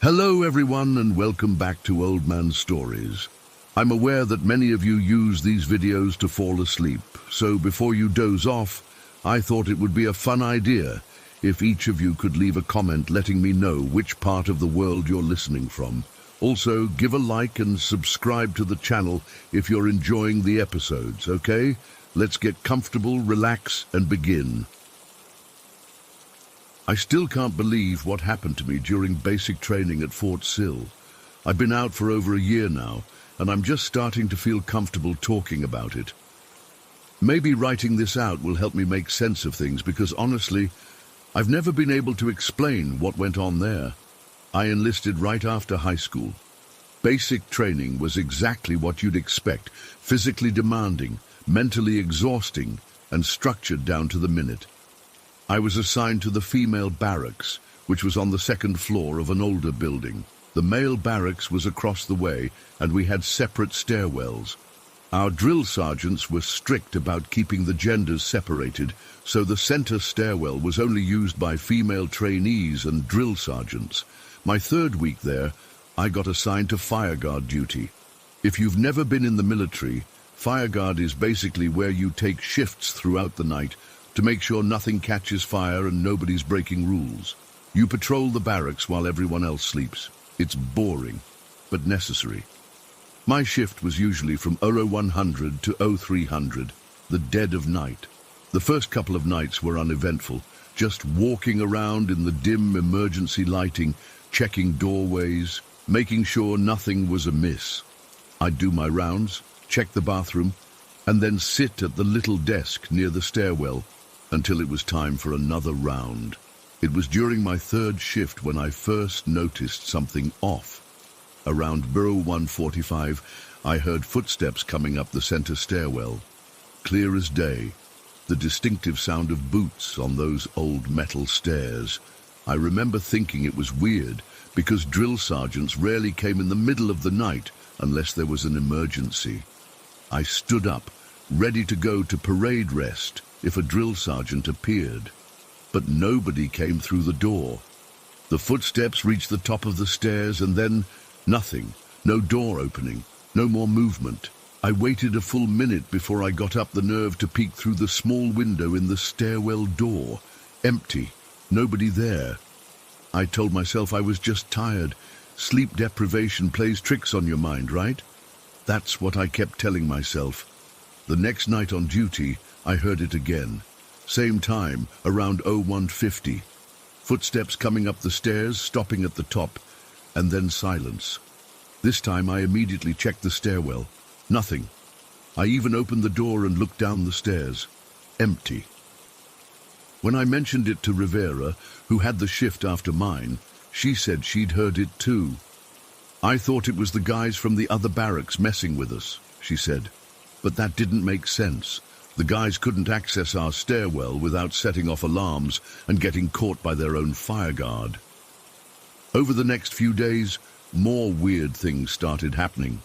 Hello everyone and welcome back to Old Man Stories. I'm aware that many of you use these videos to fall asleep, so before you doze off, I thought it would be a fun idea if each of you could leave a comment letting me know which part of the world you're listening from. Also, give a like and subscribe to the channel if you're enjoying the episodes, okay? Let's get comfortable, relax, and begin. I still can't believe what happened to me during basic training at Fort Sill. I've been out for over a year now, and I'm just starting to feel comfortable talking about it. Maybe writing this out will help me make sense of things because honestly, I've never been able to explain what went on there. I enlisted right after high school. Basic training was exactly what you'd expect, physically demanding, mentally exhausting, and structured down to the minute. I was assigned to the female barracks, which was on the second floor of an older building. The male barracks was across the way, and we had separate stairwells. Our drill sergeants were strict about keeping the genders separated, so the center stairwell was only used by female trainees and drill sergeants. My third week there, I got assigned to fireguard duty. If you've never been in the military, fireguard is basically where you take shifts throughout the night to make sure nothing catches fire and nobody's breaking rules. You patrol the barracks while everyone else sleeps. It's boring, but necessary. My shift was usually from 0100 to 0300, the dead of night. The first couple of nights were uneventful, just walking around in the dim emergency lighting, checking doorways, making sure nothing was amiss. I'd do my rounds, check the bathroom, and then sit at the little desk near the stairwell until it was time for another round. It was during my third shift when I first noticed something off. Around Vol.235, I heard footsteps coming up the center stairwell. Clear as day, the distinctive sound of boots on those old metal stairs. I remember thinking it was weird because drill sergeants rarely came in the middle of the night unless there was an emergency. I stood up, ready to go to parade rest if a drill sergeant appeared. But nobody came through the door. The footsteps reached the top of the stairs and then nothing, no door opening, no more movement. I waited a full minute before I got up the nerve to peek through the small window in the stairwell door. Empty, nobody there. I told myself I was just tired. Sleep deprivation plays tricks on your mind, right? That's what I kept telling myself. The next night on duty, I heard it again. Same time, around 0150. Footsteps coming up the stairs, stopping at the top, and then silence. This time I immediately checked the stairwell. Nothing. I even opened the door and looked down the stairs. Empty. When I mentioned it to Rivera, who had the shift after mine, she said she'd heard it too. I thought it was the guys from the other barracks messing with us, she said. But that didn't make sense. The guys couldn't access our stairwell without setting off alarms and getting caught by their own fireguard. Over the next few days, more weird things started happening.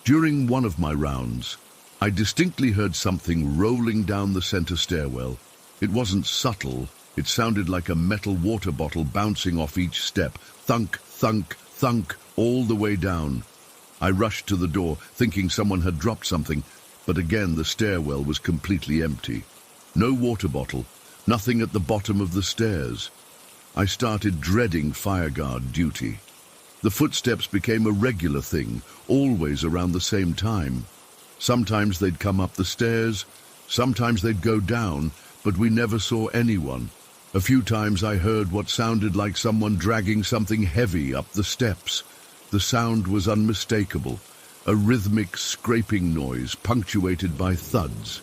During one of my rounds, I distinctly heard something rolling down the center stairwell. It wasn't subtle. It sounded like a metal water bottle bouncing off each step. Thunk, thunk, thunk, all the way down. I rushed to the door, thinking someone had dropped something, but again the stairwell was completely empty. No water bottle, nothing at the bottom of the stairs. I started dreading fireguard duty. The footsteps became a regular thing, always around the same time. Sometimes they'd come up the stairs, sometimes they'd go down, but we never saw anyone. A few times I heard what sounded like someone dragging something heavy up the steps. The sound was unmistakable, a rhythmic scraping noise punctuated by thuds.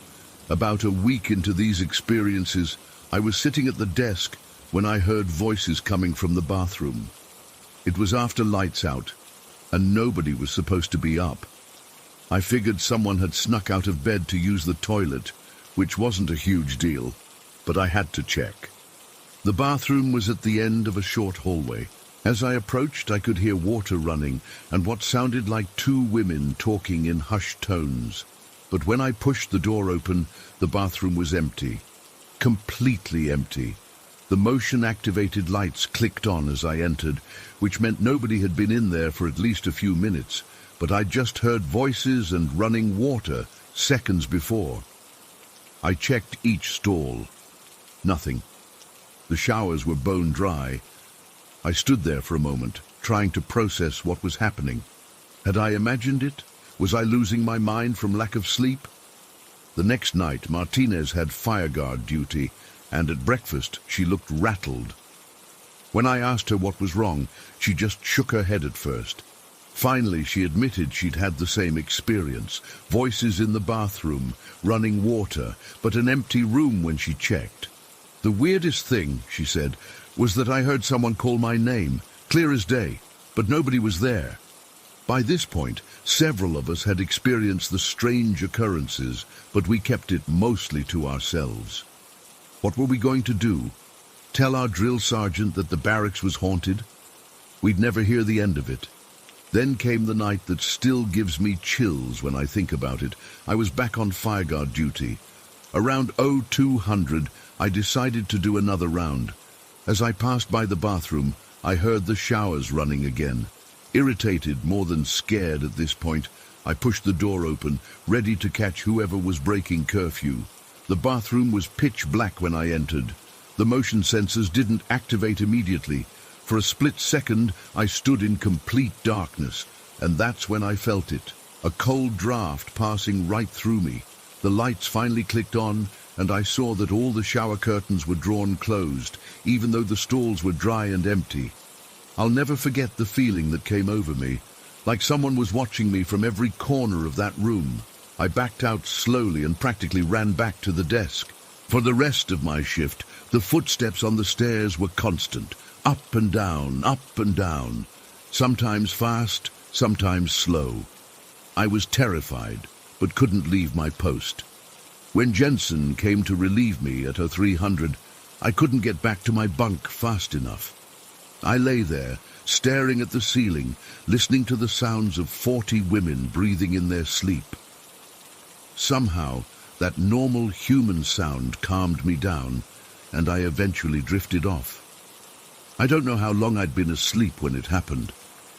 About a week into these experiences, I was sitting at the desk when I heard voices coming from the bathroom. It was after lights out, and nobody was supposed to be up. I figured someone had snuck out of bed to use the toilet, which wasn't a huge deal, but I had to check. The bathroom was at the end of a short hallway. As I approached, I could hear water running and what sounded like two women talking in hushed tones. But when I pushed the door open, the bathroom was empty. Completely empty. The motion-activated lights clicked on as I entered, which meant nobody had been in there for at least a few minutes, but I'd just heard voices and running water seconds before. I checked each stall. Nothing. The showers were bone dry. I stood there for a moment, trying to process what was happening. Had I imagined it? Was I losing my mind from lack of sleep? The next night, Martinez had fireguard duty, and at breakfast she looked rattled. When I asked her what was wrong, she just shook her head at first. Finally, she admitted she'd had the same experience. Voices in the bathroom, running water, but an empty room when she checked. The weirdest thing, she said, was that I heard someone call my name, clear as day, but nobody was there. By this point, several of us had experienced the strange occurrences, but we kept it mostly to ourselves. What were we going to do? Tell our drill sergeant that the barracks was haunted? We'd never hear the end of it. Then came the night that still gives me chills when I think about it. I was back on fireguard duty. Around 0200, I decided to do another round. As I passed by the bathroom, I heard the showers running again. Irritated more than scared at this point, I pushed the door open, ready to catch whoever was breaking curfew. The bathroom was pitch black when I entered. The motion sensors didn't activate immediately. For a split second, I stood in complete darkness, and that's when I felt it. A cold draft passing right through me. The lights finally clicked on, and I saw that all the shower curtains were drawn closed, even though the stalls were dry and empty. I'll never forget the feeling that came over me, like someone was watching me from every corner of that room. I backed out slowly and practically ran back to the desk. For the rest of my shift, the footsteps on the stairs were constant, up and down, sometimes fast, sometimes slow. I was terrified, but couldn't leave my post. When Jensen came to relieve me at 0300, I couldn't get back to my bunk fast enough. I lay there, staring at the ceiling, listening to the sounds of 40 women breathing in their sleep. Somehow, that normal human sound calmed me down, and I eventually drifted off. I don't know how long I'd been asleep when it happened.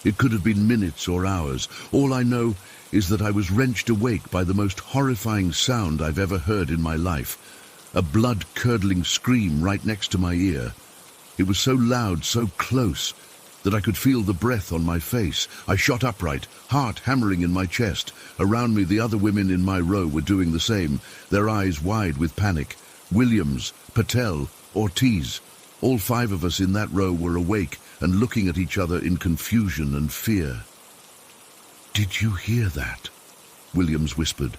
It could have been minutes or hours. All I know is that I was wrenched awake by the most horrifying sound I've ever heard in my life, a blood-curdling scream right next to my ear. It was so loud, so close, that I could feel the breath on my face. I shot upright, heart hammering in my chest. Around me, the other women in my row were doing the same, their eyes wide with panic. Williams, Patel, Ortiz, all 5 of us in that row were awake and looking at each other in confusion and fear. "Did you hear that?" Williams whispered.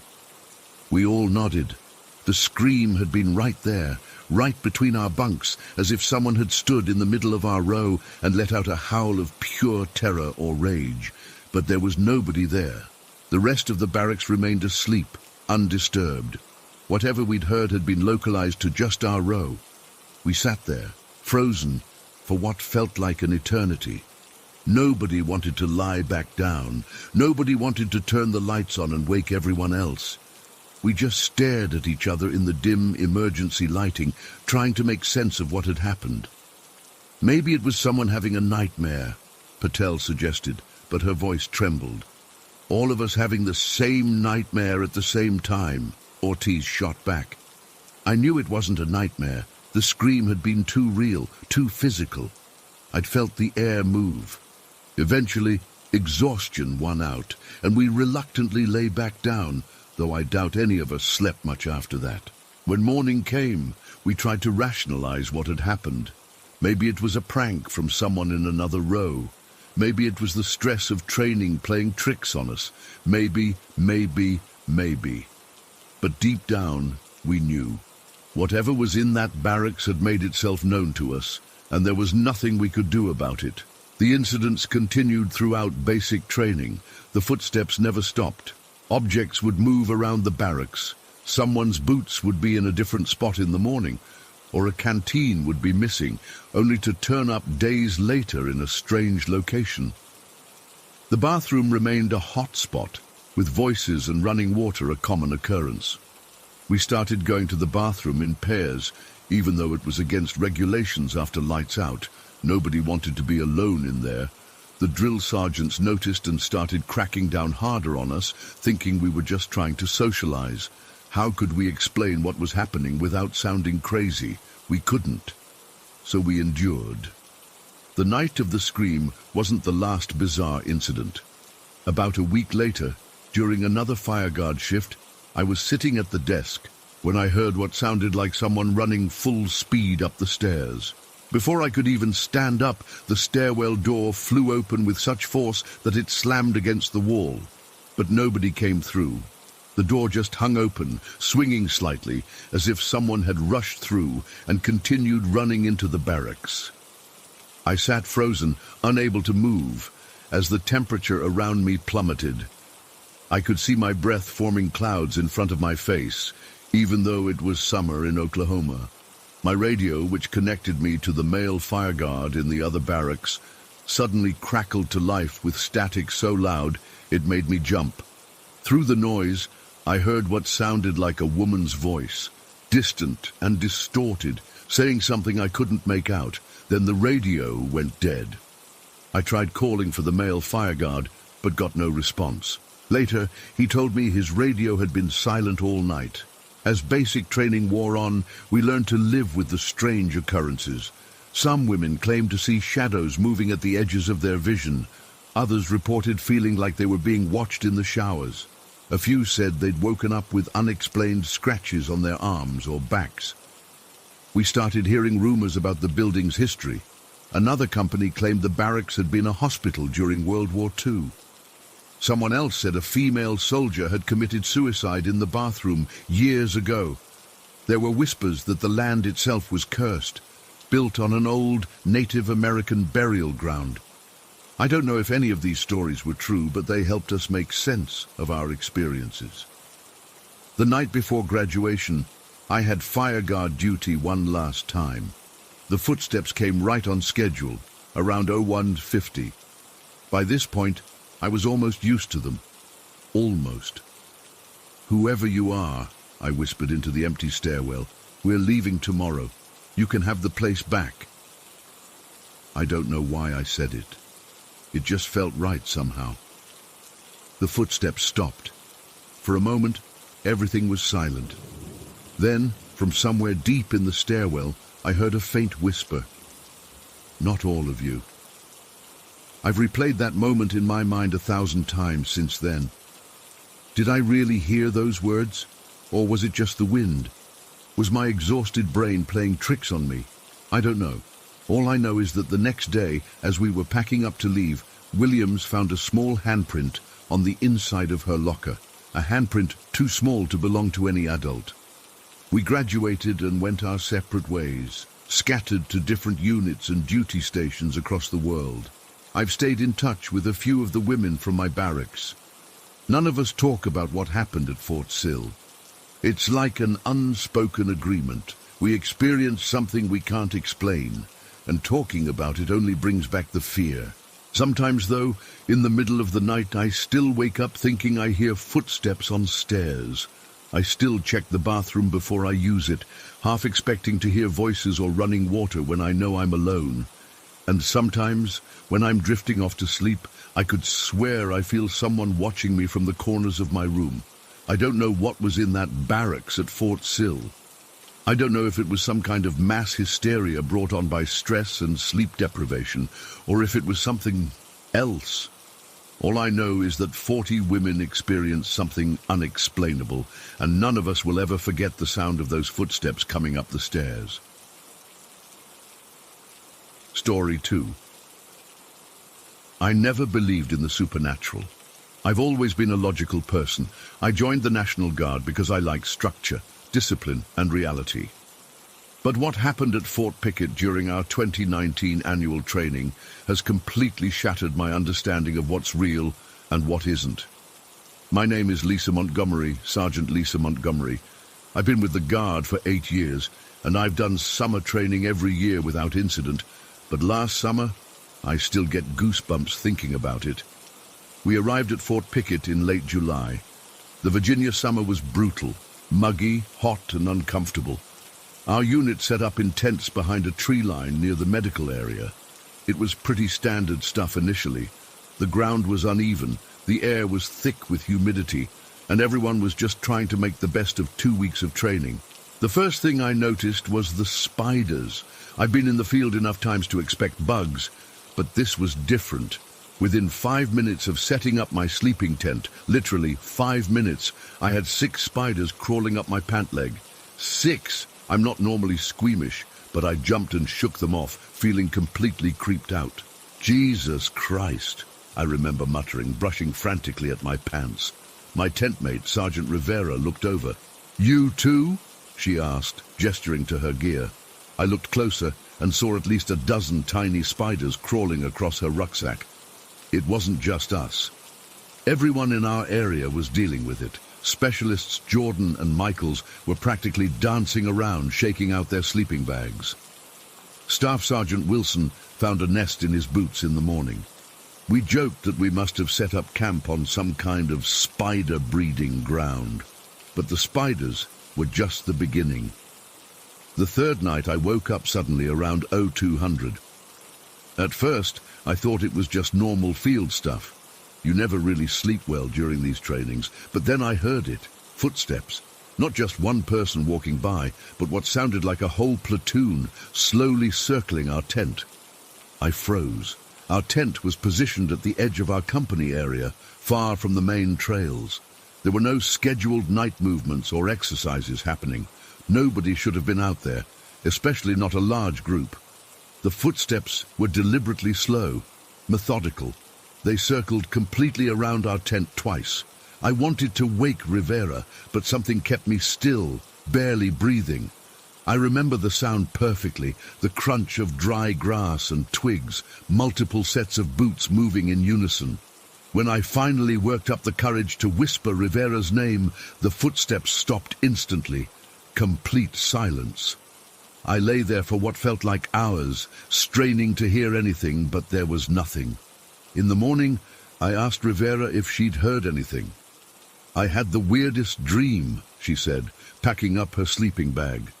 We all nodded. The scream had been right there, right between our bunks, as if someone had stood in the middle of our row and let out a howl of pure terror or rage. But there was nobody there. The rest of the barracks remained asleep, undisturbed. Whatever we'd heard had been localized to just our row. We sat there, frozen, for what felt like an eternity. Nobody wanted to lie back down. Nobody wanted to turn the lights on and wake everyone else. We just stared at each other in the dim emergency lighting, trying to make sense of what had happened. Maybe it was someone having a nightmare, Patel suggested, but her voice trembled. All of us having the same nightmare at the same time, Ortiz shot back. I knew it wasn't a nightmare. The scream had been too real, too physical. I'd felt the air move. Eventually, exhaustion won out, and we reluctantly lay back down, though I doubt any of us slept much after that. When morning came, we tried to rationalize what had happened. Maybe it was a prank from someone in another row. Maybe it was the stress of training playing tricks on us. Maybe. But deep down, we knew. Whatever was in that barracks had made itself known to us, and there was nothing we could do about it. The incidents continued throughout basic training. The footsteps never stopped. Objects would move around the barracks. Someone's boots would be in a different spot in the morning, or a canteen would be missing, only to turn up days later in a strange location. The bathroom remained a hot spot, with voices and running water a common occurrence. We started going to the bathroom in pairs, Even though it was against regulations after lights out, nobody wanted to be alone in there. The drill sergeants noticed and started cracking down harder on us, thinking we were just trying to socialize. How could we explain what was happening without sounding crazy? We couldn't. So we endured. The night of the scream wasn't the last bizarre incident. About a week later, during another fireguard shift, I was sitting at the desk when I heard what sounded like someone running full speed up the stairs. Before I could even stand up, the stairwell door flew open with such force that it slammed against the wall. But nobody came through. The door just hung open, swinging slightly, as if someone had rushed through and continued running into the barracks. I sat frozen, unable to move, as the temperature around me plummeted. I could see my breath forming clouds in front of my face, even though it was summer in Oklahoma. My radio, which connected me to the male fireguard in the other barracks, suddenly crackled to life with static so loud it made me jump. Through the noise, I heard what sounded like a woman's voice, distant and distorted, saying something I couldn't make out. Then the radio went dead. I tried calling for the male fireguard, but got no response. Later, he told me his radio had been silent all night. As basic training wore on, we learned to live with the strange occurrences. Some women claimed to see shadows moving at the edges of their vision. Others reported feeling like they were being watched in the showers. A few said they'd woken up with unexplained scratches on their arms or backs. We started hearing rumors about the building's history. Another company claimed the barracks had been a hospital during World War II. Someone else said a female soldier had committed suicide in the bathroom years ago. There were whispers that the land itself was cursed, built on an old Native American burial ground. I don't know if any of these stories were true, but they helped us make sense of our experiences. The night before graduation, I had fireguard duty one last time. The footsteps came right on schedule, around 01:50. By this point, I was almost used to them. Almost. "Whoever you are," I whispered into the empty stairwell, "we're leaving tomorrow. You can have the place back." I don't know why I said it. It just felt right somehow. The footsteps stopped. For a moment, everything was silent. Then, from somewhere deep in the stairwell, I heard a faint whisper. "Not all of you." I've replayed that moment in my mind 1,000 times since then. Did I really hear those words? Or was it just the wind? Was my exhausted brain playing tricks on me? I don't know. All I know is that the next day, as we were packing up to leave, Williams found a small handprint on the inside of her locker, a handprint too small to belong to any adult. We graduated and went our separate ways, scattered to different units and duty stations across the world. I've stayed in touch with a few of the women from my barracks. None of us talk about what happened at Fort Sill. It's like an unspoken agreement. We experience something we can't explain, and talking about it only brings back the fear. Sometimes, though, in the middle of the night, I still wake up thinking I hear footsteps on stairs. I still check the bathroom before I use it, half expecting to hear voices or running water when I know I'm alone. And sometimes, when I'm drifting off to sleep, I could swear I feel someone watching me from the corners of my room. I don't know what was in that barracks at Fort Sill. I don't know if it was some kind of mass hysteria brought on by stress and sleep deprivation, or if it was something else. All I know is that 40 women experienced something unexplainable, and none of us will ever forget the sound of those footsteps coming up the stairs. Story 2. I never believed in the supernatural. I've always been a logical person. I joined the National Guard because I like structure, discipline, and reality. But what happened at Fort Pickett during our 2019 annual training has completely shattered my understanding of what's real and what isn't. My name is Lisa Montgomery, Sergeant Lisa Montgomery. I've been with the Guard for 8 years, and I've done summer training every year without incident. But last summer, I still get goosebumps thinking about it. We arrived at Fort Pickett in late July. The Virginia summer was brutal, muggy, hot, and uncomfortable. Our unit set up in tents behind a tree line near the medical area. It was pretty standard stuff initially. The ground was uneven, the air was thick with humidity, and everyone was just trying to make the best of 2 weeks of training. The first thing I noticed was the spiders. I've been in the field enough times to expect bugs, but this was different. Within 5 minutes of setting up my sleeping tent, literally 5 minutes, I had 6 spiders crawling up my pant leg. 6! I'm not normally squeamish, but I jumped and shook them off, feeling completely creeped out. Jesus Christ, I remember muttering, brushing frantically at my pants. My tent mate, Sergeant Rivera, looked over. "You too?" she asked, gesturing to her gear. I looked closer and saw at least a dozen tiny spiders crawling across her rucksack. It wasn't just us. Everyone in our area was dealing with it. Specialists Jordan and Michaels were practically dancing around, shaking out their sleeping bags. Staff Sergeant Wilson found a nest in his boots in the morning. We joked that we must have set up camp on some kind of spider breeding ground. But the spiders were just the beginning. The third night I woke up suddenly around 0200. At first, I thought it was just normal field stuff. You never really sleep well during these trainings, but then I heard it. Footsteps. Not just one person walking by, but what sounded like a whole platoon slowly circling our tent. I froze. Our tent was positioned at the edge of our company area, far from the main trails. There were no scheduled night movements or exercises happening. Nobody should have been out there, especially not a large group. The footsteps were deliberately slow, methodical. They circled completely around our tent twice. I wanted to wake Rivera, but something kept me still, barely breathing. I remember the sound perfectly, the crunch of dry grass and twigs, multiple sets of boots moving in unison. When I finally worked up the courage to whisper Rivera's name, the footsteps stopped instantly. Complete silence. I lay there for what felt like hours, straining to hear anything, but there was nothing. In the morning, I asked Rivera if she'd heard anything. "I had the weirdest dream," she said, packing up her sleeping bag.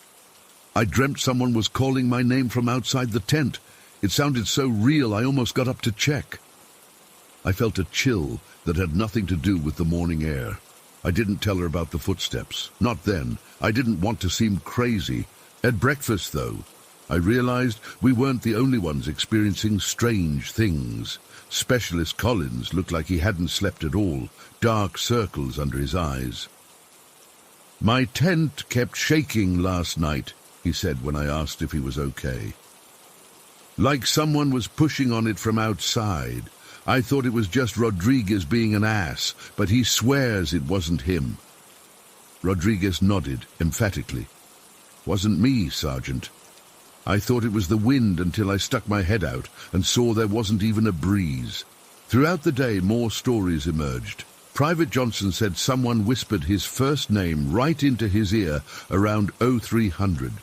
"I dreamt someone was calling my name from outside the tent. It sounded so real I almost got up to check." I felt a chill that had nothing to do with the morning air. I didn't tell her about the footsteps. Not then. I didn't want to seem crazy. At breakfast, though, I realized we weren't the only ones experiencing strange things. Specialist Collins looked like he hadn't slept at all, dark circles under his eyes. "My tent kept shaking last night," he said when I asked if he was okay. "Like someone was pushing on it from outside. I thought it was just Rodriguez being an ass, but he swears it wasn't him." Rodriguez nodded emphatically. "Wasn't me, Sergeant. I thought it was the wind until I stuck my head out and saw there wasn't even a breeze." Throughout the day, more stories emerged. Private Johnson said someone whispered his first name right into his ear around 0300.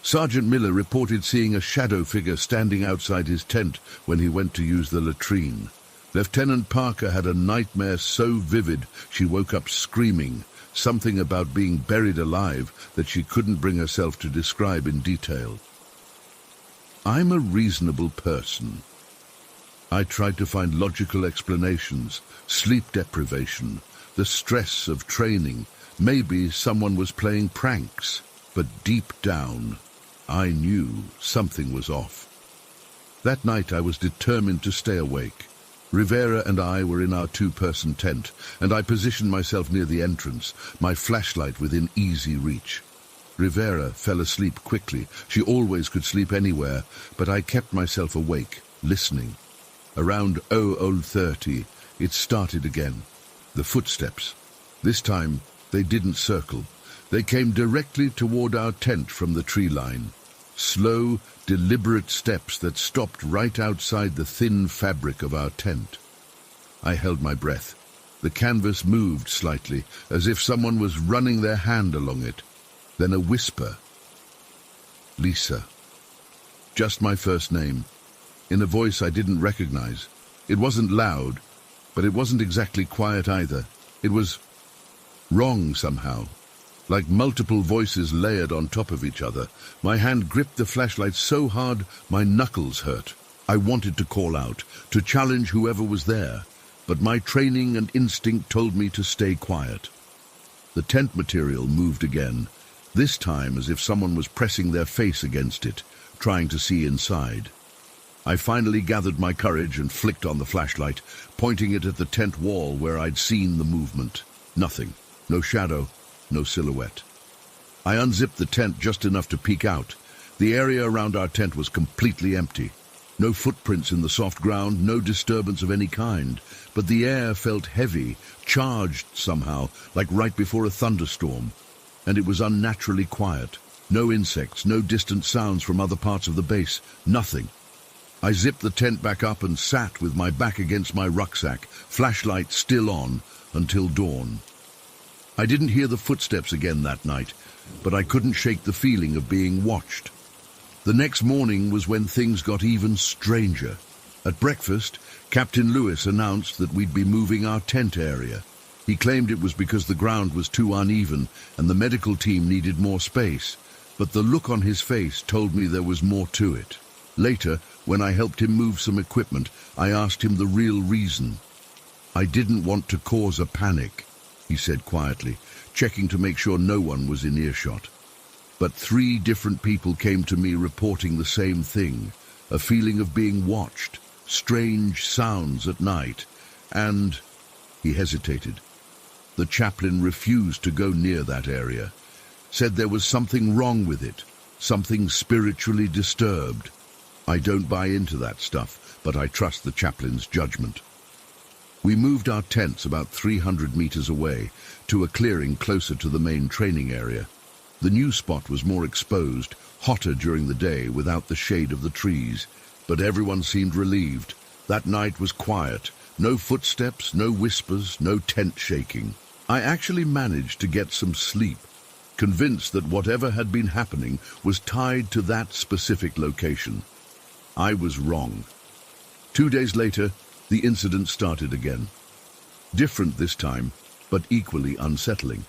Sergeant Miller reported seeing a shadow figure standing outside his tent when he went to use the latrine. Lieutenant Parker had a nightmare so vivid she woke up screaming, something about being buried alive that she couldn't bring herself to describe in detail. I'm a reasonable person. I tried to find logical explanations, sleep deprivation, the stress of training. Maybe someone was playing pranks, but deep down, I knew something was off. That night I was determined to stay awake. Rivera and I were in our two-person tent, and I positioned myself near the entrance, my flashlight within easy reach. Rivera fell asleep quickly. She always could sleep anywhere, but I kept myself awake, listening. Around 0030, it started again. The footsteps. This time, they didn't circle. They came directly toward our tent from the tree line. Slow, deliberate steps that stopped right outside the thin fabric of our tent. I held my breath. The canvas moved slightly, as if someone was running their hand along it. Then a whisper. "Lisa." Just my first name, in a voice I didn't recognize. It wasn't loud, but it wasn't exactly quiet either. It was wrong somehow. like multiple voices layered on top of each other. My hand gripped the flashlight so hard my knuckles hurt. I wanted to call out, to challenge whoever was there, but my training and instinct told me to stay quiet. The tent material moved again, this time as if someone was pressing their face against it, trying to see inside. I finally gathered my courage and flicked on the flashlight, pointing it at the tent wall where I'd seen the movement. Nothing. No shadow. No silhouette. I unzipped the tent just enough to peek out. The area around our tent was completely empty. No footprints in the soft ground, no disturbance of any kind. But the air felt heavy, charged somehow, like right before a thunderstorm. And it was unnaturally quiet. No insects, no distant sounds from other parts of the base. Nothing. I zipped the tent back up and sat with my back against my rucksack, flashlight still on, until dawn. I didn't hear the footsteps again that night, but I couldn't shake the feeling of being watched. The next morning was when things got even stranger. At breakfast, Captain Lewis announced that we'd be moving our tent area. He claimed it was because the ground was too uneven and the medical team needed more space, but the look on his face told me there was more to it. Later, when I helped him move some equipment, I asked him the real reason. "I didn't want to cause a panic," he said quietly, checking to make sure no one was in earshot. But 3 different people came to me reporting the same thing, a feeling of being watched, strange sounds at night, and... He hesitated. The chaplain refused to go near that area, said there was something wrong with it, something spiritually disturbed. I don't buy into that stuff, but I trust the chaplain's judgment. We moved our tents about 300 meters away, to a clearing closer to the main training area. The new spot was more exposed, hotter during the day without the shade of the trees, but everyone seemed relieved. That night was quiet, no footsteps, no whispers, no tent shaking. I actually managed to get some sleep, convinced that whatever had been happening was tied to that specific location. I was wrong. 2 days later, the incident started again. Different this time, but equally unsettling.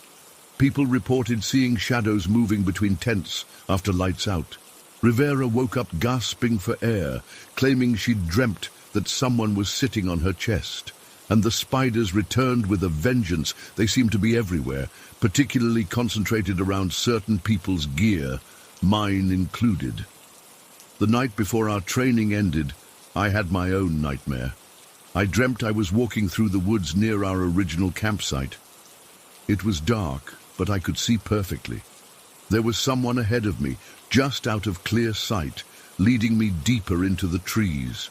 People reported seeing shadows moving between tents after lights out. Rivera woke up gasping for air, claiming she'd dreamt that someone was sitting on her chest. And the spiders returned with a vengeance. They seemed to be everywhere, particularly concentrated around certain people's gear, mine included. The night before our training ended, I had my own nightmare. I dreamt I was walking through the woods near our original campsite. It was dark, but I could see perfectly. There was someone ahead of me, just out of clear sight, leading me deeper into the trees.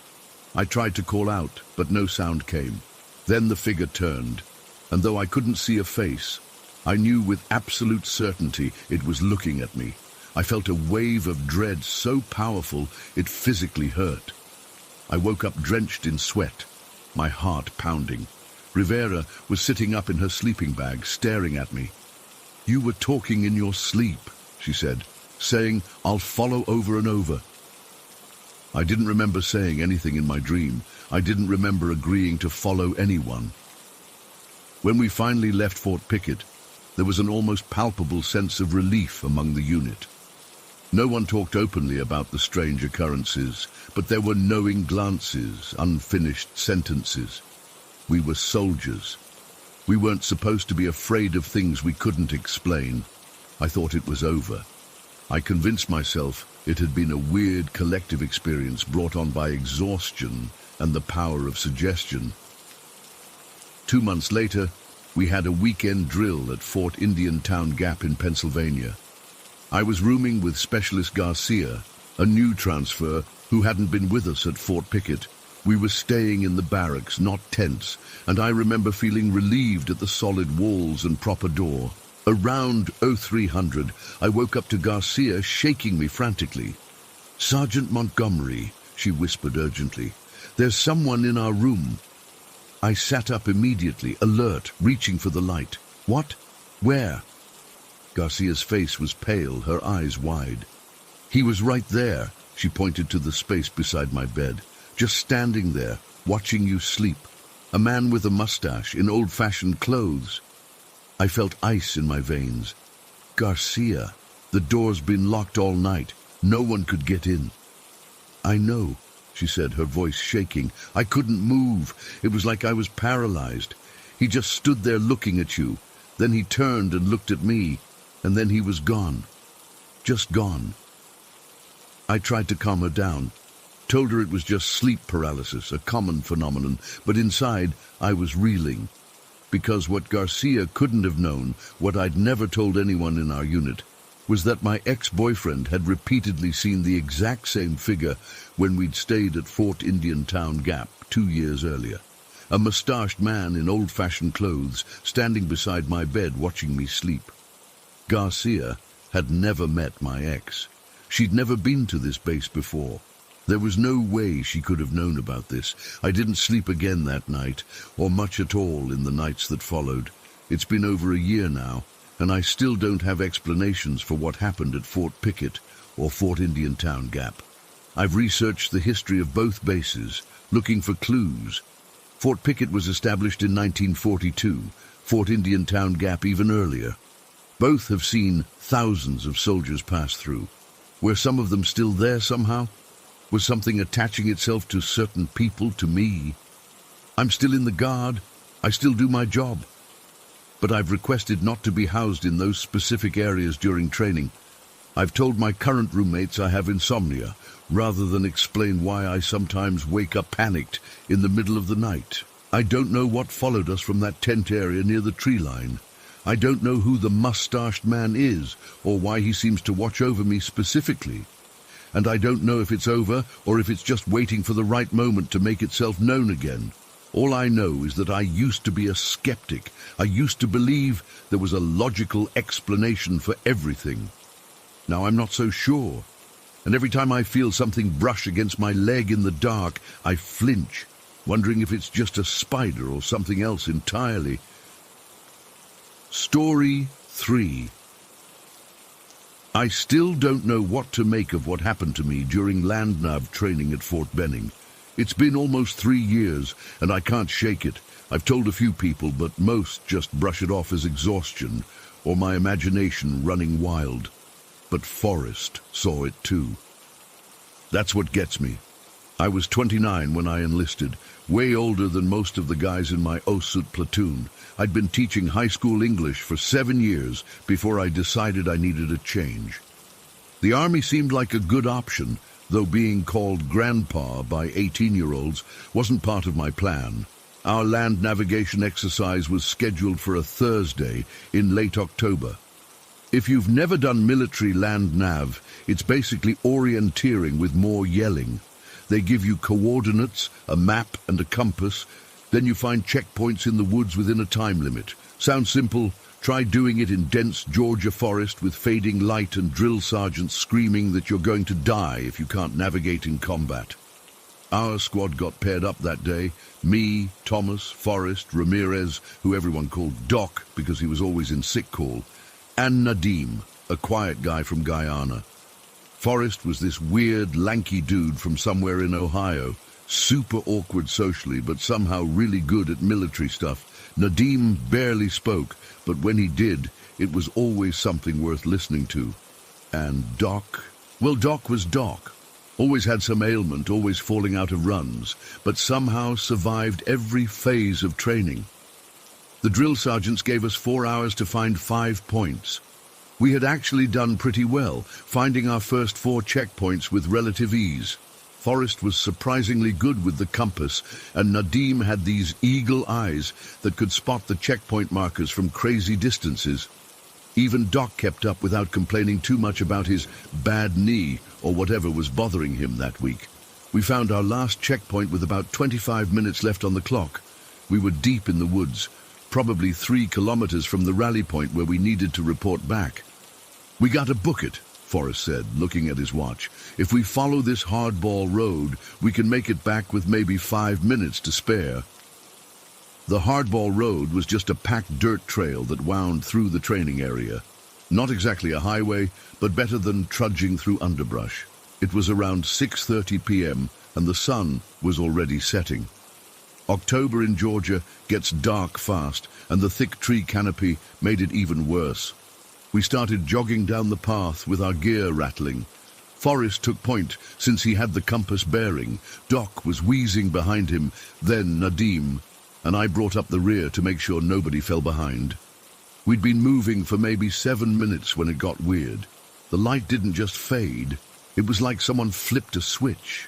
I tried to call out, but no sound came. Then the figure turned, and though I couldn't see a face, I knew with absolute certainty it was looking at me. I felt a wave of dread so powerful it physically hurt. I woke up drenched in sweat, my heart pounding. Rivera was sitting up in her sleeping bag, staring at me. "You were talking in your sleep," she said, saying, "I'll follow over and over." I didn't remember saying anything in my dream. I didn't remember agreeing to follow anyone. When we finally left Fort Pickett, there was an almost palpable sense of relief among the unit. No one talked openly about the strange occurrences, but there were knowing glances, unfinished sentences. We were soldiers. We weren't supposed to be afraid of things we couldn't explain. I thought it was over. I convinced myself it had been a weird collective experience brought on by exhaustion and the power of suggestion. 2 months later, we had a weekend drill at Fort Indian Town Gap in Pennsylvania. I was rooming with Specialist Garcia, a new transfer who hadn't been with us at Fort Pickett. We were staying in the barracks, not tents, and I remember feeling relieved at the solid walls and proper door. Around 0300, I woke up to Garcia shaking me frantically. "Sergeant Montgomery," she whispered urgently, "there's someone in our room." I sat up immediately, alert, reaching for the light. "What? Where?" Garcia's face was pale, her eyes wide. "He was right there," she pointed to the space beside my bed, "just standing there, watching you sleep. A man with a mustache, in old-fashioned clothes." I felt ice in my veins. Garcia. The door's been locked all night. No one could get in." "I know," she said, her voice shaking. "I couldn't move. It was like I was paralyzed. He just stood there looking at you. Then he turned and looked at me, and then he was gone. Just gone." I tried to calm her down, told her it was just sleep paralysis, a common phenomenon, but inside I was reeling. Because what Garcia couldn't have known, what I'd never told anyone in our unit, was that my ex-boyfriend had repeatedly seen the exact same figure when we'd stayed at Fort Indian Town Gap 2 years earlier. A mustached man in old-fashioned clothes standing beside my bed watching me sleep. Garcia had never met my ex. She'd never been to this base before. There was no way she could have known about this. I didn't sleep again that night, or much at all in the nights that followed. It's been over a year now, and I still don't have explanations for what happened at Fort Pickett or Fort Indian Town Gap. I've researched the history of both bases, looking for clues. Fort Pickett was established in 1942, Fort Indian Town Gap even earlier. Both have seen thousands of soldiers pass through. Were some of them still there somehow? Was something attaching itself to certain people, to me? I'm still in the Guard. I still do my job. But I've requested not to be housed in those specific areas during training. I've told my current roommates I have insomnia, rather than explain why I sometimes wake up panicked in the middle of the night. I don't know what followed us from that tent area near the tree line. I don't know who the mustached man is, or why he seems to watch over me specifically. And I don't know if it's over, or if it's just waiting for the right moment to make itself known again. All I know is that I used to be a skeptic. I used to believe there was a logical explanation for everything. Now I'm not so sure. And every time I feel something brush against my leg in the dark, I flinch, wondering if it's just a spider or something else entirely. Story 3. I still don't know what to make of what happened to me during land nav training at Fort Benning. It's been almost 3 years, and I can't shake it. I've told a few people, but most just brush it off as exhaustion or my imagination running wild. But Forrest saw it too. That's what gets me. I was 29 when I enlisted, way older than most of the guys in my OSUT platoon. I'd been teaching high school English for 7 years before I decided I needed a change. The Army seemed like a good option, though being called Grandpa by 18-year-olds wasn't part of my plan. Our land navigation exercise was scheduled for a Thursday in late October. If you've never done military land nav, it's basically orienteering with more yelling. They give you coordinates, a map and a compass. Then you find checkpoints in the woods within a time limit. Sounds simple? Try doing it in dense Georgia forest with fading light and drill sergeants screaming that you're going to die if you can't navigate in combat. Our squad got paired up that day. Me, Thomas, Forrest, Ramirez, who everyone called Doc because he was always in sick call, and Nadim, a quiet guy from Guyana. Forrest was this weird, lanky dude from somewhere in Ohio, super awkward socially, but somehow really good at military stuff. Nadim barely spoke, but when he did, it was always something worth listening to. And Doc? Well, Doc was Doc. Always had some ailment, always falling out of runs, but somehow survived every phase of training. The drill sergeants gave us 4 hours to find 5 points. We had actually done pretty well, finding our first 4 checkpoints with relative ease. Forrest was surprisingly good with the compass, and Nadim had these eagle eyes that could spot the checkpoint markers from crazy distances. Even Doc kept up without complaining too much about his bad knee or whatever was bothering him that week. We found our last checkpoint with about 25 minutes left on the clock. We were deep in the woods, probably 3 kilometers from the rally point where we needed to report back. "We gotta book it," Forrest said, looking at his watch. "If we follow this hardball road, we can make it back with maybe 5 minutes to spare." The hardball road was just a packed dirt trail that wound through the training area. Not exactly a highway, but better than trudging through underbrush. It was around 6:30 p.m. and the sun was already setting. October in Georgia gets dark fast, and the thick tree canopy made it even worse. We started jogging down the path with our gear rattling. Forrest took point since he had the compass bearing. Doc was wheezing behind him, then Nadim, and I brought up the rear to make sure nobody fell behind. We'd been moving for maybe 7 minutes when it got weird. The light didn't just fade, it was like someone flipped a switch.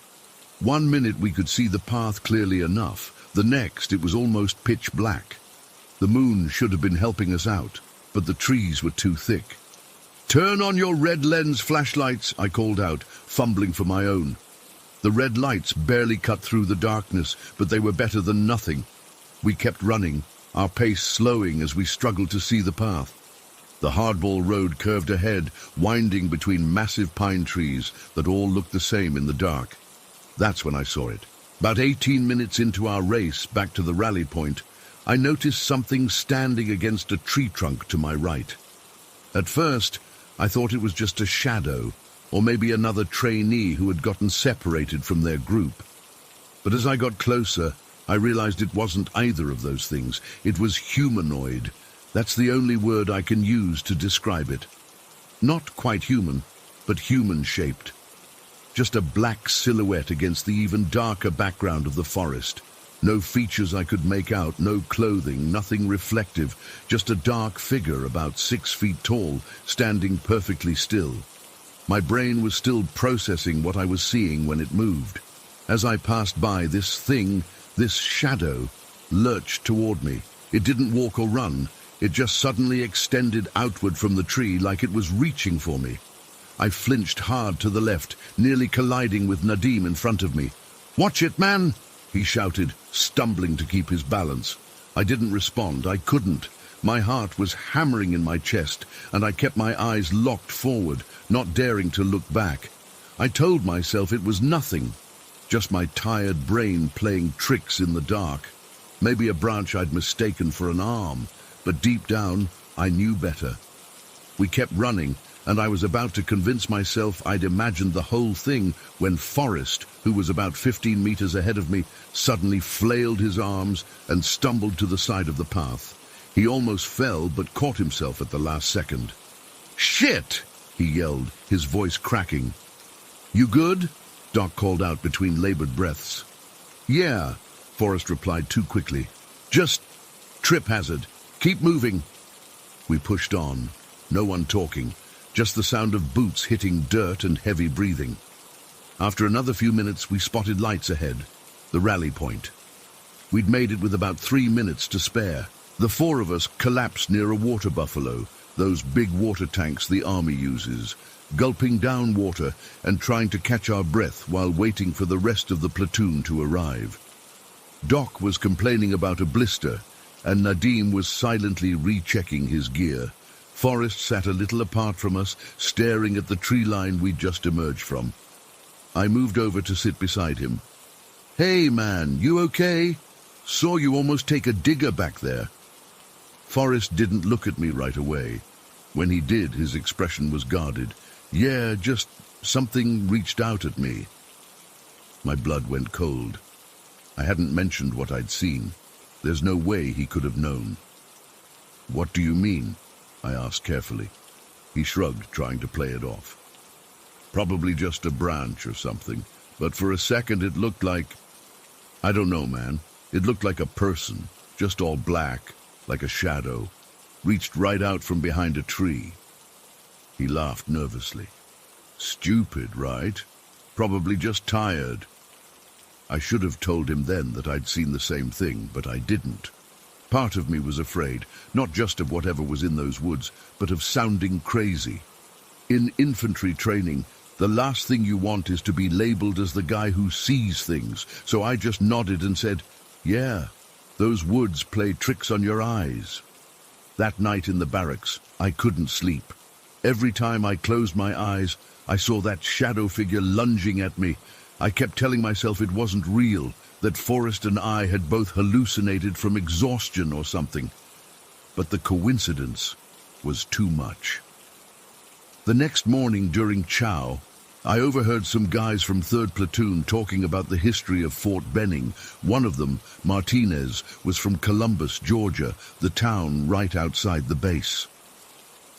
1 minute we could see the path clearly enough, the next it was almost pitch black. The moon should have been helping us out, but the trees were too thick. "Turn on your red lens flashlights," I called out, fumbling for my own. The red lights barely cut through the darkness, but they were better than nothing. We kept running, our pace slowing as we struggled to see the path. The hardball road curved ahead, winding between massive pine trees that all looked the same in the dark. That's when I saw it. About 18 minutes into our race back to the rally point, I noticed something standing against a tree trunk to my right. At first, I thought it was just a shadow, or maybe another trainee who had gotten separated from their group. But as I got closer, I realized it wasn't either of those things. It was humanoid. That's the only word I can use to describe it. Not quite human, but human-shaped. Just a black silhouette against the even darker background of the forest. No features I could make out, no clothing, nothing reflective, just a dark figure about 6 feet tall, standing perfectly still. My brain was still processing what I was seeing when it moved. As I passed by, this thing, this shadow, lurched toward me. It didn't walk or run, it just suddenly extended outward from the tree like it was reaching for me. I flinched hard to the left, nearly colliding with Nadim in front of me. "Watch it, man!" he shouted, stumbling to keep his balance. I didn't respond. I couldn't. My heart was hammering in my chest, and I kept my eyes locked forward, not daring to look back. I told myself it was nothing, just my tired brain playing tricks in the dark. Maybe a branch I'd mistaken for an arm, but deep down, I knew better. We kept running, and I was about to convince myself I'd imagined the whole thing when Forrest, who was about 15 meters ahead of me, suddenly flailed his arms and stumbled to the side of the path. He almost fell, but caught himself at the last second. "Shit!" he yelled, his voice cracking. "You good?" Doc called out between labored breaths. "Yeah," Forrest replied too quickly. "Just trip hazard. Keep moving." We pushed on, no one talking, just the sound of boots hitting dirt and heavy breathing. After another few minutes, we spotted lights ahead, the rally point. We'd made it with about 3 minutes to spare. The 4 of us collapsed near a water buffalo, those big water tanks the army uses, gulping down water and trying to catch our breath while waiting for the rest of the platoon to arrive. Doc was complaining about a blister, and Nadim was silently rechecking his gear. Forrest sat a little apart from us, staring at the tree line we'd just emerged from. I moved over to sit beside him. "Hey, man, you okay? Saw you almost take a digger back there." Forrest didn't look at me right away. When he did, his expression was guarded. "Yeah, just something reached out at me." My blood went cold. I hadn't mentioned what I'd seen. There's no way he could have known. "What do you mean?" I asked carefully. He shrugged, trying to play it off. "Probably just a branch or something, but for a second it looked like... I don't know, man. It looked like a person, just all black, like a shadow, reached right out from behind a tree." He laughed nervously. "Stupid, right? Probably just tired." I should have told him then that I'd seen the same thing, but I didn't. Part of me was afraid, not just of whatever was in those woods, but of sounding crazy. In infantry training, the last thing you want is to be labeled as the guy who sees things, so I just nodded and said, "Yeah, those woods play tricks on your eyes." That night in the barracks, I couldn't sleep. Every time I closed my eyes, I saw that shadow figure lunging at me. I kept telling myself it wasn't real, that Forrest and I had both hallucinated from exhaustion or something. But the coincidence was too much. The next morning during chow, I overheard some guys from 3rd Platoon talking about the history of Fort Benning. One of them, Martinez, was from Columbus, Georgia, the town right outside the base.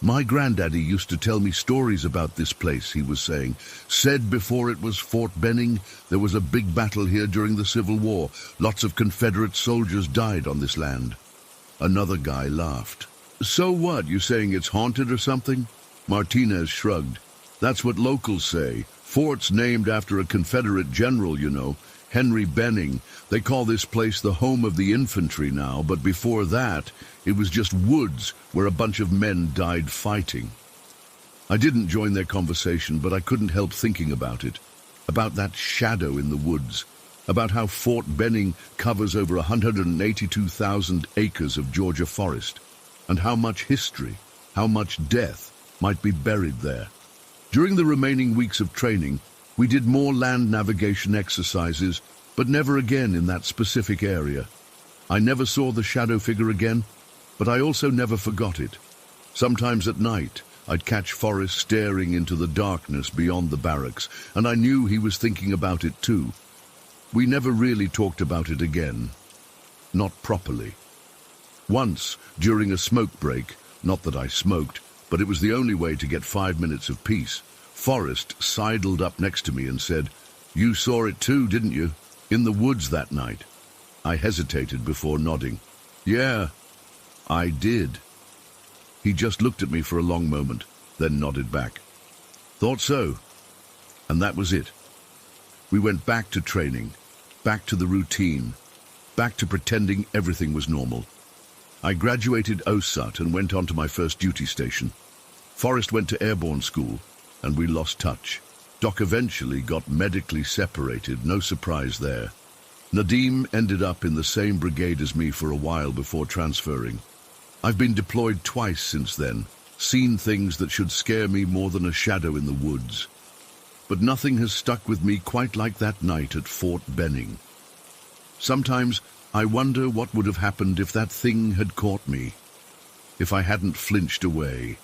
My granddaddy used to tell me stories about this place, he was saying. Said before it was Fort Benning, there was a big battle here during the Civil War. Lots of Confederate soldiers died on this land. Another guy laughed. So what, you saying it's haunted or something? Martinez shrugged. That's what locals say. Fort's named after a Confederate general, you know, Henry Benning. They call this place the home of the infantry now, but before that, it was just woods where a bunch of men died fighting. I didn't join their conversation, but I couldn't help thinking about it. About that shadow in the woods. About how Fort Benning covers over 182,000 acres of Georgia forest. And how much history, how much death might be buried there. During the remaining weeks of training, we did more land navigation exercises, but never again in that specific area. I never saw the shadow figure again, but I also never forgot it. Sometimes at night, I'd catch Forrest staring into the darkness beyond the barracks, and I knew he was thinking about it too. We never really talked about it again. Not properly. Once, during a smoke break, not that I smoked, but it was the only way to get 5 minutes of peace, Forrest sidled up next to me and said, "You saw it too, didn't you? In the woods that night?" I hesitated before nodding. "Yeah, I did." He just looked at me for a long moment, then nodded back. "Thought so." And that was it. We went back to training, back to the routine, back to pretending everything was normal. I graduated OSUT and went on to my first duty station. Forrest went to airborne school, and we lost touch. Doc eventually got medically separated, no surprise there. Nadim ended up in the same brigade as me for a while before transferring. I've been deployed twice since then, seen things that should scare me more than a shadow in the woods. But nothing has stuck with me quite like that night at Fort Benning. Sometimes I wonder what would have happened if that thing had caught me, if I hadn't flinched away.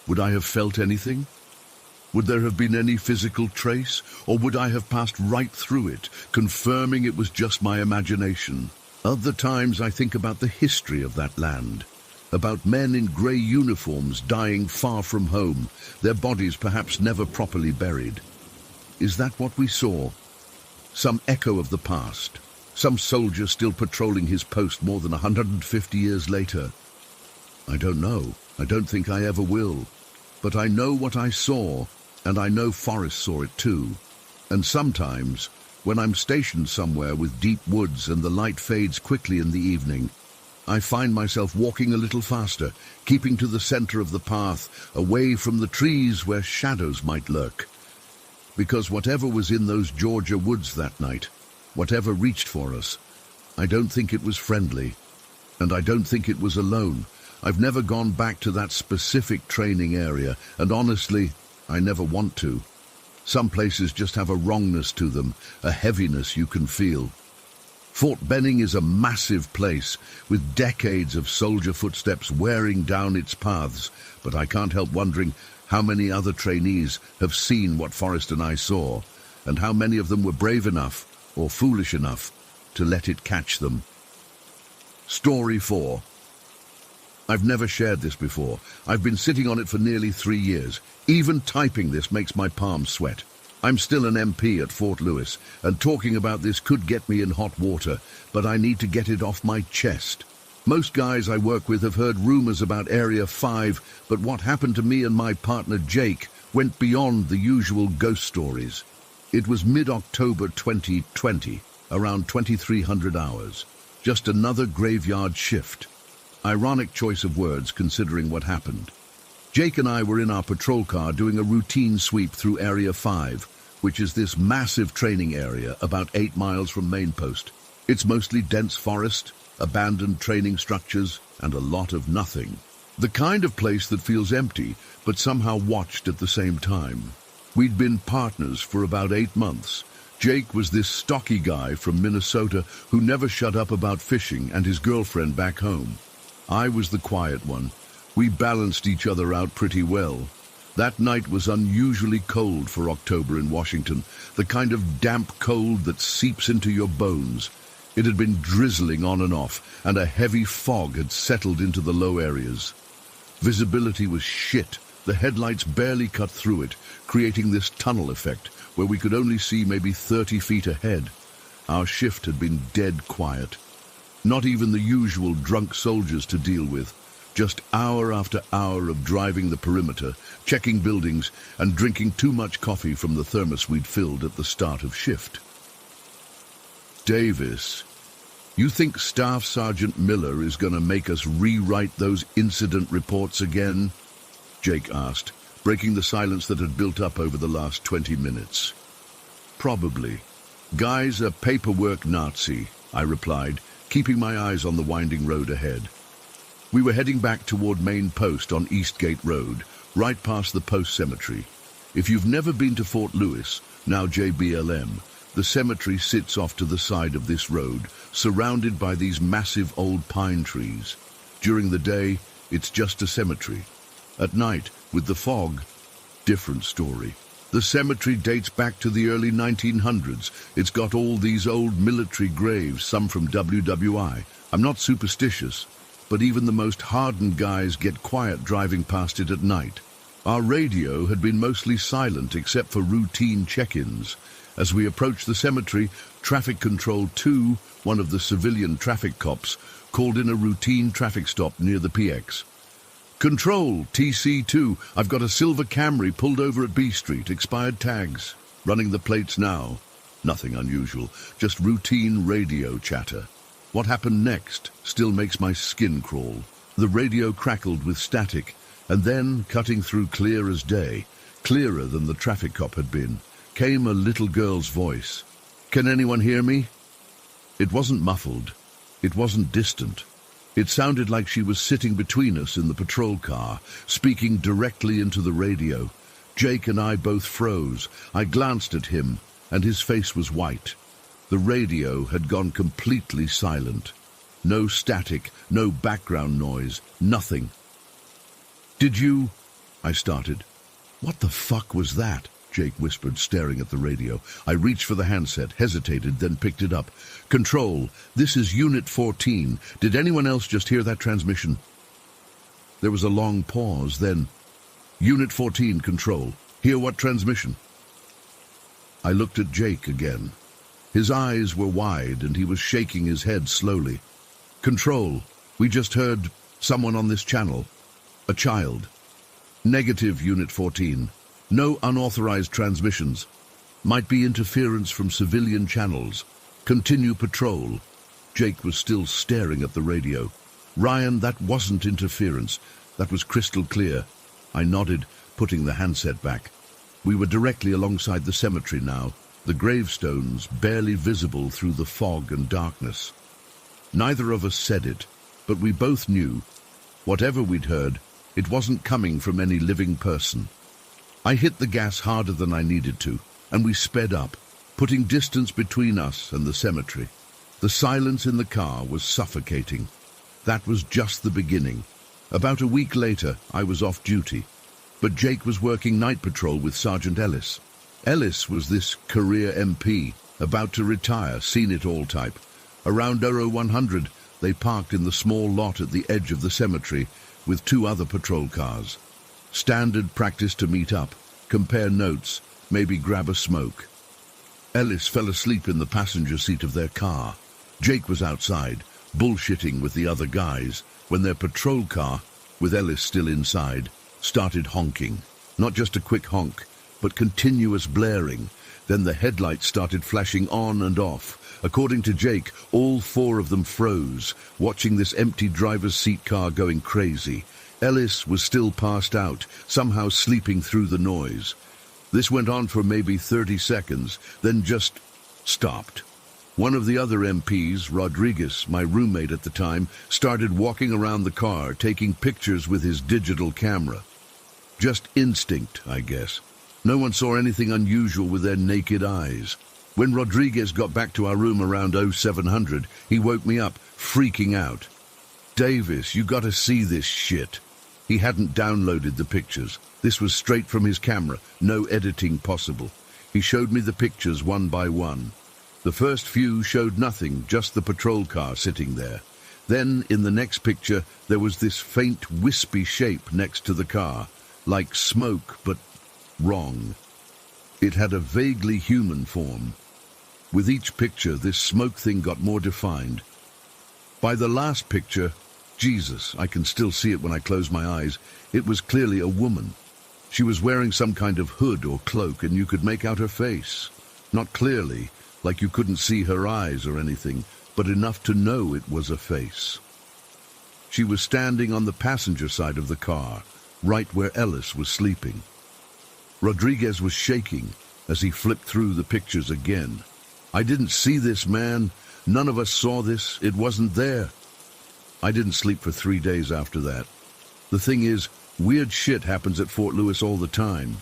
Would I have felt anything? Would there have been any physical trace, or would I have passed right through it, confirming it was just my imagination? Other times I think about the history of that land, about men in grey uniforms dying far from home, their bodies perhaps never properly buried. Is that what we saw? Some echo of the past? Some soldier still patrolling his post more than 150 years later? I don't know. I don't think I ever will. But I know what I saw, and I know Forrest saw it too. And sometimes, when I'm stationed somewhere with deep woods and the light fades quickly in the evening, I find myself walking a little faster, keeping to the center of the path, away from the trees where shadows might lurk. Because whatever was in those Georgia woods that night, whatever reached for us, I don't think it was friendly, and I don't think it was alone. I've never gone back to that specific training area, and honestly, I never want to. Some places just have a wrongness to them, a heaviness you can feel. Fort Benning is a massive place, with decades of soldier footsteps wearing down its paths, but I can't help wondering how many other trainees have seen what Forrest and I saw, and how many of them were brave enough, or foolish enough, to let it catch them. Story 4. I've never shared this before. I've been sitting on it for nearly 3 years. Even typing this makes my palms sweat. I'm still an MP at Fort Lewis, and talking about this could get me in hot water, but I need to get it off my chest. Most guys I work with have heard rumors about Area 5, but what happened to me and my partner Jake went beyond the usual ghost stories. It was mid-October 2020, around 2300 hours. Just another graveyard shift. Ironic choice of words considering what happened. Jake and I were in our patrol car doing a routine sweep through Area 5, which is this massive training area about 8 miles from main post. It's mostly dense forest, abandoned training structures, and a lot of nothing. The kind of place that feels empty, but somehow watched at the same time. We'd been partners for about 8 months. Jake was this stocky guy from Minnesota who never shut up about fishing and his girlfriend back home. I was the quiet one. We balanced each other out pretty well. That night was unusually cold for October in Washington, the kind of damp cold that seeps into your bones. It had been drizzling on and off, and a heavy fog had settled into the low areas. Visibility was shit. The headlights barely cut through it, creating this tunnel effect where we could only see maybe 30 feet ahead. Our shift had been dead quiet. Not even the usual drunk soldiers to deal with. Just hour after hour of driving the perimeter, checking buildings, and drinking too much coffee from the thermos we'd filled at the start of shift. Davis, you think Staff Sergeant Miller is going to make us rewrite those incident reports again? Jake asked, breaking the silence that had built up over the last 20 minutes. Probably. Guy's a paperwork Nazi, I replied, keeping my eyes on the winding road ahead. We were heading back toward Main Post on Eastgate Road, right past the Post Cemetery. If you've never been to Fort Lewis, now JBLM, the cemetery sits off to the side of this road, surrounded by these massive old pine trees. During the day, it's just a cemetery. At night, with the fog, different story. The cemetery dates back to the early 1900s. It's got all these old military graves, some from WWI. I'm not superstitious, but even the most hardened guys get quiet driving past it at night. Our radio had been mostly silent except for routine check-ins. As we approached the cemetery, Traffic Control 2, one of the civilian traffic cops, called in a routine traffic stop near the PX. Control, TC2, I've got a silver Camry pulled over at B Street, expired tags. Running the plates now. Nothing unusual, just routine radio chatter. What happened next still makes my skin crawl. The radio crackled with static, and then, cutting through clear as day, clearer than the traffic cop had been, came a little girl's voice. Can anyone hear me? It wasn't muffled. It wasn't distant. It sounded like she was sitting between us in the patrol car, speaking directly into the radio. Jake and I both froze. I glanced at him, and his face was white. The radio had gone completely silent. No static, no background noise, nothing. Did you... I started. What the fuck was that? Jake whispered, staring at the radio. I reached for the handset, hesitated, then picked it up. Control, this is Unit 14. Did anyone else just hear that transmission? There was a long pause, then... Unit 14, Control. Hear what transmission? I looked at Jake again. His eyes were wide, and he was shaking his head slowly. Control, we just heard someone on this channel. A child. Negative, Unit 14. No unauthorized transmissions. Might be interference from civilian channels. Continue patrol. Jake was still staring at the radio. Ryan, that wasn't interference. That was crystal clear. I nodded, putting the handset back. We were directly alongside the cemetery now, the gravestones barely visible through the fog and darkness. Neither of us said it, but we both knew. Whatever we'd heard, it wasn't coming from any living person. I hit the gas harder than I needed to, and we sped up, putting distance between us and the cemetery. The silence in the car was suffocating. That was just the beginning. About a week later, I was off duty, but Jake was working night patrol with Sergeant Ellis. Ellis was this career MP, about to retire, seen-it-all type. Around 0100, they parked in the small lot at the edge of the cemetery with 2 other patrol cars. Standard practice to meet up, compare notes, maybe grab a smoke. Ellis fell asleep in the passenger seat of their car. Jake was outside, bullshitting with the other guys, when their patrol car, with Ellis still inside, started honking. Not just a quick honk, but continuous blaring. Then the headlights started flashing on and off. According to Jake, all 4 of them froze, watching this empty driver's seat car going crazy. Ellis was still passed out, somehow sleeping through the noise. This went on for maybe 30 seconds, then just stopped. One of the other MPs, Rodriguez, my roommate at the time, started walking around the car, taking pictures with his digital camera. Just instinct, I guess. No one saw anything unusual with their naked eyes. When Rodriguez got back to our room around 0700, he woke me up, freaking out. Davis, you gotta see this shit. He hadn't downloaded the pictures. This was straight from his camera, no editing possible. He showed me the pictures one by one. The first few showed nothing, just the patrol car sitting there. Then, in the next picture, there was this faint, wispy shape next to the car, like smoke, but wrong. It had a vaguely human form. With each picture, this smoke thing got more defined. By the last picture, Jesus, I can still see it when I close my eyes, it was clearly a woman. She was wearing some kind of hood or cloak, and you could make out her face. Not clearly, like you couldn't see her eyes or anything, but enough to know it was a face. She was standing on the passenger side of the car, right where Ellis was sleeping. Rodriguez was shaking as he flipped through the pictures again. I didn't see this, man. None of us saw this. It wasn't there. I didn't sleep for 3 days after that. The thing is, weird shit happens at Fort Lewis all the time.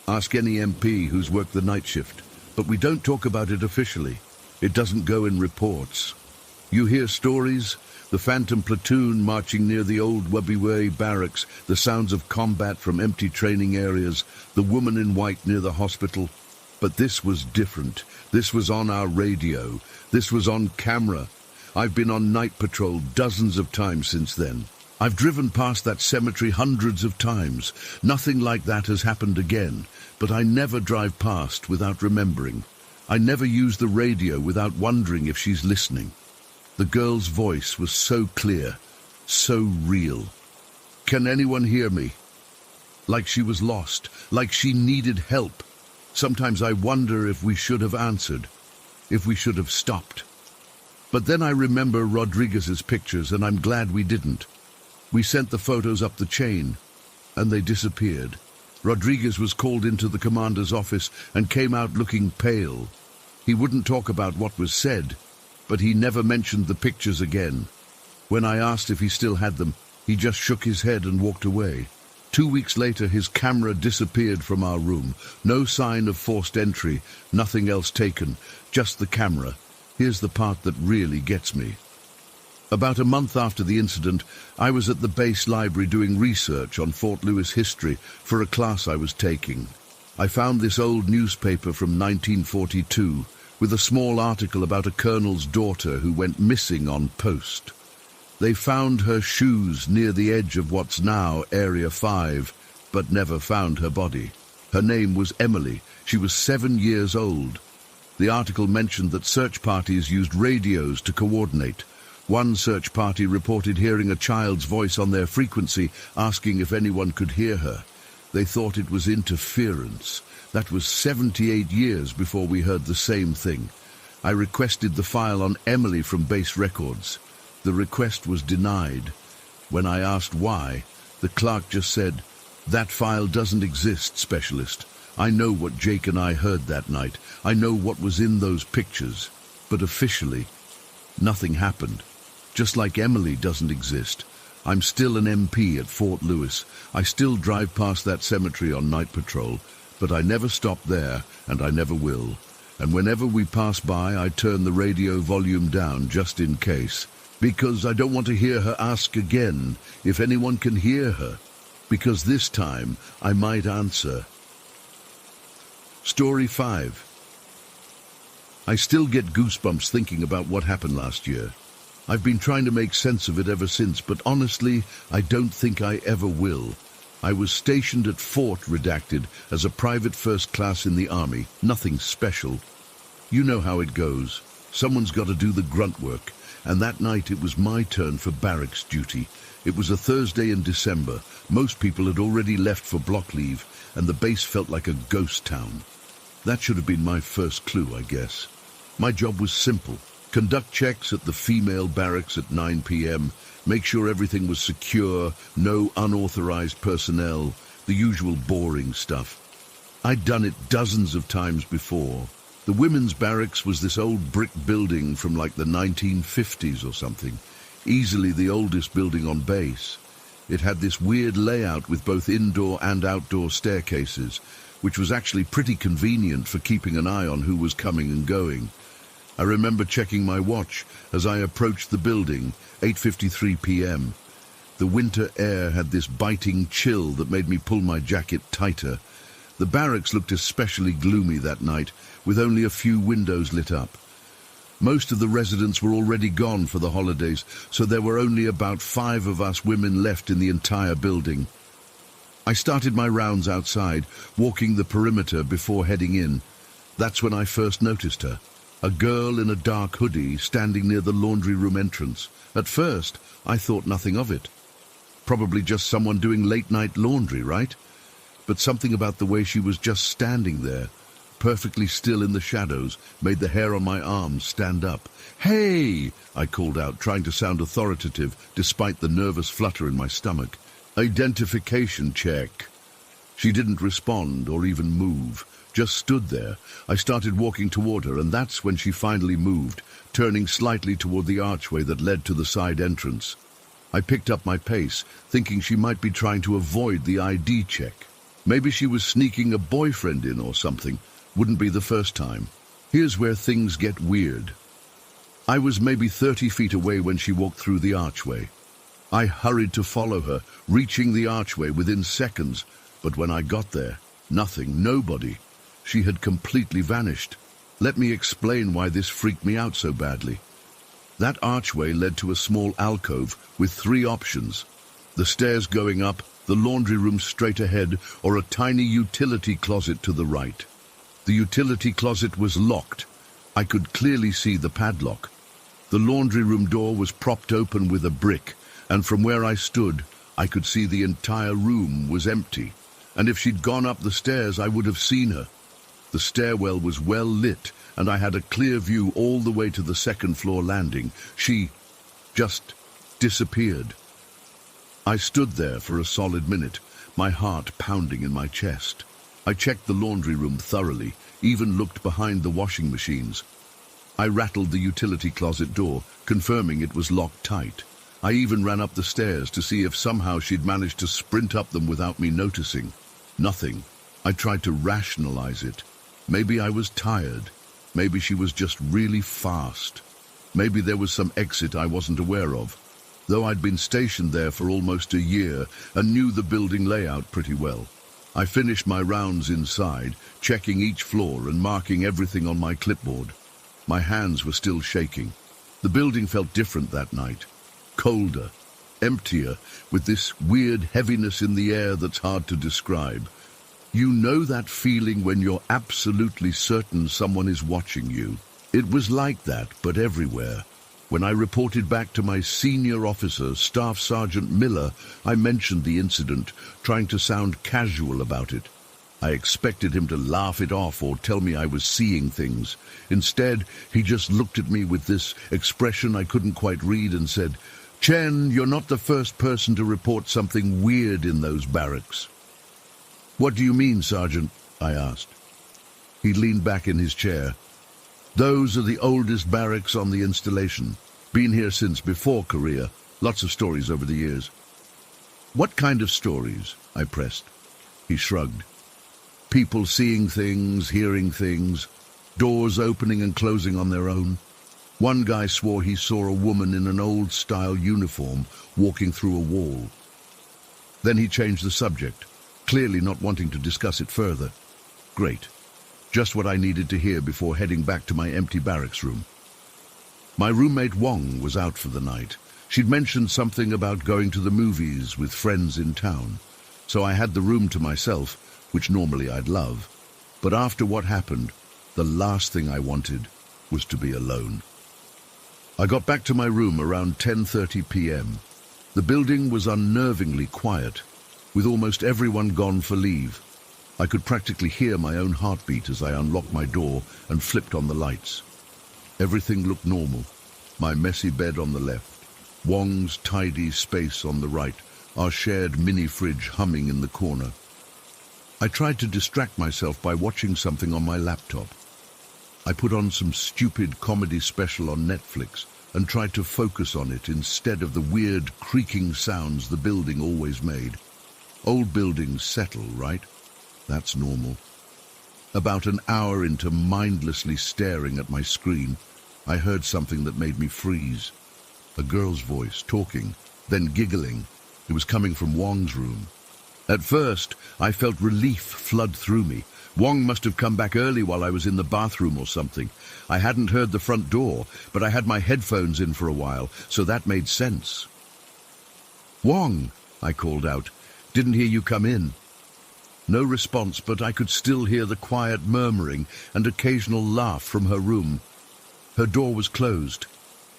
Ask any MP who's worked the night shift. But we don't talk about it officially. It doesn't go in reports. You hear stories, the Phantom Platoon marching near the old Wubbiway barracks, the sounds of combat from empty training areas, the woman in white near the hospital. But this was different. This was on our radio. This was on camera. I've been on night patrol dozens of times since then. I've driven past that cemetery hundreds of times. Nothing like that has happened again, but I never drive past without remembering. I never use the radio without wondering if she's listening. The girl's voice was so clear, so real. Can anyone hear me? Like she was lost, like she needed help. Sometimes I wonder if we should have answered, if we should have stopped. But then I remember Rodriguez's pictures, and I'm glad we didn't. We sent the photos up the chain, and they disappeared. Rodriguez was called into the commander's office and came out looking pale. He wouldn't talk about what was said, but he never mentioned the pictures again. When I asked if he still had them, he just shook his head and walked away. 2 weeks later, his camera disappeared from our room. No sign of forced entry, nothing else taken, just the camera. Here's the part that really gets me. About a month after the incident, I was at the base library doing research on Fort Lewis history for a class I was taking. I found this old newspaper from 1942 with a small article about a colonel's daughter who went missing on post. They found her shoes near the edge of what's now Area 5, but never found her body. Her name was Emily. She was 7 years old. The article mentioned that search parties used radios to coordinate. One search party reported hearing a child's voice on their frequency asking if anyone could hear her. They thought it was interference. That was 78 years before we heard the same thing. I requested the file on Emily from base records. The request was denied. When I asked why, the clerk just said, "That file doesn't exist, specialist. I know what Jake and I heard that night. I know what was in those pictures. But officially, nothing happened. Just like Emily doesn't exist. I'm still an MP at Fort Lewis. I still drive past that cemetery on night patrol, but I never stop there, and I never will. And whenever we pass by, I turn the radio volume down just in case, because I don't want to hear her ask again if anyone can hear her, because this time I might answer." Story 5. I still get goosebumps thinking about what happened last year. I've been trying to make sense of it ever since, but honestly, I don't think I ever will. I was stationed at Fort Redacted as a private first class in the Army, nothing special. You know how it goes. Someone's got to do the grunt work, and that night it was my turn for barracks duty. It was a Thursday in December. Most people had already left for block leave, and the base felt like a ghost town. That should have been my first clue, I guess. My job was simple. Conduct checks at the female barracks at 9 p.m., make sure everything was secure, no unauthorized personnel, the usual boring stuff. I'd done it dozens of times before. The women's barracks was this old brick building from like the 1950s or something, easily the oldest building on base. It had this weird layout with both indoor and outdoor staircases, which was actually pretty convenient for keeping an eye on who was coming and going. I remember checking my watch as I approached the building, 8:53 p.m. The winter air had this biting chill that made me pull my jacket tighter. The barracks looked especially gloomy that night, with only a few windows lit up. Most of the residents were already gone for the holidays, so there were only about 5 of us women left in the entire building. I started my rounds outside, walking the perimeter before heading in. That's when I first noticed her. A girl in a dark hoodie standing near the laundry room entrance. At first, I thought nothing of it. Probably just someone doing late-night laundry, right? But something about the way she was just standing there, perfectly still in the shadows, made the hair on my arms stand up. "Hey!" I called out, trying to sound authoritative, despite the nervous flutter in my stomach. "Identification check." She didn't respond or even move, just stood there. I started walking toward her, and that's when she finally moved, turning slightly toward the archway that led to the side entrance. I picked up my pace, thinking she might be trying to avoid the ID check. Maybe she was sneaking a boyfriend in or something. Wouldn't be the first time. Here's where things get weird. I was maybe 30 feet away when she walked through the archway. I hurried to follow her, reaching the archway within seconds, but when I got there, nothing, nobody. She had completely vanished. Let me explain why this freaked me out so badly. That archway led to a small alcove with 3 options: the stairs going up, the laundry room straight ahead, or a tiny utility closet to the right. The utility closet was locked. I could clearly see the padlock. The laundry room door was propped open with a brick, and from where I stood, I could see the entire room was empty. And if she'd gone up the stairs, I would have seen her. The stairwell was well lit, and I had a clear view all the way to the second-floor landing. She just disappeared. I stood there for a solid minute, my heart pounding in my chest. I checked the laundry room thoroughly, even looked behind the washing machines. I rattled the utility closet door, confirming it was locked tight. I even ran up the stairs to see if somehow she'd managed to sprint up them without me noticing. Nothing. I tried to rationalize it. Maybe I was tired. Maybe she was just really fast. Maybe there was some exit I wasn't aware of. Though I'd been stationed there for almost a year and knew the building layout pretty well. I finished my rounds inside, checking each floor and marking everything on my clipboard. My hands were still shaking. The building felt different that night. Colder, emptier, with this weird heaviness in the air that's hard to describe. You know that feeling when you're absolutely certain someone is watching you? It was like that, but everywhere. When I reported back to my senior officer, Staff Sergeant Miller, I mentioned the incident, trying to sound casual about it. I expected him to laugh it off or tell me I was seeing things. Instead, he just looked at me with this expression I couldn't quite read and said, "Chen, you're not the first person to report something weird in those barracks." "What do you mean, Sergeant?" I asked. He leaned back in his chair. "Those are the oldest barracks on the installation. Been here since before Korea. Lots of stories over the years." "What kind of stories?" I pressed. He shrugged. "People seeing things, hearing things, doors opening and closing on their own. One guy swore he saw a woman in an old-style uniform walking through a wall." Then he changed the subject, clearly not wanting to discuss it further. Great. Just what I needed to hear before heading back to my empty barracks room. My roommate Wong was out for the night. She'd mentioned something about going to the movies with friends in town, so I had the room to myself, which normally I'd love. But after what happened, the last thing I wanted was to be alone. I got back to my room around 10:30 p.m. The building was unnervingly quiet, with almost everyone gone for leave. I could practically hear my own heartbeat as I unlocked my door and flipped on the lights. Everything looked normal. My messy bed on the left, Wong's tidy space on the right, our shared mini-fridge humming in the corner. I tried to distract myself by watching something on my laptop. I put on some stupid comedy special on Netflix and tried to focus on it instead of the weird creaking sounds the building always made. Old buildings settle, right? That's normal. About an hour into mindlessly staring at my screen, I heard something that made me freeze. A girl's voice, talking, then giggling. It was coming from Wong's room. At first, I felt relief flood through me. Wong must have come back early while I was in the bathroom or something. I hadn't heard the front door, but I had my headphones in for a while, so that made sense. "Wong," I called out. "Didn't hear you come in." No response, but I could still hear the quiet murmuring and occasional laugh from her room. Her door was closed.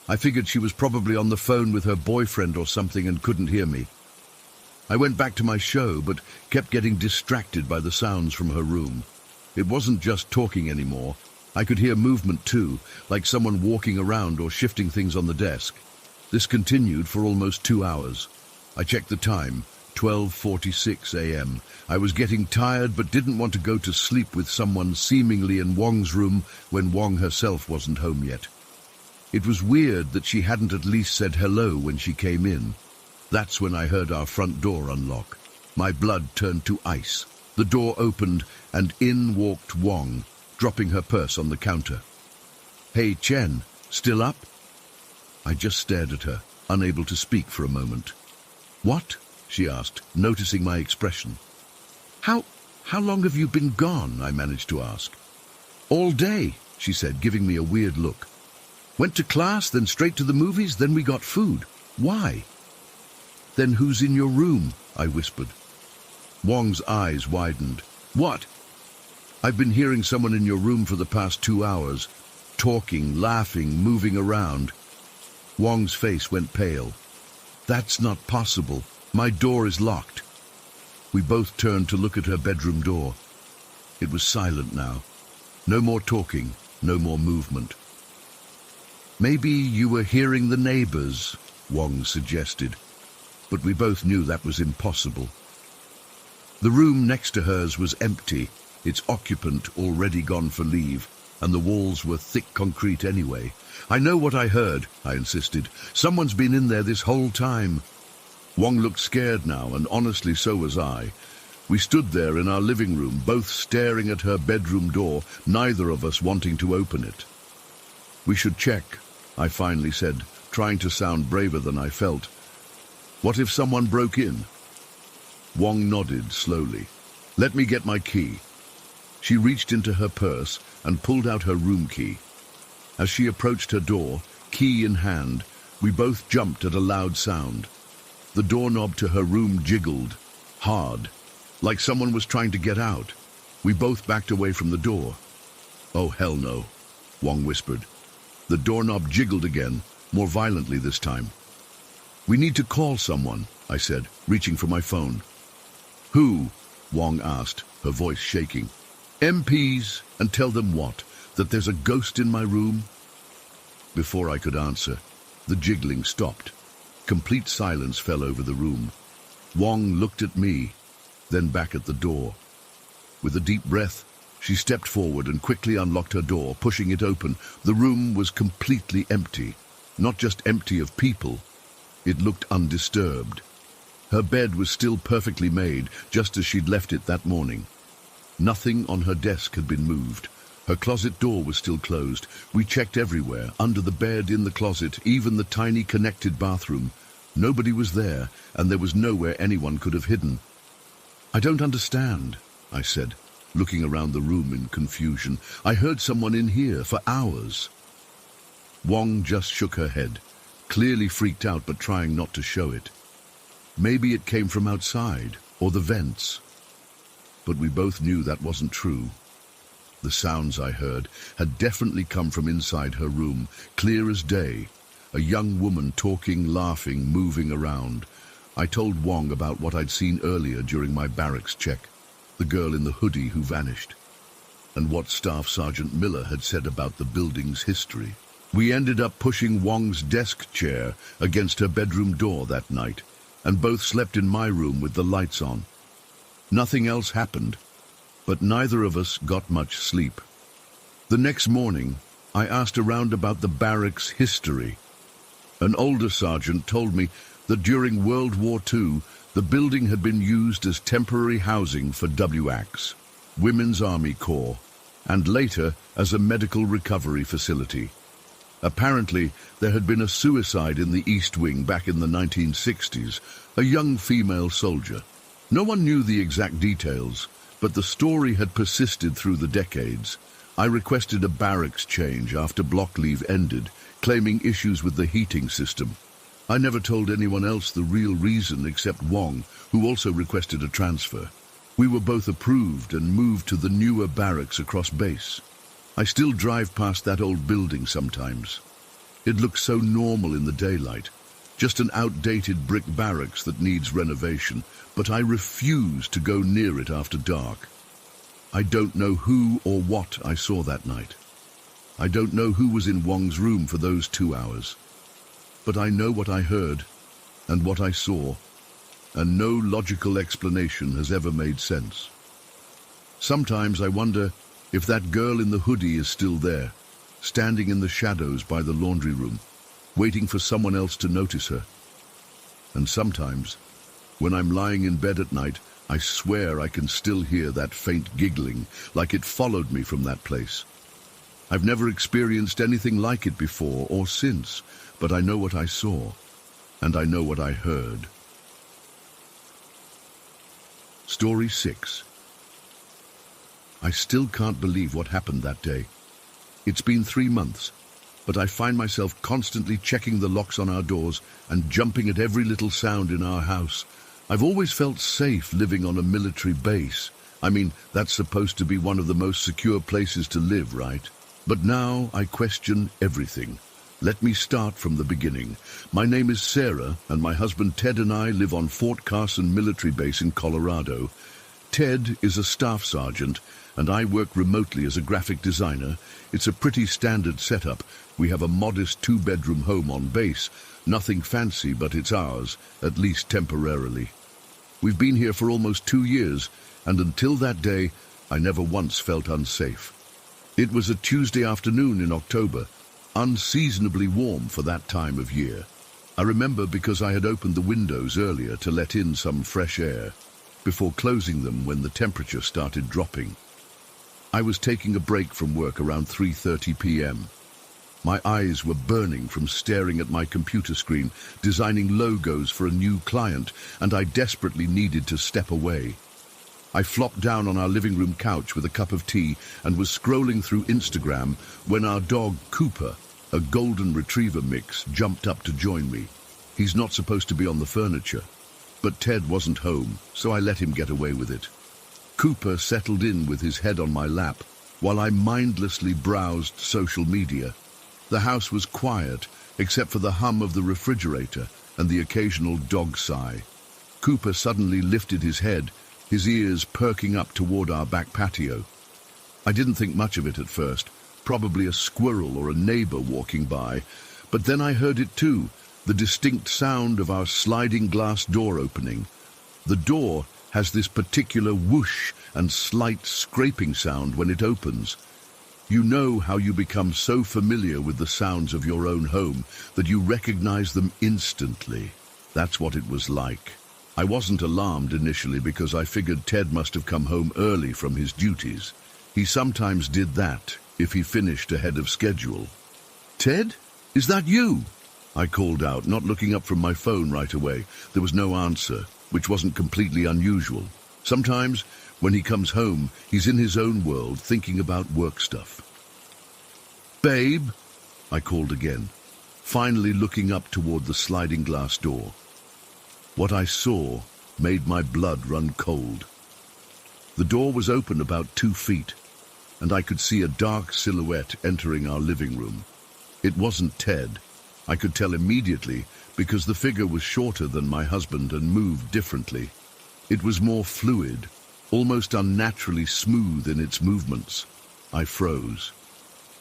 I figured she was probably on the phone with her boyfriend or something and couldn't hear me. I went back to my show, but kept getting distracted by the sounds from her room. It wasn't just talking anymore. I could hear movement too, like someone walking around or shifting things on the desk. This continued for almost 2 hours. I checked the time, 12:46 a.m. I was getting tired but didn't want to go to sleep with someone seemingly in Wong's room when Wong herself wasn't home yet. It was weird that she hadn't at least said hello when she came in. That's when I heard our front door unlock. My blood turned to ice. The door opened and in walked Wong, dropping her purse on the counter. "Hey, Chen, still up?" I just stared at her, unable to speak for a moment. "What?" she asked, noticing my expression. How long have you been gone?" I managed to ask. "All day," she said, giving me a weird look. "Went to class, then straight to the movies, then we got food. Why?" "Then who's in your room?" I whispered. Wong's eyes widened. "What?" "I've been hearing someone in your room for the past 2 hours, talking, laughing, moving around." Wong's face went pale. "That's not possible. My door is locked." We both turned to look at her bedroom door. It was silent now. No more talking, no more movement. "Maybe you were hearing the neighbors," Wong suggested, but we both knew that was impossible. The room next to hers was empty, its occupant already gone for leave, and the walls were thick concrete anyway. "I know what I heard," I insisted. "Someone's been in there this whole time." Wong looked scared now, and honestly so was I. We stood there in our living room, both staring at her bedroom door, neither of us wanting to open it. "We should check," I finally said, trying to sound braver than I felt. "What if someone broke in?" Wong nodded slowly. "Let me get my key." She reached into her purse and pulled out her room key. As she approached her door, key in hand, we both jumped at a loud sound. The doorknob to her room jiggled, hard, like someone was trying to get out. We both backed away from the door. "Oh, hell no," Wong whispered. The doorknob jiggled again, more violently this time. "We need to call someone," I said, reaching for my phone. "Who?" Wong asked, her voice shaking. "MPs, and tell them what? That there's a ghost in my room?" Before I could answer, the jiggling stopped. Complete silence fell over the room. Wong looked at me, then back at the door. With a deep breath, she stepped forward and quickly unlocked her door, pushing it open. The room was completely empty. Not just empty of people. It looked undisturbed. Her bed was still perfectly made, just as she'd left it that morning. Nothing on her desk had been moved. Her closet door was still closed. We checked everywhere, under the bed, in the closet, even the tiny connected bathroom. Nobody was there, and there was nowhere anyone could have hidden. "I don't understand," I said, looking around the room in confusion. "I heard someone in here for hours." Wong just shook her head, clearly freaked out but trying not to show it. Maybe it came from outside, or the vents. But we both knew that wasn't true. The sounds I heard had definitely come from inside her room, clear as day. A young woman talking, laughing, moving around. I told Wong about what I'd seen earlier during my barracks check, the girl in the hoodie who vanished, and what Staff Sergeant Miller had said about the building's history. We ended up pushing Wong's desk chair against her bedroom door that night, and both slept in my room with the lights on. Nothing else happened, but neither of us got much sleep. The next morning, I asked around about the barracks' history. An older sergeant told me that during World War II, the building had been used as temporary housing for WACs, Women's Army Corps, and later as a medical recovery facility. Apparently, there had been a suicide in the East Wing back in the 1960s, a young female soldier. No one knew the exact details, but the story had persisted through the decades. I requested a barracks change after block leave ended, claiming issues with the heating system. I never told anyone else the real reason except Wong, who also requested a transfer. We were both approved and moved to the newer barracks across base. I still drive past that old building sometimes. It looks so normal in the daylight, just an outdated brick barracks that needs renovation, but I refuse to go near it after dark. I don't know who or what I saw that night. I don't know who was in Wong's room for those 2 hours. But I know what I heard and what I saw, and no logical explanation has ever made sense. Sometimes I wonder if that girl in the hoodie is still there, standing in the shadows by the laundry room, waiting for someone else to notice her. And sometimes, when I'm lying in bed at night, I swear I can still hear that faint giggling, like it followed me from that place. I've never experienced anything like it before or since, but I know what I saw, and I know what I heard. Story 6. I still can't believe what happened that day. It's been 3 months, but I find myself constantly checking the locks on our doors and jumping at every little sound in our house. I've always felt safe living on a military base. I mean, that's supposed to be one of the most secure places to live, right? But now I question everything. Let me start from the beginning. My name is Sarah, and my husband Ted and I live on Fort Carson Military Base in Colorado. Ted is a staff sergeant, and I work remotely as a graphic designer. It's a pretty standard setup. We have a modest 2-bedroom home on base. Nothing fancy, but it's ours, at least temporarily. We've been here for almost 2 years, and until that day, I never once felt unsafe. It was a Tuesday afternoon in October, unseasonably warm for that time of year. I remember because I had opened the windows earlier to let in some fresh air, before closing them when the temperature started dropping. I was taking a break from work around 3:30 p.m. My eyes were burning from staring at my computer screen, designing logos for a new client, and I desperately needed to step away. I flopped down on our living room couch with a cup of tea and was scrolling through Instagram when our dog Cooper, a golden retriever mix, jumped up to join me. He's not supposed to be on the furniture, but Ted wasn't home, so I let him get away with it. Cooper settled in with his head on my lap while I mindlessly browsed social media. The house was quiet, except for the hum of the refrigerator and the occasional dog sigh. Cooper suddenly lifted his head, his ears perking up toward our back patio. I didn't think much of it at first, probably a squirrel or a neighbor walking by, but then I heard it too, the distinct sound of our sliding glass door opening. The door has this particular whoosh and slight scraping sound when it opens. You know how you become so familiar with the sounds of your own home that you recognize them instantly. That's what it was like. I wasn't alarmed initially because I figured Ted must have come home early from his duties. He sometimes did that if he finished ahead of schedule. "Ted, is that you?" I called out, not looking up from my phone right away. There was no answer, which wasn't completely unusual. Sometimes, when he comes home, he's in his own world, thinking about work stuff. "Babe," I called again, finally looking up toward the sliding glass door. What I saw made my blood run cold. The door was open about 2 feet, and I could see a dark silhouette entering our living room. It wasn't Ted. I could tell immediately because the figure was shorter than my husband and moved differently. It was more fluid, almost unnaturally smooth in its movements. I froze.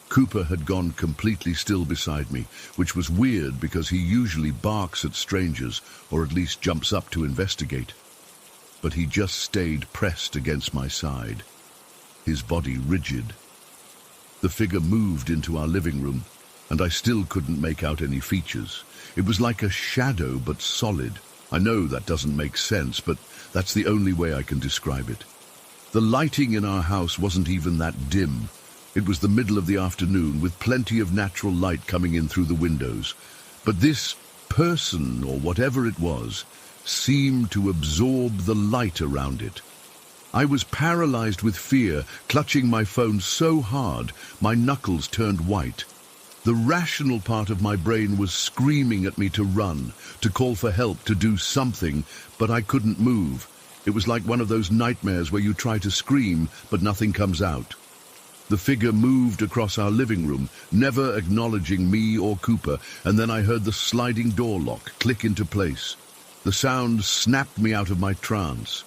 Cooper had gone completely still beside me, which was weird because he usually barks at strangers or at least jumps up to investigate. But he just stayed pressed against my side, his body rigid. The figure moved into our living room, and I still couldn't make out any features. It was like a shadow, but solid. I know that doesn't make sense, but that's the only way I can describe it. The lighting in our house wasn't even that dim. It was the middle of the afternoon with plenty of natural light coming in through the windows. But this person, or whatever it was, seemed to absorb the light around it. I was paralyzed with fear, clutching my phone so hard my knuckles turned white. The rational part of my brain was screaming at me to run, to call for help, to do something, but I couldn't move. It was like one of those nightmares where you try to scream, but nothing comes out. The figure moved across our living room, never acknowledging me or Cooper, and then I heard the sliding door lock click into place. The sound snapped me out of my trance.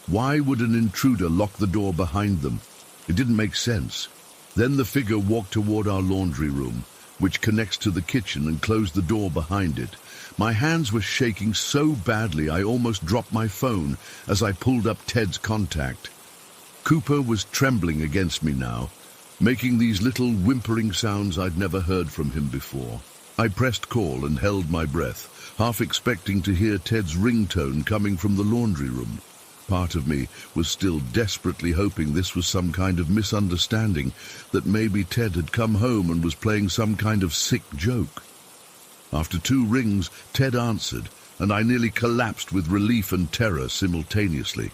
Why would an intruder lock the door behind them? It didn't make sense. Then the figure walked toward our laundry room, which connects to the kitchen, and closed the door behind it. My hands were shaking so badly I almost dropped my phone as I pulled up Ted's contact. Cooper was trembling against me now, making these little whimpering sounds I'd never heard from him before. I pressed call and held my breath, half expecting to hear Ted's ringtone coming from the laundry room. Part of me was still desperately hoping this was some kind of misunderstanding, that maybe Ted had come home and was playing some kind of sick joke. After 2 rings, Ted answered, and I nearly collapsed with relief and terror simultaneously.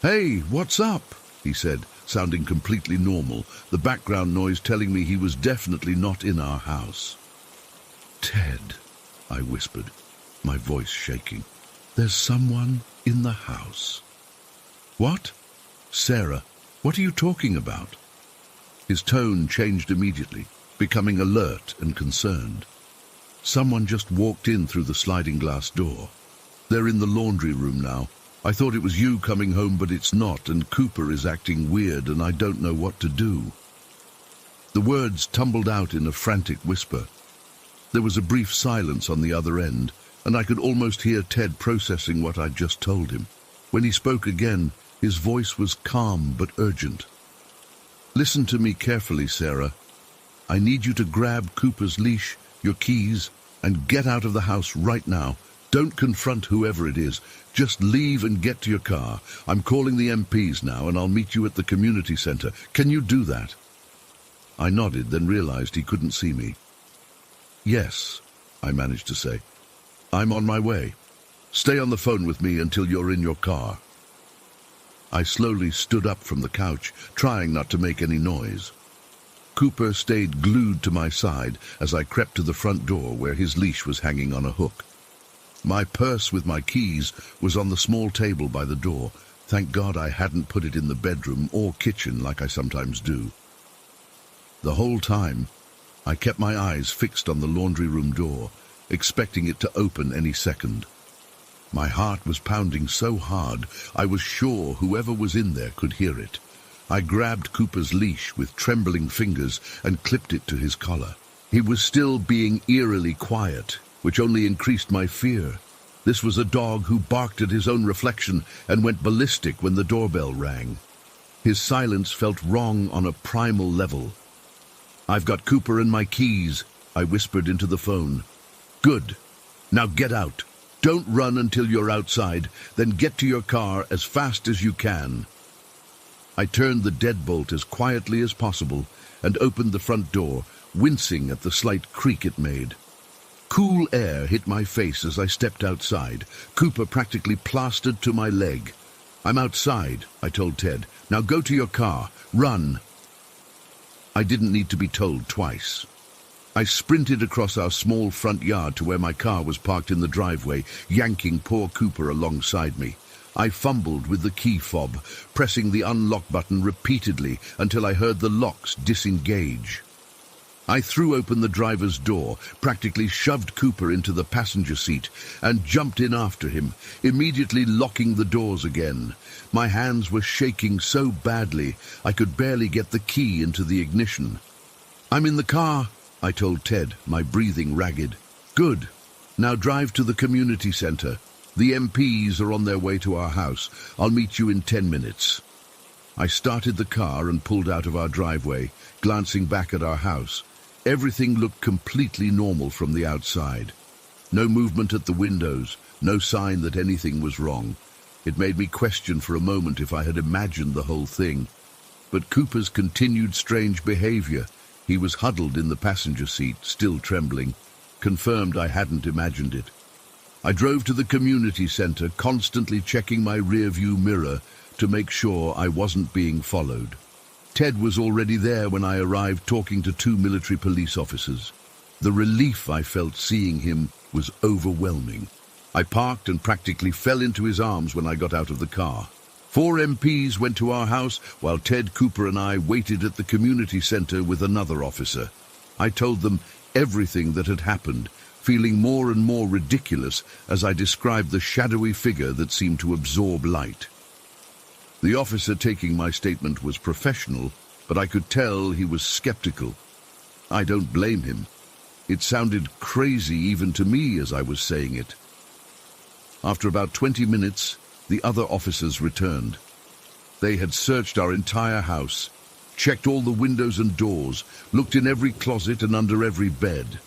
"Hey, what's up?" he said, sounding completely normal, the background noise telling me he was definitely not in our house. "Ted," I whispered, my voice shaking, "there's someone in the house." "What? Sarah, what are you talking about?" His tone changed immediately, becoming alert and concerned. "Someone just walked in through the sliding glass door. They're in the laundry room now. I thought it was you coming home, but it's not, and Cooper is acting weird, and I don't know what to do." The words tumbled out in a frantic whisper. There was a brief silence on the other end, and I could almost hear Ted processing what I'd just told him. When he spoke again, his voice was calm but urgent. "Listen to me carefully, Sarah. I need you to grab Cooper's leash, your keys, and get out of the house right now. Don't confront whoever it is. Just leave and get to your car. I'm calling the MPs now, and I'll meet you at the community center. Can you do that?" I nodded, then realized he couldn't see me. "Yes," I managed to say. "I'm on my way. Stay on the phone with me until you're in your car." I slowly stood up from the couch, trying not to make any noise. Cooper stayed glued to my side as I crept to the front door where his leash was hanging on a hook. My purse with my keys was on the small table by the door. Thank God I hadn't put it in the bedroom or kitchen like I sometimes do. The whole time, I kept my eyes fixed on the laundry room door, expecting it to open any second. My heart was pounding so hard, I was sure whoever was in there could hear it. I grabbed Cooper's leash with trembling fingers and clipped it to his collar. He was still being eerily quiet, which only increased my fear. This was a dog who barked at his own reflection and went ballistic when the doorbell rang. His silence felt wrong on a primal level. "I've got Cooper and my keys," I whispered into the phone. "Good. Now get out. Don't run until you're outside, then get to your car as fast as you can." I turned the deadbolt as quietly as possible and opened the front door, wincing at the slight creak it made. Cool air hit my face as I stepped outside, Cooper practically plastered to my leg. "I'm outside," I told Ted. "Now go to your car. Run." I didn't need to be told twice. I sprinted across our small front yard to where my car was parked in the driveway, yanking poor Cooper alongside me. I fumbled with the key fob, pressing the unlock button repeatedly until I heard the locks disengage. I threw open the driver's door, practically shoved Cooper into the passenger seat, and jumped in after him, immediately locking the doors again. My hands were shaking so badly I could barely get the key into the ignition. "I'm in the car," I told Ted, my breathing ragged. "Good. Now drive to the community center. The MPs are on their way to our house. I'll meet you in 10 minutes. I started the car and pulled out of our driveway, glancing back at our house. Everything looked completely normal from the outside. No movement at the windows, no sign that anything was wrong. It made me question for a moment if I had imagined the whole thing. But Cooper's continued strange behavior, he was huddled in the passenger seat, still trembling, confirmed I hadn't imagined it. I drove to the community center, constantly checking my rearview mirror to make sure I wasn't being followed. Ted was already there when I arrived, talking to 2 military police officers. The relief I felt seeing him was overwhelming. I parked and practically fell into his arms when I got out of the car. 4 MPs went to our house while Ted, Cooper and I waited at the community center with another officer. I told them everything that had happened, feeling more and more ridiculous as I described the shadowy figure that seemed to absorb light. The officer taking my statement was professional, but I could tell he was skeptical. I don't blame him. It sounded crazy even to me as I was saying it. After about 20 minutes, the other officers returned. They had searched our entire house, checked all the windows and doors, looked in every closet and under every bed.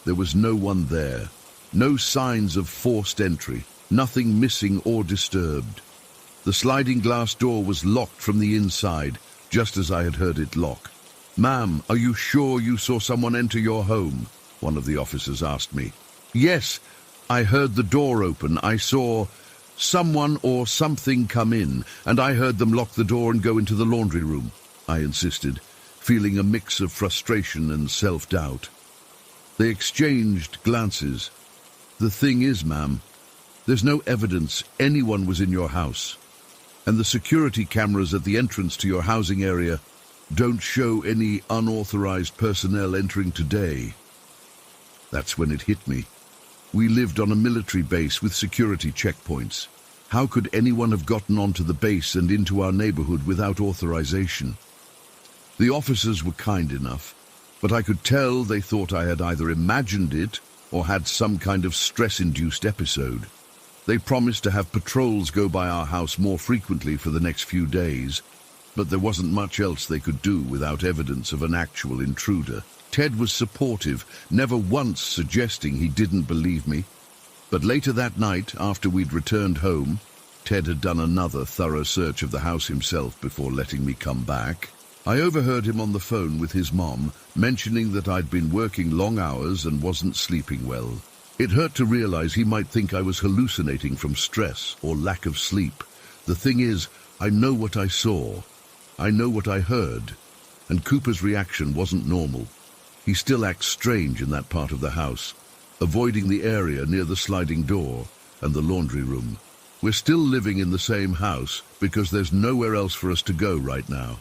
There was no one there, no signs of forced entry, nothing missing or disturbed. The sliding glass door was locked from the inside, just as I had heard it lock. "Ma'am, are you sure you saw someone enter your home?" one of the officers asked me. "Yes, I heard the door open. I saw someone or something come in, and I heard them lock the door and go into the laundry room," I insisted, feeling a mix of frustration and self-doubt. They exchanged glances. "The thing is, ma'am, there's no evidence anyone was in your house, and the security cameras at the entrance to your housing area don't show any unauthorized personnel entering today." That's when it hit me. We lived on a military base with security checkpoints. How could anyone have gotten onto the base and into our neighborhood without authorization? The officers were kind enough, but I could tell they thought I had either imagined it or had some kind of stress-induced episode. They promised to have patrols go by our house more frequently for the next few days, but there wasn't much else they could do without evidence of an actual intruder. Ted was supportive, never once suggesting he didn't believe me. But later that night, after we'd returned home, Ted had done another thorough search of the house himself before letting me come back. I overheard him on the phone with his mom, mentioning that I'd been working long hours and wasn't sleeping well. It hurt to realize he might think I was hallucinating from stress or lack of sleep. The thing is, I know what I saw. I know what I heard. And Cooper's reaction wasn't normal. He still acts strange in that part of the house, avoiding the area near the sliding door and the laundry room. We're still living in the same house because there's nowhere else for us to go right now.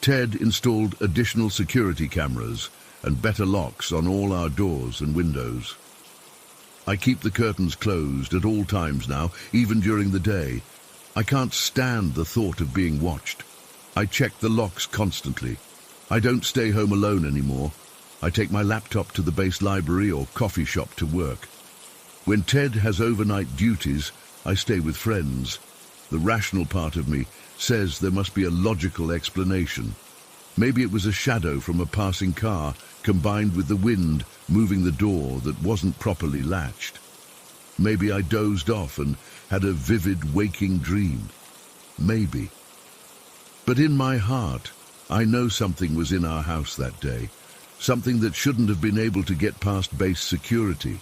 Ted installed additional security cameras and better locks on all our doors and windows. I keep the curtains closed at all times now, even during the day. I can't stand the thought of being watched. I check the locks constantly. I don't stay home alone anymore. I take my laptop to the base library or coffee shop to work. When Ted has overnight duties, I stay with friends. The rational part of me says there must be a logical explanation. Maybe it was a shadow from a passing car, combined with the wind moving the door that wasn't properly latched. Maybe I dozed off and had a vivid waking dream. Maybe. But in my heart, I know something was in our house that day. Something that shouldn't have been able to get past base security.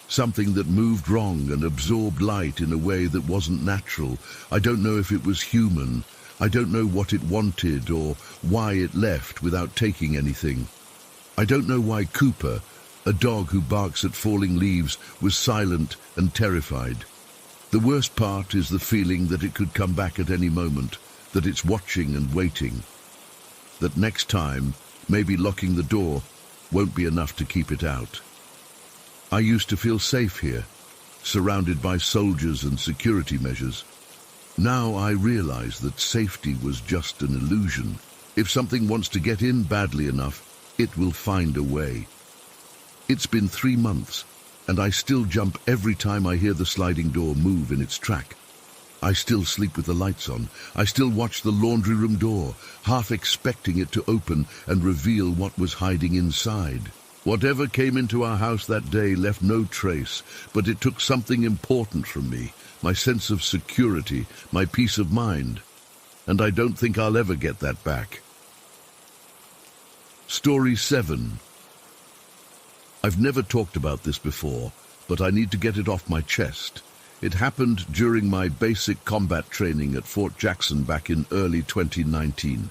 Something that moved wrong and absorbed light in a way that wasn't natural. I don't know if it was human. I don't know what it wanted or why it left without taking anything. I don't know why Cooper, a dog who barks at falling leaves, was silent and terrified. The worst part is the feeling that it could come back at any moment, that it's watching and waiting. That next time, maybe locking the door won't be enough to keep it out. I used to feel safe here, surrounded by soldiers and security measures. Now I realize that safety was just an illusion. If something wants to get in badly enough, it will find a way. It's been 3 months, and I still jump every time I hear the sliding door move in its track. I still sleep with the lights on. I still watch the laundry room door, half expecting it to open and reveal what was hiding inside. Whatever came into our house that day left no trace, but it took something important from me, my sense of security, my peace of mind. And I don't think I'll ever get that back. Story 7. I've never talked about this before, but I need to get it off my chest. It happened during my basic combat training at Fort Jackson back in early 2019.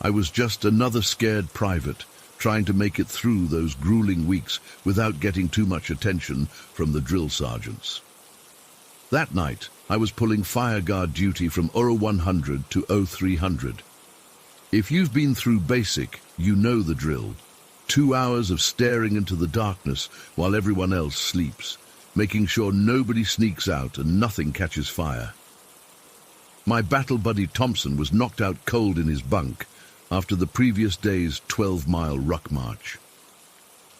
I was just another scared private, trying to make it through those grueling weeks without getting too much attention from the drill sergeants. That night, I was pulling fire guard duty from 0100 to 0300. If you've been through basic, you know the drill. 2 hours of staring into the darkness while everyone else sleeps, making sure nobody sneaks out and nothing catches fire. My battle buddy Thompson was knocked out cold in his bunk after the previous day's 12-mile ruck march.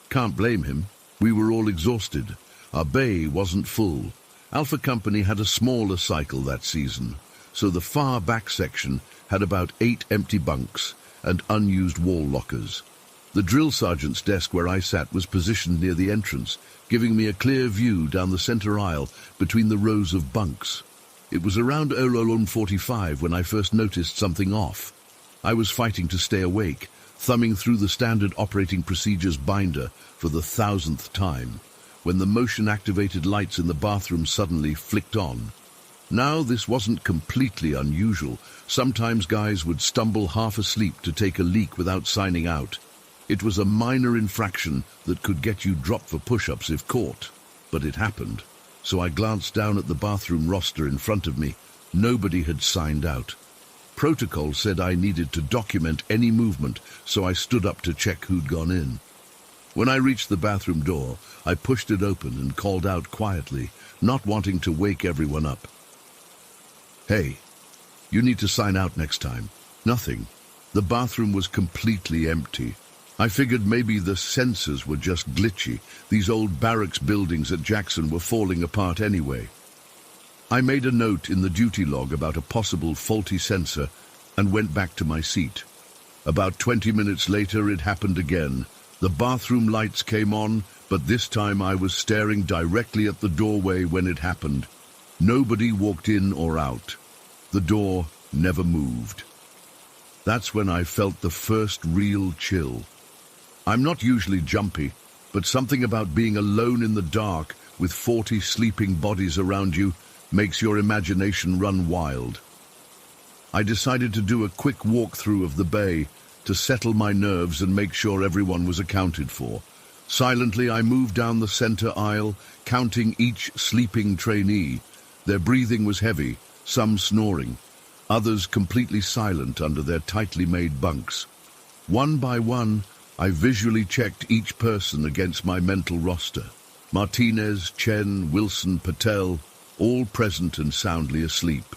Can't blame him. We were all exhausted. Our bay wasn't full. Alpha Company had a smaller cycle that season, so the far back section had about 8 empty bunks and unused wall lockers. The drill sergeant's desk where I sat was positioned near the entrance, giving me a clear view down the center aisle between the rows of bunks. It was around Vol.235 when I first noticed something off. I was fighting to stay awake, thumbing through the standard operating procedures binder for the 1000th time, when the motion-activated lights in the bathroom suddenly flicked on. Now, this wasn't completely unusual. Sometimes guys would stumble half asleep to take a leak without signing out. It was a minor infraction that could get you dropped for push-ups if caught. But it happened, so I glanced down at the bathroom roster in front of me. Nobody had signed out. Protocol said I needed to document any movement, so I stood up to check who'd gone in. When I reached the bathroom door, I pushed it open and called out quietly, not wanting to wake everyone up. "Hey, you need to sign out next time." Nothing. The bathroom was completely empty. I figured maybe the sensors were just glitchy. These old barracks buildings at Jackson were falling apart anyway. I made a note in the duty log about a possible faulty sensor and went back to my seat. About 20 minutes later, it happened again. The bathroom lights came on, but this time I was staring directly at the doorway when it happened. Nobody walked in or out. The door never moved. That's when I felt the first real chill. I'm not usually jumpy, but something about being alone in the dark with 40 sleeping bodies around you makes your imagination run wild. I decided to do a quick walkthrough of the bay to settle my nerves and make sure everyone was accounted for. Silently, I moved down the center aisle, counting each sleeping trainee. Their breathing was heavy, some snoring, others completely silent under their tightly made bunks. One by one, I visually checked each person against my mental roster. Martinez, Chen, Wilson, Patel, all present and soundly asleep.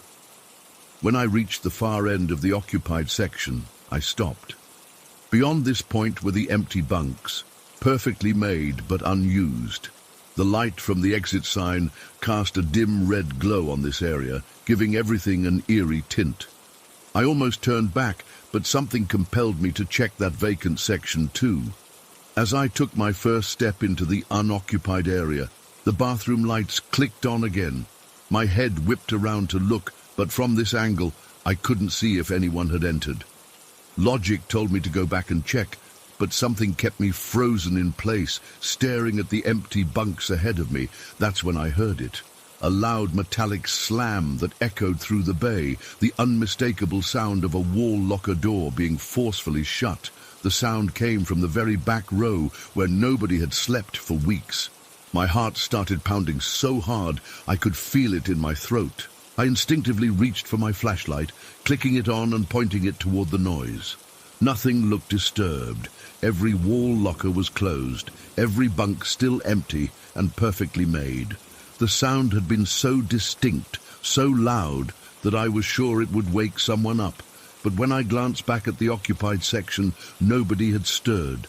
When I reached the far end of the occupied section, I stopped. Beyond this point were the empty bunks, perfectly made but unused. The light from the exit sign cast a dim red glow on this area, giving everything an eerie tint. I almost turned back, but something compelled me to check that vacant section too. As I took my first step into the unoccupied area, the bathroom lights clicked on again. My head whipped around to look, but from this angle, I couldn't see if anyone had entered. Logic told me to go back and check, but something kept me frozen in place, staring at the empty bunks ahead of me. That's when I heard it. A loud metallic slam that echoed through the bay, the unmistakable sound of a wall locker door being forcefully shut. The sound came from the very back row where nobody had slept for weeks. My heart started pounding so hard I could feel it in my throat. I instinctively reached for my flashlight, clicking it on and pointing it toward the noise. Nothing looked disturbed. Every wall locker was closed, every bunk still empty and perfectly made. The sound had been so distinct, so loud, that I was sure it would wake someone up. But when I glanced back at the occupied section, nobody had stirred.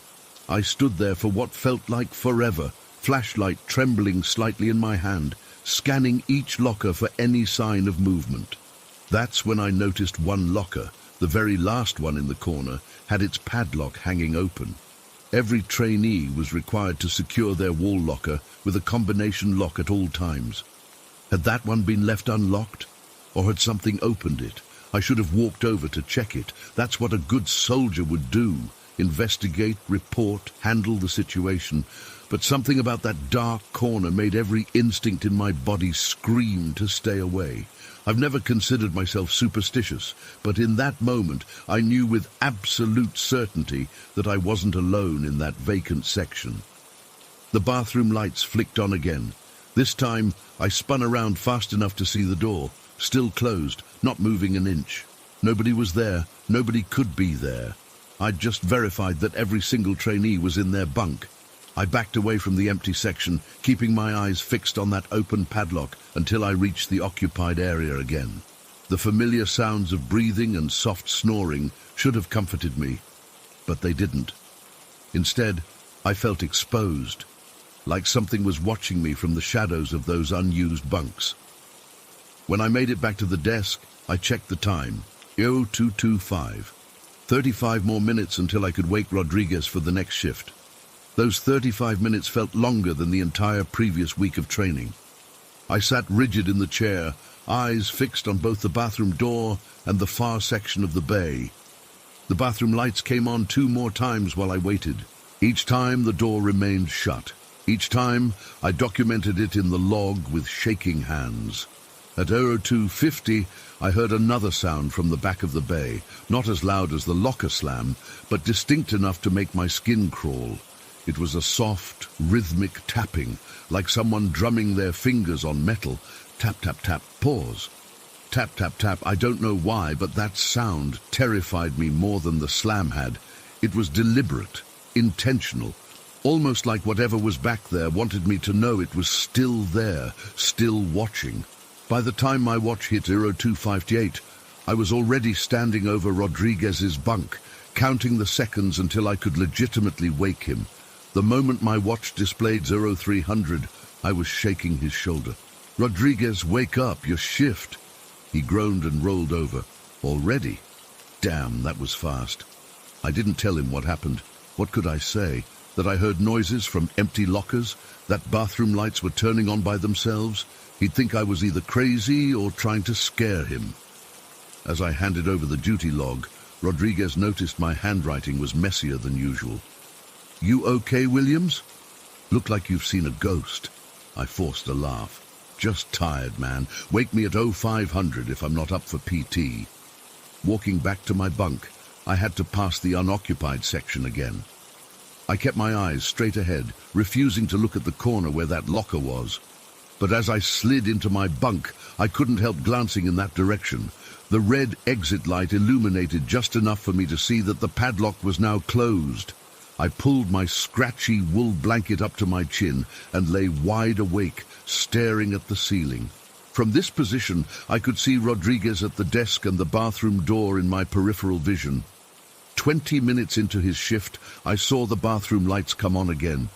I stood there for what felt like forever, flashlight trembling slightly in my hand, scanning each locker for any sign of movement. That's when I noticed one locker, the very last one in the corner, had its padlock hanging open. Every trainee was required to secure their wall locker with a combination lock at all times. Had that one been left unlocked? Or had something opened it? I should have walked over to check it. That's what a good soldier would do. investigate, report, handle the situation, but something about that dark corner made every instinct in my body scream to stay away. I've never considered myself superstitious, but in that moment I knew with absolute certainty that I wasn't alone in that vacant section. The bathroom lights flicked on again. This time I spun around fast enough to see the door, still closed, not moving an inch. Nobody was there, nobody could be there. I'd just verified that every single trainee was in their bunk. I backed away from the empty section, keeping my eyes fixed on that open padlock until I reached the occupied area again. The familiar sounds of breathing and soft snoring should have comforted me, but they didn't. Instead, I felt exposed, like something was watching me from the shadows of those unused bunks. When I made it back to the desk, I checked the time. 0225. 35 more minutes until I could wake Rodriguez for the next shift. Those 35 minutes felt longer than the entire previous week of training. I sat rigid in the chair, eyes fixed on both the bathroom door and the far section of the bay. The bathroom lights came on 2 more times while I waited. Each time the door remained shut. Each time I documented it in the log with shaking hands. At 0250, I heard another sound from the back of the bay, not as loud as the locker slam, but distinct enough to make my skin crawl. It was a soft, rhythmic tapping, like someone drumming their fingers on metal. Tap, tap, tap, pause. Tap, tap, tap. I don't know why, but that sound terrified me more than the slam had. It was deliberate, intentional, almost like whatever was back there wanted me to know it was still there, still watching. By the time my watch hit 0258, I was already standing over Rodriguez's bunk, counting the seconds until I could legitimately wake him. The moment my watch displayed 0300, I was shaking his shoulder. "Rodriguez, wake up, your shift." He groaned and rolled over. Already? Damn, that was fast. I didn't tell him what happened. What could I say? That I heard noises from empty lockers? That bathroom lights were turning on by themselves? He'd think I was either crazy or trying to scare him. As I handed over the duty log, Rodriguez noticed my handwriting was messier than usual. "You okay, Williams? Look like you've seen a ghost." I forced a laugh. "Just tired, man. Wake me at 0500 if I'm not up for PT." Walking back to my bunk, I had to pass the unoccupied section again. I kept my eyes straight ahead, refusing to look at the corner where that locker was. But as I slid into my bunk, I couldn't help glancing in that direction. The red exit light illuminated just enough for me to see that the padlock was now closed. I pulled my scratchy wool blanket up to my chin and lay wide awake, staring at the ceiling. From this position, I could see Rodriguez at the desk and the bathroom door in my peripheral vision. 20 minutes into his shift, I saw the bathroom lights come on again.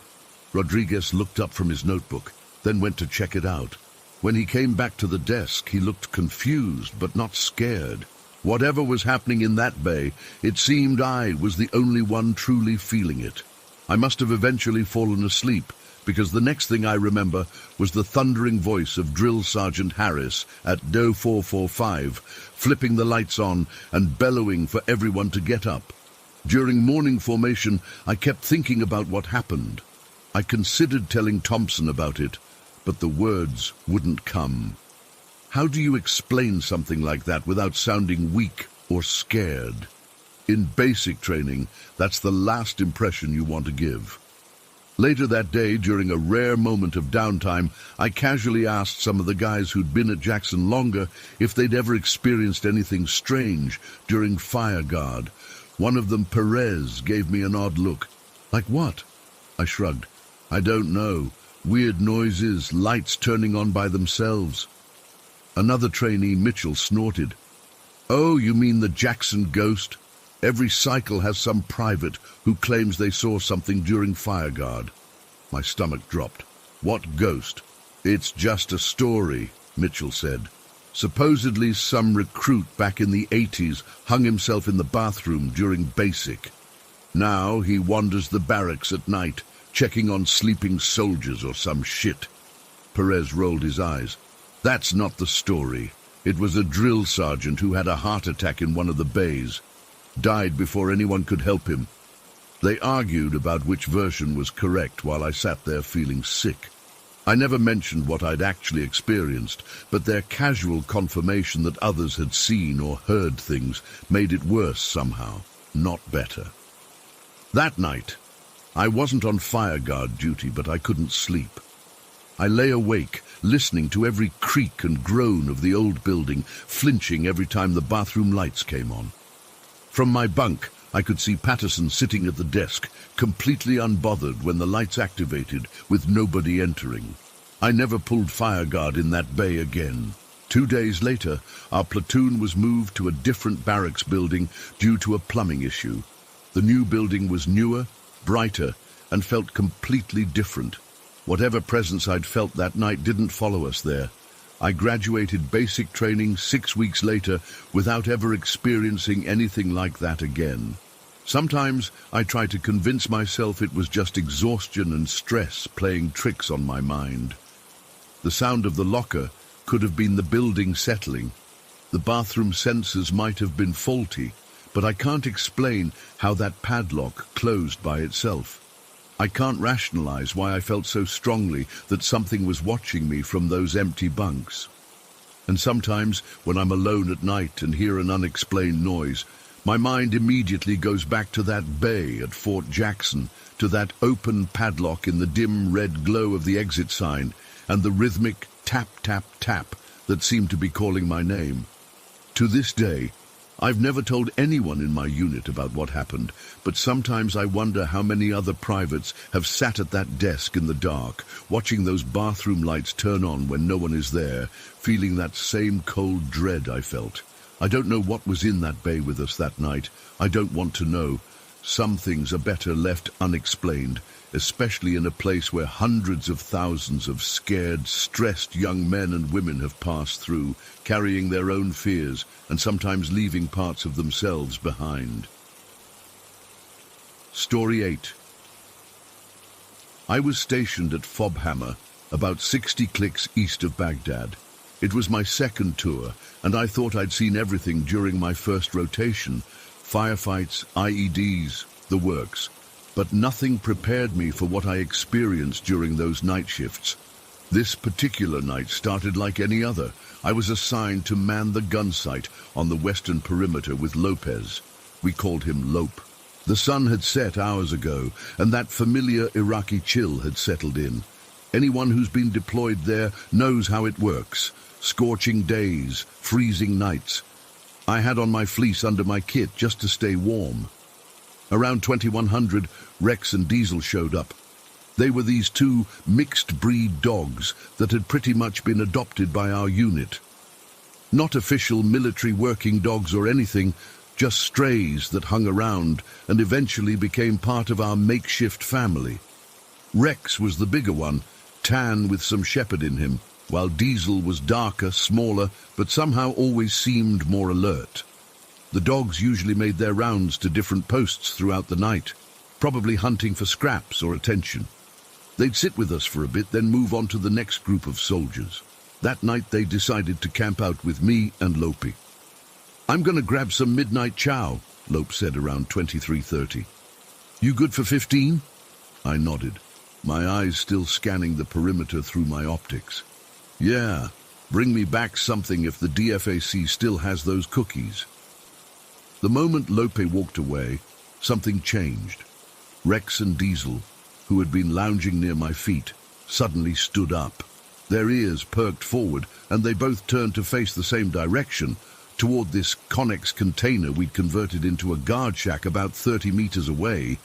Rodriguez looked up from his notebook, then went to check it out. When he came back to the desk, he looked confused but not scared. Whatever was happening in that bay, it seemed I was the only one truly feeling it. I must have eventually fallen asleep, because the next thing I remember was the thundering voice of Drill Sergeant Harris at 0445, flipping the lights on and bellowing for everyone to get up. During morning formation, I kept thinking about what happened. I considered telling Thompson about it, but the words wouldn't come. How do you explain something like that without sounding weak or scared? In basic training, that's the last impression you want to give. Later that day, during a rare moment of downtime, I casually asked some of the guys who'd been at Jackson longer if they'd ever experienced anything strange during fire guard. One of them, Perez, gave me an odd look. "Like what?" I shrugged. "I don't know. Weird noises, lights turning on by themselves." Another trainee, Mitchell, snorted. "Oh, you mean the Jackson ghost? Every cycle has some private who claims they saw something during fire guard." My stomach dropped. "What ghost?" "It's just a story," Mitchell said. "Supposedly some recruit back in the 80s hung himself in the bathroom during basic. Now he wanders the barracks at night, checking on sleeping soldiers or some shit." Perez rolled his eyes. "That's not the story. It was a drill sergeant who had a heart attack in one of the bays. Died before anyone could help him. They argued about which version was correct while I sat there feeling sick. I never mentioned what I'd actually experienced, but their casual confirmation that others had seen or heard things made it worse somehow, not better. That night, I wasn't on fire guard duty, but I couldn't sleep. I lay awake, listening to every creak and groan of the old building, flinching every time the bathroom lights came on. From my bunk, I could see Patterson sitting at the desk, completely unbothered when the lights activated, with nobody entering. I never pulled fire guard in that bay again. 2 days later, our platoon was moved to a different barracks building due to a plumbing issue. The new building was newer, brighter, and felt completely different. Whatever presence I'd felt that night didn't follow us there. I graduated basic training 6 weeks later without ever experiencing anything like that again. Sometimes I try to convince myself it was just exhaustion and stress playing tricks on my mind. The sound of the locker could have been the building settling. The bathroom sensors might have been faulty, but I can't explain how that padlock closed by itself. I can't rationalize why I felt so strongly that something was watching me from those empty bunks. And sometimes, when I'm alone at night and hear an unexplained noise, my mind immediately goes back to that bay at Fort Jackson, to that open padlock in the dim red glow of the exit sign, and the rhythmic tap, tap, tap that seemed to be calling my name. To this day, I've never told anyone in my unit about what happened, but sometimes I wonder how many other privates have sat at that desk in the dark, watching those bathroom lights turn on when no one is there, feeling that same cold dread I felt. I don't know what was in that bay with us that night. I don't want to know. Some things are better left unexplained, especially in a place where hundreds of thousands of scared, stressed young men and women have passed through, carrying their own fears and sometimes leaving parts of themselves behind. Story 8. I was stationed at Fobhammer, about 60 clicks east of Baghdad. It was my second tour, and I thought I'd seen everything during my first rotation. Firefights, IEDs, the works. But nothing prepared me for what I experienced during those night shifts. This particular night started like any other. I was assigned to man the gun site on the western perimeter with Lopez. We called him Lope. The sun had set hours ago, and that familiar Iraqi chill had settled in. Anyone who's been deployed there knows how it works. Scorching days, freezing nights. I had on my fleece under my kit just to stay warm. Around 2100, Rex and Diesel showed up. They were these two mixed-breed dogs that had pretty much been adopted by our unit. Not official military working dogs or anything, just strays that hung around and eventually became part of our makeshift family. Rex was the bigger one, tan with some shepherd in him, while Diesel was darker, smaller, but somehow always seemed more alert. The dogs usually made their rounds to different posts throughout the night, probably hunting for scraps or attention. They'd sit with us for a bit, then move on to the next group of soldiers. That night they decided to camp out with me and Lope. "I'm going to grab some midnight chow," Lope said around 23:30. "You good for 15? I nodded, my eyes still scanning the perimeter through my optics. "Yeah, bring me back something if the DFAC still has those cookies." The moment Lope walked away, something changed. Rex and Diesel, who had been lounging near my feet, suddenly stood up. Their ears perked forward, and they both turned to face the same direction, toward this Connex container we'd converted into a guard shack about 30 meters away.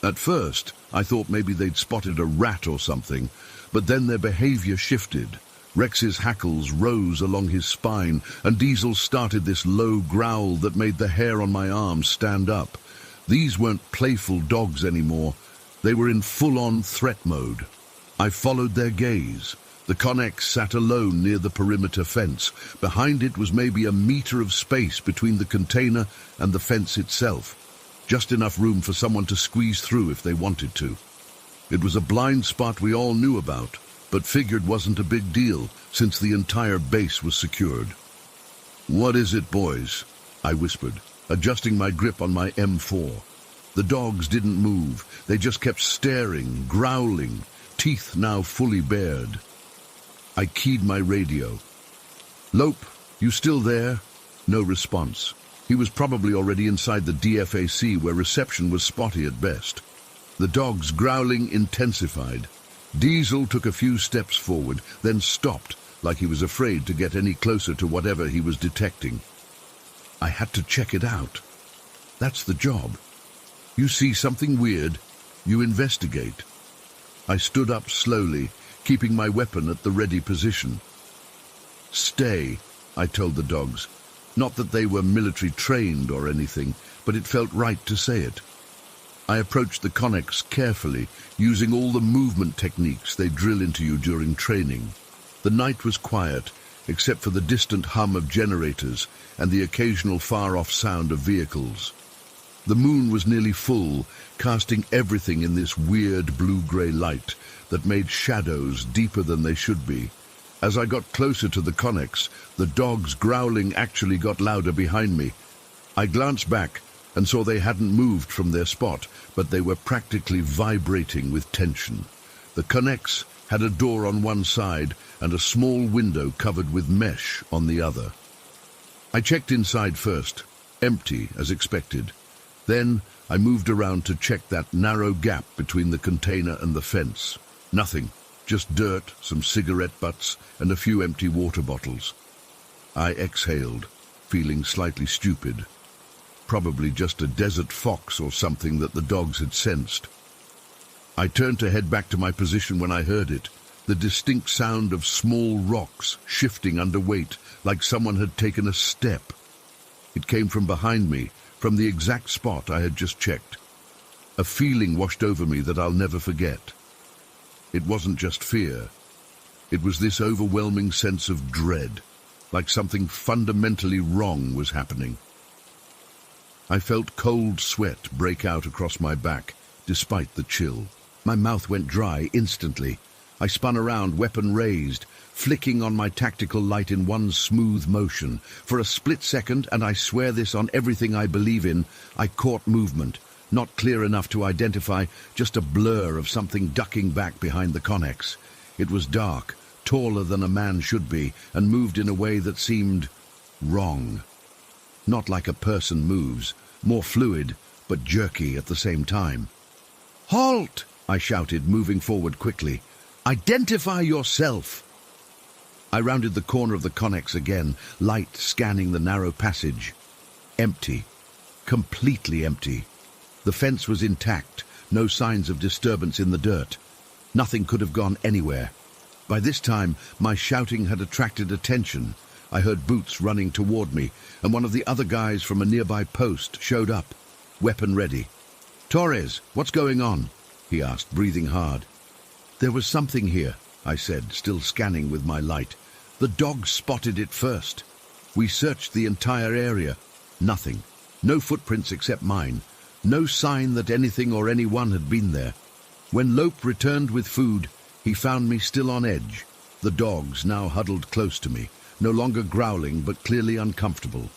At first, I thought maybe they'd spotted a rat or something, but then their behavior shifted. Rex's hackles rose along his spine, and Diesel started this low growl that made the hair on my arms stand up. These weren't playful dogs anymore. They were in full-on threat mode. I followed their gaze. The Connex sat alone near the perimeter fence. Behind it was maybe a meter of space between the container and the fence itself. Just enough room for someone to squeeze through if they wanted to. It was a blind spot we all knew about, but figured wasn't a big deal since the entire base was secured. "What is it, boys?" I whispered, adjusting my grip on my M4. The dogs didn't move. They just kept staring, growling, teeth now fully bared. I keyed my radio. "Lope, you still there?" No response. He was probably already inside the DFAC, where reception was spotty at best. The dog's growling intensified. Diesel took a few steps forward, then stopped, like he was afraid to get any closer to whatever he was detecting. I had to check it out. That's the job. You see something weird, you investigate. I stood up slowly, keeping my weapon at the ready position. "Stay," I told the dogs. Not that they were military trained or anything, but it felt right to say it. I approached the Connex carefully, using all the movement techniques they drill into you during training. The night was quiet, except for the distant hum of generators and the occasional far-off sound of vehicles. The moon was nearly full, casting everything in this weird blue-grey light that made shadows deeper than they should be. As I got closer to the Connex, the dogs' growling actually got louder behind me. I glanced back and saw they hadn't moved from their spot, but they were practically vibrating with tension. The Connex had a door on one side and a small window covered with mesh on the other. I checked inside first, empty as expected. Then I moved around to check that narrow gap between the container and the fence. Nothing, just dirt, some cigarette butts, and a few empty water bottles. I exhaled, feeling slightly stupid. Probably just a desert fox or something that the dogs had sensed. I turned to head back to my position when I heard it, the distinct sound of small rocks shifting under weight, like someone had taken a step. It came from behind me, from the exact spot I had just checked. A feeling washed over me that I'll never forget. It wasn't just fear. It was this overwhelming sense of dread, like something fundamentally wrong was happening. I felt cold sweat break out across my back, despite the chill. My mouth went dry instantly. I spun around, weapon raised, flicking on my tactical light in one smooth motion. For a split second, and I swear this on everything I believe in, I caught movement. Not clear enough to identify, just a blur of something ducking back behind the Connex. It was dark, taller than a man should be, and moved in a way that seemed wrong. Not like a person moves, more fluid, but jerky at the same time. "Halt!" I shouted, moving forward quickly. "Identify yourself!" I rounded the corner of the Connex again, light scanning the narrow passage. Empty. Completely empty. The fence was intact, no signs of disturbance in the dirt. Nothing could have gone anywhere. By this time, my shouting had attracted attention. I heard boots running toward me, and one of the other guys from a nearby post showed up, weapon ready. "Torres, what's going on?" he asked, breathing hard. "There was something here," I said, still scanning with my light. "The dogs spotted it first. We searched the entire area. Nothing. No footprints except mine. No sign that anything or anyone had been there. When Lope returned with food, he found me still on edge, the dogs now huddled close to me, no longer growling but clearly uncomfortable.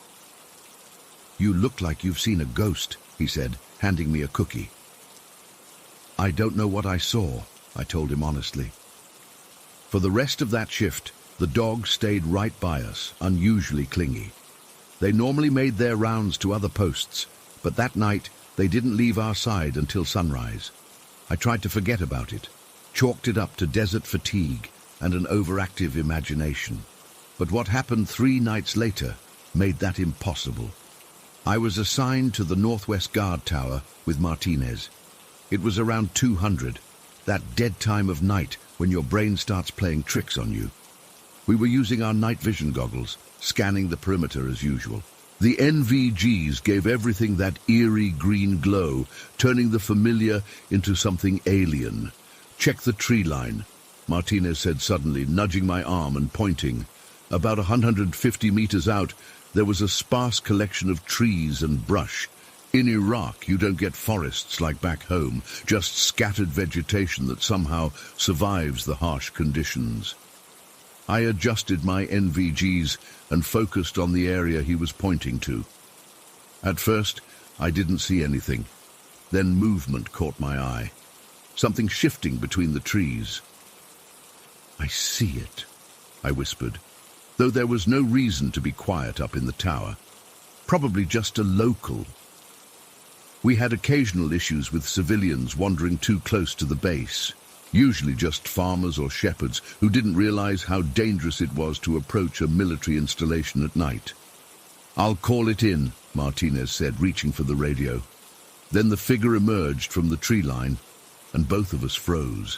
"You look like you've seen a ghost," he said, handing me a cookie. "I don't know what I saw," I told him honestly. For the rest of that shift, the dogs stayed right by us, unusually clingy. They normally made their rounds to other posts, but that night they didn't leave our side until sunrise. I tried to forget about it, chalked it up to desert fatigue and an overactive imagination. But what happened 3 nights later made that impossible. I was assigned to the Northwest Guard Tower with Martinez. It was around 200, that dead time of night when your brain starts playing tricks on you. We were using our night vision goggles, scanning the perimeter as usual. The NVGs gave everything that eerie green glow, turning the familiar into something alien. "Check the tree line," Martinez said suddenly, nudging my arm and pointing. About 150 meters out, there was a sparse collection of trees and brush. In Iraq, you don't get forests like back home, just scattered vegetation that somehow survives the harsh conditions. I adjusted my NVGs and focused on the area he was pointing to. At first, I didn't see anything. Then movement caught my eye. Something shifting between the trees. "I see it," I whispered, though there was no reason to be quiet up in the tower. Probably just a local. We had occasional issues with civilians wandering too close to the base, usually just farmers or shepherds who didn't realize how dangerous it was to approach a military installation at night. "I'll call it in," Martinez said, reaching for the radio. Then the figure emerged from the tree line, and both of us froze.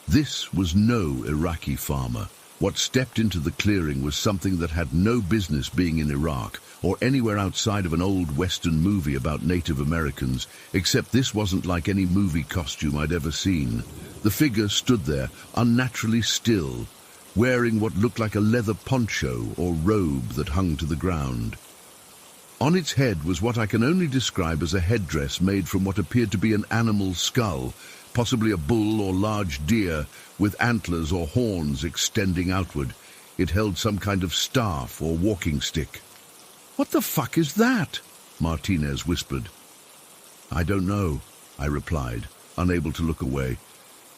This was no Iraqi farmer. What stepped into the clearing was something that had no business being in Iraq or anywhere outside of an old Western movie about Native Americans, except this wasn't like any movie costume I'd ever seen. The figure stood there, unnaturally still, wearing what looked like a leather poncho or robe that hung to the ground. On its head was what I can only describe as a headdress made from what appeared to be an animal's skull, possibly a bull or large deer, with antlers or horns extending outward. It held some kind of staff or walking stick. "What the fuck is that?" Martinez whispered. "I don't know," I replied, unable to look away.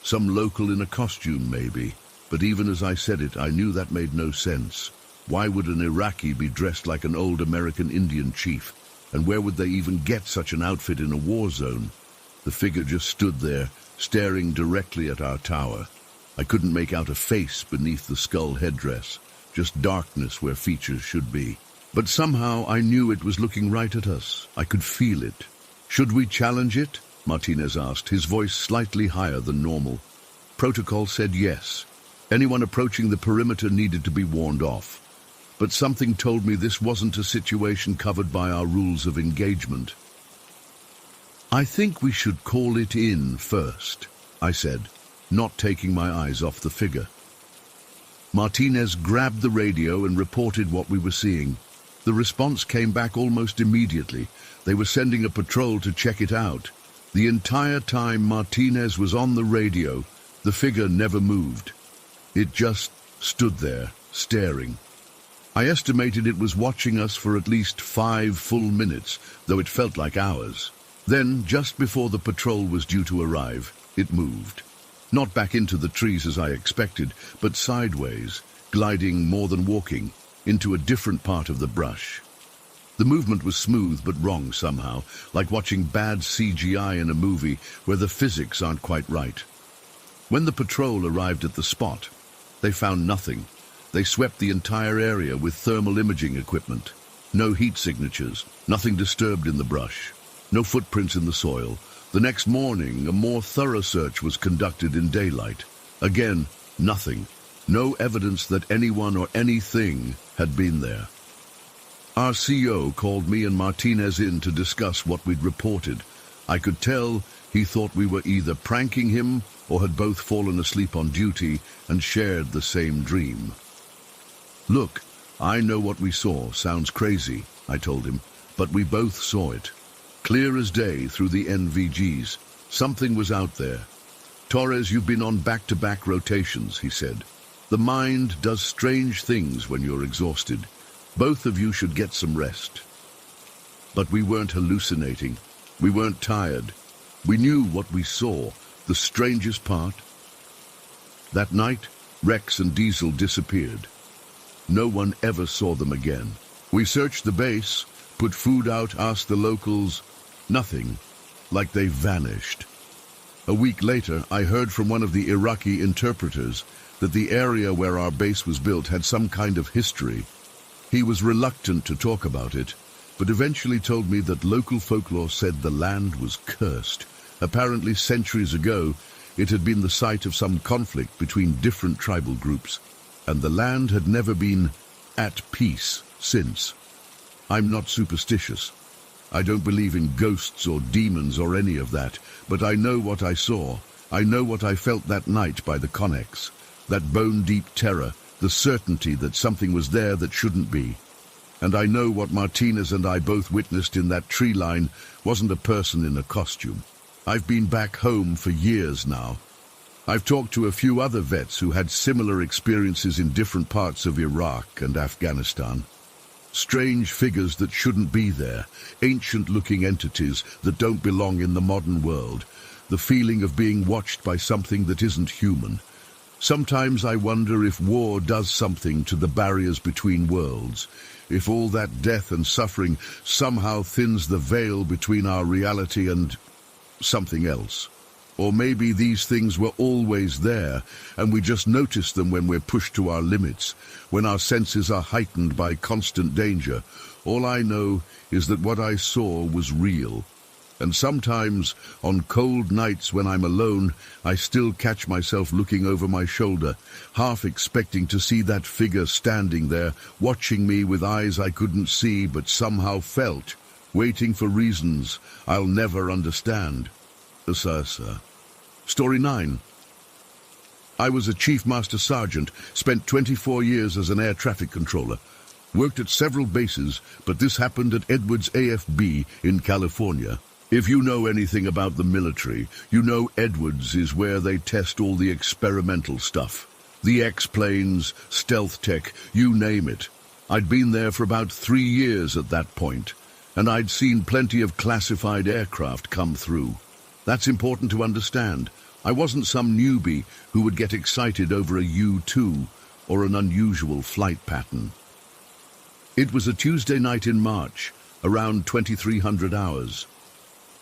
"Some local in a costume, maybe." But even as I said it, I knew that made no sense. Why would an Iraqi be dressed like an old American Indian chief? And where would they even get such an outfit in a war zone? The figure just stood there, staring directly at our tower. I couldn't make out a face beneath the skull headdress, just darkness where features should be. But somehow I knew it was looking right at us. I could feel it. "Should we challenge it?" Martinez asked, his voice slightly higher than normal. Protocol said yes. Anyone approaching the perimeter needed to be warned off. But something told me this wasn't a situation covered by our rules of engagement. "I think we should call it in first," I said, not taking my eyes off the figure. Martinez grabbed the radio and reported what we were seeing. The response came back almost immediately. They were sending a patrol to check it out. The entire time Martinez was on the radio, the figure never moved. It just stood there, staring. I estimated it was watching us for at least 5 full minutes, though it felt like hours. Then, just before the patrol was due to arrive, it moved. Not back into the trees as I expected, but sideways, gliding more than walking, into a different part of the brush. The movement was smooth but wrong somehow, like watching bad CGI in a movie where the physics aren't quite right. When the patrol arrived at the spot, they found nothing. They swept the entire area with thermal imaging equipment. No heat signatures, nothing disturbed in the brush, no footprints in the soil. The next morning, a more thorough search was conducted in daylight. Again, nothing. No evidence that anyone or anything had been there. Our CO called me and Martinez in to discuss what we'd reported. I could tell he thought we were either pranking him or had both fallen asleep on duty and shared the same dream. "Look, I know what we saw sounds crazy," I told him, but we both saw it. Clear as day through the NVGs. Something was out there. "Torres, you've been on back-to-back rotations," he said. "The mind does strange things when you're exhausted. Both of you should get some rest." But we weren't hallucinating. We weren't tired. We knew what we saw. The strangest part? That night, Rex and Diesel disappeared. No one ever saw them again. We searched the base, put food out, asked the locals. Nothing. Like they vanished. A week later, I heard from one of the Iraqi interpreters that the area where our base was built had some kind of history. He was reluctant to talk about it, but eventually told me that local folklore said the land was cursed. Apparently, centuries ago, it had been the site of some conflict between different tribal groups, and the land had never been at peace since. I'm not superstitious. I don't believe in ghosts or demons or any of that, but I know what I saw. I know what I felt that night by the Connex. That bone-deep terror, the certainty that something was there that shouldn't be. And I know what Martinez and I both witnessed in that tree line wasn't a person in a costume. I've been back home for years now. I've talked to a few other vets who had similar experiences in different parts of Iraq and Afghanistan. Strange figures that shouldn't be there, ancient-looking entities that don't belong in the modern world, the feeling of being watched by something that isn't human. Sometimes I wonder if war does something to the barriers between worlds, if all that death and suffering somehow thins the veil between our reality and something else. Or maybe these things were always there, and we just notice them when we're pushed to our limits, when our senses are heightened by constant danger. All I know is that what I saw was real. And sometimes, on cold nights when I'm alone, I still catch myself looking over my shoulder, half expecting to see that figure standing there, watching me with eyes I couldn't see but somehow felt, waiting for reasons I'll never understand. Sir. Story 9. I was a Chief Master Sergeant, spent 24 years as an air traffic controller. Worked at several bases, but this happened at Edwards AFB in California. If you know anything about the military, you know Edwards is where they test all the experimental stuff. The X-planes, stealth tech, you name it. I'd been there for about 3 years at that point, and I'd seen plenty of classified aircraft come through. That's important to understand. I wasn't some newbie who would get excited over a U-2 or an unusual flight pattern. It was a Tuesday night in March, around 2300 hours.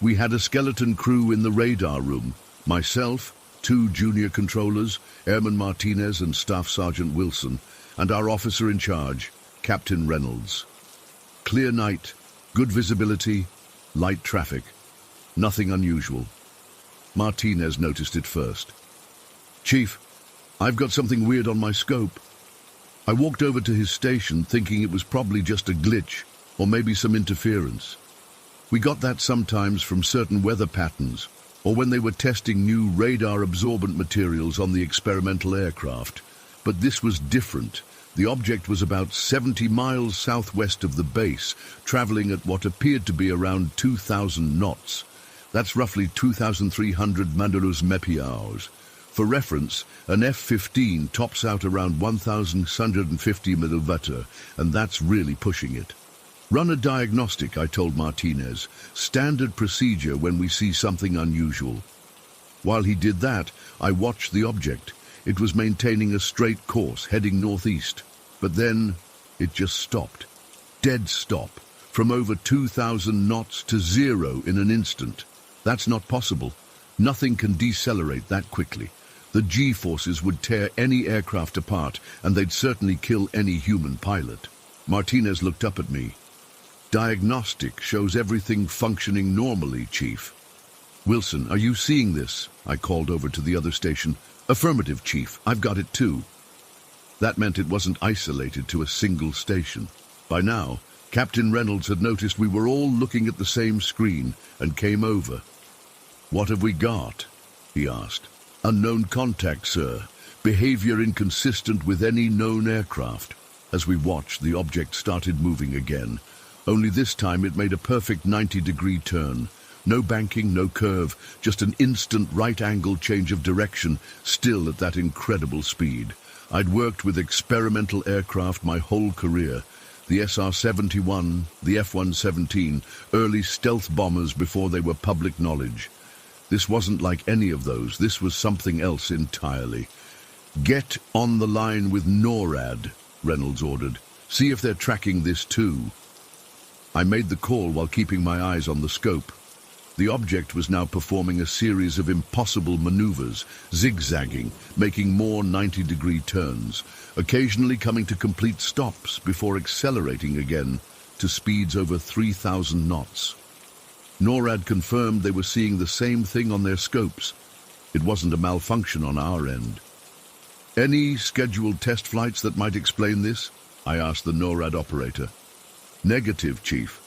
We had a skeleton crew in the radar room, myself, 2 junior controllers, Airman Martinez and Staff Sergeant Wilson, and our officer in charge, Captain Reynolds. Clear night, good visibility, light traffic. Nothing unusual. Martinez noticed it first. "Chief, I've got something weird on my scope." I walked over to his station thinking it was probably just a glitch or maybe some interference. We got that sometimes from certain weather patterns or when they were testing new radar-absorbent materials on the experimental aircraft. But this was different. The object was about 70 miles southwest of the base, traveling at what appeared to be around 2,000 knots. That's roughly 2,300 mph. For reference, an F-15 tops out around 1,650 mV, and that's really pushing it. "Run a diagnostic," I told Martinez. "Standard procedure when we see something unusual." While he did that, I watched the object. It was maintaining a straight course, heading northeast. But then, it just stopped. Dead stop. From over 2,000 knots to 0 in an instant. That's not possible. Nothing can decelerate that quickly. The G-forces would tear any aircraft apart, and they'd certainly kill any human pilot. Martinez looked up at me. "Diagnostic shows everything functioning normally, Chief." "Wilson, are you seeing this?" I called over to the other station. "Affirmative, Chief. I've got it too." That meant it wasn't isolated to a single station. By now, Captain Reynolds had noticed we were all looking at the same screen and came over. "What have we got?" he asked. "Unknown contact, sir. Behavior inconsistent with any known aircraft." As we watched, the object started moving again. Only this time it made a perfect 90-degree turn. No banking, no curve, just an instant right-angle change of direction, still at that incredible speed. I'd worked with experimental aircraft my whole career. The SR-71, the F-117, early stealth bombers before they were public knowledge. This wasn't like any of those. This was something else entirely. "Get on the line with NORAD," Reynolds ordered. "See if they're tracking this too." I made the call while keeping my eyes on the scope. The object was now performing a series of impossible maneuvers, zigzagging, making more 90-degree turns, occasionally coming to complete stops before accelerating again to speeds over 3,000 knots. NORAD confirmed they were seeing the same thing on their scopes. It wasn't a malfunction on our end. "Any scheduled test flights that might explain this?" I asked the NORAD operator. "Negative, Chief.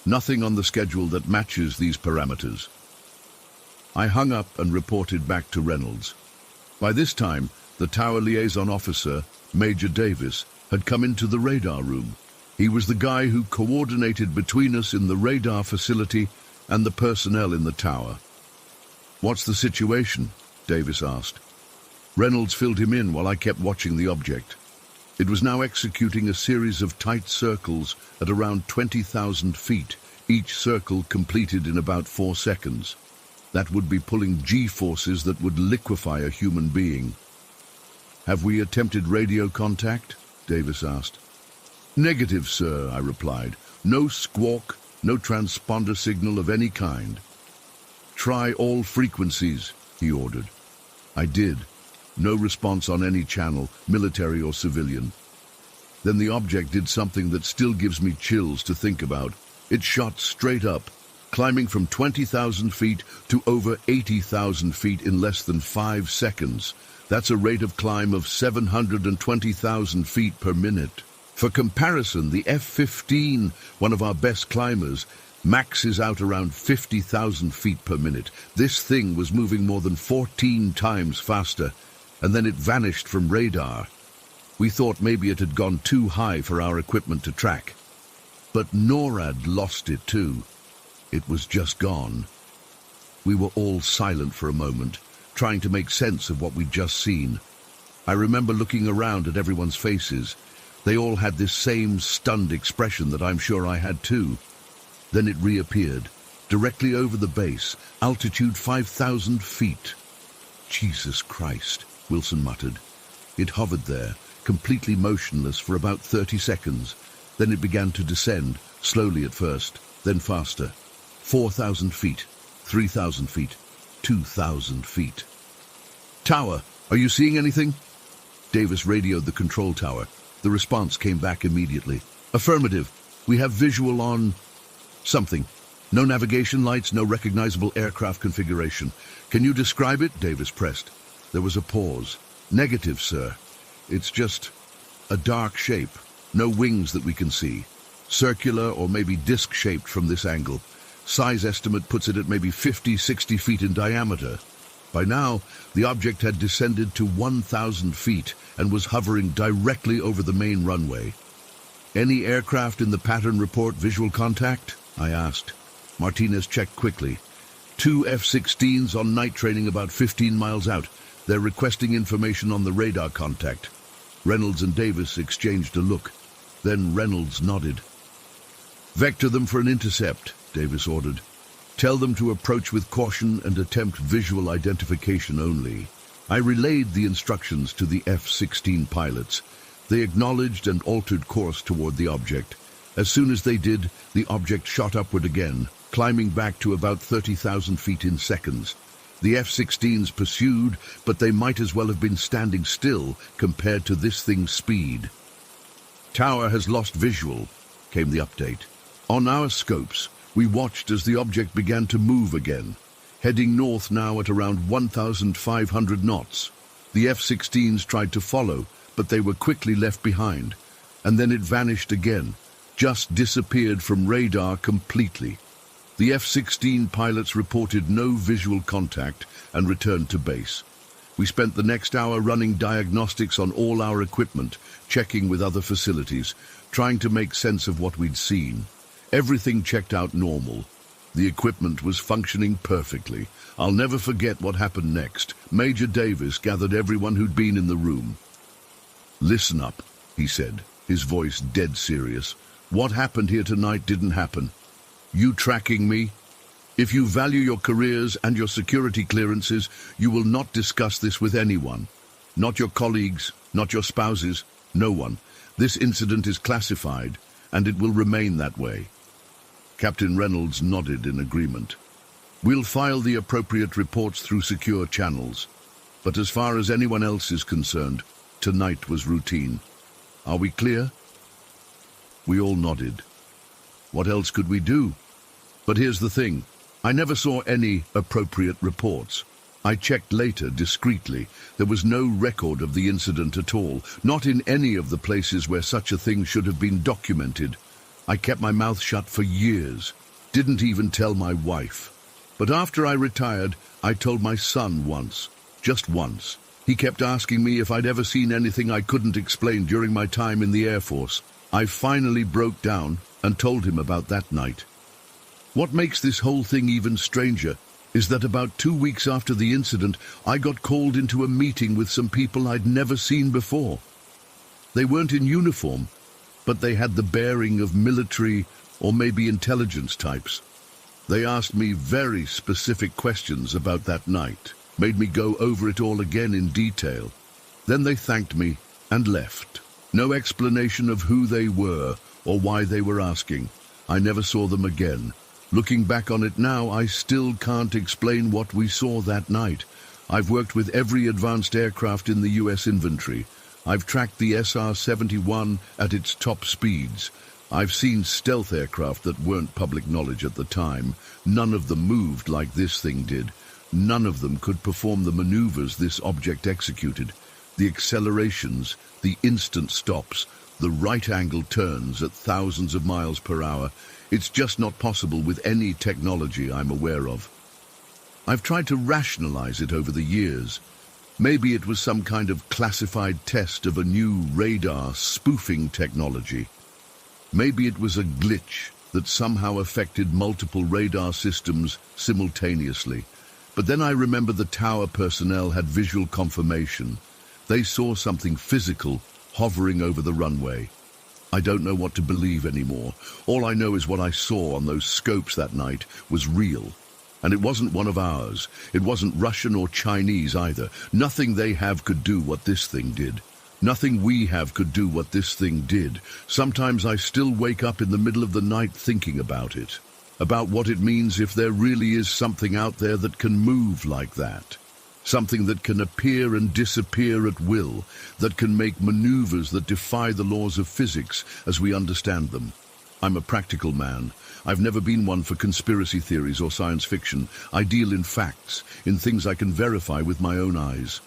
Nothing on the schedule that matches these parameters." I hung up and reported back to Reynolds. By this time, the tower liaison officer, Major Davis, had come into the radar room. He was the guy who coordinated between us in the radar facility and the personnel in the tower. "What's the situation?" Davis asked. Reynolds filled him in while I kept watching the object. It was now executing a series of tight circles at around 20,000 feet, each circle completed in about 4 seconds. That would be pulling G-forces that would liquefy a human being. "Have we attempted radio contact?" Davis asked. "Negative, sir," I replied. "No squawk, no transponder signal of any kind." "Try all frequencies," he ordered. I did. No response on any channel, military or civilian. Then the object did something that still gives me chills to think about. It shot straight up, climbing from 20,000 feet to over 80,000 feet in less than 5 seconds. That's a rate of climb of 720,000 feet per minute. For comparison, the F-15, one of our best climbers, maxes out around 50,000 feet per minute. This thing was moving more than 14 times faster, and then it vanished from radar. We thought maybe it had gone too high for our equipment to track. But NORAD lost it too. It was just gone. We were all silent for a moment, trying to make sense of what we'd just seen. I remember looking around at everyone's faces. They all had this same stunned expression that I'm sure I had too. Then it reappeared, directly over the base, altitude 5,000 feet. "Jesus Christ," Wilson muttered. It hovered there, completely motionless for about 30 seconds. Then it began to descend, slowly at first, then faster. 4,000 feet, 3,000 feet, 2,000 feet. "Tower, are you seeing anything?" Davis radioed the control tower. The response came back immediately. "Affirmative. We have visual on something. No navigation lights, no recognizable aircraft configuration. Can you describe it?" Davis pressed. There was a pause. "Negative, sir. It's just a dark shape. No wings that we can see. Circular or maybe disc-shaped from this angle. Size estimate puts it at maybe 50, 60 feet in diameter." By now, the object had descended to 1,000 feet and was hovering directly over the main runway. "Any aircraft in the pattern report visual contact?" I asked. Martinez checked quickly. 2 F-16s on night training about 15 miles out. They're requesting information on the radar contact." Reynolds and Davis exchanged a look. Then Reynolds nodded. "Vector them for an intercept," Davis ordered. "Tell them to approach with caution and attempt visual identification only." I relayed the instructions to the F-16 pilots. They acknowledged and altered course toward the object. As soon as they did, the object shot upward again, climbing back to about 30,000 feet in seconds. The F-16s pursued, but they might as well have been standing still compared to this thing's speed. "Tower has lost visual," came the update. On our scopes, we watched as the object began to move again, heading north now at around 1,500 knots. The F-16s tried to follow, but they were quickly left behind, and then it vanished again, just disappeared from radar completely. The F-16 pilots reported no visual contact and returned to base. We spent the next hour running diagnostics on all our equipment, checking with other facilities, trying to make sense of what we'd seen. Everything checked out normal. The equipment was functioning perfectly. I'll never forget what happened next. Major Davis gathered everyone who'd been in the room. "Listen up," he said, his voice dead serious. "What happened here tonight didn't happen. You tracking me? If you value your careers and your security clearances, you will not discuss this with anyone. Not your colleagues, not your spouses, no one. This incident is classified, and it will remain that way." Captain Reynolds nodded in agreement. "We'll file the appropriate reports through secure channels. But as far as anyone else is concerned, tonight was routine. Are we clear?" We all nodded. What else could we do? But here's the thing. I never saw any appropriate reports. I checked later, discreetly. There was no record of the incident at all, not in any of the places where such a thing should have been documented. I kept my mouth shut for years, didn't even tell my wife. But after I retired, I told my son once, just once. He kept asking me if I'd ever seen anything I couldn't explain during my time in the Air Force. I finally broke down and told him about that night. What makes this whole thing even stranger is that about 2 weeks after the incident, I got called into a meeting with some people I'd never seen before. They weren't in uniform, but they had the bearing of military or maybe intelligence types. They asked me very specific questions about that night, made me go over it all again in detail. Then they thanked me and left. No explanation of who they were or why they were asking. I never saw them again. Looking back on it now, I still can't explain what we saw that night. I've worked with every advanced aircraft in the US inventory. I've tracked the SR-71 at its top speeds. I've seen stealth aircraft that weren't public knowledge at the time. None of them moved like this thing did. None of them could perform the maneuvers this object executed. The accelerations, the instant stops, the right-angle turns at thousands of miles per hour. It's just not possible with any technology I'm aware of. I've tried to rationalize it over the years. Maybe it was some kind of classified test of a new radar spoofing technology. Maybe it was a glitch that somehow affected multiple radar systems simultaneously. But then I remember the tower personnel had visual confirmation. They saw something physical hovering over the runway. I don't know what to believe anymore. All I know is what I saw on those scopes that night was real. And it wasn't one of ours. It wasn't Russian or Chinese either. Nothing they have could do what this thing did. Nothing we have could do what this thing did. Sometimes I still wake up in the middle of the night thinking about it. About what it means if there really is something out there that can move like that. Something that can appear and disappear at will, that can make maneuvers that defy the laws of physics as we understand them. I'm a practical man. I've never been one for conspiracy theories or science fiction. I deal in facts, in things I can verify with my own eyes.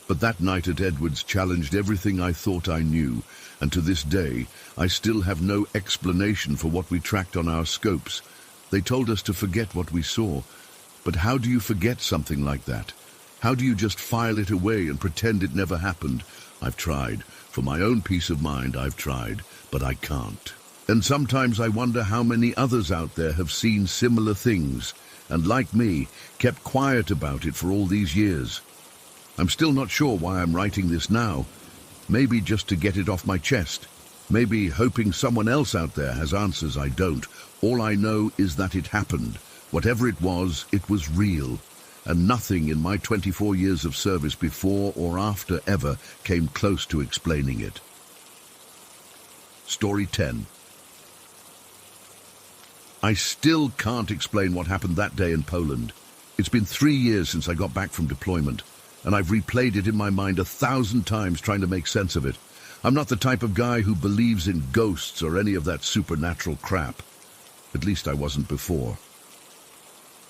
But that night at Edwards challenged everything I thought I knew, and to this day, I still have no explanation for what we tracked on our scopes. They told us to forget what we saw. But how do you forget something like that? How do you just file it away and pretend it never happened? I've tried. For my own peace of mind, I've tried, but I can't. And sometimes I wonder how many others out there have seen similar things, and like me, kept quiet about it for all these years. I'm still not sure why I'm writing this now. Maybe just to get it off my chest. Maybe hoping someone else out there has answers I don't. All I know is that it happened. Whatever it was real. And nothing in my 24 years of service before or after ever came close to explaining it. Story 10. I still can't explain what happened that day in Poland. It's been 3 years since I got back from deployment, and I've replayed it in my mind 1,000 times trying to make sense of it. I'm not the type of guy who believes in ghosts or any of that supernatural crap. At least I wasn't before.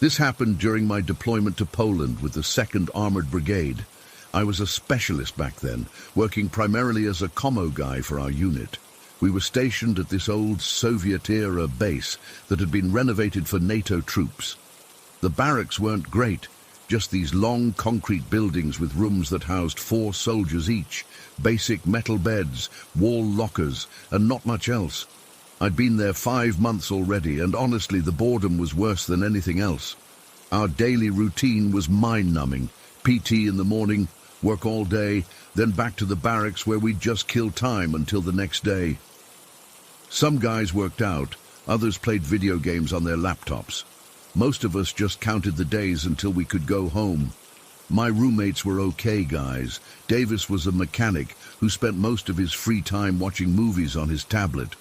This happened during my deployment to Poland with the 2nd Armored Brigade. I was a specialist back then, working primarily as a commo guy for our unit. We were stationed at this old Soviet-era base that had been renovated for NATO troops. The barracks weren't great, just these long concrete buildings with rooms that housed 4 soldiers each, basic metal beds, wall lockers, and not much else. I'd been there 5 months already, and honestly the boredom was worse than anything else. Our daily routine was mind-numbing. PT in the morning, work all day, then back to the barracks where we'd just kill time until the next day. Some guys worked out, others played video games on their laptops. Most of us just counted the days until we could go home. My roommates were okay guys. Davis was a mechanic who spent most of his free time watching movies on his tablet.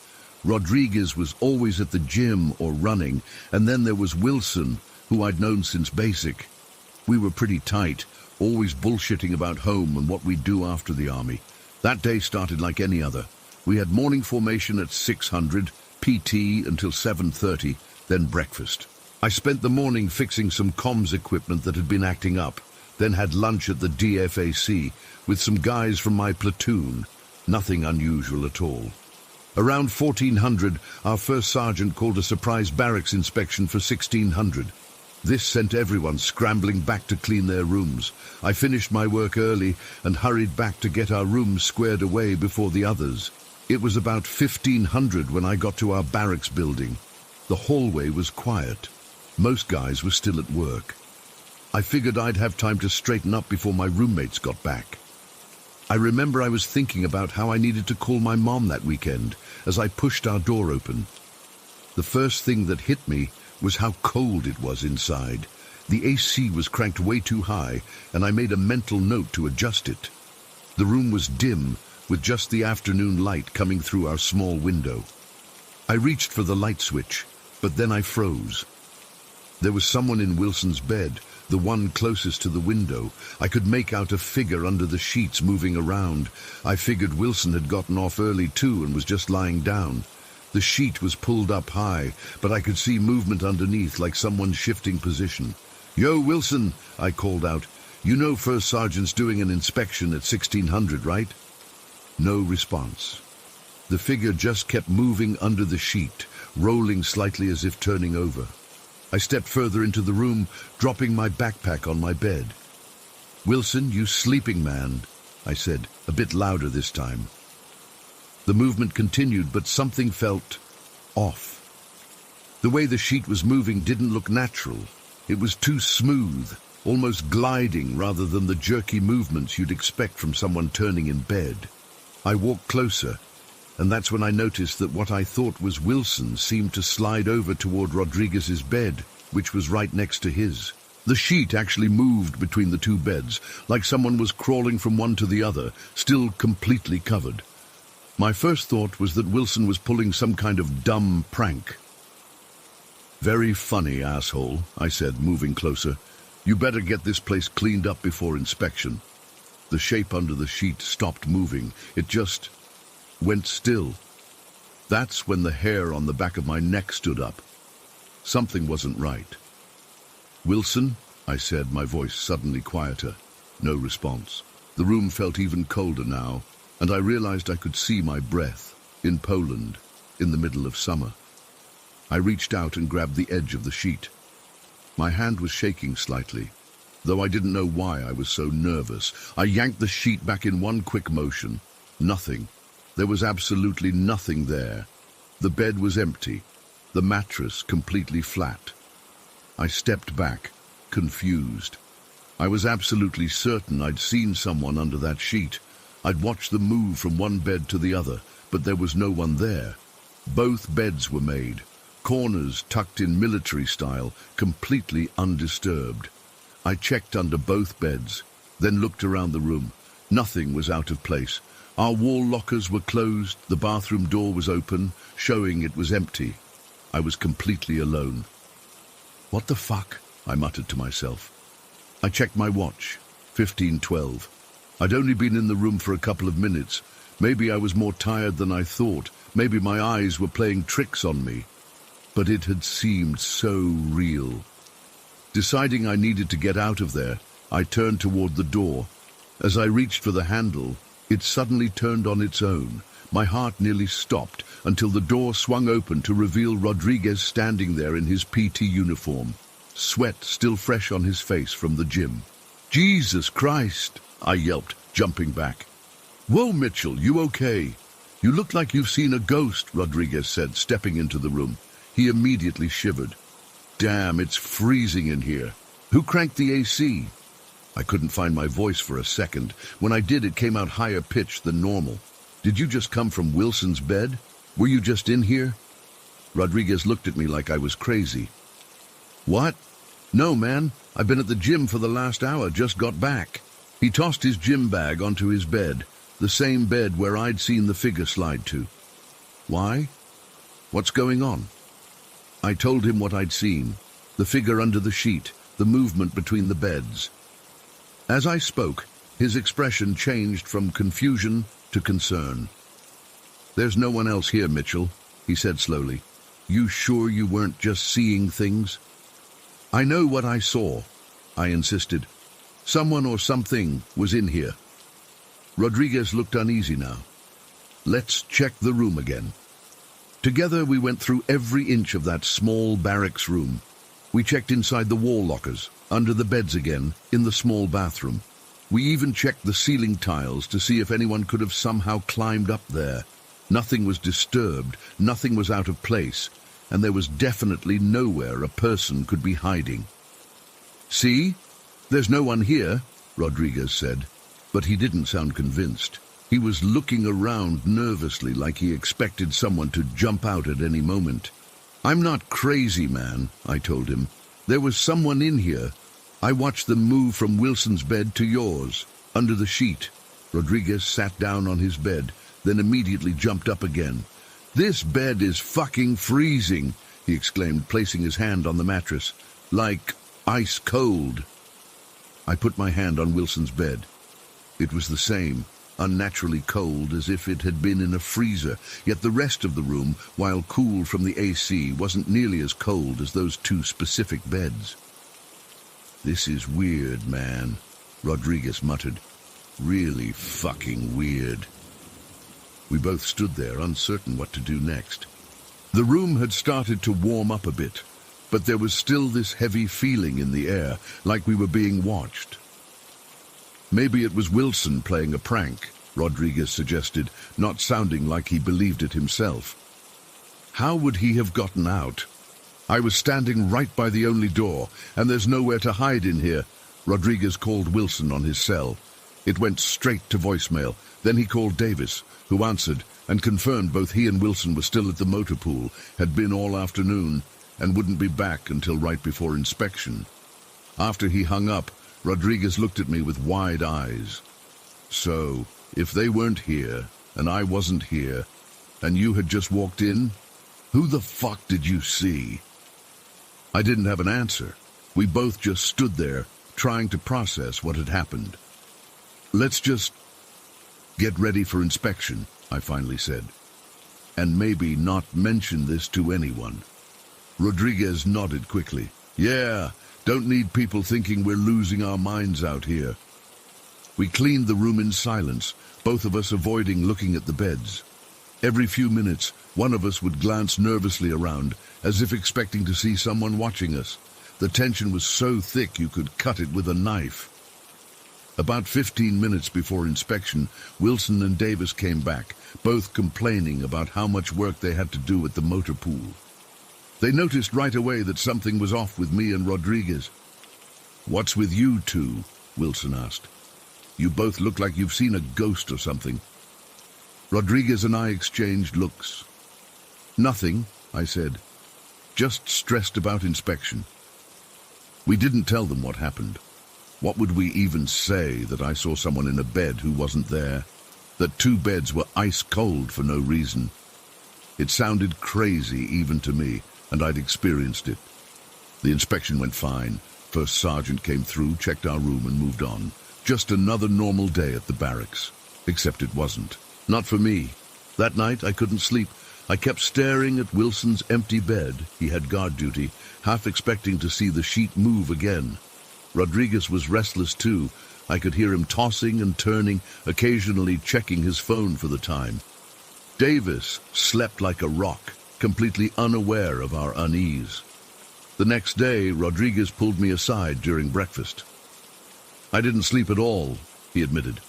Rodriguez was always at the gym or running, and then there was Wilson, who I'd known since basic. We were pretty tight, always bullshitting about home and what we'd do after the army. That day started like any other. We had morning formation at 600, PT until 7:30, then breakfast. I spent the morning fixing some comms equipment that had been acting up, then had lunch at the DFAC with some guys from my platoon. Nothing unusual at all. Around 1400, our first sergeant called a surprise barracks inspection for 1600. This sent everyone scrambling back to clean their rooms. I finished my work early and hurried back to get our rooms squared away before the others. It was about 1500 when I got to our barracks building. The hallway was quiet. Most guys were still at work. I figured I'd have time to straighten up before my roommates got back. I remember I was thinking about how I needed to call my mom that weekend as I pushed our door open. The first thing that hit me was how cold it was inside. The AC was cranked way too high, and I made a mental note to adjust it. The room was dim, with just the afternoon light coming through our small window. I reached for the light switch, but then I froze. There was someone in Wilson's bed, the one closest to the window. I could make out a figure under the sheets moving around. I figured Wilson had gotten off early too and was just lying down. The sheet was pulled up high, but I could see movement underneath, like someone shifting position. "Yo, Wilson," I called out. "You know First Sergeant's doing an inspection at 1600, right?" No response. The figure just kept moving under the sheet, rolling slightly as if turning over. I stepped further into the room, dropping my backpack on my bed. "Wilson, you sleeping man," I said, a bit louder this time. The movement continued, but something felt off. The way the sheet was moving didn't look natural. It was too smooth, almost gliding rather than the jerky movements you'd expect from someone turning in bed. I walked closer, and that's when I noticed that what I thought was Wilson seemed to slide over toward Rodriguez's bed, which was right next to his. The sheet actually moved between the two beds, like someone was crawling from one to the other, still completely covered. My first thought was that Wilson was pulling some kind of dumb prank. "Very funny, asshole," I said, moving closer. "You better get this place cleaned up before inspection." The shape under the sheet stopped moving. It just went still. That's when the hair on the back of my neck stood up. Something wasn't right. "Wilson," I said, my voice suddenly quieter. No response. The room felt even colder now, and I realized I could see my breath, in Poland, in the middle of summer. I reached out and grabbed the edge of the sheet. My hand was shaking slightly, though I didn't know why I was so nervous. I yanked the sheet back in one quick motion. Nothing. There was absolutely nothing there. The bed was empty, the mattress completely flat. I stepped back, confused. I was absolutely certain I'd seen someone under that sheet. I'd watched them move from one bed to the other, but there was no one there. Both beds were made, corners tucked in military style, completely undisturbed. I checked under both beds, then looked around the room. Nothing was out of place. Our wall lockers were closed, the bathroom door was open, showing it was empty. I was completely alone. "What the fuck?" I muttered to myself. I checked my watch. 15:12. I'd only been in the room for a couple of minutes. Maybe I was more tired than I thought. Maybe my eyes were playing tricks on me. But it had seemed so real. Deciding I needed to get out of there, I turned toward the door. As I reached for the handle, it suddenly turned on its own. My heart nearly stopped until the door swung open to reveal Rodriguez standing there in his PT uniform, sweat still fresh on his face from the gym. "Jesus Christ!" I yelped, jumping back. "Whoa, Mitchell, you okay?" "You look like you've seen a ghost," Rodriguez said, stepping into the room. He immediately shivered. "Damn, it's freezing in here. Who cranked the AC?" I couldn't find my voice for a second. When I did, it came out higher pitched than normal. "Did you just come from Wilson's bed? Were you just in here?" Rodriguez looked at me like I was crazy. "What? No, man. I've been at the gym for the last hour, just got back." He tossed his gym bag onto his bed, the same bed where I'd seen the figure slide to. "Why? What's going on?" I told him what I'd seen, the figure under the sheet, the movement between the beds. As I spoke, his expression changed from confusion to concern. "There's no one else here, Mitchell," he said slowly. "You sure you weren't just seeing things?" "I know what I saw," I insisted. "Someone or something was in here." Rodriguez looked uneasy now. "Let's check the room again." Together we went through every inch of that small barracks room. We checked inside the wall lockers, under the beds again, in the small bathroom. We even checked the ceiling tiles to see if anyone could have somehow climbed up there. Nothing was disturbed, nothing was out of place, and there was definitely nowhere a person could be hiding. "See? There's no one here," Rodriguez said. But he didn't sound convinced. He was looking around nervously like he expected someone to jump out at any moment. "I'm not crazy, man," I told him. "There was someone in here. I watched them move from Wilson's bed to yours, under the sheet." Rodriguez sat down on his bed, then immediately jumped up again. "This bed is fucking freezing," he exclaimed, placing his hand on the mattress. "Like ice cold." I put my hand on Wilson's bed. It was the same, unnaturally cold, as if it had been in a freezer, yet the rest of the room, while cool from the AC, wasn't nearly as cold as those two specific beds. "This is weird, man," Rodriguez muttered. "Really fucking weird." We both stood there, uncertain what to do next. The room had started to warm up a bit, but there was still this heavy feeling in the air, like we were being watched. "Maybe it was Wilson playing a prank," Rodriguez suggested, not sounding like he believed it himself. "How would he have gotten out? I was standing right by the only door, and there's nowhere to hide in here." Rodriguez called Wilson on his cell. It went straight to voicemail. Then he called Davis, who answered and confirmed both he and Wilson were still at the motor pool, had been all afternoon, and wouldn't be back until right before inspection. After he hung up, Rodriguez looked at me with wide eyes. "So, if they weren't here, and I wasn't here, and you had just walked in, who the fuck did you see?" I didn't have an answer. We both just stood there, trying to process what had happened. "Let's just get ready for inspection," I finally said. "And maybe not mention this to anyone." Rodriguez nodded quickly. "Yeah. Don't need people thinking we're losing our minds out here." We cleaned the room in silence, both of us avoiding looking at the beds. Every few minutes, one of us would glance nervously around, as if expecting to see someone watching us. The tension was so thick you could cut it with a knife. About 15 minutes before inspection, Wilson and Davis came back, both complaining about how much work they had to do at the motor pool. They noticed right away that something was off with me and Rodriguez. "What's with you two?" Wilson asked. "You both look like you've seen a ghost or something." Rodriguez and I exchanged looks. "Nothing," I said. "Just stressed about inspection." We didn't tell them what happened. What would we even say that I saw someone in a bed who wasn't there? That two beds were ice cold for no reason? It sounded crazy even to me, and I'd experienced it. The inspection went fine. First sergeant came through, checked our room, and moved on. Just another normal day at the barracks. Except it wasn't. Not for me. That night I couldn't sleep. I kept staring at Wilson's empty bed. He had guard duty, half expecting to see the sheet move again. Rodriguez was restless too. I could hear him tossing and turning, occasionally checking his phone for the time. Davis slept like a rock, completely unaware of our unease. The next day, Rodriguez pulled me aside during breakfast. "I didn't sleep at all," he admitted.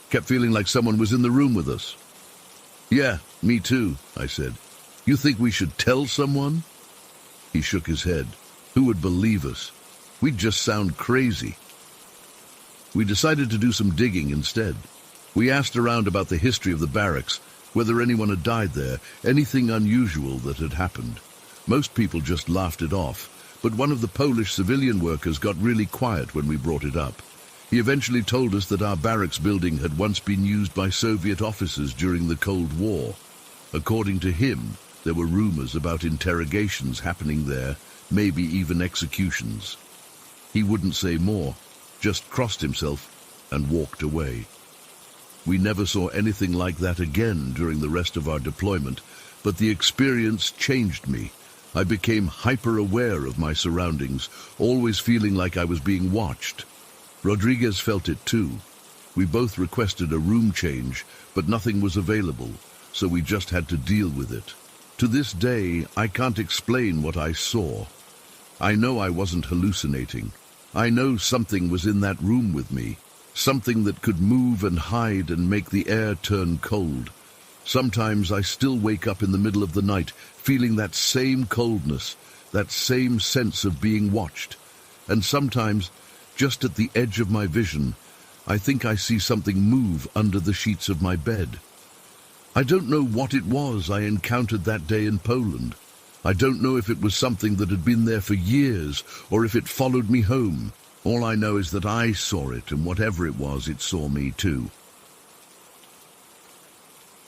"Kept feeling like someone was in the room with us." "Yeah, me too," I said. "You think we should tell someone?" He shook his head. "Who would believe us? We'd just sound crazy." We decided to do some digging instead. We asked around about the history of the barracks, whether anyone had died there, anything unusual that had happened. Most people just laughed it off, but one of the Polish civilian workers got really quiet when we brought it up. He eventually told us that our barracks building had once been used by Soviet officers during the Cold War. According to him, there were rumors about interrogations happening there, maybe even executions. He wouldn't say more, just crossed himself and walked away. We never saw anything like that again during the rest of our deployment, but the experience changed me. I became hyper-aware of my surroundings, always feeling like I was being watched. Rodriguez felt it too. We both requested a room change, but nothing was available, so we just had to deal with it. To this day, I can't explain what I saw. I know I wasn't hallucinating. I know something was in that room with me, something that could move and hide and make the air turn cold. Sometimes I still wake up in the middle of the night, feeling that same coldness, that same sense of being watched. And sometimes, just at the edge of my vision, I think I see something move under the sheets of my bed. I don't know what it was I encountered that day in Poland. I don't know if it was something that had been there for years or if it followed me home. All I know is that I saw it, and whatever it was, it saw me too.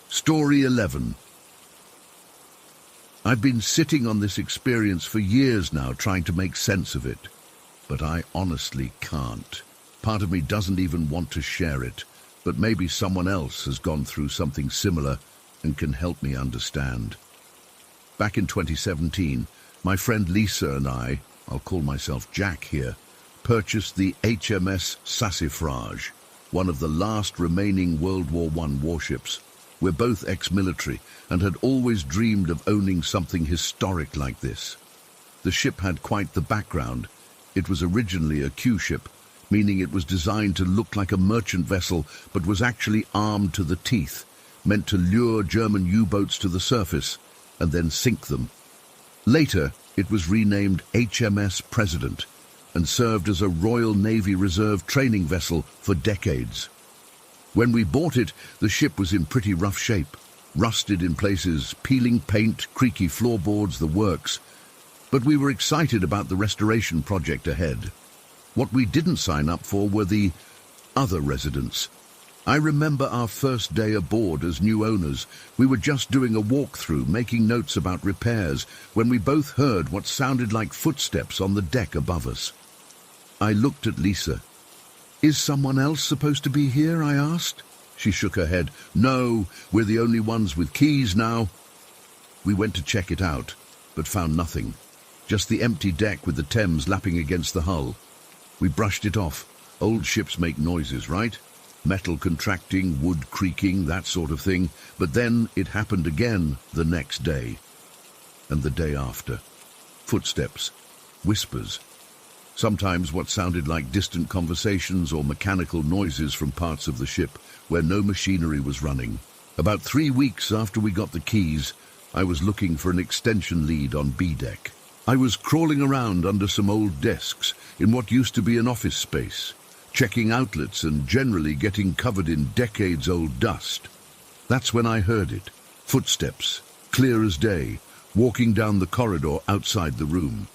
Story 11. I've been sitting on this experience for years now, trying to make sense of it. But I honestly can't. Part of me doesn't even want to share it, but maybe someone else has gone through something similar and can help me understand. Back in 2017, my friend Lisa and I'll call myself Jack here, purchased the HMS Sassafrage, one of the last remaining World War I warships. We're both ex-military and had always dreamed of owning something historic like this. The ship had quite the background. It was originally a Q ship, meaning it was designed to look like a merchant vessel but was actually armed to the teeth, meant to lure German U-boats to the surface and then sink them. Later, it was renamed HMS President and served as a Royal Navy Reserve training vessel for decades. When we bought it, the ship was in pretty rough shape, rusted in places, peeling paint, creaky floorboards, the works. But we were excited about the restoration project ahead. What we didn't sign up for were the other residents. I remember our first day aboard as new owners. We were just doing a walkthrough, making notes about repairs, when we both heard what sounded like footsteps on the deck above us. I looked at Lisa. "Is someone else supposed to be here?" I asked. She shook her head. "No, we're the only ones with keys now." We went to check it out, but found nothing. Just the empty deck with the Thames lapping against the hull. We brushed it off. Old ships make noises, right? Metal contracting, wood creaking, that sort of thing. But then it happened again the next day. And the day after. Footsteps. Whispers. Sometimes what sounded like distant conversations or mechanical noises from parts of the ship where no machinery was running. About 3 weeks after we got the keys, I was looking for an extension lead on B deck. I was crawling around under some old desks in what used to be an office space, checking outlets and generally getting covered in decades-old dust. That's when I heard it. Footsteps, clear as day, walking down the corridor outside the room.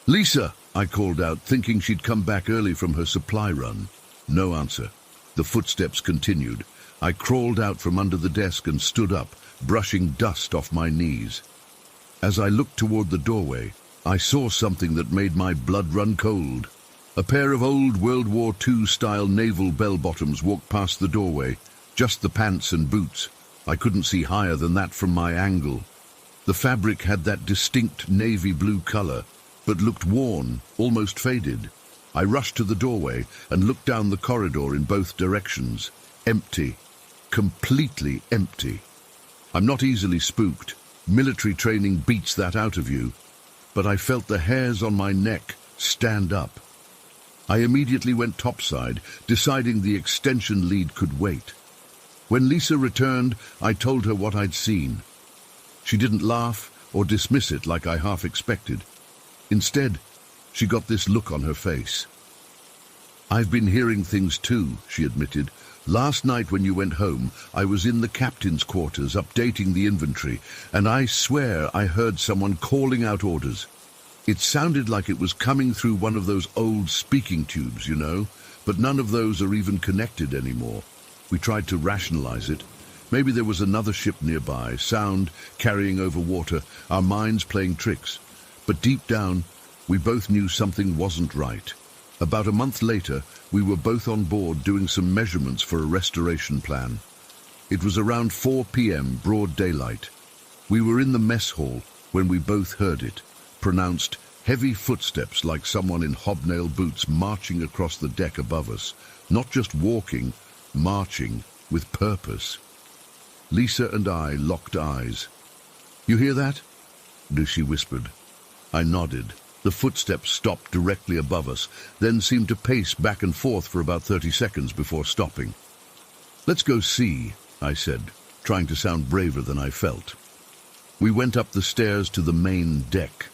"Lisa!" I called out, thinking she'd come back early from her supply run. No answer. The footsteps continued. I crawled out from under the desk and stood up, brushing dust off my knees. As I looked toward the doorway, I saw something that made my blood run cold. A pair of old World War II-style naval bell-bottoms walked past the doorway, just the pants and boots. I couldn't see higher than that from my angle. The fabric had that distinct navy blue color, but looked worn, almost faded. I rushed to the doorway and looked down the corridor in both directions. Empty. Completely empty. I'm not easily spooked. Military training beats that out of you. But I felt the hairs on my neck stand up. I immediately went topside, deciding the extension lead could wait. When Lisa returned, I told her what I'd seen. She didn't laugh or dismiss it like I half expected. Instead, she got this look on her face. "I've been hearing things too," she admitted. "Last night when you went home, I was in the captain's quarters updating the inventory, and I swear I heard someone calling out orders. It sounded like it was coming through one of those old speaking tubes, you know, but none of those are even connected anymore. We tried to rationalize it. Maybe there was another ship nearby, sound carrying over water, our minds playing tricks. But deep down, we both knew something wasn't right. About a month later, we were both on board doing some measurements for a restoration plan. It was around 4 p.m., broad daylight. We were in the mess hall when we both heard it, pronounced heavy footsteps like someone in hobnail boots marching across the deck above us. Not just walking, marching with purpose. Lisa and I locked eyes. "You hear that?" Lucy whispered. I nodded. The footsteps stopped directly above us, then seemed to pace back and forth for about 30 seconds before stopping. "Let's go see," I said, trying to sound braver than I felt. We went up the stairs to the main deck.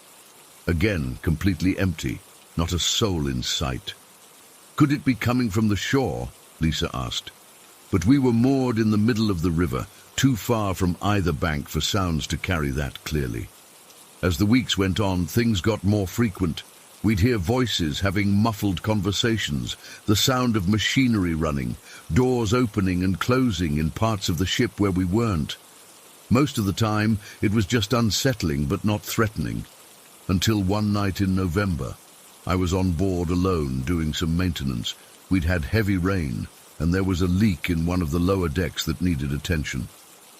Again, completely empty, not a soul in sight. Could it be coming from the shore? Lisa asked. But we were moored in the middle of the river, too far from either bank for sounds to carry that clearly. As the weeks went on, things got more frequent. We'd hear voices having muffled conversations, the sound of machinery running, doors opening and closing in parts of the ship where we weren't. Most of the time, it was just unsettling but not threatening. Until one night in November, I was on board alone doing some maintenance. We'd had heavy rain, and there was a leak in one of the lower decks that needed attention.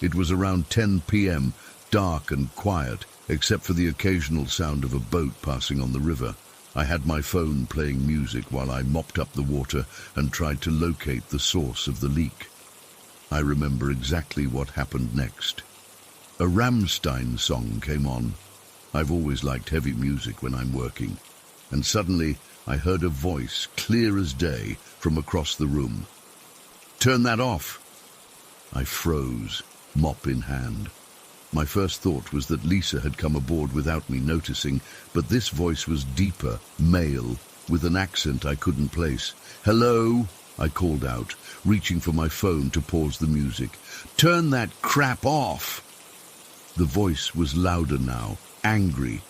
It was around 10 p.m., dark and quiet, except for the occasional sound of a boat passing on the river. I had my phone playing music while I mopped up the water and tried to locate the source of the leak. I remember exactly what happened next. A Rammstein song came on. I've always liked heavy music when I'm working. And suddenly I heard a voice, clear as day, from across the room. "Turn that off!" I froze, mop in hand. My first thought was that Lisa had come aboard without me noticing, but this voice was deeper, male, with an accent I couldn't place. "Hello?" I called out, reaching for my phone to pause the music. "Turn that crap off!" The voice was louder now, angry.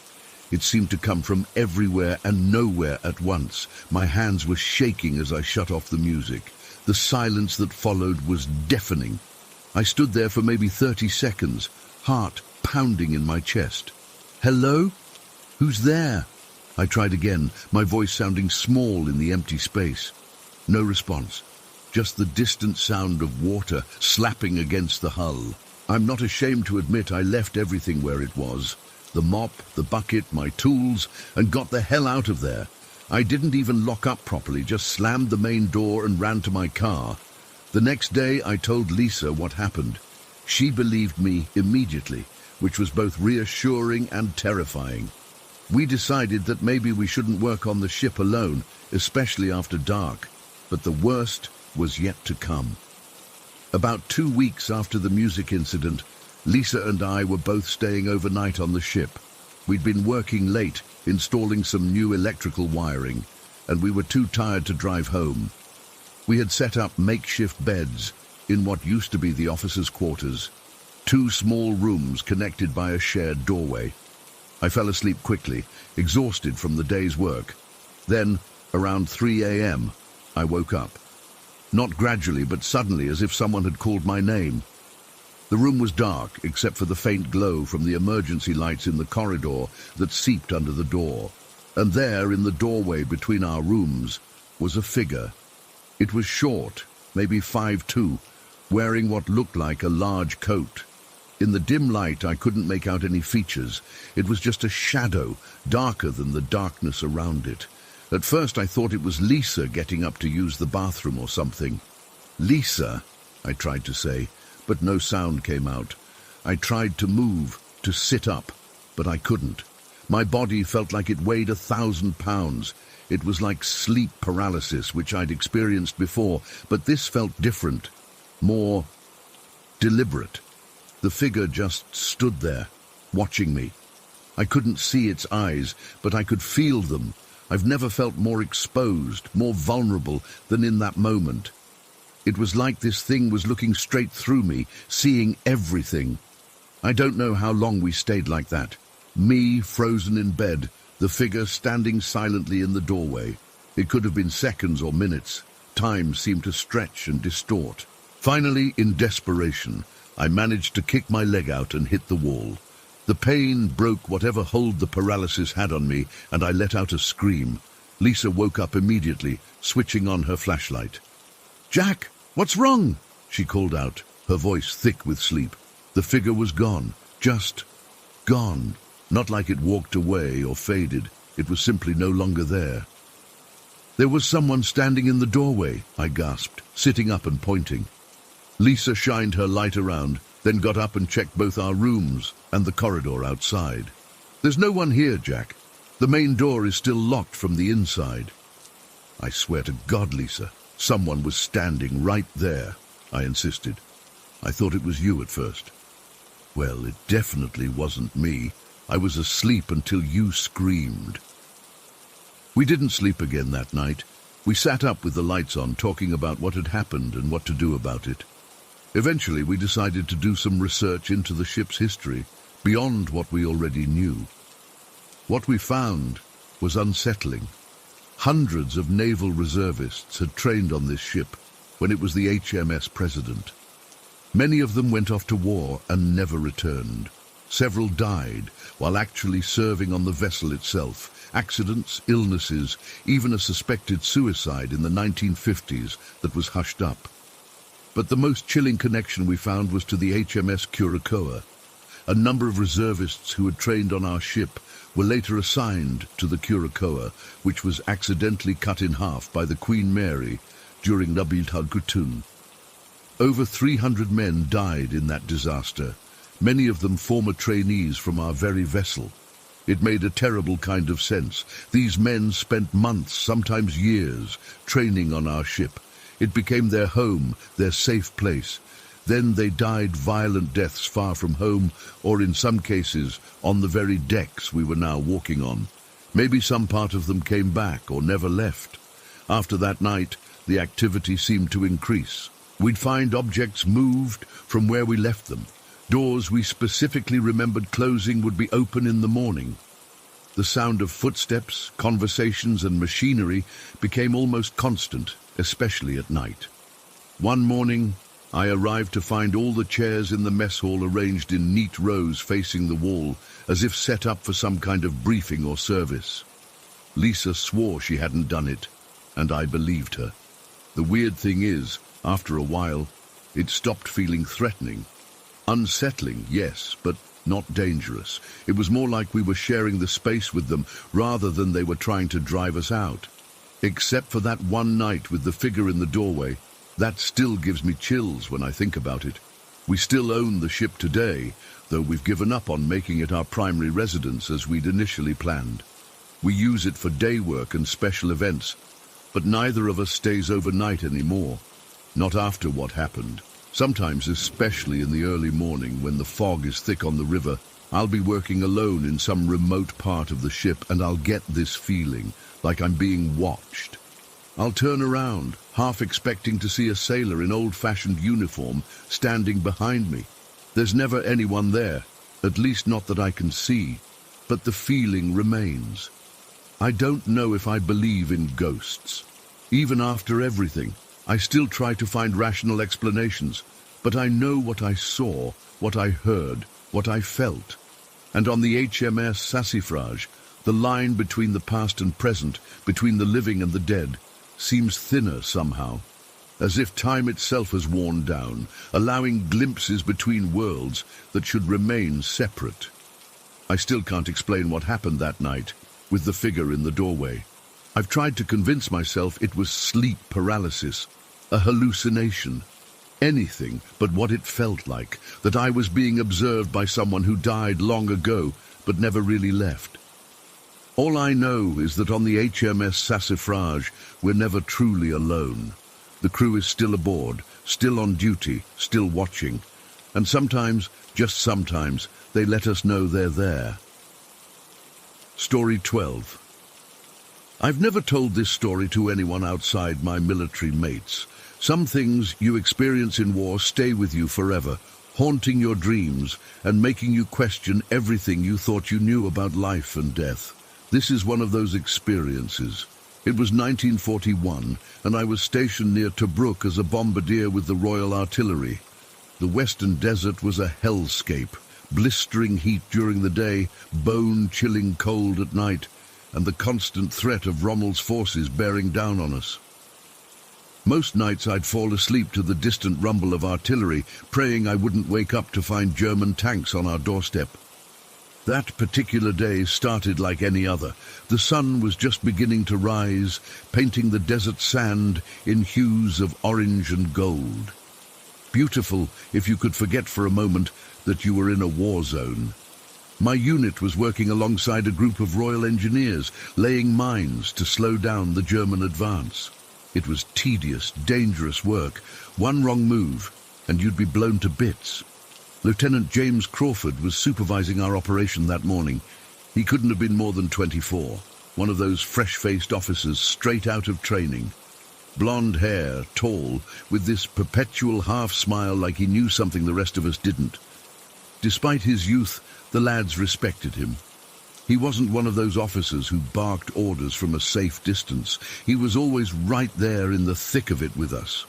It seemed to come from everywhere and nowhere at once. My hands were shaking as I shut off the music. The silence that followed was deafening. I stood there for maybe 30 seconds, heart pounding in my chest. "Hello? Who's there?" I tried again, my voice sounding small in the empty space. No response, just the distant sound of water slapping against the hull. I'm not ashamed to admit I left everything where it was. The mop, the bucket, my tools, and got the hell out of there. I didn't even lock up properly, just slammed the main door and ran to my car. The next day I told Lisa what happened. She believed me immediately, which was both reassuring and terrifying. We decided that maybe we shouldn't work on the ship alone, especially after dark, but the worst was yet to come. About 2 weeks after the music incident, Lisa and I were both staying overnight on the ship. We'd been working late, installing some new electrical wiring, and we were too tired to drive home. We had set up makeshift beds in what used to be the officers' quarters, 2 small rooms connected by a shared doorway. I fell asleep quickly, exhausted from the day's work. Then, around 3 a.m., I woke up. Not gradually, but suddenly, as if someone had called my name. The room was dark, except for the faint glow from the emergency lights in the corridor that seeped under the door. And there, in the doorway between our rooms, was a figure. It was short, maybe 5'2", wearing what looked like a large coat. In the dim light, I couldn't make out any features. It was just a shadow, darker than the darkness around it. At first, I thought it was Lisa getting up to use the bathroom or something. "Lisa," I tried to say, but no sound came out. I tried to move, to sit up, but I couldn't. My body felt like it weighed 1,000 pounds. It was like sleep paralysis, which I'd experienced before, but this felt different, more deliberate. The figure just stood there, watching me. I couldn't see its eyes, but I could feel them. I've never felt more exposed, more vulnerable than in that moment. It was like this thing was looking straight through me, seeing everything. I don't know how long we stayed like that. Me, frozen in bed, the figure standing silently in the doorway. It could have been seconds or minutes. Time seemed to stretch and distort. Finally, in desperation, I managed to kick my leg out and hit the wall. The pain broke whatever hold the paralysis had on me, and I let out a scream. Lisa woke up immediately, switching on her flashlight. "Jack, what's wrong?" she called out, her voice thick with sleep. The figure was gone, just gone. Not like it walked away or faded. It was simply no longer there. "There was someone standing in the doorway," I gasped, sitting up and pointing. Lisa shined her light around, then got up and checked both our rooms and the corridor outside. "There's no one here, Jack. The main door is still locked from the inside." "I swear to God, Lisa, someone was standing right there," I insisted. "I thought it was you at first." "Well, it definitely wasn't me. I was asleep until you screamed." We didn't sleep again that night. We sat up with the lights on, talking about what had happened and what to do about it. Eventually, we decided to do some research into the ship's history, beyond what we already knew. What we found was unsettling. Hundreds of naval reservists had trained on this ship when it was the HMS President. Many of them went off to war and never returned. Several died while actually serving on the vessel itself. Accidents, illnesses, even a suspected suicide in the 1950s that was hushed up. But the most chilling connection we found was to the HMS Curacoa. A number of reservists who had trained on our ship were later assigned to the Curacoa, which was accidentally cut in half by the Queen Mary during Vol.235. Over 300 men died in that disaster, many of them former trainees from our very vessel. It made a terrible kind of sense. These men spent months, sometimes years, training on our ship. It became their home, their safe place. Then they died violent deaths far from home, or in some cases, on the very decks we were now walking on. Maybe some part of them came back or never left. After that night, the activity seemed to increase. We'd find objects moved from where we left them. Doors we specifically remembered closing would be open in the morning. The sound of footsteps, conversations, and machinery became almost constant, especially at night. One morning, I arrived to find all the chairs in the mess hall arranged in neat rows facing the wall, as if set up for some kind of briefing or service. Lisa swore she hadn't done it, and I believed her. The weird thing is, after a while, it stopped feeling threatening. Unsettling, yes, but not dangerous. It was more like we were sharing the space with them rather than they were trying to drive us out. Except for that one night with the figure in the doorway, that still gives me chills when I think about it. We still own the ship today, though we've given up on making it our primary residence as we'd initially planned. We use it for day work and special events, but neither of us stays overnight anymore. Not after what happened. Sometimes, especially in the early morning when the fog is thick on the river, I'll be working alone in some remote part of the ship and I'll get this feeling, like I'm being watched. I'll turn around, half expecting to see a sailor in old-fashioned uniform standing behind me. There's never anyone there, at least not that I can see, but the feeling remains. I don't know if I believe in ghosts. Even after everything, I still try to find rational explanations, but I know what I saw, what I heard, what I felt. And on the HMS Sassafrage, the line between the past and present, between the living and the dead, seems thinner somehow, as if time itself has worn down, allowing glimpses between worlds that should remain separate. I still can't explain what happened that night, with the figure in the doorway. I've tried to convince myself it was sleep paralysis, a hallucination, anything but what it felt like, that I was being observed by someone who died long ago but never really left. All I know is that on the HMS Sassafrage, we're never truly alone. The crew is still aboard, still on duty, still watching, and sometimes, just sometimes, they let us know they're there. Story 12. I've never told this story to anyone outside my military mates. Some things you experience in war stay with you forever, haunting your dreams and making you question everything you thought you knew about life and death. This is one of those experiences. It was 1941, and I was stationed near Tobruk as a bombardier with the Royal Artillery. The Western Desert was a hellscape, blistering heat during the day, bone-chilling cold at night, and the constant threat of Rommel's forces bearing down on us. Most nights I'd fall asleep to the distant rumble of artillery, praying I wouldn't wake up to find German tanks on our doorstep. That particular day started like any other. The sun was just beginning to rise, painting the desert sand in hues of orange and gold. Beautiful if you could forget for a moment that you were in a war zone. My unit was working alongside a group of Royal Engineers, laying mines to slow down the German advance. It was tedious, dangerous work. One wrong move, and you'd be blown to bits. Lieutenant James Crawford was supervising our operation that morning. He couldn't have been more than 24. one of those fresh-faced officers straight out of training. Blonde hair, tall, with this perpetual half-smile like he knew something the rest of us didn't. Despite his youth, the lads respected him. He wasn't one of those officers who barked orders from a safe distance. He was always right there in the thick of it with us.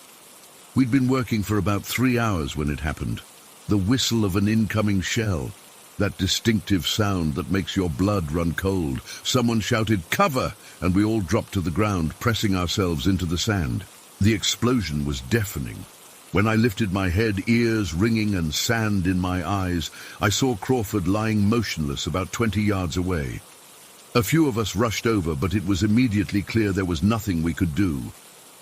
We'd been working for about 3 hours when it happened. The whistle of an incoming shell, that distinctive sound that makes your blood run cold. Someone shouted, "Cover!" and we all dropped to the ground, pressing ourselves into the sand. The explosion was deafening. When I lifted my head, ears ringing and sand in my eyes, I saw Crawford lying motionless about 20 yards away. A few of us rushed over, but it was immediately clear there was nothing we could do.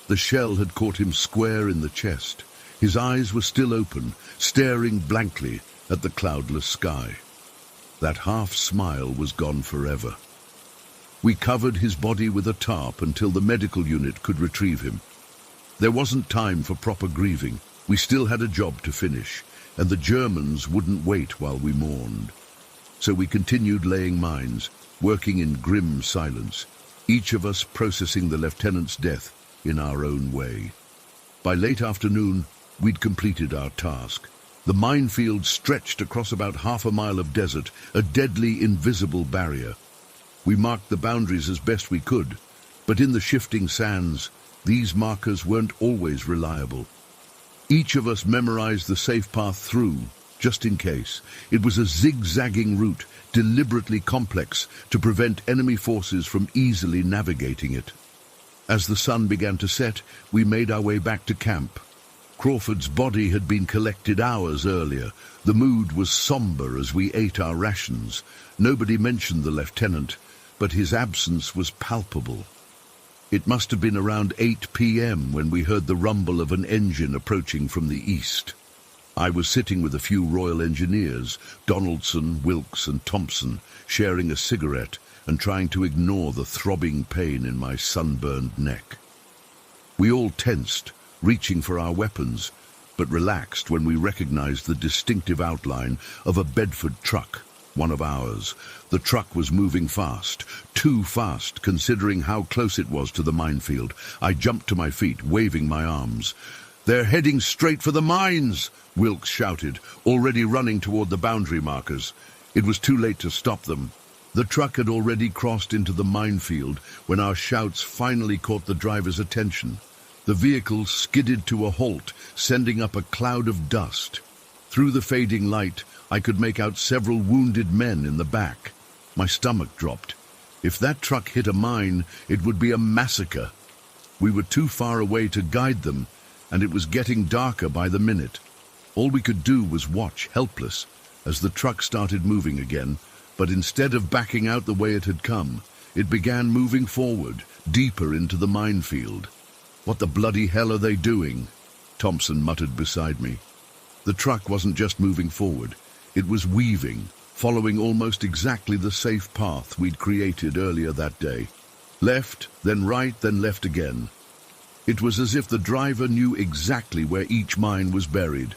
The shell had caught him square in the chest. His eyes were still open, staring blankly at the cloudless sky. That half-smile was gone forever. We covered his body with a tarp until the medical unit could retrieve him. There wasn't time for proper grieving. We still had a job to finish, and the Germans wouldn't wait while we mourned. So we continued laying mines, working in grim silence, each of us processing the lieutenant's death in our own way. By late afternoon, we'd completed our task. The minefield stretched across about half a mile of desert, a deadly invisible barrier. We marked the boundaries as best we could, but in the shifting sands, these markers weren't always reliable. Each of us memorized the safe path through, just in case. It was a zigzagging route, deliberately complex, to prevent enemy forces from easily navigating it. As the sun began to set, we made our way back to camp. Crawford's body had been collected hours earlier. The mood was somber as we ate our rations. Nobody mentioned the lieutenant, but his absence was palpable. It must have been around 8 p.m. when we heard the rumble of an engine approaching from the east. I was sitting with a few Royal Engineers, Donaldson, Wilkes and Thompson, sharing a cigarette and trying to ignore the throbbing pain in my sunburned neck. We all tensed, reaching for our weapons, but relaxed when we recognized the distinctive outline of a Bedford truck, one of ours. The truck was moving fast, too fast considering how close it was to the minefield. I jumped to my feet, waving my arms. "They're heading straight for the mines!" Wilkes shouted, already running toward the boundary markers. It was too late to stop them. The truck had already crossed into the minefield when our shouts finally caught the driver's attention. The vehicle skidded to a halt, sending up a cloud of dust. Through the fading light, I could make out several wounded men in the back. My stomach dropped. If that truck hit a mine, it would be a massacre. We were too far away to guide them, and it was getting darker by the minute. All we could do was watch, helpless, as the truck started moving again, but instead of backing out the way it had come, it began moving forward, deeper into the minefield. "What the bloody hell are they doing?" Thompson muttered beside me. The truck wasn't just moving forward. It was weaving, following almost exactly the safe path we'd created earlier that day. Left, then right, then left again. It was as if the driver knew exactly where each mine was buried.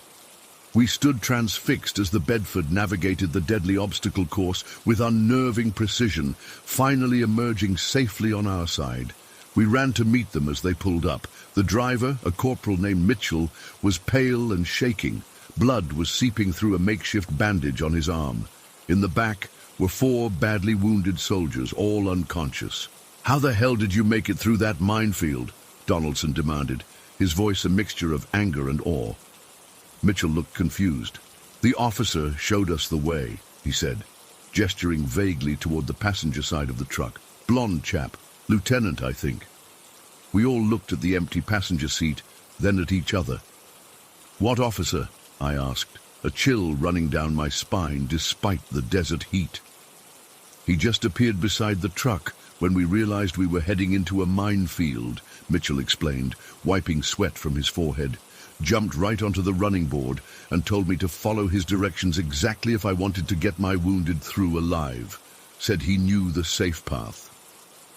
We stood transfixed as the Bedford navigated the deadly obstacle course with unnerving precision, finally emerging safely on our side. We ran to meet them as they pulled up. The driver, a corporal named Mitchell, was pale and shaking. Blood was seeping through a makeshift bandage on his arm. In the back were 4 badly wounded soldiers, all unconscious. "How the hell did you make it through that minefield?" Donaldson demanded, his voice a mixture of anger and awe. Mitchell looked confused. "The officer showed us the way," he said, gesturing vaguely toward the passenger side of the truck. "Blonde chap. Lieutenant, I think." We all looked at the empty passenger seat, then at each other. "What officer?" I asked, a chill running down my spine despite the desert heat. "He just appeared beside the truck when we realized we were heading into a minefield," Mitchell explained, wiping sweat from his forehead. "Jumped right onto the running board and told me to follow his directions exactly if I wanted to get my wounded through alive. Said he knew the safe path."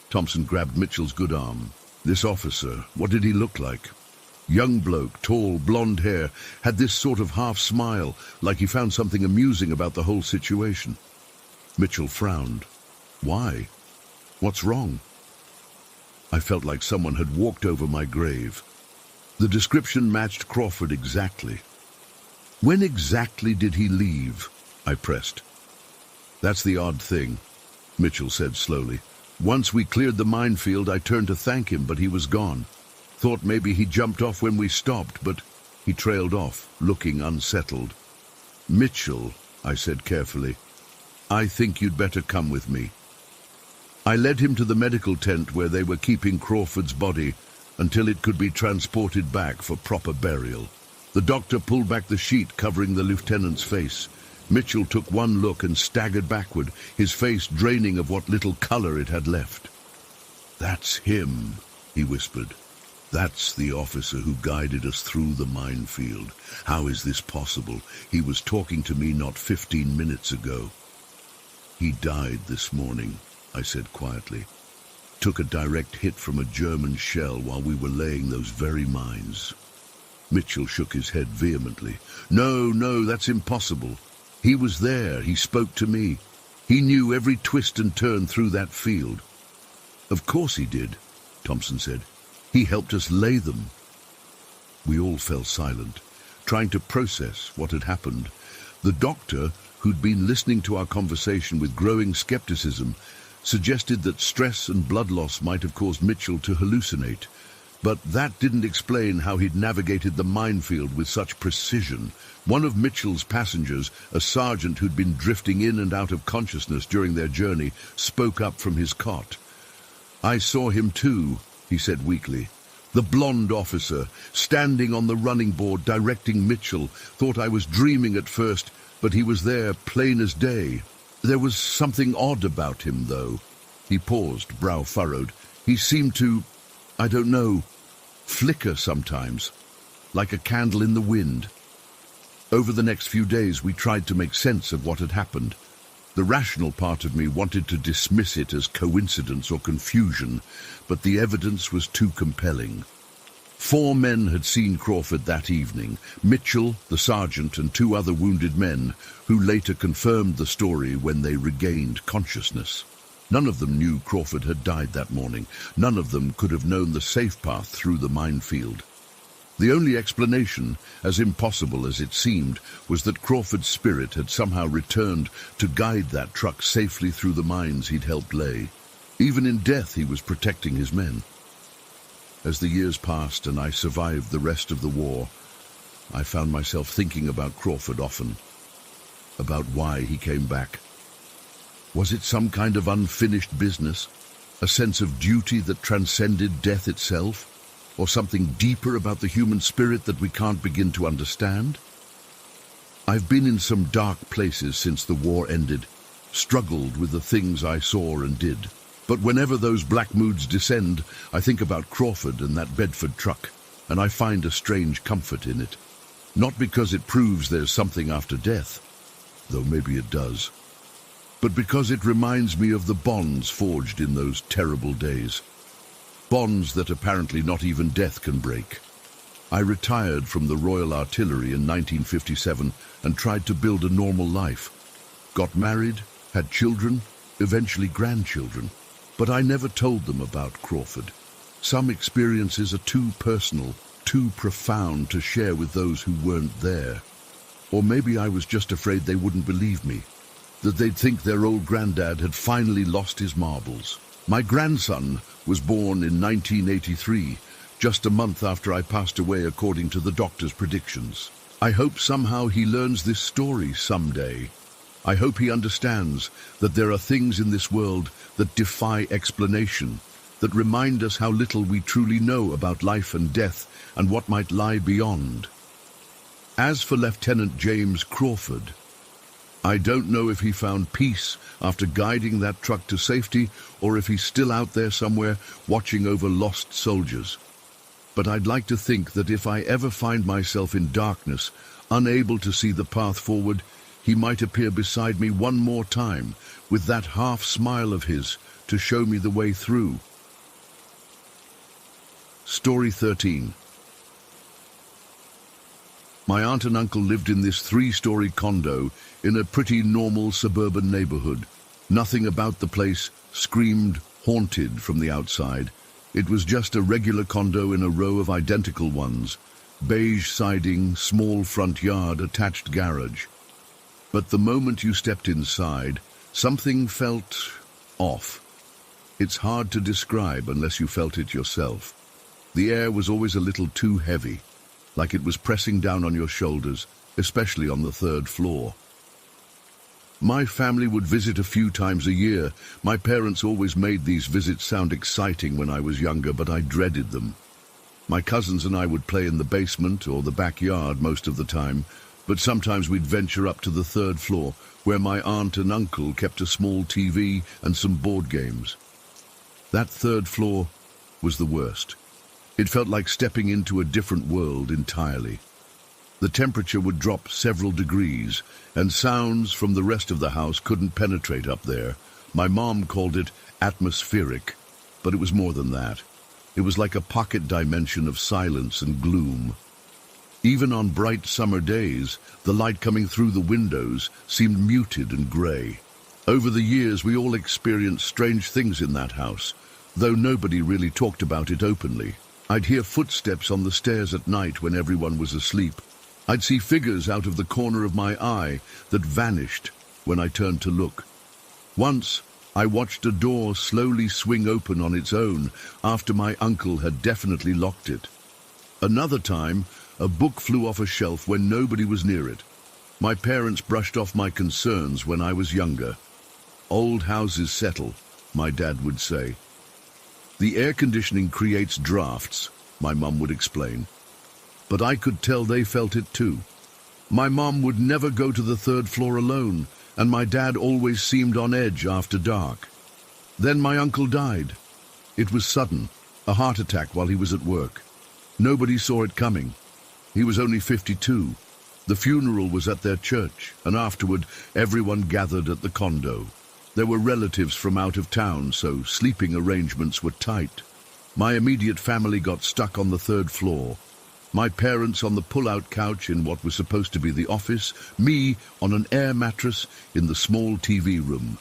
Thompson grabbed Mitchell's good arm. "This officer, what did he look like?" Young bloke, tall, blonde hair, had this sort of half smile, like he found something amusing about the whole situation. Mitchell frowned. "Why?" What's wrong? I felt like someone had walked over my grave. The description matched Crawford exactly. When exactly did he leave? I pressed. That's the odd thing, Mitchell said slowly. Once we cleared the minefield, I turned to thank him, but he was gone. Thought maybe he jumped off when we stopped, but he trailed off, looking unsettled. Mitchell, I said carefully, I think you'd better come with me. I led him to the medical tent where they were keeping Crawford's body until it could be transported back for proper burial. The doctor pulled back the sheet covering the lieutenant's face. Mitchell took one look and staggered backward, his face draining of what little color it had left. That's him, he whispered. That's the officer who guided us through the minefield. How is this possible? He was talking to me not 15 minutes ago. He died this morning, I said quietly. Took a direct hit from a German shell while we were laying those very mines. Mitchell shook his head vehemently. No, that's impossible. He was there. He spoke to me. He knew every twist and turn through that field. Of course he did, Thompson said. He helped us lay them. We all fell silent, trying to process what had happened. The doctor, who'd been listening to our conversation with growing skepticism, suggested that stress and blood loss might have caused Mitchell to hallucinate. But that didn't explain how he'd navigated the minefield with such precision. One of Mitchell's passengers, a sergeant who'd been drifting in and out of consciousness during their journey, spoke up from his cot. I saw him too, he said weakly. The blonde officer, standing on the running board directing Mitchell, thought I was dreaming at first, but he was there plain as day. There was something odd about him, though. He paused, brow furrowed. He seemed to, I don't know, flicker sometimes, like a candle in the wind. Over the next few days, we tried to make sense of what had happened. The rational part of me wanted to dismiss it as coincidence or confusion, but the evidence was too compelling. 4 men had seen Crawford that evening, Mitchell, the sergeant, and 2 other wounded men, who later confirmed the story when they regained consciousness. None of them knew Crawford had died that morning. None of them could have known the safe path through the minefield. The only explanation, as impossible as it seemed, was that Crawford's spirit had somehow returned to guide that truck safely through the mines he'd helped lay. Even in death, he was protecting his men. As the years passed and I survived the rest of the war, I found myself thinking about Crawford often, about why he came back. Was it some kind of unfinished business, a sense of duty that transcended death itself? Or something deeper about the human spirit that we can't begin to understand? I've been in some dark places since the war ended, struggled with the things I saw and did. But whenever those black moods descend, I think about Crawford and that Bedford truck, and I find a strange comfort in it. Not because it proves there's something after death, though maybe it does, but because it reminds me of the bonds forged in those terrible days. Bonds that apparently not even death can break. I retired from the Royal Artillery in 1957 and tried to build a normal life. Got married, had children, eventually grandchildren. But I never told them about Crawford. Some experiences are too personal, too profound to share with those who weren't there. Or maybe I was just afraid they wouldn't believe me, that they'd think their old granddad had finally lost his marbles. My grandson was born in 1983, just a month after I passed away according to the doctor's predictions. I hope somehow he learns this story someday. I hope he understands that there are things in this world that defy explanation, that remind us how little we truly know about life and death and what might lie beyond. As for Lieutenant James Crawford, I don't know if he found peace after guiding that truck to safety or if he's still out there somewhere watching over lost soldiers. But I'd like to think that if I ever find myself in darkness, unable to see the path forward, he might appear beside me one more time with that half smile of his to show me the way through. Story 13. My aunt and uncle lived in this 3-story condo in a pretty normal suburban neighborhood. Nothing about the place screamed haunted from the outside. It was just a regular condo in a row of identical ones. Beige siding, small front yard, attached garage. But the moment you stepped inside, something felt off. It's hard to describe unless you felt it yourself. The air was always a little too heavy, like it was pressing down on your shoulders, especially on the third floor. My family would visit a few times a year. My parents always made these visits sound exciting when I was younger, but I dreaded them. My cousins and I would play in the basement or the backyard most of the time, but sometimes we'd venture up to the third floor, where my aunt and uncle kept a small TV and some board games. That third floor was the worst. It felt like stepping into a different world entirely. The temperature would drop several degrees, and sounds from the rest of the house couldn't penetrate up there. My mom called it atmospheric, but it was more than that. It was like a pocket dimension of silence and gloom. Even on bright summer days, the light coming through the windows seemed muted and grey. Over the years, we all experienced strange things in that house, though nobody really talked about it openly. I'd hear footsteps on the stairs at night when everyone was asleep. I'd see figures out of the corner of my eye that vanished when I turned to look. Once, I watched a door slowly swing open on its own after my uncle had definitely locked it. Another time, a book flew off a shelf when nobody was near it. My parents brushed off my concerns when I was younger. Old houses settle, my dad would say. The air conditioning creates drafts, my mum would explain. But I could tell they felt it too. My mom would never go to the third floor alone, and my dad always seemed on edge after dark. Then my uncle died. It was sudden, a heart attack while he was at work. Nobody saw it coming. He was only 52. The funeral was at their church, and afterward everyone gathered at the condo. There were relatives from out of town, so sleeping arrangements were tight. My immediate family got stuck on the third floor. My parents on the pull-out couch in what was supposed to be the office, me on an air mattress in the small TV room.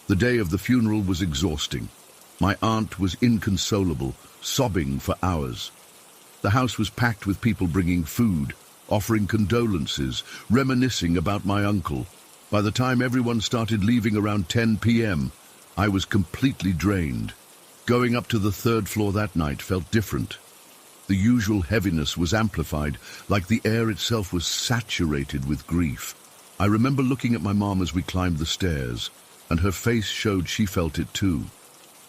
The day of the funeral was exhausting. My aunt was inconsolable, sobbing for hours. The house was packed with people bringing food, offering condolences, reminiscing about my uncle. By the time everyone started leaving around 10 p.m., I was completely drained. Going up to the third floor that night felt different. The usual heaviness was amplified, like the air itself was saturated with grief. I remember looking at my mom as we climbed the stairs, and her face showed she felt it too.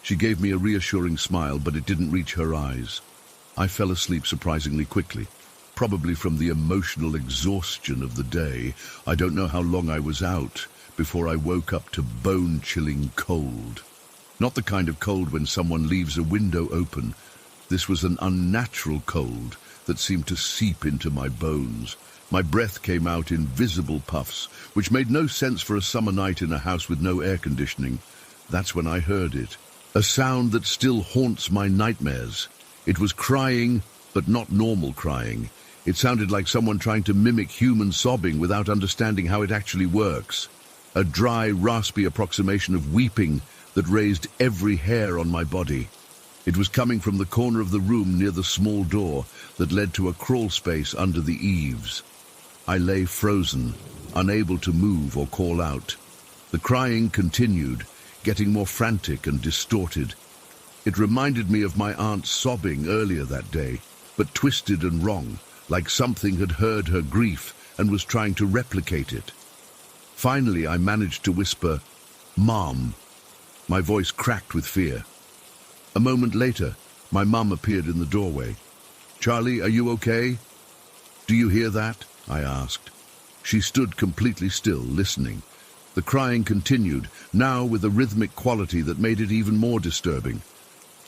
She gave me a reassuring smile, but it didn't reach her eyes. I fell asleep surprisingly quickly, probably from the emotional exhaustion of the day. I don't know how long I was out before I woke up to bone-chilling cold. Not the kind of cold when someone leaves a window open. This was an unnatural cold that seemed to seep into my bones. My breath came out in visible puffs, which made no sense for a summer night in a house with no air conditioning. That's when I heard it. A sound that still haunts my nightmares. It was crying, but not normal crying. It sounded like someone trying to mimic human sobbing without understanding how it actually works. A dry, raspy approximation of weeping that raised every hair on my body. It was coming from the corner of the room near the small door that led to a crawl space under the eaves. I lay frozen, unable to move or call out. The crying continued, getting more frantic and distorted. It reminded me of my aunt's sobbing earlier that day, but twisted and wrong, like something had heard her grief and was trying to replicate it. Finally, I managed to whisper, "Mom." My voice cracked with fear. A moment later, my mum appeared in the doorway. "Charlie, are you okay?" "Do you hear that?" I asked. She stood completely still, listening. The crying continued, now with a rhythmic quality that made it even more disturbing.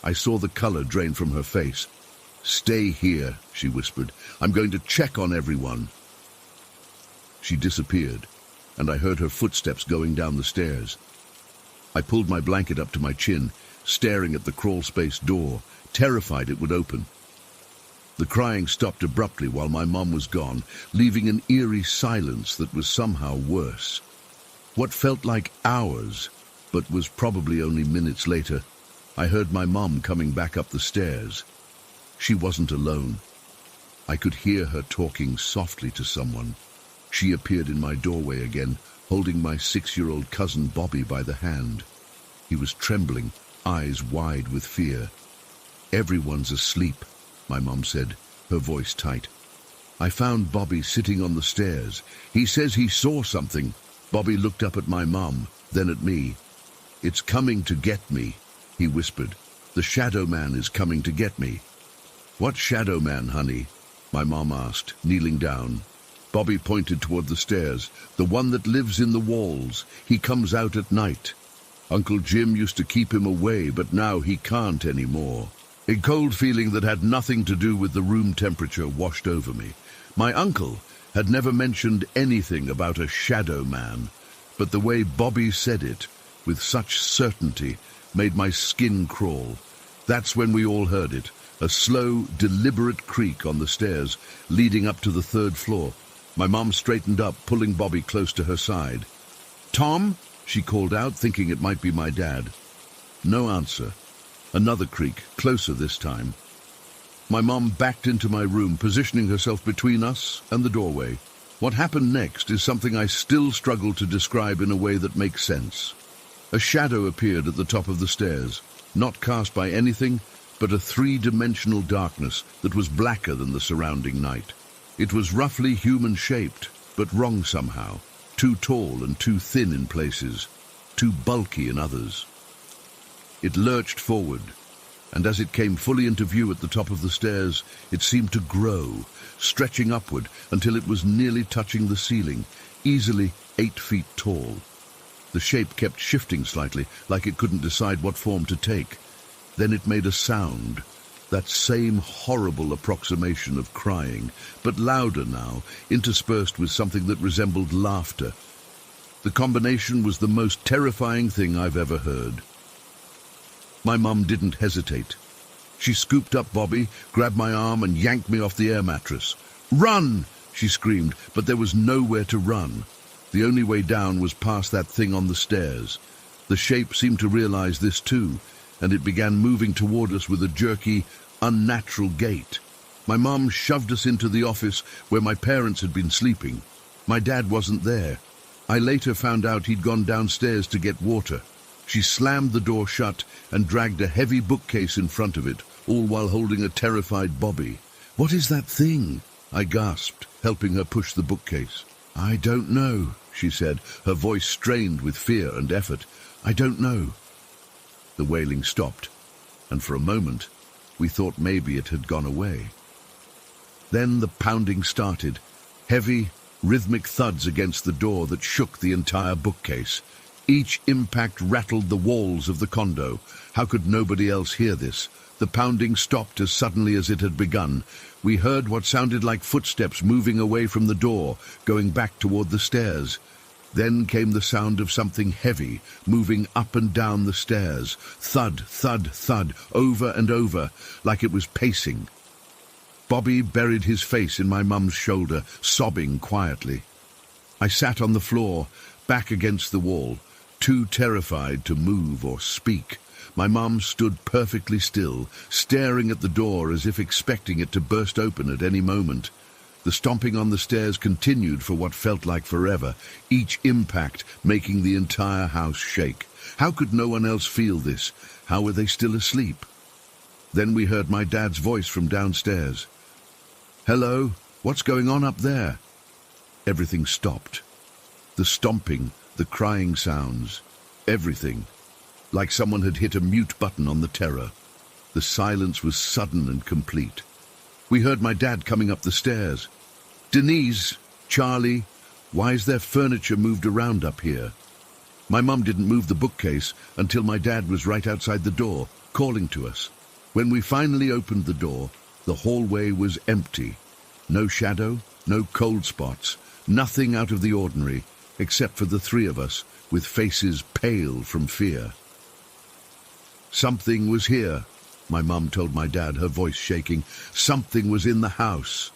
I saw the color drain from her face. "Stay here," she whispered. "I'm going to check on everyone." She disappeared, and I heard her footsteps going down the stairs. I pulled my blanket up to my chin, staring at the crawl space door, terrified it would open. The crying stopped abruptly while my mum was gone, leaving an eerie silence that was somehow worse. What felt like hours but was probably only minutes later, I heard my mom coming back up the stairs. She wasn't alone. I could hear her talking softly to someone. She appeared in my doorway again, holding my 6-year-old cousin Bobby by the hand. He was trembling, eyes wide with fear. "Everyone's asleep," my mom said, her voice tight. "I found Bobby sitting on the stairs. He says he saw something." Bobby looked up at my mom, then at me. "It's coming to get me," he whispered. "The shadow man is coming to get me." "What shadow man, honey?" my mom asked, kneeling down. Bobby pointed toward the stairs. "The one that lives in the walls. He comes out at night. Uncle Jim used to keep him away, but now he can't anymore." A cold feeling that had nothing to do with the room temperature washed over me. My uncle had never mentioned anything about a shadow man, but the way Bobby said it, with such certainty, made my skin crawl. That's when we all heard it, a slow, deliberate creak on the stairs leading up to the 3rd floor. My mom straightened up, pulling Bobby close to her side. "Tom?" she called out, thinking it might be my dad. No answer. Another creak, closer this time. My mom backed into my room, positioning herself between us and the doorway. What happened next is something I still struggle to describe in a way that makes sense. A shadow appeared at the top of the stairs, not cast by anything, but a 3-dimensional darkness that was blacker than the surrounding night. It was roughly human-shaped, but wrong somehow. Too tall and too thin in places, too bulky in others. It lurched forward, and as it came fully into view at the top of the stairs, it seemed to grow, stretching upward until it was nearly touching the ceiling, easily 8 feet tall. The shape kept shifting slightly, like it couldn't decide what form to take. Then it made a sound, that same horrible approximation of crying, but louder now, interspersed with something that resembled laughter. The combination was the most terrifying thing I've ever heard. My mum didn't hesitate. She scooped up Bobby, grabbed my arm and yanked me off the air mattress. "Run!" she screamed, but there was nowhere to run. The only way down was past that thing on the stairs. The shape seemed to realize this too, and it began moving toward us with a jerky, unnatural gait. My mom shoved us into the office where my parents had been sleeping. My dad wasn't there. I later found out he'd gone downstairs to get water. She slammed the door shut and dragged a heavy bookcase in front of it, all while holding a terrified Bobby. "What is that thing?" I gasped, helping her push the bookcase. "I don't know," she said, her voice strained with fear and effort. "I don't know." The wailing stopped, and for a moment, we thought maybe it had gone away. Then the pounding started, heavy, rhythmic thuds against the door that shook the entire bookcase. Each impact rattled the walls of the condo. How could nobody else hear this? The pounding stopped as suddenly as it had begun. We heard what sounded like footsteps moving away from the door, going back toward the stairs. Then came the sound of something heavy, moving up and down the stairs. Thud, thud, thud, over and over, like it was pacing. Bobby buried his face in my mum's shoulder, sobbing quietly. I sat on the floor, back against the wall, too terrified to move or speak. My mum stood perfectly still, staring at the door as if expecting it to burst open at any moment. The stomping on the stairs continued for what felt like forever, each impact making the entire house shake. How could no one else feel this? How were they still asleep? Then we heard my dad's voice from downstairs. "Hello, what's going on up there?" Everything stopped. The stomping, the crying sounds, everything. Like someone had hit a mute button on the terror. The silence was sudden and complete. We heard my dad coming up the stairs. "Denise, Charlie, why is there furniture moved around up here?" My mum didn't move the bookcase until my dad was right outside the door, calling to us. When we finally opened the door, the hallway was empty. No shadow, no cold spots, nothing out of the ordinary, except for the 3 of us, with faces pale from fear. "Something was here," my mum told my dad, her voice shaking. "Something was in the house."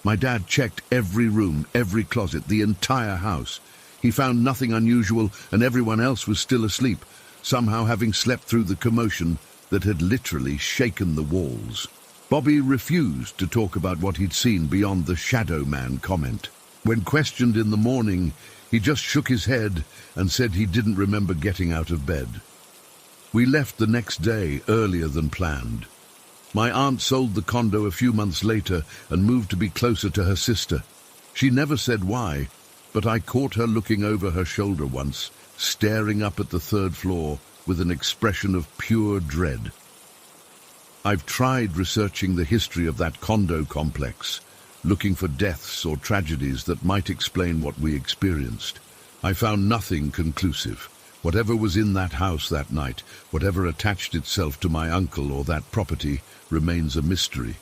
My dad checked every room, every closet, the entire house. He found nothing unusual, and everyone else was still asleep, somehow having slept through the commotion that had literally shaken the walls. Bobby refused to talk about what he'd seen beyond the Shadow Man comment. When questioned in the morning, he just shook his head and said he didn't remember getting out of bed. We left the next day earlier than planned. My aunt sold the condo a few months later and moved to be closer to her sister. She never said why, but I caught her looking over her shoulder once, staring up at the third floor with an expression of pure dread. I've tried researching the history of that condo complex, looking for deaths or tragedies that might explain what we experienced. I found nothing conclusive. Whatever was in that house that night, whatever attached itself to my uncle or that property, remains a mystery.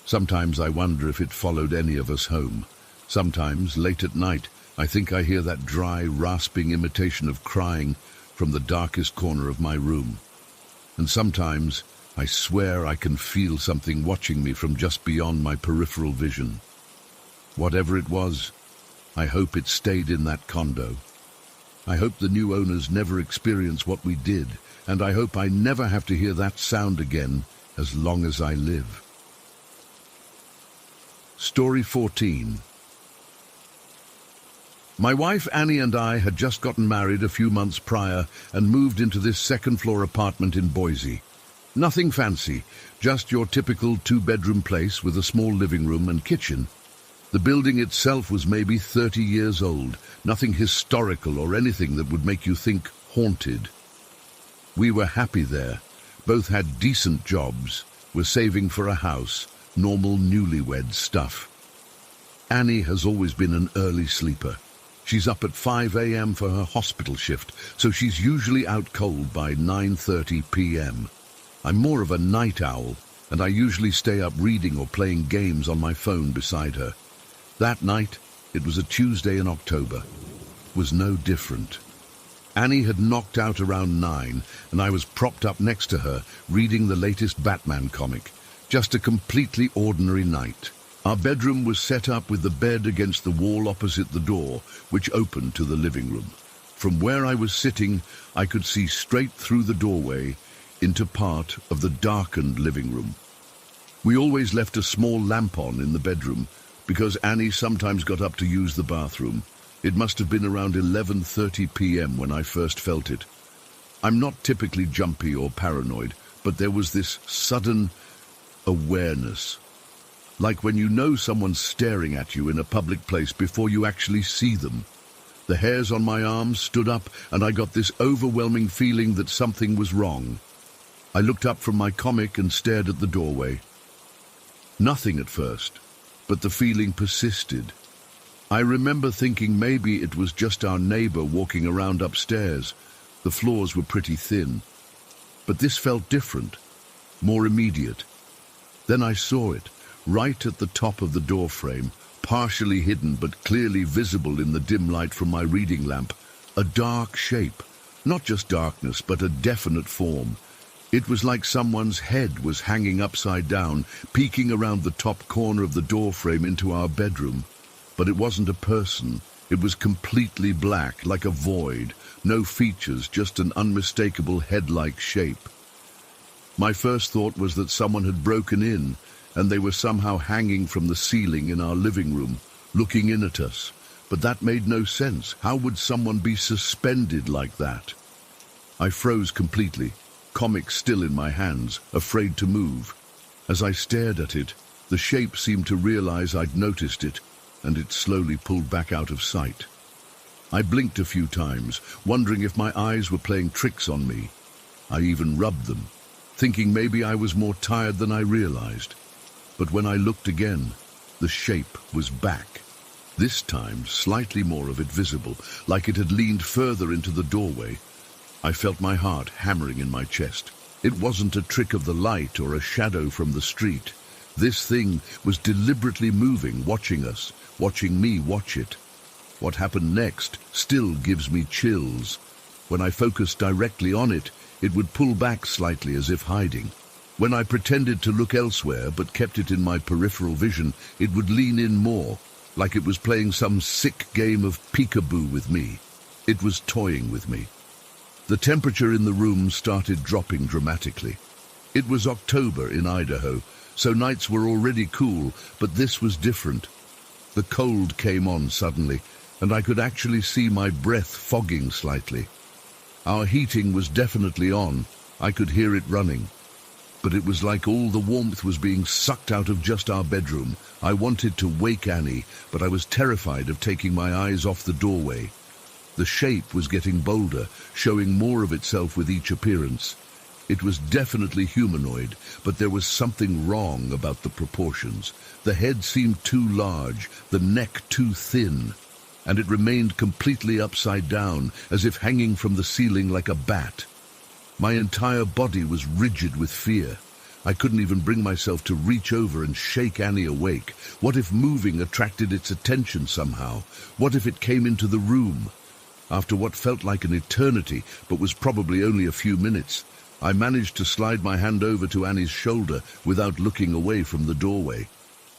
Sometimes I wonder if it followed any of us home. Sometimes, late at night, I think I hear that dry, rasping imitation of crying from the darkest corner of my room. And sometimes I swear I can feel something watching me from just beyond my peripheral vision. Whatever it was, I hope it stayed in that condo. I hope the new owners never experience what we did, and I hope I never have to hear that sound again as long as I live. Story 14. My wife Annie and I had just gotten married a few months prior and moved into this second-floor apartment in Boise. Nothing fancy, just your typical two-bedroom place with a small living room and kitchen. The building itself was maybe 30 years old, nothing historical or anything that would make you think haunted. We were happy there, both had decent jobs, were saving for a house, normal newlywed stuff. Annie has always been an early sleeper. She's up at 5 a.m. for her hospital shift, so she's usually out cold by 9:30 p.m. I'm more of a night owl, and I usually stay up reading or playing games on my phone beside her. That night, it was a Tuesday in October, was no different. Annie had knocked out around 9, and I was propped up next to her, reading the latest Batman comic. Just a completely ordinary night. Our bedroom was set up with the bed against the wall opposite the door, which opened to the living room. From where I was sitting, I could see straight through the doorway into part of the darkened living room. We always left a small lamp on in the bedroom, because Annie sometimes got up to use the bathroom. It must have been around 11:30 p.m. when I first felt it. I'm not typically jumpy or paranoid, but there was this sudden awareness. Like when you know someone's staring at you in a public place before you actually see them. The hairs on my arms stood up, and I got this overwhelming feeling that something was wrong. I looked up from my comic and stared at the doorway. Nothing at first, but the feeling persisted. I remember thinking maybe it was just our neighbor walking around upstairs. The floors were pretty thin. But this felt different, more immediate. Then I saw it, right at the top of the doorframe, partially hidden but clearly visible in the dim light from my reading lamp. A dark shape, not just darkness, but a definite form. It was like someone's head was hanging upside down, peeking around the top corner of the doorframe into our bedroom. But it wasn't a person. It was completely black, like a void. No features, just an unmistakable head-like shape. My first thought was that someone had broken in, and they were somehow hanging from the ceiling in our living room, looking in at us. But that made no sense. How would someone be suspended like that? I froze completely, comic still in my hands, afraid to move. As I stared at it, the shape seemed to realize I'd noticed it, and it slowly pulled back out of sight. I blinked a few times, wondering if my eyes were playing tricks on me. I even rubbed them, thinking maybe I was more tired than I realized. But when I looked again, the shape was back. This time, slightly more of it visible, like it had leaned further into the doorway. I felt my heart hammering in my chest. It wasn't a trick of the light or a shadow from the street. This thing was deliberately moving, watching us, watching me watch it. What happened next still gives me chills. When I focused directly on it, it would pull back slightly as if hiding. When I pretended to look elsewhere but kept it in my peripheral vision, it would lean in more, like it was playing some sick game of peekaboo with me. It was toying with me. The temperature in the room started dropping dramatically. It was October in Idaho, so nights were already cool, but this was different. The cold came on suddenly, and I could actually see my breath fogging slightly. Our heating was definitely on. I could hear it running. But it was like all the warmth was being sucked out of just our bedroom. I wanted to wake Annie, but I was terrified of taking my eyes off the doorway. The shape was getting bolder, showing more of itself with each appearance. It was definitely humanoid, but there was something wrong about the proportions. The head seemed too large, the neck too thin, and it remained completely upside down, as if hanging from the ceiling like a bat. My entire body was rigid with fear. I couldn't even bring myself to reach over and shake Annie awake. What if moving attracted its attention somehow? What if it came into the room? After what felt like an eternity, but was probably only a few minutes, I managed to slide my hand over to Annie's shoulder without looking away from the doorway.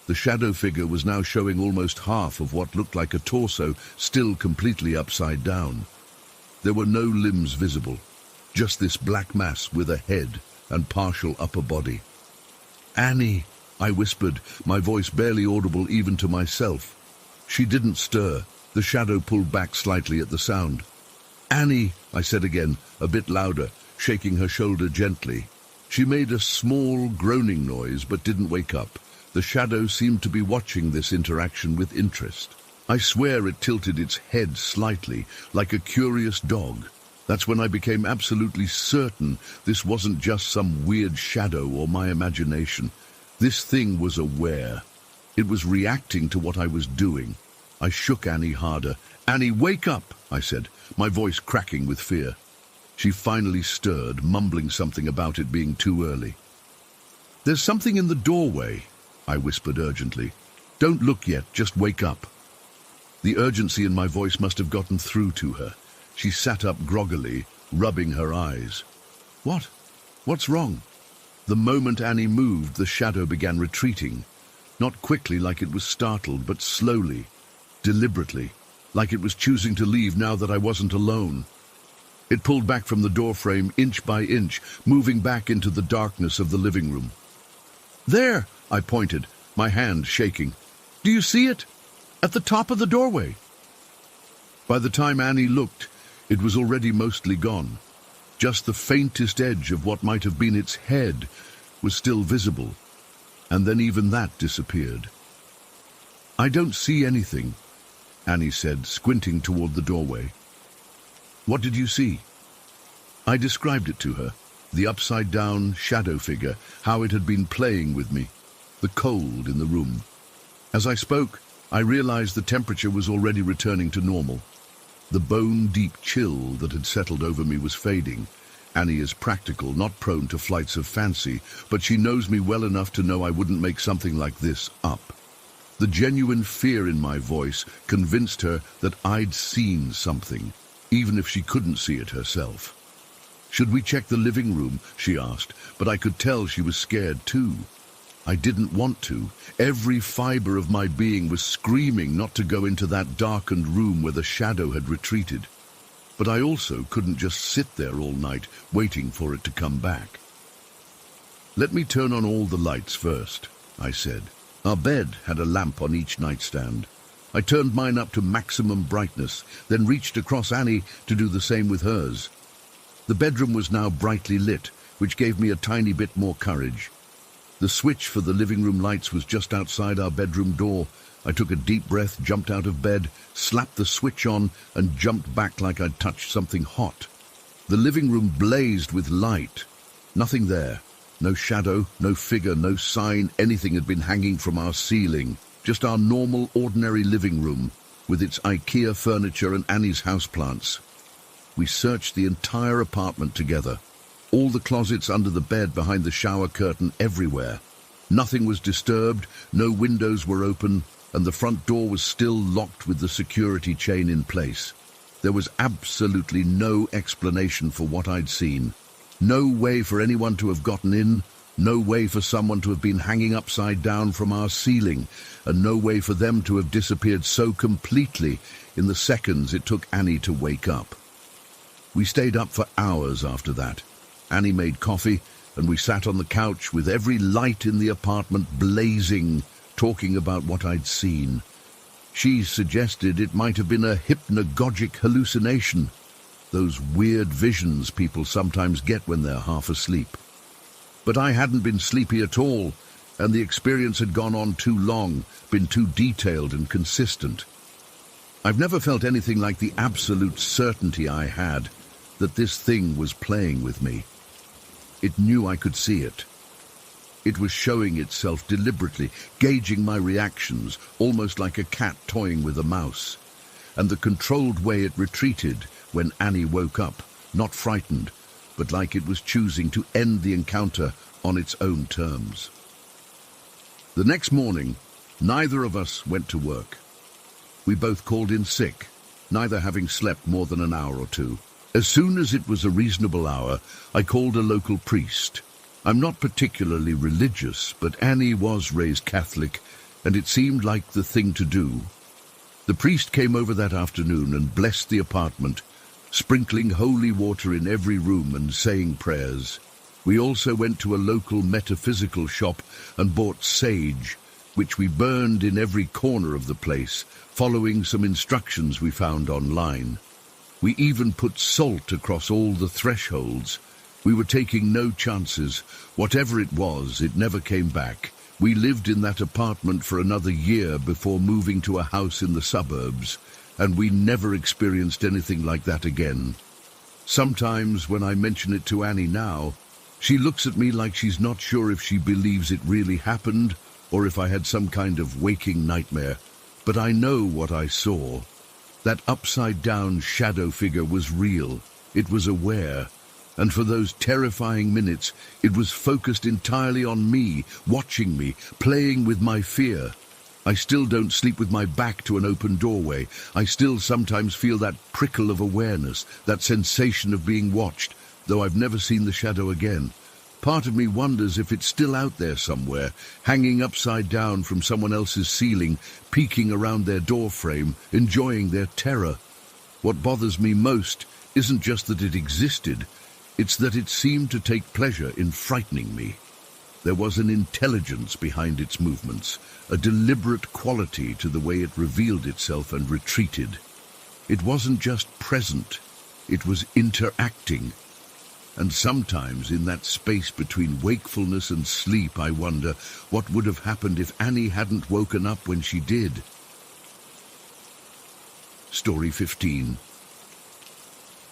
The shadow figure was now showing almost half of what looked like a torso, still completely upside down. There were no limbs visible, just this black mass with a head and partial upper body. "Annie," I whispered, my voice barely audible even to myself. She didn't stir. The shadow pulled back slightly at the sound. "Annie," I said again, a bit louder, shaking her shoulder gently. She made a small groaning noise but didn't wake up. The shadow seemed to be watching this interaction with interest. I swear it tilted its head slightly, like a curious dog. That's when I became absolutely certain this wasn't just some weird shadow or my imagination. This thing was aware. It was reacting to what I was doing. I shook Annie harder. "Annie, wake up," I said, my voice cracking with fear. She finally stirred, mumbling something about it being too early. "There's something in the doorway," I whispered urgently. "Don't look yet, just wake up." The urgency in my voice must have gotten through to her. She sat up groggily, rubbing her eyes. "What? What's wrong?" The moment Annie moved, the shadow began retreating. Not quickly like it was startled, but slowly, deliberately, like it was choosing to leave now that I wasn't alone. It pulled back from the doorframe inch by inch, moving back into the darkness of the living room. "There," I pointed, my hand shaking. "Do you see it? At the top of the doorway." By the time Annie looked, it was already mostly gone. Just the faintest edge of what might have been its head was still visible, and then even that disappeared. "I don't see anything," Annie said, squinting toward the doorway. "What did you see?" I described it to her, the upside-down shadow figure, how it had been playing with me, the cold in the room. As I spoke, I realized the temperature was already returning to normal. The bone-deep chill that had settled over me was fading. Annie is practical, not prone to flights of fancy, but she knows me well enough to know I wouldn't make something like this up. The genuine fear in my voice convinced her that I'd seen something, even if she couldn't see it herself. "Should we check the living room?" she asked, but I could tell she was scared too. I didn't want to. Every fiber of my being was screaming not to go into that darkened room where the shadow had retreated. But I also couldn't just sit there all night, waiting for it to come back. "Let me turn on all the lights first," I said. Our bed had a lamp on each nightstand. I turned mine up to maximum brightness, then reached across Annie to do the same with hers. The bedroom was now brightly lit, which gave me a tiny bit more courage. The switch for the living room lights was just outside our bedroom door. I took a deep breath, jumped out of bed, slapped the switch on, and jumped back like I'd touched something hot. The living room blazed with light. Nothing there. No shadow, no figure, no sign anything had been hanging from our ceiling. Just our normal, ordinary living room, with its IKEA furniture and Annie's houseplants. We searched the entire apartment together. All the closets under the bed, behind the shower curtain, everywhere. Nothing was disturbed, no windows were open, and the front door was still locked with the security chain in place. There was absolutely no explanation for what I'd seen. No way for anyone to have gotten in No way for someone to have been hanging upside down from our ceiling, and no way for them to have disappeared so completely in the seconds it took Annie to wake up. We stayed up for hours after that. Annie made coffee, and we sat on the couch with every light in the apartment blazing, talking about what I'd seen. She suggested it might have been a hypnagogic hallucination, those weird visions people sometimes get when they're half asleep. But I hadn't been sleepy at all, and the experience had gone on too long, been too detailed and consistent. I've never felt anything like the absolute certainty I had that this thing was playing with me. It knew I could see it. It was showing itself deliberately, gauging my reactions, almost like a cat toying with a mouse. And the controlled way it retreated when Annie woke up, not frightened, but like it was choosing to end the encounter on its own terms. The next morning, neither of us went to work. We both called in sick, neither having slept more than an hour or two. As soon as it was a reasonable hour, I called a local priest. I'm not particularly religious, but Annie was raised Catholic, and it seemed like the thing to do. The priest came over that afternoon and blessed the apartment, sprinkling holy water in every room and saying prayers. We also went to a local metaphysical shop and bought sage, which we burned in every corner of the place, following some instructions we found online. We even put salt across all the thresholds. We were taking no chances. Whatever it was, it never came back. We lived in that apartment for another year before moving to a house in the suburbs, and we never experienced anything like that again. Sometimes when I mention it to Annie now, she looks at me like she's not sure if she believes it really happened or if I had some kind of waking nightmare. But I know what I saw. That upside-down shadow figure was real. It was aware. And for those terrifying minutes, it was focused entirely on me, watching me, playing with my fear. I still don't sleep with my back to an open doorway. I still sometimes feel that prickle of awareness, that sensation of being watched, though I've never seen the shadow again. Part of me wonders if it's still out there somewhere, hanging upside down from someone else's ceiling, peeking around their doorframe, enjoying their terror. What bothers me most isn't just that it existed, it's that it seemed to take pleasure in frightening me. There was an intelligence behind its movements, a deliberate quality to the way it revealed itself and retreated. It wasn't just present, it was interacting. And sometimes in that space between wakefulness and sleep, I wonder what would have happened if Annie hadn't woken up when she did. Story 15.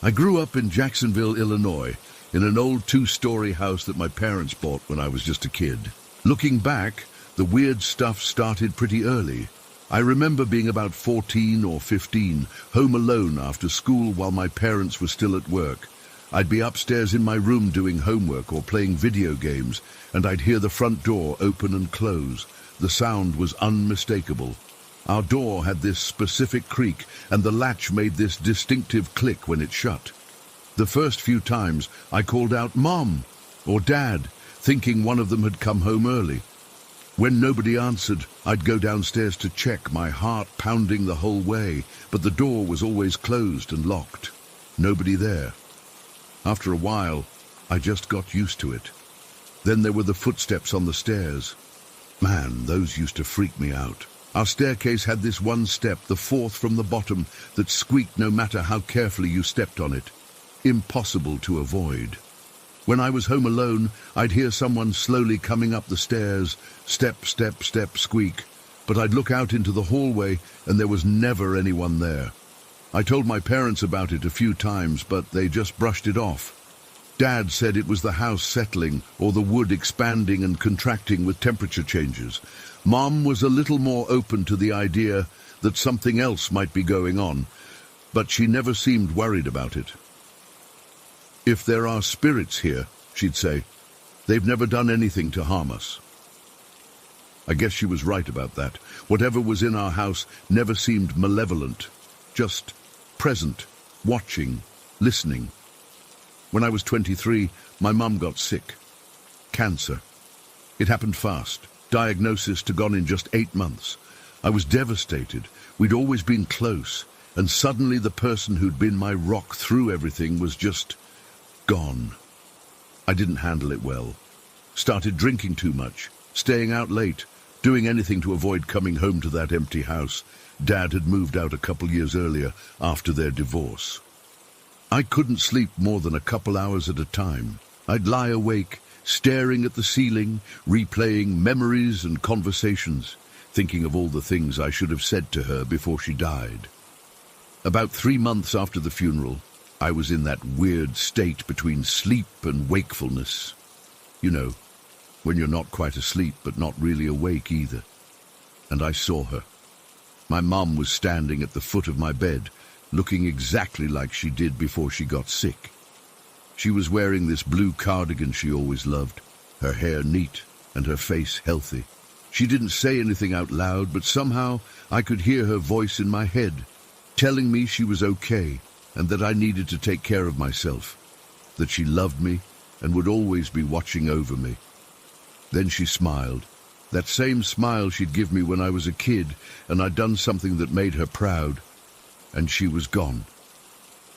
I grew up in Jacksonville, Illinois, in an old 2-story house that my parents bought when I was just a kid. Looking back, the weird stuff started pretty early. I remember being about 14 or 15, home alone after school while my parents were still at work. I'd be upstairs in my room doing homework or playing video games, and I'd hear the front door open and close. The sound was unmistakable. Our door had this specific creak, and the latch made this distinctive click when it shut. The first few times, I called out "Mom" or "Dad," thinking one of them had come home early. When nobody answered, I'd go downstairs to check, my heart pounding the whole way, but the door was always closed and locked. Nobody there. After a while, I just got used to it. Then there were the footsteps on the stairs. Man, those used to freak me out. Our staircase had this one step, the fourth from the bottom, that squeaked no matter how carefully you stepped on it. Impossible to avoid. When I was home alone, I'd hear someone slowly coming up the stairs, step, step, step, squeak, but I'd look out into the hallway and there was never anyone there. I told my parents about it a few times, but they just brushed it off. Dad said it was the house settling or the wood expanding and contracting with temperature changes. Mom was a little more open to the idea that something else might be going on, but she never seemed worried about it. "If there are spirits here," she'd say, "they've never done anything to harm us." I guess she was right about that. Whatever was in our house never seemed malevolent, just present, watching, listening. When I was 23, my mum got sick. Cancer. It happened fast. Diagnosis to gone in just 8 months. I was devastated. We'd always been close, and suddenly the person who'd been my rock through everything was just gone. I didn't handle it well. Started drinking too much, staying out late, doing anything to avoid coming home to that empty house. Dad had moved out a couple years earlier after their divorce. I couldn't sleep more than a couple hours at a time. I'd lie awake, staring at the ceiling, replaying memories and conversations, thinking of all the things I should have said to her before she died. About 3 months after the funeral, I was in that weird state between sleep and wakefulness. You know, when you're not quite asleep but not really awake either. And I saw her. My mum was standing at the foot of my bed, looking exactly like she did before she got sick. She was wearing this blue cardigan she always loved, her hair neat and her face healthy. She didn't say anything out loud, but somehow I could hear her voice in my head, telling me she was okay and that I needed to take care of myself, that she loved me and would always be watching over me. Then she smiled, that same smile she'd give me when I was a kid and I'd done something that made her proud, and she was gone.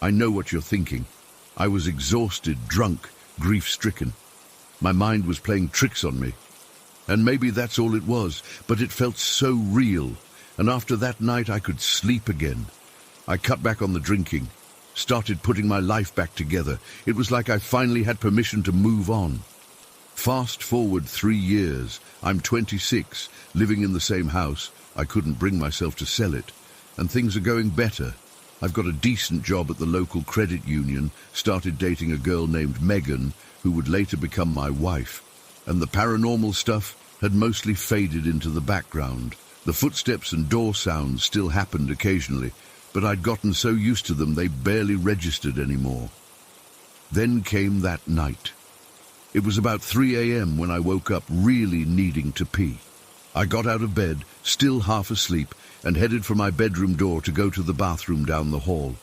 I know what you're thinking. I was exhausted, drunk, grief-stricken. My mind was playing tricks on me. And maybe that's all it was, but it felt so real, and after that night I could sleep again. I cut back on the drinking, started putting my life back together. It was like I finally had permission to move on. Fast forward 3 years, I'm 26, living in the same house. I couldn't bring myself to sell it, and things are going better. I've got a decent job at the local credit union, started dating a girl named Megan, who would later become my wife, and the paranormal stuff had mostly faded into the background. The footsteps and door sounds still happened occasionally, but I'd gotten so used to them they barely registered anymore. Then came that night. It was about 3 a.m. when I woke up really needing to pee. I got out of bed, still half asleep, and headed for my bedroom door to go to the bathroom down the hall.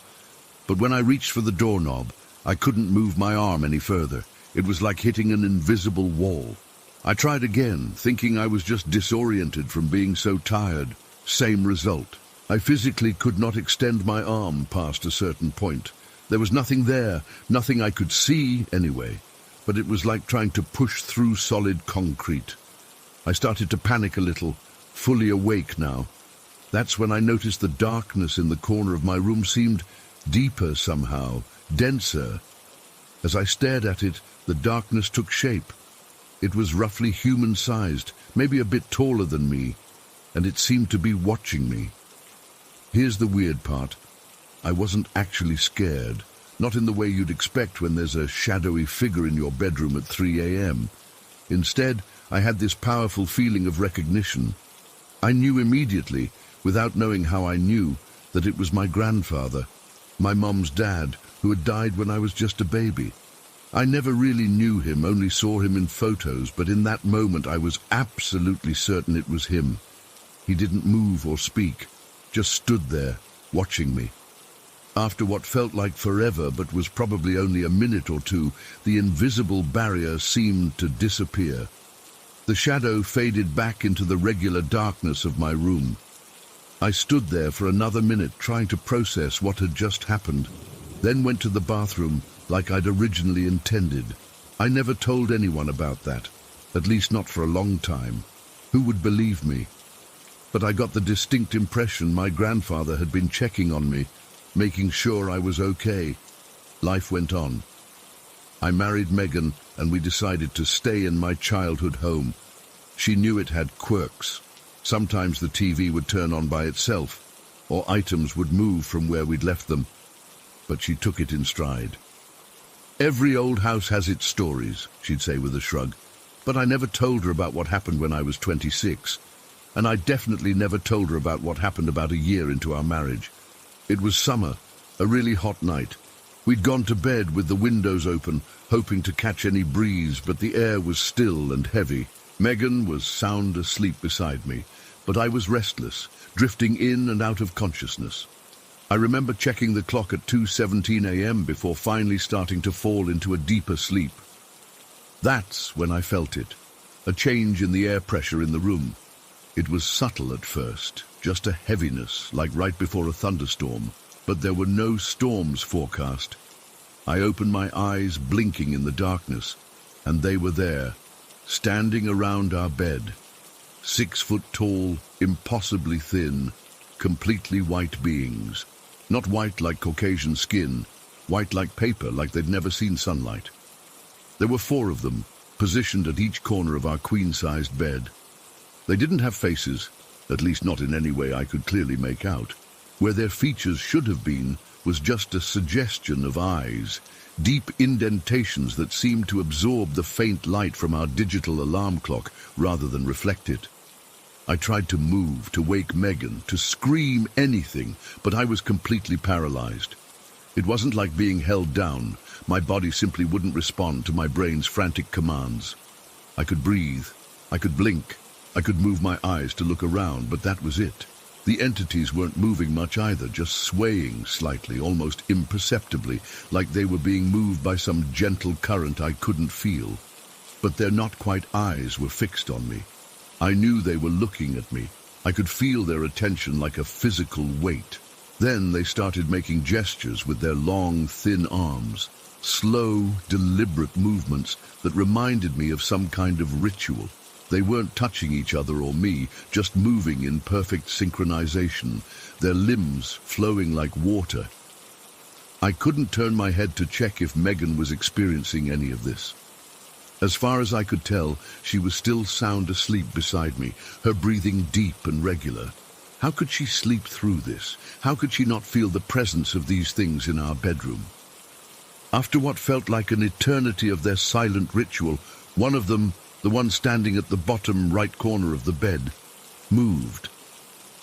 But when I reached for the doorknob, I couldn't move my arm any further. It was like hitting an invisible wall. I tried again, thinking I was just disoriented from being so tired. Same result. I physically could not extend my arm past a certain point. There was nothing there, nothing I could see anyway, but it was like trying to push through solid concrete. I started to panic a little, fully awake now. That's when I noticed the darkness in the corner of my room seemed deeper somehow, denser. As I stared at it, the darkness took shape. It was roughly human-sized, maybe a bit taller than me, and it seemed to be watching me. Here's the weird part. I wasn't actually scared, not in the way you'd expect when there's a shadowy figure in your bedroom at 3 a.m. Instead, I had this powerful feeling of recognition. I knew immediately, without knowing how I knew, that it was my grandfather, my mum's dad, who had died when I was just a baby. I never really knew him, only saw him in photos, but in that moment I was absolutely certain it was him. He didn't move or speak, just stood there, watching me. After what felt like forever, but was probably only a minute or two, the invisible barrier seemed to disappear. The shadow faded back into the regular darkness of my room. I stood there for another minute trying to process what had just happened, then went to the bathroom like I'd originally intended. I never told anyone about that, at least not for a long time. Who would believe me? But I got the distinct impression my grandfather had been checking on me, making sure I was okay. Life went on. I married Megan and we decided to stay in my childhood home. She knew it had quirks. Sometimes the TV would turn on by itself, or items would move from where we'd left them, but she took it in stride. Every old house has its stories, she'd say with a shrug, but I never told her about what happened when I was 26, and I definitely never told her about what happened about a year into our marriage. It was summer, a really hot night. We'd gone to bed with the windows open, hoping to catch any breeze, but the air was still and heavy. Megan was sound asleep beside me, but I was restless, drifting in and out of consciousness. I remember checking the clock at 2:17 a.m. before finally starting to fall into a deeper sleep. That's when I felt it. a change in the air pressure in the room. It was subtle at first, just a heaviness, like right before a thunderstorm, but there were no storms forecast. I opened my eyes, blinking in the darkness, and they were there, standing around our bed. 6 foot tall, impossibly thin, completely white beings. Not white like Caucasian skin, white like paper, like they'd never seen sunlight. There were 4 of them, positioned at each corner of our queen-sized bed. They didn't have faces, at least not in any way I could clearly make out. Where their features should have been was just a suggestion of eyes, deep indentations that seemed to absorb the faint light from our digital alarm clock rather than reflect it. I tried to move, to wake Megan, to scream anything, but I was completely paralyzed. It wasn't like being held down. My body simply wouldn't respond to my brain's frantic commands. I could breathe, I could blink, I could move my eyes to look around, but that was it. The entities weren't moving much either, just swaying slightly, almost imperceptibly, like they were being moved by some gentle current I couldn't feel. But their not-quite eyes were fixed on me. I knew they were looking at me. I could feel their attention like a physical weight. Then they started making gestures with their long, thin arms, slow, deliberate movements that reminded me of some kind of ritual. They weren't touching each other or me, just moving in perfect synchronization, their limbs flowing like water. I couldn't turn my head to check if Megan was experiencing any of this. As far as I could tell, she was still sound asleep beside me, her breathing deep and regular. How could she sleep through this? How could she not feel the presence of these things in our bedroom? After what felt like an eternity of their silent ritual, one of them, the one standing at the bottom right corner of the bed, moved.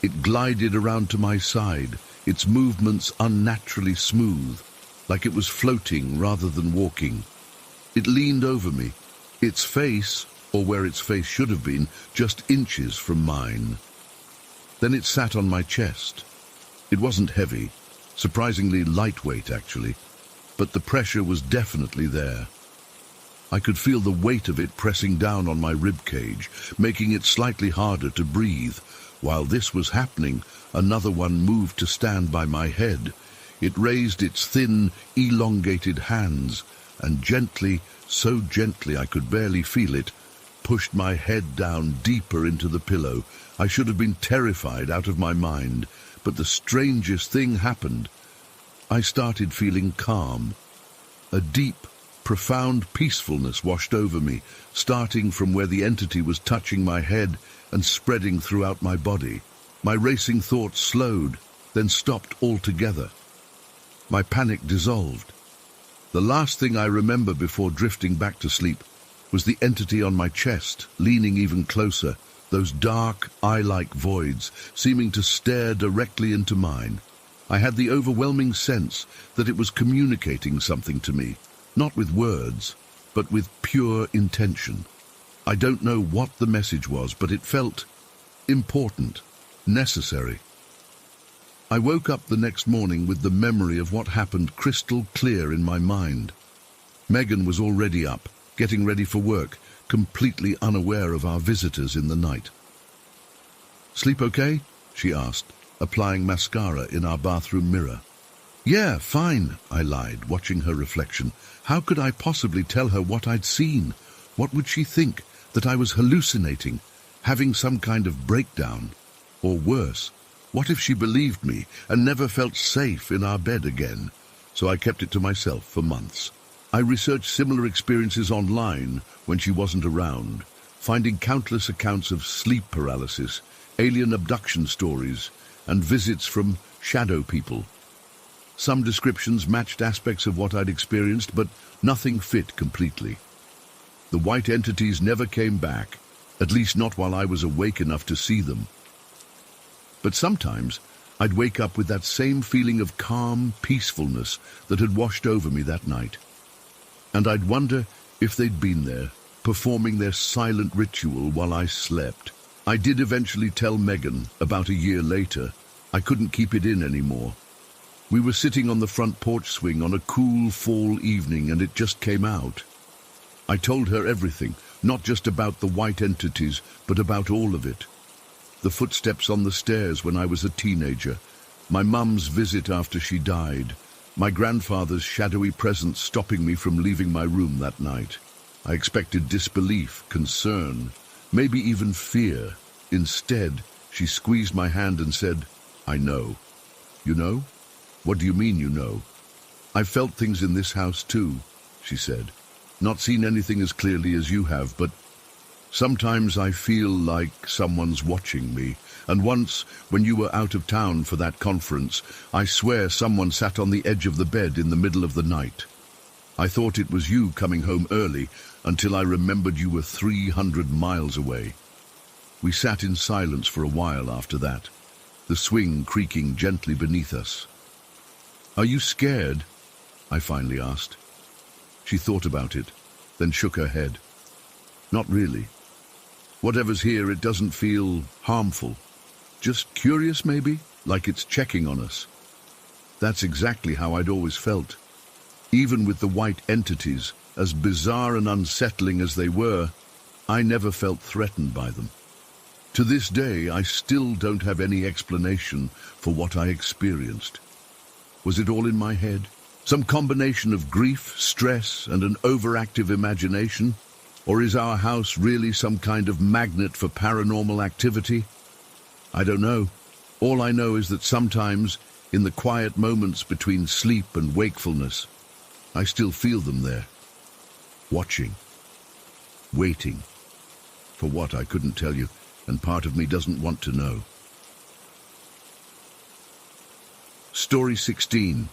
It glided around to my side, its movements unnaturally smooth, like it was floating rather than walking. It leaned over me, its face, or where its face should have been, just inches from mine. Then it sat on my chest. It wasn't heavy, surprisingly lightweight actually, but the pressure was definitely there. I could feel the weight of it pressing down on my ribcage, making it slightly harder to breathe. While this was happening, another one moved to stand by my head. It raised its thin, elongated hands, and gently, so gently I could barely feel it, pushed my head down deeper into the pillow. I should have been terrified out of my mind, but the strangest thing happened. I started feeling calm. A deep, profound peacefulness washed over me, starting from where the entity was touching my head and spreading throughout my body. My racing thoughts slowed, then stopped altogether. My panic dissolved. The last thing I remember before drifting back to sleep was the entity on my chest, leaning even closer, those dark, eye-like voids seeming to stare directly into mine. I had the overwhelming sense that it was communicating something to me, not with words, but with pure intention. I don't know what the message was, but it felt important, necessary. I woke up the next morning with the memory of what happened crystal clear in my mind. Megan was already up, getting ready for work, completely unaware of our visitors in the night. "Sleep okay?" she asked, applying mascara in our bathroom mirror. "Yeah, fine," I lied, watching her reflection. How could I possibly tell her what I'd seen? What would she think? That I was hallucinating, having some kind of breakdown? Or worse, what if she believed me and never felt safe in our bed again? So I kept it to myself for months. I researched similar experiences online when she wasn't around, finding countless accounts of sleep paralysis, alien abduction stories, and visits from shadow people. Some descriptions matched aspects of what I'd experienced, but nothing fit completely. The white entities never came back, at least not while I was awake enough to see them. But sometimes I'd wake up with that same feeling of calm peacefulness that had washed over me that night. And I'd wonder if they'd been there, performing their silent ritual while I slept. I did eventually tell Megan about a year later. I couldn't keep it in anymore. We were sitting on the front porch swing on a cool fall evening and it just came out. I told her everything, Not just about the white entities, but about all of it. The footsteps on the stairs when I was a teenager, my mum's visit after she died, my grandfather's shadowy presence stopping me from leaving my room that night. I expected disbelief, concern, maybe even fear. Instead, she squeezed my hand and said, "I know." "You know? What do you mean you know?" "I've felt things in this house too," she said. "Not seen anything as clearly as you have, but sometimes I feel like someone's watching me. And once, when you were out of town for that conference, I swear someone sat on the edge of the bed in the middle of the night. I thought it was you coming home early until I remembered you were 300 miles away." We sat in silence for a while after that, the swing creaking gently beneath us. "Are you scared?" I finally asked. She thought about it, then shook her head. "Not really. Whatever's here, it doesn't feel harmful. Just curious, maybe, like it's checking on us." That's exactly how I'd always felt. Even with the white entities, as bizarre and unsettling as they were, I never felt threatened by them. To this day, I still don't have any explanation for what I experienced. Was it all in my head? Some combination of grief, stress, and an overactive imagination? Or is our house really some kind of magnet for paranormal activity? I don't know. All I know is that sometimes, in the quiet moments between sleep and wakefulness, I still feel them there. Watching. Waiting. For what, I couldn't tell you, and part of me doesn't want to know. Story 16.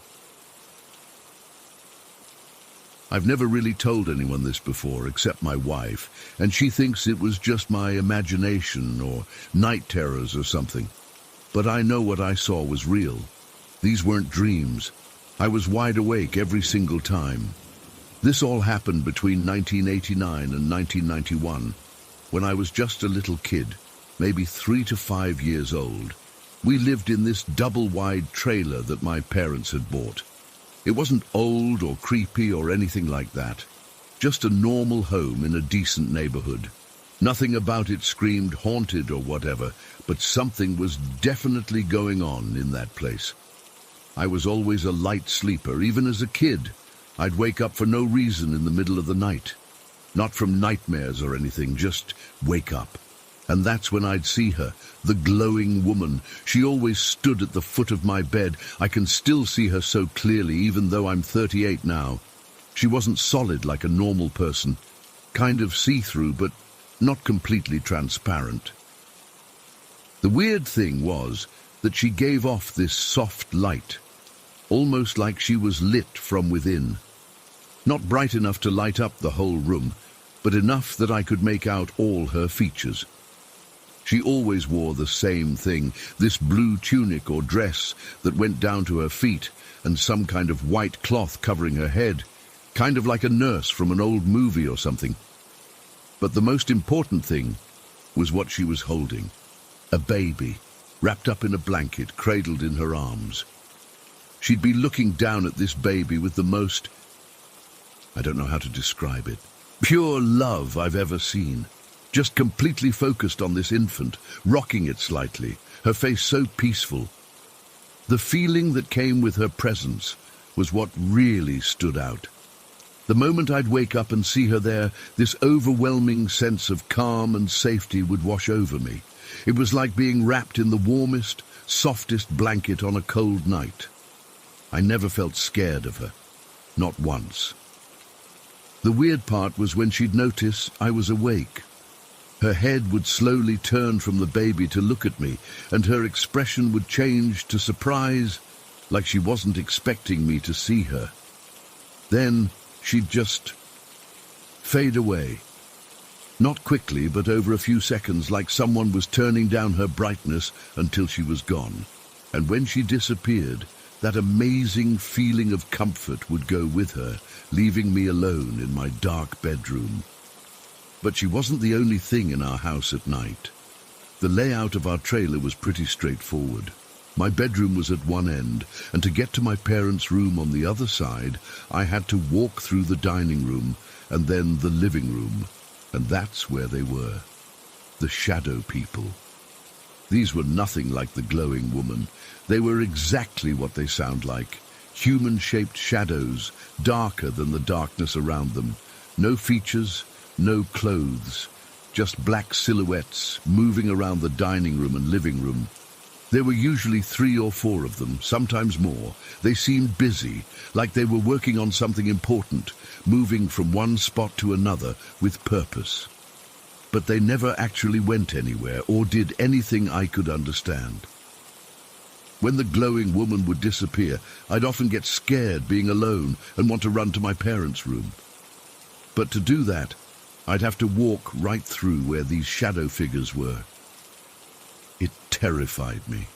I've never really told anyone this before, except my wife, and she thinks it was just my imagination or night terrors or something. But I know what I saw was real. These weren't dreams. I was wide awake every single time. This all happened between 1989 and 1991, when I was just a little kid, maybe 3 to 5 years old. We lived in this double-wide trailer that my parents had bought. It wasn't old or creepy or anything like that. Just a normal home in a decent neighborhood. Nothing about it screamed haunted or whatever, but something was definitely going on in that place. I was always a light sleeper, even as a kid. I'd wake up for no reason in the middle of the night. Not from nightmares or anything, just wake up. And that's when I'd see her, the glowing woman. She always stood at the foot of my bed. I can still see her so clearly, even though I'm 38 now. She wasn't solid like a normal person. Kind of see-through, but not completely transparent. The weird thing was that she gave off this soft light, almost like she was lit from within. Not bright enough to light up the whole room, but enough that I could make out all her features. She always wore the same thing, this blue tunic or dress that went down to her feet, and some kind of white cloth covering her head, kind of like a nurse from an old movie or something. But the most important thing was what she was holding. A baby, wrapped up in a blanket, cradled in her arms. She'd be looking down at this baby with the most, I don't know how to describe it, pure love I've ever seen. Just completely focused on this infant, rocking it slightly, her face so peaceful. The feeling that came with her presence was what really stood out. The moment I'd wake up and see her there, this overwhelming sense of calm and safety would wash over me. It was like being wrapped in the warmest, softest blanket on a cold night. I never felt scared of her, not once. The weird part was when she'd notice I was awake. Her head would slowly turn from the baby to look at me, and her expression would change to surprise, like she wasn't expecting me to see her. Then she'd just fade away. Not quickly, but over a few seconds, like someone was turning down her brightness until she was gone. And when she disappeared, that amazing feeling of comfort would go with her, leaving me alone in my dark bedroom. But she wasn't the only thing in our house at night. The layout of our trailer was pretty straightforward. My bedroom was at one end, and to get to my parents' room on the other side, I had to walk through the dining room and then the living room. And that's where they were, the shadow people. These were nothing like the glowing woman. They were exactly what they sound like. Human-shaped shadows, darker than the darkness around them. No features, no clothes, just black silhouettes moving around the dining room and living room. There were usually 3 or 4 of them, sometimes more. They seemed busy, like they were working on something important, moving from one spot to another with purpose. But they never actually went anywhere or did anything I could understand. When the glowing woman would disappear, I'd often get scared being alone and want to run to my parents' room. But to do that, I'd have to walk right through where these shadow figures were. It terrified me.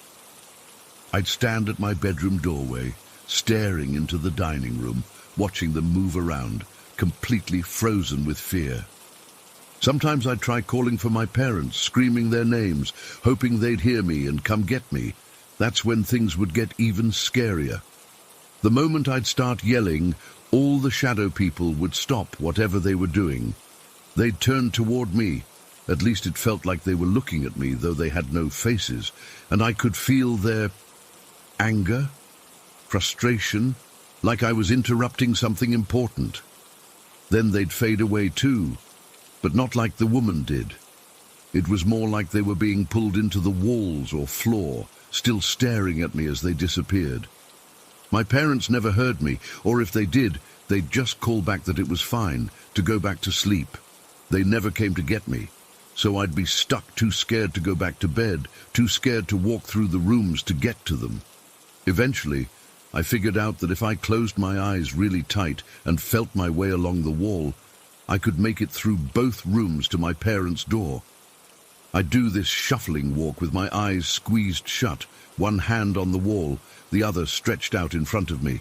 I'd stand at my bedroom doorway, staring into the dining room, watching them move around, completely frozen with fear. Sometimes I'd try calling for my parents, screaming their names, hoping they'd hear me and come get me. That's when things would get even scarier. The moment I'd start yelling, all the shadow people would stop whatever they were doing. They'd turn toward me. At least it felt like they were looking at me, though they had no faces, and I could feel their anger, frustration, like I was interrupting something important. Then they'd fade away too, but not like the woman did. It was more like they were being pulled into the walls or floor, still staring at me as they disappeared. My parents never heard me, or if they did, they'd just call back that it was fine, to go back to sleep. They never came to get me, so I'd be stuck, too scared to go back to bed, too scared to walk through the rooms to get to them. Eventually, I figured out that if I closed my eyes really tight and felt my way along the wall, I could make it through both rooms to my parents' door. I'd do this shuffling walk with my eyes squeezed shut, one hand on the wall, the other stretched out in front of me.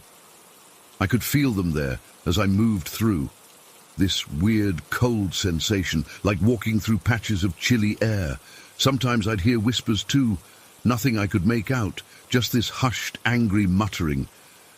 I could feel them there as I moved through. This weird, cold sensation, like walking through patches of chilly air. Sometimes I'd hear whispers too, nothing I could make out, just this hushed, angry muttering.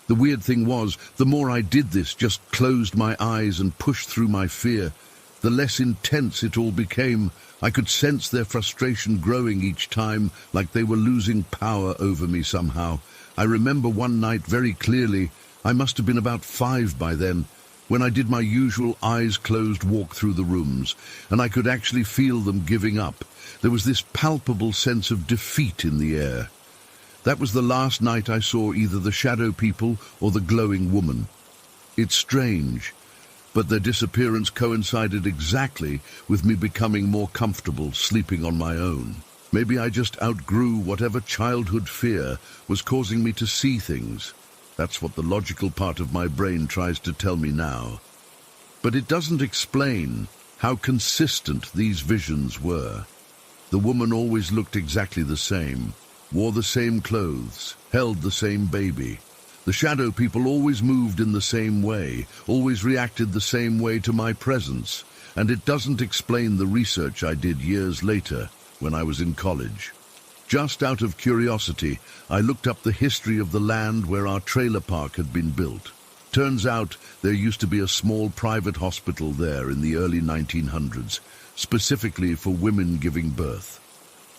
The weird thing was, the more I did this, just closed my eyes and pushed through my fear, the less intense it all became. I could sense their frustration growing each time, like they were losing power over me somehow. I remember one night very clearly, I must have been about 5 by then, when I did my usual eyes-closed walk through the rooms, and I could actually feel them giving up. There was this palpable sense of defeat in the air. That was the last night I saw either the shadow people or the glowing woman. It's strange, but their disappearance coincided exactly with me becoming more comfortable sleeping on my own. Maybe I just outgrew whatever childhood fear was causing me to see things. That's what the logical part of my brain tries to tell me now. But it doesn't explain how consistent these visions were. The woman always looked exactly the same, wore the same clothes, held the same baby. The shadow people always moved in the same way, always reacted the same way to my presence, and it doesn't explain the research I did years later when I was in college. Just out of curiosity, I looked up the history of the land where our trailer park had been built. Turns out there used to be a small private hospital there in the early 1900s, specifically for women giving birth.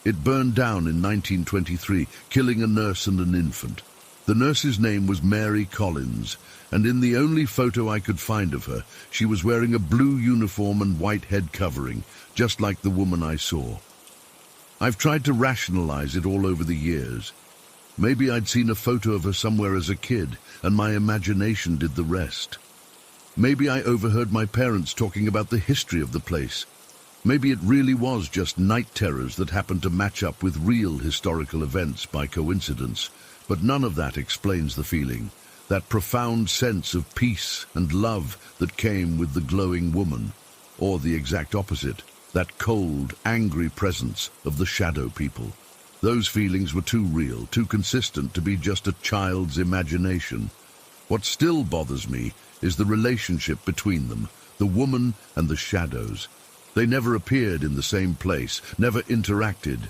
It burned down in 1923, killing a nurse and an infant. The nurse's name was Mary Collins, and in the only photo I could find of her, she was wearing a blue uniform and white head covering, just like the woman I saw. I've tried to rationalize it all over the years. Maybe I'd seen a photo of her somewhere as a kid, and my imagination did the rest. Maybe I overheard my parents talking about the history of the place. Maybe it really was just night terrors that happened to match up with real historical events by coincidence. But none of that explains the feeling, that profound sense of peace and love that came with the glowing woman, or the exact opposite, that cold, angry presence of the shadow people. Those feelings were too real, too consistent to be just a child's imagination. What still bothers me is the relationship between them, the woman and the shadows. They never appeared in the same place, never interacted,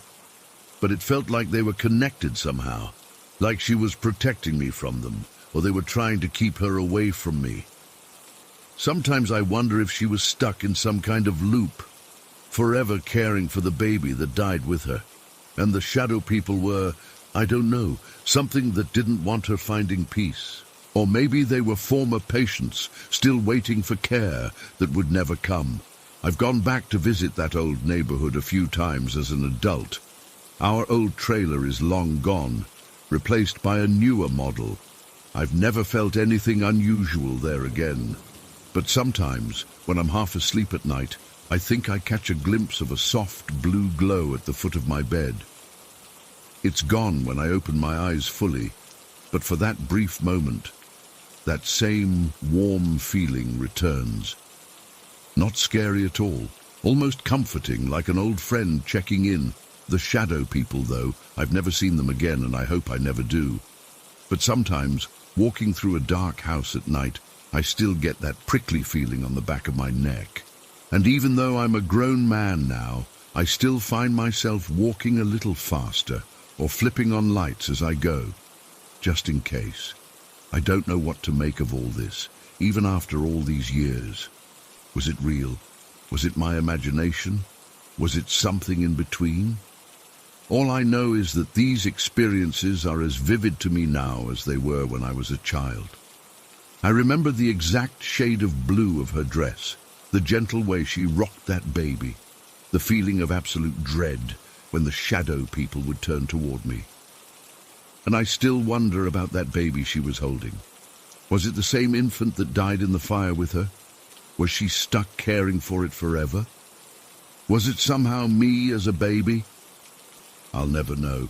but it felt like they were connected somehow, like she was protecting me from them, or they were trying to keep her away from me. Sometimes I wonder if she was stuck in some kind of loop, forever caring for the baby that died with her. And the shadow people were, I don't know, something that didn't want her finding peace. Or maybe they were former patients, still waiting for care that would never come. I've gone back to visit that old neighborhood a few times as an adult. Our old trailer is long gone, replaced by a newer model. I've never felt anything unusual there again. But sometimes, when I'm half asleep at night, I think I catch a glimpse of a soft blue glow at the foot of my bed. It's gone when I open my eyes fully, but for that brief moment, that same warm feeling returns. Not scary at all, almost comforting, like an old friend checking in. The shadow people, though, I've never seen them again, and I hope I never do. But sometimes, walking through a dark house at night, I still get that prickly feeling on the back of my neck. And even though I'm a grown man now, I still find myself walking a little faster or flipping on lights as I go, just in case. I don't know what to make of all this, even after all these years. Was it real? Was it my imagination? Was it something in between? All I know is that these experiences are as vivid to me now as they were when I was a child. I remember the exact shade of blue of her dress, the gentle way she rocked that baby, the feeling of absolute dread when the shadow people would turn toward me. And I still wonder about that baby she was holding. Was it the same infant that died in the fire with her? Was she stuck caring for it forever? Was it somehow me as a baby? I'll never know.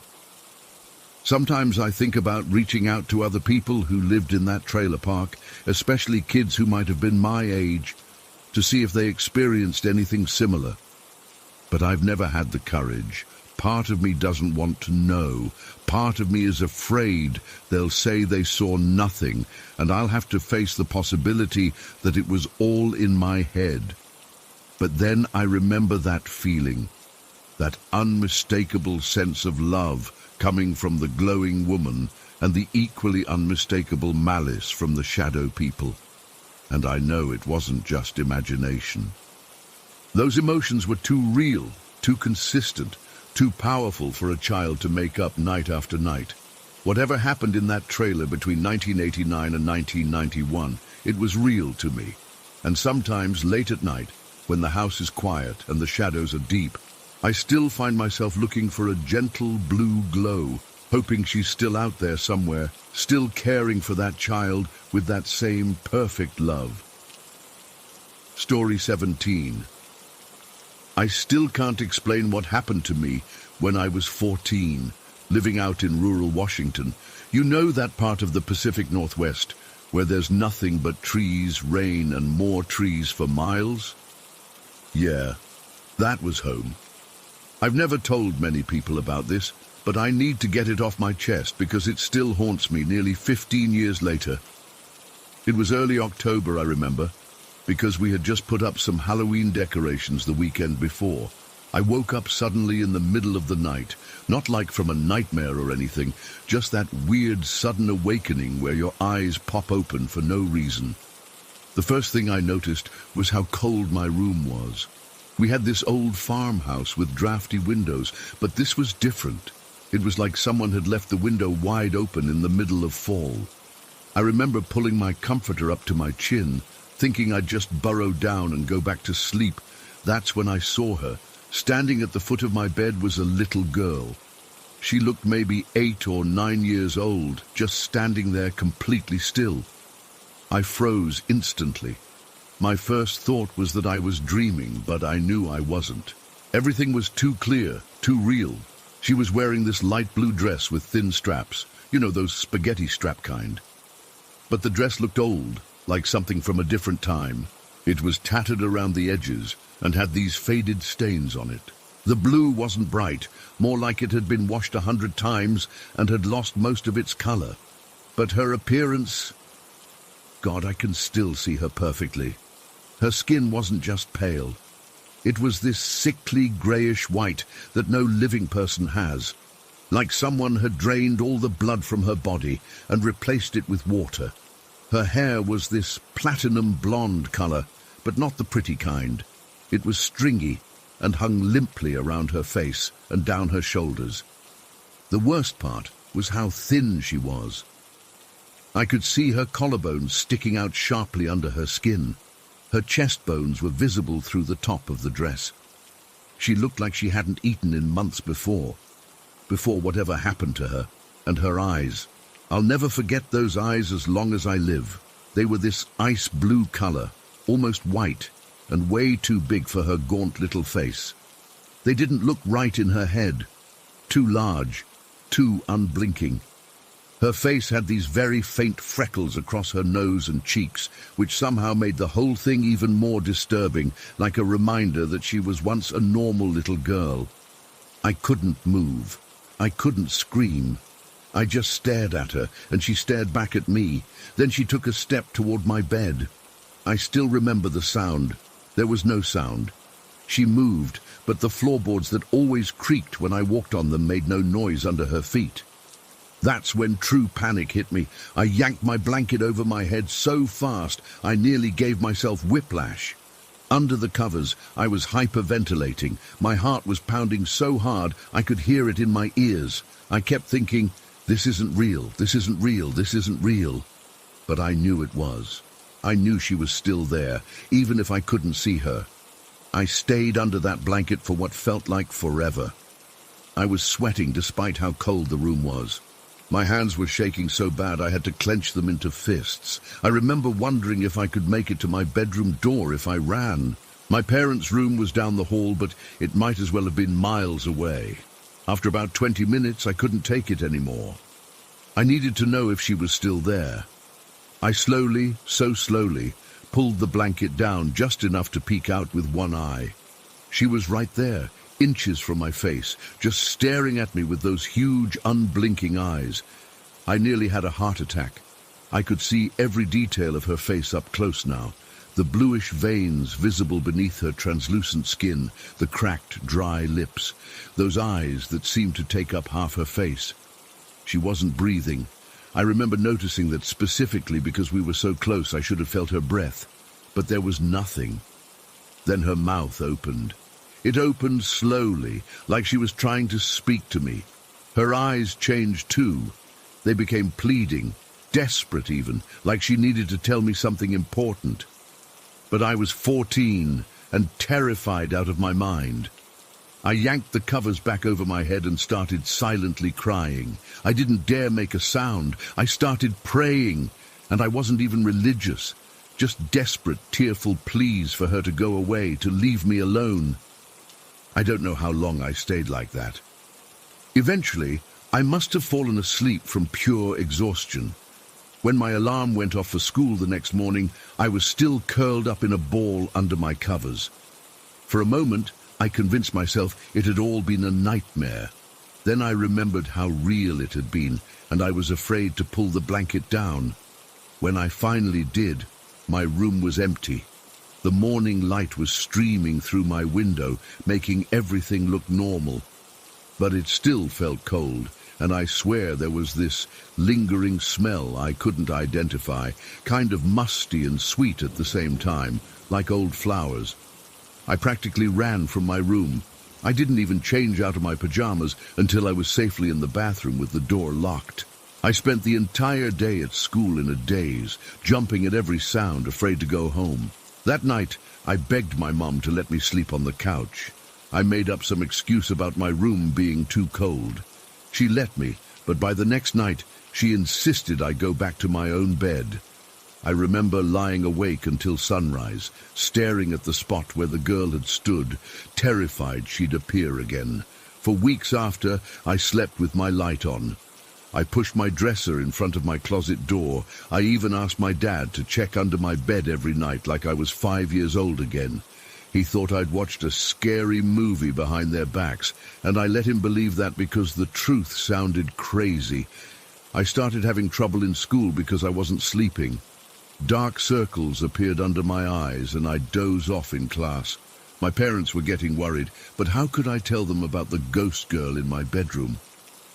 Sometimes I think about reaching out to other people who lived in that trailer park, especially kids who might have been my age, to see if they experienced anything similar. But I've never had the courage. Part of me doesn't want to know. Part of me is afraid they'll say they saw nothing, and I'll have to face the possibility that it was all in my head. But then I remember that feeling, that unmistakable sense of love coming from the glowing woman and the equally unmistakable malice from the shadow people. And I know it wasn't just imagination. Those emotions were too real, too consistent, too powerful for a child to make up night after night. Whatever happened in that trailer between 1989 and 1991, it was real to me. And sometimes late at night, when the house is quiet and the shadows are deep, I still find myself looking for a gentle blue glow, hoping she's still out there somewhere, still caring for that child with that same perfect love. Story 17. I still can't explain what happened to me when I was 14, living out in rural Washington. You know that part of the Pacific Northwest where there's nothing but trees, rain, and more trees for miles? Yeah, that was home. I've never told many people about this, but I need to get it off my chest because it still haunts me nearly 15 years later. It was early October, I remember, because we had just put up some Halloween decorations the weekend before. I woke up suddenly in the middle of the night, not like from a nightmare or anything, just that weird sudden awakening where your eyes pop open for no reason. The first thing I noticed was how cold my room was. We had this old farmhouse with drafty windows, but this was different. It was like someone had left the window wide open in the middle of fall. I remember pulling my comforter up to my chin, thinking I'd just burrow down and go back to sleep. That's when I saw her. Standing at the foot of my bed was a little girl. She looked maybe 8 or 9 years old, just standing there completely still. I froze instantly. My first thought was that I was dreaming, but I knew I wasn't. Everything was too clear, too real. She was wearing this light blue dress with thin straps, you know, those spaghetti strap kind. But the dress looked old, like something from a different time. It was tattered around the edges and had these faded stains on it. The blue wasn't bright, more like it had been washed 100 times and had lost most of its color. But her appearance... God, I can still see her perfectly. Her skin wasn't just pale. It was this sickly grayish white that no living person has, like someone had drained all the blood from her body and replaced it with water. Her hair was this platinum blonde color, but not the pretty kind. It was stringy and hung limply around her face and down her shoulders. The worst part was how thin she was. I could see her collarbones sticking out sharply under her skin. Her chest bones were visible through the top of the dress. She looked like she hadn't eaten in months before whatever happened to her. And her eyes. I'll never forget those eyes as long as I live. They were this ice blue color, almost white, and way too big for her gaunt little face. They didn't look right in her head. Too large, too unblinking. Her face had these very faint freckles across her nose and cheeks, which somehow made the whole thing even more disturbing, like a reminder that she was once a normal little girl. I couldn't move. I couldn't scream. I just stared at her, and she stared back at me. Then she took a step toward my bed. I still remember the sound. There was no sound. She moved, but the floorboards that always creaked when I walked on them made no noise under her feet. That's when true panic hit me. I yanked my blanket over my head so fast I nearly gave myself whiplash. Under the covers, I was hyperventilating. My heart was pounding so hard I could hear it in my ears. I kept thinking, this isn't real, this isn't real, this isn't real. But I knew it was. I knew she was still there, even if I couldn't see her. I stayed under that blanket for what felt like forever. I was sweating despite how cold the room was. My hands were shaking so bad I had to clench them into fists. I remember wondering if I could make it to my bedroom door if I ran. My parents' room was down the hall, but it might as well have been miles away. After about 20 minutes, I couldn't take it anymore. I needed to know if she was still there. I slowly, so slowly, pulled the blanket down just enough to peek out with one eye. She was right there, inches from my face, just staring at me with those huge, unblinking eyes. I nearly had a heart attack. I could see every detail of her face up close now. The bluish veins visible beneath her translucent skin, the cracked, dry lips, those eyes that seemed to take up half her face. She wasn't breathing. I remember noticing that specifically because we were so close I should have felt her breath. But there was nothing. Then her mouth opened. It opened slowly, like she was trying to speak to me. Her eyes changed too. They became pleading, desperate even, like she needed to tell me something important. But I was 14 and terrified out of my mind. I yanked the covers back over my head and started silently crying. I didn't dare make a sound. I started praying, and I wasn't even religious. Just desperate, tearful pleas for her to go away, to leave me alone. I don't know how long I stayed like that. Eventually, I must have fallen asleep from pure exhaustion. When my alarm went off for school the next morning, I was still curled up in a ball under my covers. For a moment, I convinced myself it had all been a nightmare. Then I remembered how real it had been, and I was afraid to pull the blanket down. When I finally did, my room was empty. The morning light was streaming through my window, making everything look normal. But it still felt cold, and I swear there was this lingering smell I couldn't identify, kind of musty and sweet at the same time, like old flowers. I practically ran from my room. I didn't even change out of my pajamas until I was safely in the bathroom with the door locked. I spent the entire day at school in a daze, jumping at every sound, afraid to go home. That night, I begged my mom to let me sleep on the couch. I made up some excuse about my room being too cold. She let me, but by the next night, she insisted I go back to my own bed. I remember lying awake until sunrise, staring at the spot where the girl had stood, terrified she'd appear again. For weeks after, I slept with my light on. I pushed my dresser in front of my closet door. I even asked my dad to check under my bed every night like I was 5 years old again. He thought I'd watched a scary movie behind their backs, and I let him believe that because the truth sounded crazy. I started having trouble in school because I wasn't sleeping. Dark circles appeared under my eyes, and I'd doze off in class. My parents were getting worried, but how could I tell them about the ghost girl in my bedroom?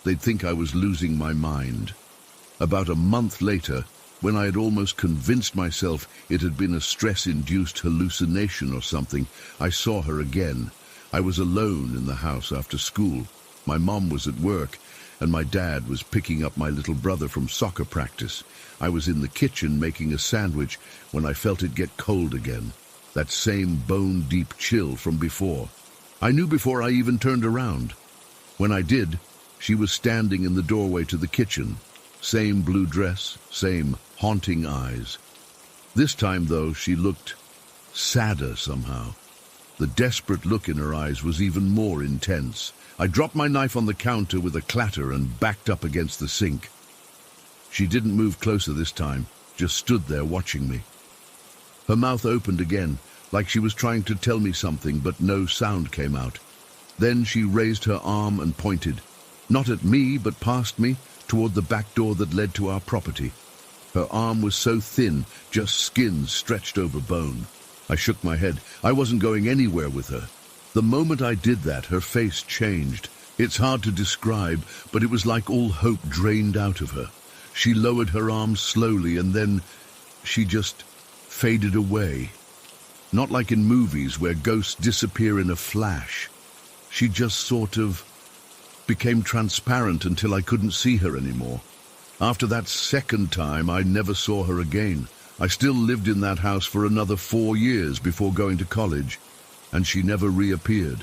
They'd think I was losing my mind. About a month later, When I had almost convinced myself it had been a stress-induced hallucination or something, I saw her again. I was alone in the house after school. My mom was at work, and my dad was picking up my little brother from soccer practice. I was in the kitchen making a sandwich when I felt it get cold again. That same bone-deep chill from before. I knew before I even turned around. When I did, she was standing in the doorway to the kitchen. Same blue dress, same haunting eyes. This time, though, she looked sadder somehow. The desperate look in her eyes was even more intense. I dropped my knife on the counter with a clatter and backed up against the sink. She didn't move closer this time, just stood there watching me. Her mouth opened again, like she was trying to tell me something, but no sound came out. Then she raised her arm and pointed, not at me, but past me, toward the back door that led to our property. Her arm was so thin, just skin stretched over bone. I shook my head. I wasn't going anywhere with her. The moment I did that, her face changed. It's hard to describe, but it was like all hope drained out of her. She lowered her arms slowly, and then she just faded away. Not like in movies where ghosts disappear in a flash. She just sort of became transparent until I couldn't see her anymore. After that second time, I never saw her again. I still lived in that house for another 4 years before going to college, and she never reappeared.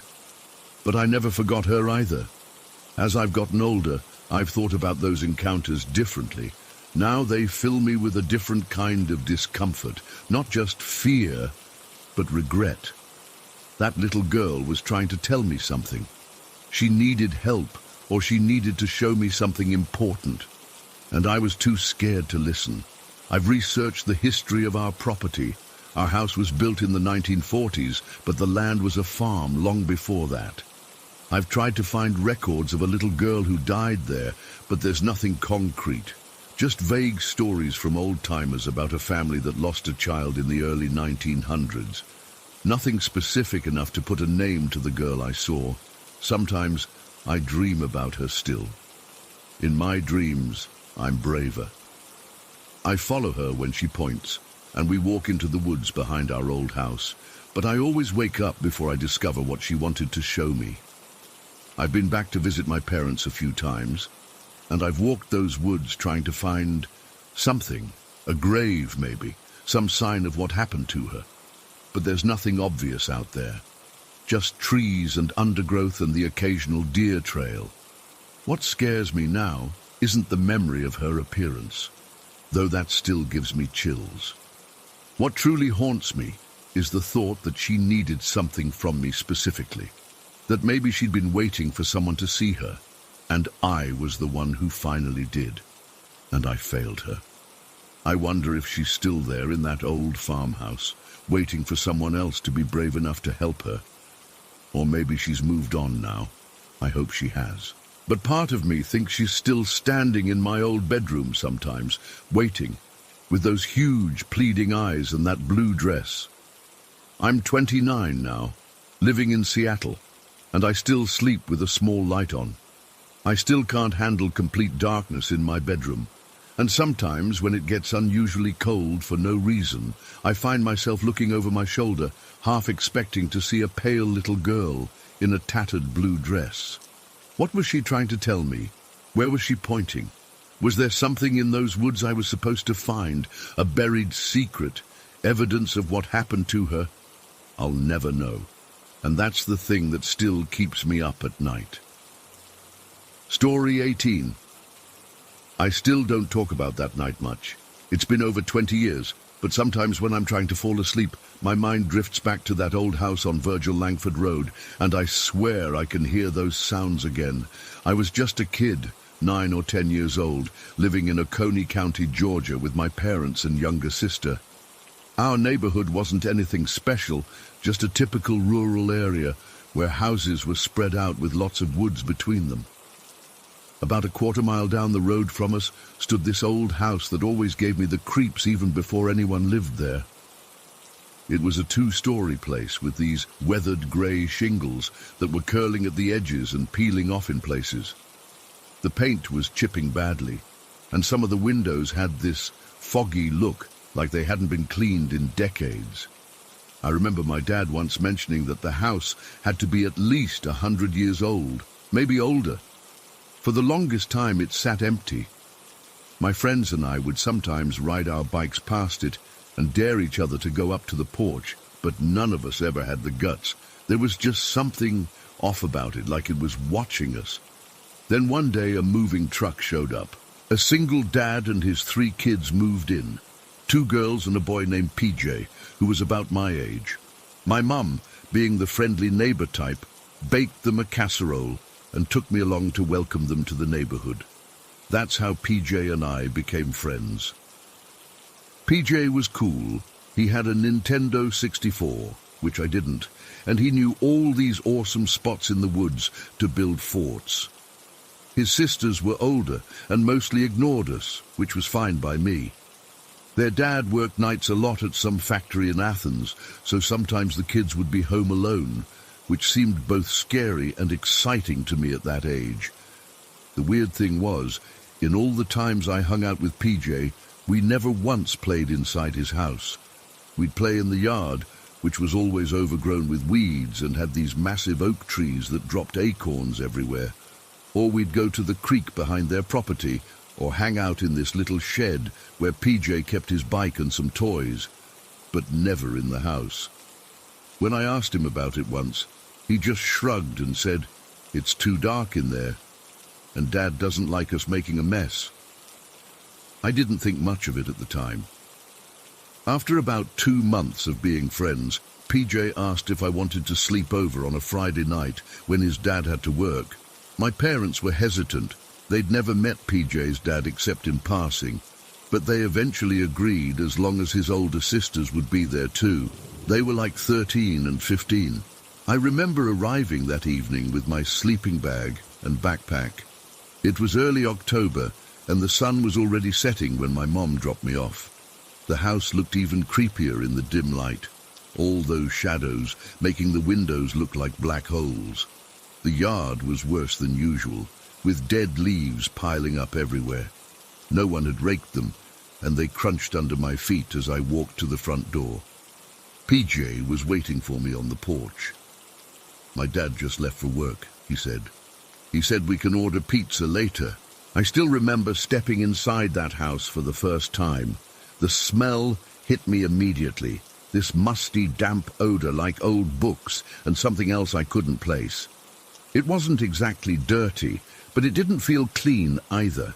But I never forgot her either. As I've gotten older, I've thought about those encounters differently. Now they fill me with a different kind of discomfort, not just fear, but regret. That little girl was trying to tell me something. She needed help, or she needed to show me something important. And I was too scared to listen. I've researched the history of our property. Our house was built in the 1940s, but the land was a farm long before that. I've tried to find records of a little girl who died there, but there's nothing concrete. Just vague stories from old-timers about a family that lost a child in the early 1900s. Nothing specific enough to put a name to the girl I saw. Sometimes I dream about her still. In my dreams, I'm braver. I follow her when she points, and we walk into the woods behind our old house, but I always wake up before I discover what she wanted to show me. I've been back to visit my parents a few times, and I've walked those woods trying to find something, a grave maybe, some sign of what happened to her. But there's nothing obvious out there. Just trees and undergrowth and the occasional deer trail. What scares me now isn't the memory of her appearance, though that still gives me chills. What truly haunts me is the thought that she needed something from me specifically, that maybe she'd been waiting for someone to see her, and I was the one who finally did, and I failed her. I wonder if she's still there in that old farmhouse, waiting for someone else to be brave enough to help her. Or maybe she's moved on now. I hope she has. But part of me thinks she's still standing in my old bedroom sometimes, waiting, with those huge pleading eyes and that blue dress. I'm 29 now, living in Seattle, and I still sleep with a small light on. I still can't handle complete darkness in my bedroom, and sometimes when it gets unusually cold for no reason, I find myself looking over my shoulder, half expecting to see a pale little girl in a tattered blue dress. What was she trying to tell me? Where was she pointing? Was there something in those woods I was supposed to find, a buried secret, evidence of what happened to her? I'll never know. And that's the thing that still keeps me up at night. Story 18. I still don't talk about that night much. It's been over 20 years, but sometimes when I'm trying to fall asleep, my mind drifts back to that old house on Virgil Langford Road, and I swear I can hear those sounds again. I was just a kid, 9 or 10 years old, living in Oconee County, Georgia, with my parents and younger sister. Our neighborhood wasn't anything special, just a typical rural area where houses were spread out with lots of woods between them. About a quarter-mile down the road from us stood this old house that always gave me the creeps even before anyone lived there. It was a 2-story place with these weathered grey shingles that were curling at the edges and peeling off in places. The paint was chipping badly, and some of the windows had this foggy look, like they hadn't been cleaned in decades. I remember my dad once mentioning that the house had to be at least 100 years old, maybe older. For the longest time it sat empty. My friends and I would sometimes ride our bikes past it and dare each other to go up to the porch, but none of us ever had the guts. There was just something off about it, like it was watching us. Then one day a moving truck showed up. A single dad and his 3 kids moved in. 2 girls and a boy named PJ, who was about my age. My mum, being the friendly neighbor type, baked them a casserole and took me along to welcome them to the neighborhood. That's how PJ and I became friends. PJ was cool. He had a Nintendo 64, which I didn't, and he knew all these awesome spots in the woods to build forts. His sisters were older and mostly ignored us, which was fine by me. Their dad worked nights a lot at some factory in Athens, so sometimes the kids would be home alone, which seemed both scary and exciting to me at that age. The weird thing was, in all the times I hung out with PJ, we never once played inside his house. We'd play in the yard, which was always overgrown with weeds and had these massive oak trees that dropped acorns everywhere. Or we'd go to the creek behind their property, or hang out in this little shed where PJ kept his bike and some toys, but never in the house. When I asked him about it once, he just shrugged and said, "It's too dark in there, and Dad doesn't like us making a mess." I didn't think much of it at the time. After about 2 months of being friends, PJ asked if I wanted to sleep over on a Friday night when his dad had to work. My parents were hesitant. They'd never met PJ's dad except in passing, but they eventually agreed as long as his older sisters would be there too. They were like 13 and 15. I remember arriving that evening with my sleeping bag and backpack. It was early October, and the sun was already setting when my mom dropped me off. The house looked even creepier in the dim light, all those shadows making the windows look like black holes. The yard was worse than usual, with dead leaves piling up everywhere. No one had raked them, and they crunched under my feet as I walked to the front door. PJ was waiting for me on the porch. "My dad just left for work," he said. "He said we can order pizza later." I still remember stepping inside that house for the first time. The smell hit me immediately, this musty, damp odor like old books and something else I couldn't place. It wasn't exactly dirty, but it didn't feel clean either.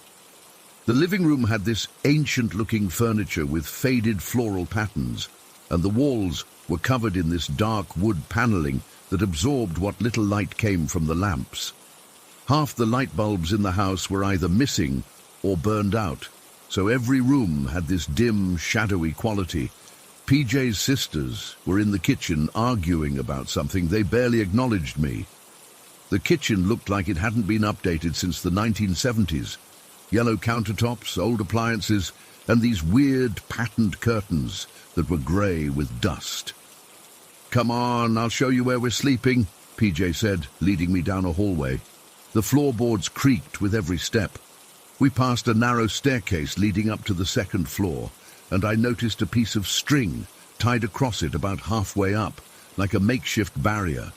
The living room had this ancient-looking furniture with faded floral patterns, and the walls were covered in this dark wood paneling that absorbed what little light came from the lamps. Half the light bulbs in the house were either missing or burned out, so every room had this dim, shadowy quality. PJ's sisters were in the kitchen arguing about something. They barely acknowledged me. The kitchen looked like it hadn't been updated since the 1970s. Yellow countertops, old appliances, and these weird patterned curtains that were grey with dust. "Come on, I'll show you where we're sleeping," PJ said, leading me down a hallway. The floorboards creaked with every step. We passed a narrow staircase leading up to the second floor, and I noticed a piece of string tied across it about halfway up, like a makeshift barrier.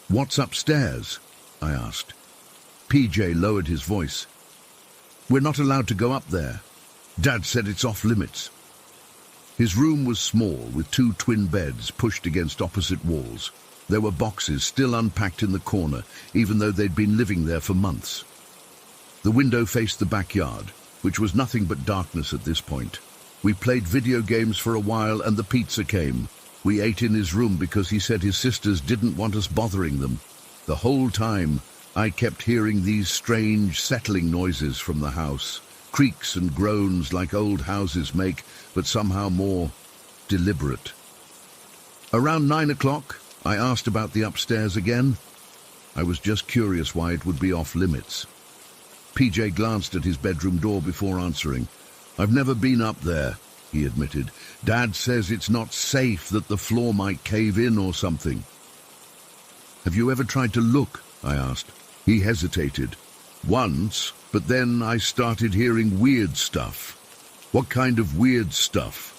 "What's upstairs?" I asked. PJ lowered his voice. "We're not allowed to go up there. Dad said it's off limits." His room was small, with 2 twin beds pushed against opposite walls. There were boxes still unpacked in the corner, even though they'd been living there for months. The window faced the backyard, which was nothing but darkness at this point. We played video games for a while, and the pizza came. We ate in his room because he said his sisters didn't want us bothering them. The whole time, I kept hearing these strange settling noises from the house, creaks and groans like old houses make, but somehow more deliberate. Around 9 o'clock, I asked about the upstairs again. I was just curious why it would be off limits. PJ glanced at his bedroom door before answering. "I've never been up there," he admitted. "Dad says it's not safe, that the floor might cave in or something." "Have you ever tried to look?" I asked. He hesitated. once, but then I started hearing weird stuff. What kind of weird stuff?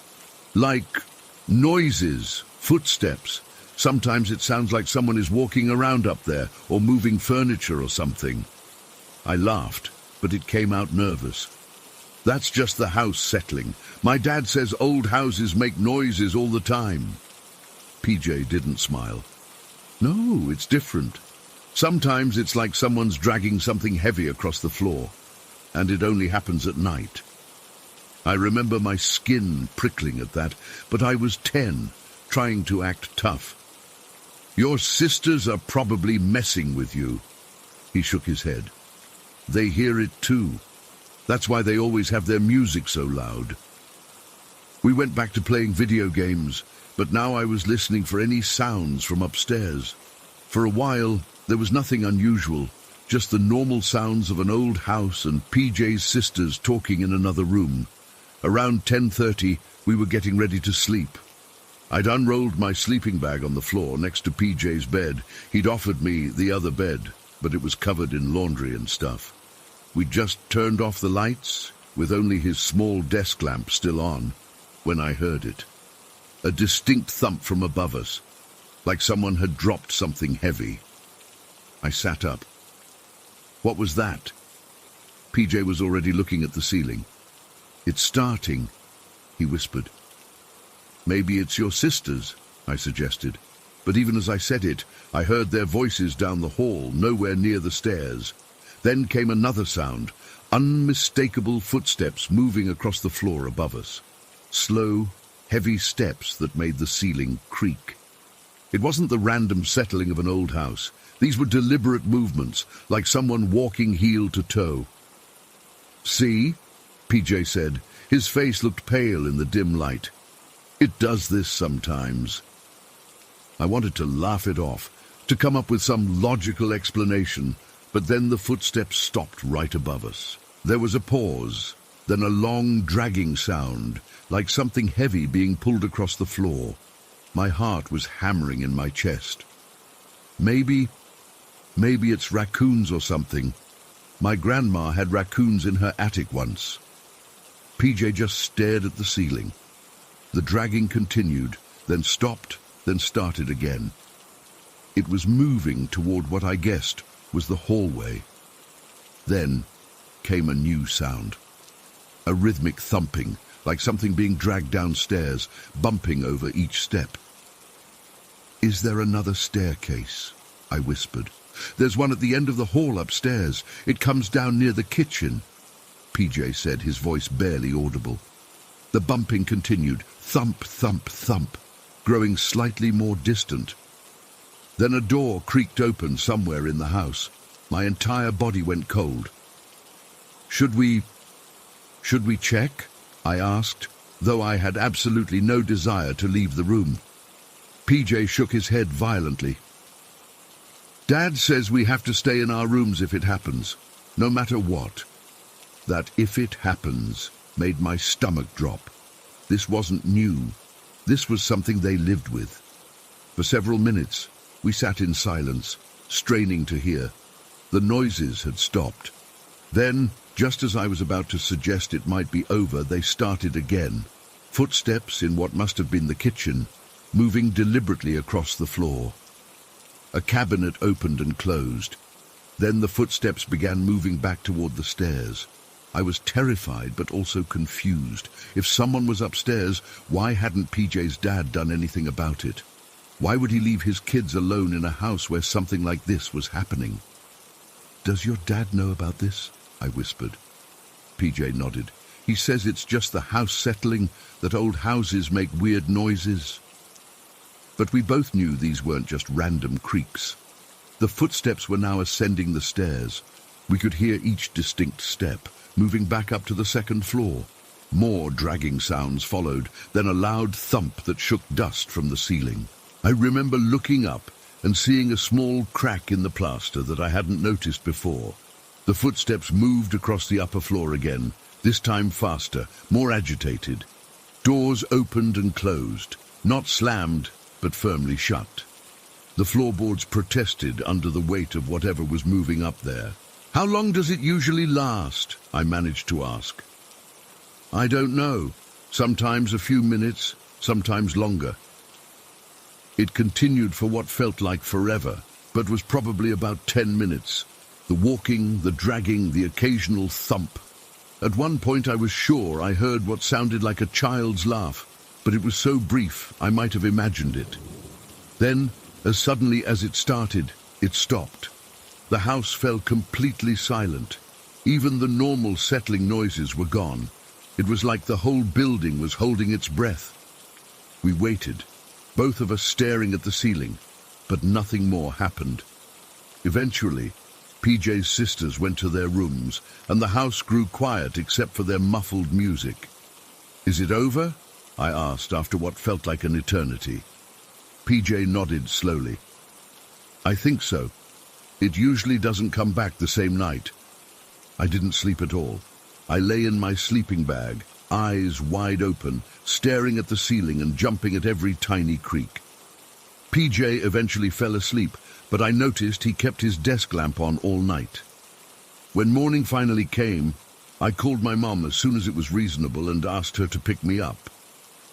Like noises, footsteps. Sometimes it sounds like someone is walking around up there or moving furniture or something. I laughed, but it came out nervous. That's just the house settling. My dad says old houses make noises all the time. PJ didn't smile. No, it's different. Sometimes it's like someone's dragging something heavy across the floor, and it only happens at night. I remember my skin prickling at that, but I was 10, trying to act tough. Your sisters are probably messing with you. He shook his head. They hear it too. That's why they always have their music so loud. We went back to playing video games, but now I was listening for any sounds from upstairs. For a while, there was nothing unusual, just the normal sounds of an old house and PJ's sisters talking in another room. Around 10:30, we were getting ready to sleep. I'd unrolled my sleeping bag on the floor next to PJ's bed. He'd offered me the other bed, but it was covered in laundry and stuff. We'd just turned off the lights, with only his small desk lamp still on, when I heard it. A distinct thump from above us, like someone had dropped something heavy. I sat up. What was that? PJ was already looking at the ceiling. It's starting, he whispered. Maybe it's your sisters, I suggested. But even as I said it, I heard their voices down the hall, nowhere near the stairs. Then came another sound, unmistakable footsteps moving across the floor above us. Slow, heavy steps that made the ceiling creak. It wasn't the random settling of an old house. These were deliberate movements, like someone walking heel to toe. See? PJ said. His face looked pale in the dim light. It does this sometimes. I wanted to laugh it off, to come up with some logical explanation, but then the footsteps stopped right above us. There was a pause, then a long dragging sound, like something heavy being pulled across the floor. My heart was hammering in my chest. Maybe it's raccoons or something. My grandma had raccoons in her attic once. PJ just stared at the ceiling. The dragging continued, then stopped, then started again. It was moving toward what I guessed was the hallway. Then came a new sound. A rhythmic thumping, like something being dragged downstairs, bumping over each step. Is there another staircase? I whispered. There's one at the end of the hall upstairs. It comes down near the kitchen. PJ said, his voice barely audible. The bumping continued, thump, thump, thump, growing slightly more distant. Then a door creaked open somewhere in the house. My entire body went cold. Should we check? I asked, though I had absolutely no desire to leave the room. PJ shook his head violently. Dad says we have to stay in our rooms if it happens, no matter what. That "if it happens" made my stomach drop. This wasn't new. This was something they lived with. For several minutes, we sat in silence, straining to hear. The noises had stopped. Then, just as I was about to suggest it might be over, they started again. Footsteps in what must have been the kitchen, moving deliberately across the floor. A cabinet opened and closed. Then the footsteps began moving back toward the stairs. I was terrified but also confused. If someone was upstairs, why hadn't PJ's dad done anything about it? Why would he leave his kids alone in a house where something like this was happening? Does your dad know about this? I whispered. PJ nodded. He says it's just the house settling, that old houses make weird noises. But we both knew these weren't just random creaks. The footsteps were now ascending the stairs. We could hear each distinct step, moving back up to the second floor. More dragging sounds followed, then a loud thump that shook dust from the ceiling. I remember looking up and seeing a small crack in the plaster that I hadn't noticed before. The footsteps moved across the upper floor again, this time faster, more agitated. Doors opened and closed, not slammed, but firmly shut. The floorboards protested under the weight of whatever was moving up there. How long does it usually last? I managed to ask. I don't know. Sometimes a few minutes, sometimes longer. It continued for what felt like forever, but was probably about 10 minutes. The walking, the dragging, the occasional thump. At one point I was sure I heard what sounded like a child's laugh, but it was so brief I might have imagined it. Then, as suddenly as it started, it stopped. The house fell completely silent. Even the normal settling noises were gone. It was like the whole building was holding its breath. We waited, both of us staring at the ceiling, but nothing more happened. Eventually, PJ's sisters went to their rooms, and the house grew quiet except for their muffled music. Is it over? I asked after what felt like an eternity. PJ nodded slowly. I think so. It usually doesn't come back the same night. I didn't sleep at all. I lay in my sleeping bag, eyes wide open, staring at the ceiling and jumping at every tiny creak. PJ eventually fell asleep, but I noticed he kept his desk lamp on all night. When morning finally came, I called my mom as soon as it was reasonable and asked her to pick me up.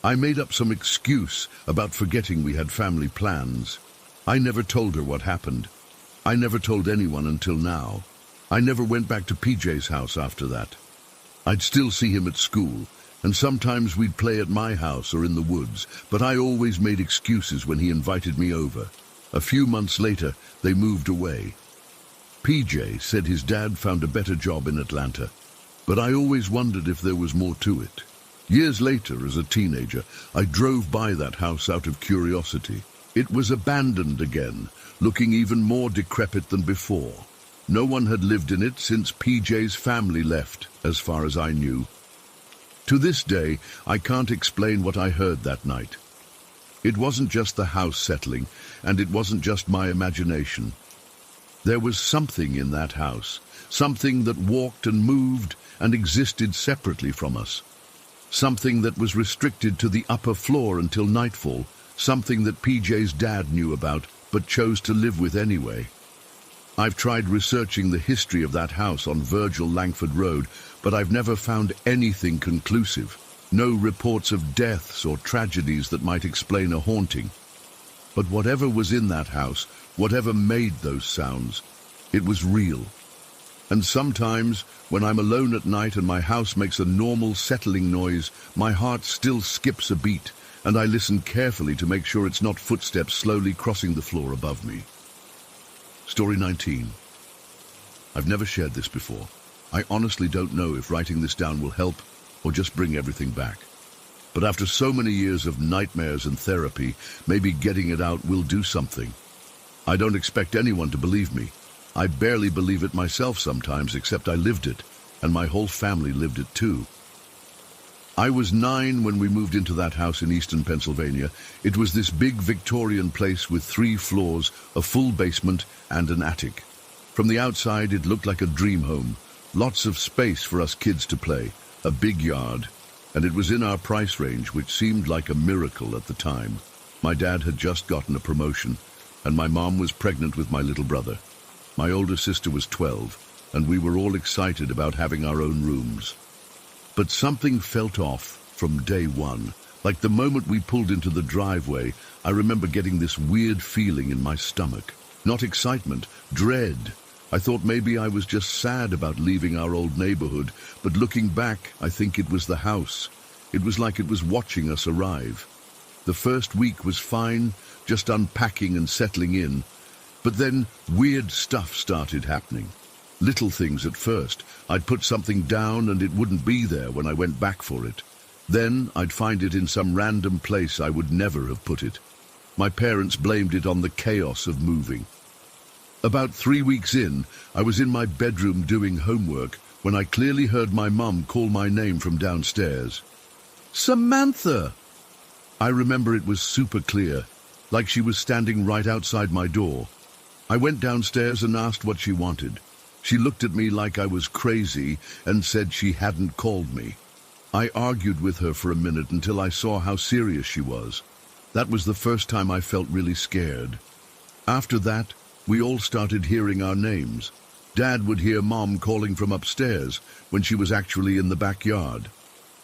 I made up some excuse about forgetting we had family plans. I never told her what happened. I never told anyone until now. I never went back to PJ's house after that. I'd still see him at school, and sometimes we'd play at my house or in the woods, but I always made excuses when he invited me over. A few months later, they moved away. PJ said his dad found a better job in Atlanta, but I always wondered if there was more to it. Years later, as a teenager, I drove by that house out of curiosity. It was abandoned again, looking even more decrepit than before. No one had lived in it since PJ's family left, as far as I knew. To this day, I can't explain what I heard that night. It wasn't just the house settling, and it wasn't just my imagination. There was something in that house, something that walked and moved and existed separately from us. Something that was restricted to the upper floor until nightfall, something that PJ's dad knew about but chose to live with anyway. I've tried researching the history of that house on Virgil Langford Road, but I've never found anything conclusive. No reports of deaths or tragedies that might explain a haunting. But whatever was in that house, whatever made those sounds, it was real. And sometimes, when I'm alone at night and my house makes a normal settling noise, my heart still skips a beat, and I listen carefully to make sure it's not footsteps slowly crossing the floor above me. Story 19. I've never shared this before. I honestly don't know if writing this down will help or just bring everything back. But after so many years of nightmares and therapy, maybe getting it out will do something. I don't expect anyone to believe me. I barely believe it myself sometimes, except I lived it, and my whole family lived it too. I was 9 when we moved into that house in eastern Pennsylvania. It was this big Victorian place with 3 floors, a full basement, and an attic. From the outside, it looked like a dream home. Lots of space for us kids to play, a big yard, and it was in our price range, which seemed like a miracle at the time. My dad had just gotten a promotion, and my mom was pregnant with my little brother. My older sister was 12, and we were all excited about having our own rooms. But something felt off from day one. Like the moment we pulled into the driveway, I remember getting this weird feeling in my stomach. Not excitement, dread. I thought maybe I was just sad about leaving our old neighborhood, but looking back, I think it was the house. It was like it was watching us arrive. The first week was fine, just unpacking and settling in. But then weird stuff started happening. Little things at first. I'd put something down and it wouldn't be there when I went back for it. Then I'd find it in some random place I would never have put it. My parents blamed it on the chaos of moving. About 3 weeks in, I was in my bedroom doing homework when I clearly heard my mum call my name from downstairs. Samantha! I remember it was super clear, like she was standing right outside my door. I went downstairs and asked what she wanted. She looked at me like I was crazy and said she hadn't called me. I argued with her for a minute until I saw how serious she was. That was the first time I felt really scared. After that, we all started hearing our names. Dad would hear Mom calling from upstairs when she was actually in the backyard.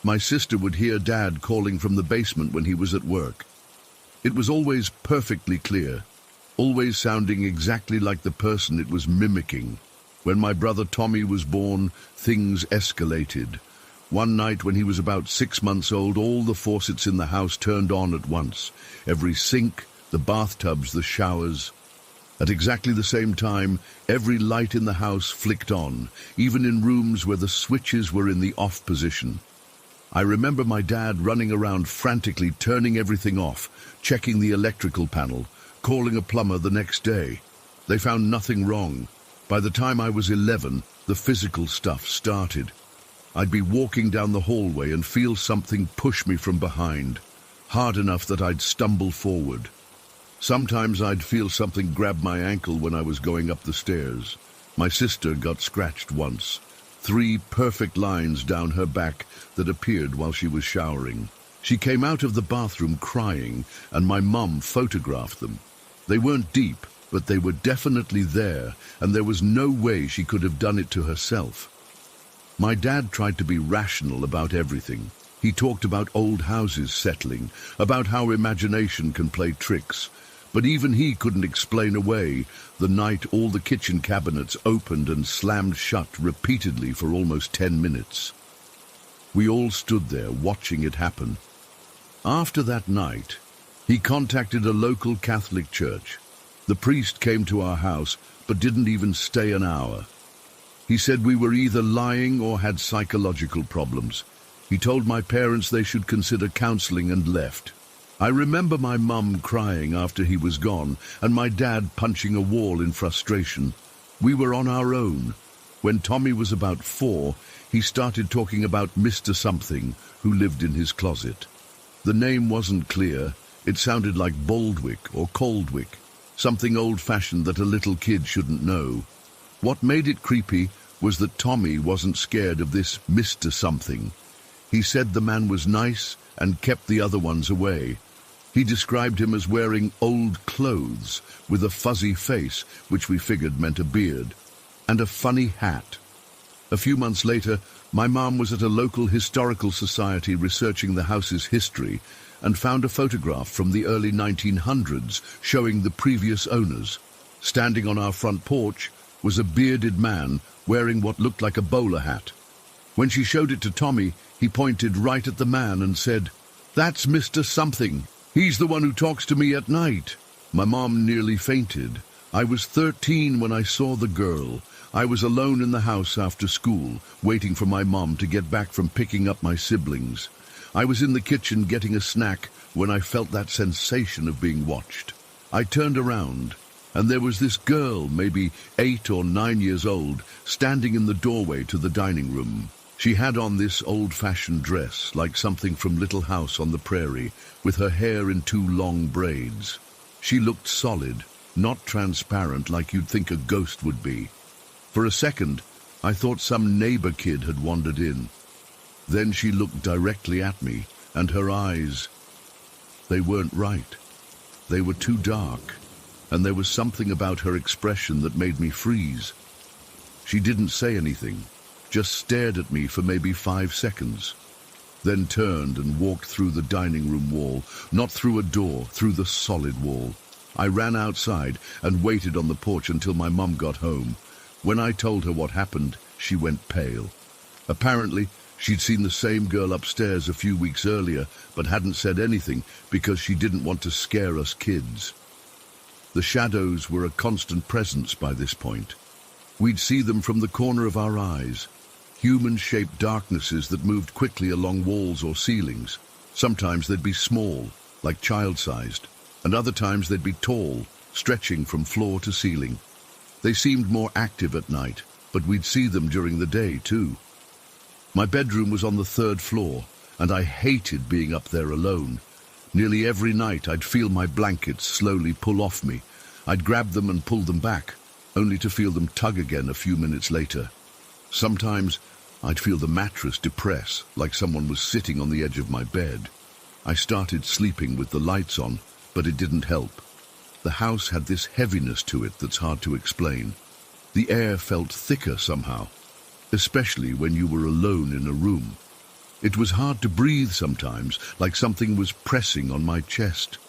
My sister would hear Dad calling from the basement when he was at work. It was always perfectly clear, always sounding exactly like the person it was mimicking. When my brother Tommy was born, things escalated. One night when he was about 6 months old, all the faucets in the house turned on at once. Every sink, the bathtubs, the showers. At exactly the same time, every light in the house flicked on, even in rooms where the switches were in the off position. I remember my dad running around frantically, turning everything off, checking the electrical panel, calling a plumber the next day. They found nothing wrong. By the time I was 11, the physical stuff started. I'd be walking down the hallway and feel something push me from behind, hard enough that I'd stumble forward. Sometimes I'd feel something grab my ankle when I was going up the stairs. My sister got scratched once. 3 perfect lines down her back that appeared while she was showering. She came out of the bathroom crying, and my mum photographed them. They weren't deep, but they were definitely there, and there was no way she could have done it to herself. My dad tried to be rational about everything. He talked about old houses settling, about how imagination can play tricks. But even he couldn't explain away the night all the kitchen cabinets opened and slammed shut repeatedly for almost 10 minutes. We all stood there watching it happen. After that night, he contacted a local Catholic church. The priest came to our house, but didn't even stay an hour. He said we were either lying or had psychological problems. He told my parents they should consider counseling and left. I remember my mum crying after he was gone, and my dad punching a wall in frustration. We were on our own. When Tommy was about 4, he started talking about Mr. Something, who lived in his closet. The name wasn't clear. It sounded like Baldwick or Coldwick, something old-fashioned that a little kid shouldn't know. What made it creepy was that Tommy wasn't scared of this Mr. Something. He said the man was nice and kept the other ones away. He described him as wearing old clothes with a fuzzy face, which we figured meant a beard, and a funny hat. A few months later, my mom was at a local historical society researching the house's history and found a photograph from the early 1900s showing the previous owners. Standing on our front porch was a bearded man wearing what looked like a bowler hat. When she showed it to Tommy, he pointed right at the man and said, "That's Mr. Something. He's the one who talks to me at night." My mom nearly fainted. I was 13 when I saw the girl. I was alone in the house after school, waiting for my mom to get back from picking up my siblings. I was in the kitchen getting a snack when I felt that sensation of being watched. I turned around, and there was this girl, maybe 8 or 9 years old, standing in the doorway to the dining room. She had on this old-fashioned dress, like something from Little House on the Prairie, with her hair in 2 long braids. She looked solid, not transparent like you'd think a ghost would be. For a second, I thought some neighbor kid had wandered in. Then she looked directly at me, and her eyes, they weren't right. They were too dark, and there was something about her expression that made me freeze. She didn't say anything, just stared at me for maybe 5 seconds, then turned and walked through the dining room wall, not through a door, through the solid wall. I ran outside and waited on the porch until my mum got home. When I told her what happened, she went pale. Apparently, she'd seen the same girl upstairs a few weeks earlier, but hadn't said anything because she didn't want to scare us kids. The shadows were a constant presence by this point. We'd see them from the corner of our eyes. Human-shaped darknesses that moved quickly along walls or ceilings. Sometimes they'd be small, like child-sized, and other times they'd be tall, stretching from floor to ceiling. They seemed more active at night, but we'd see them during the day too. My bedroom was on the 3rd floor, and I hated being up there alone. Nearly every night I'd feel my blankets slowly pull off me. I'd grab them and pull them back, only to feel them tug again a few minutes later. Sometimes I'd feel the mattress depress, like someone was sitting on the edge of my bed. I started sleeping with the lights on, but it didn't help. The house had this heaviness to it that's hard to explain. The air felt thicker somehow, especially when you were alone in a room. It was hard to breathe sometimes, like something was pressing on my chest.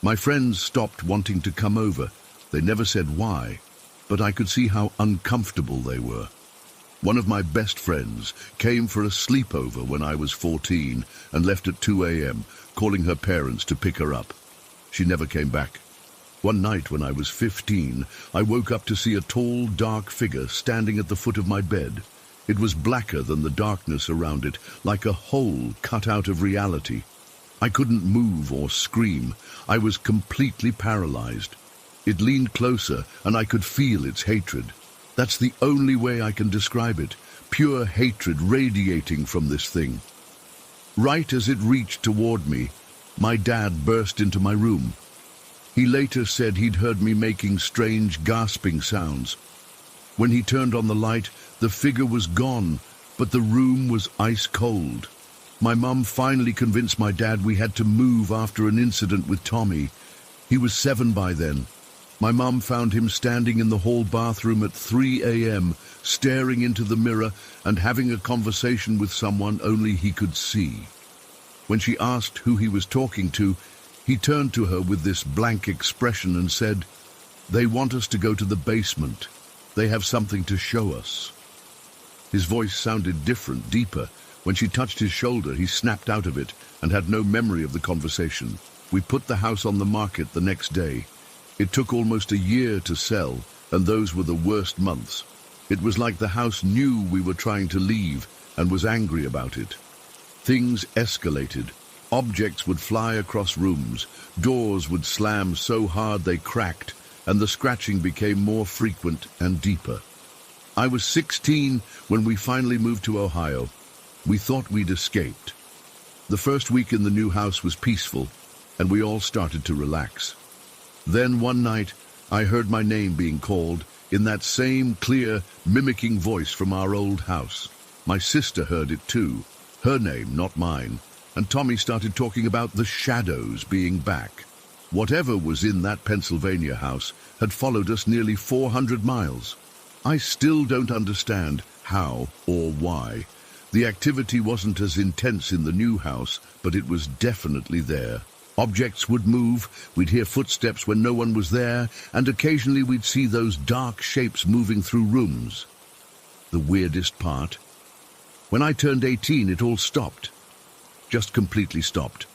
My friends stopped wanting to come over. They never said why, but I could see how uncomfortable they were. One of my best friends came for a sleepover when I was 14 and left at 2 a.m., calling her parents to pick her up. She never came back. One night when I was 15, I woke up to see a tall, dark figure standing at the foot of my bed. It was blacker than the darkness around it, like a hole cut out of reality. I couldn't move or scream. I was completely paralyzed. It leaned closer, and I could feel its hatred. That's the only way I can describe it. Pure hatred radiating from this thing. Right as it reached toward me, my dad burst into my room. He later said he'd heard me making strange gasping sounds. When he turned on the light, the figure was gone, but the room was ice cold. My mum finally convinced my dad we had to move after an incident with Tommy. He was 7 by then. My mum found him standing in the hall bathroom at 3 a.m., staring into the mirror and having a conversation with someone only he could see. When she asked who he was talking to, he turned to her with this blank expression and said, "They want us to go to the basement. They have something to show us." His voice sounded different, deeper. When she touched his shoulder, he snapped out of it and had no memory of the conversation. We put the house on the market the next day. It took almost a year to sell, and those were the worst months. It was like the house knew we were trying to leave and was angry about it. Things escalated. Objects would fly across rooms, doors would slam so hard they cracked, and the scratching became more frequent and deeper. I was 16 when we finally moved to Ohio. We thought we'd escaped. The first week in the new house was peaceful, and we all started to relax. Then one night, I heard my name being called in that same clear, mimicking voice from our old house. My sister heard it too, her name, not mine, and Tommy started talking about the shadows being back. Whatever was in that Pennsylvania house had followed us nearly 400 miles. I still don't understand how or why. The activity wasn't as intense in the new house, but it was definitely there. Objects would move, we'd hear footsteps when no one was there, and occasionally we'd see those dark shapes moving through rooms. The weirdest part? When I turned 18, it all stopped. Just completely stopped.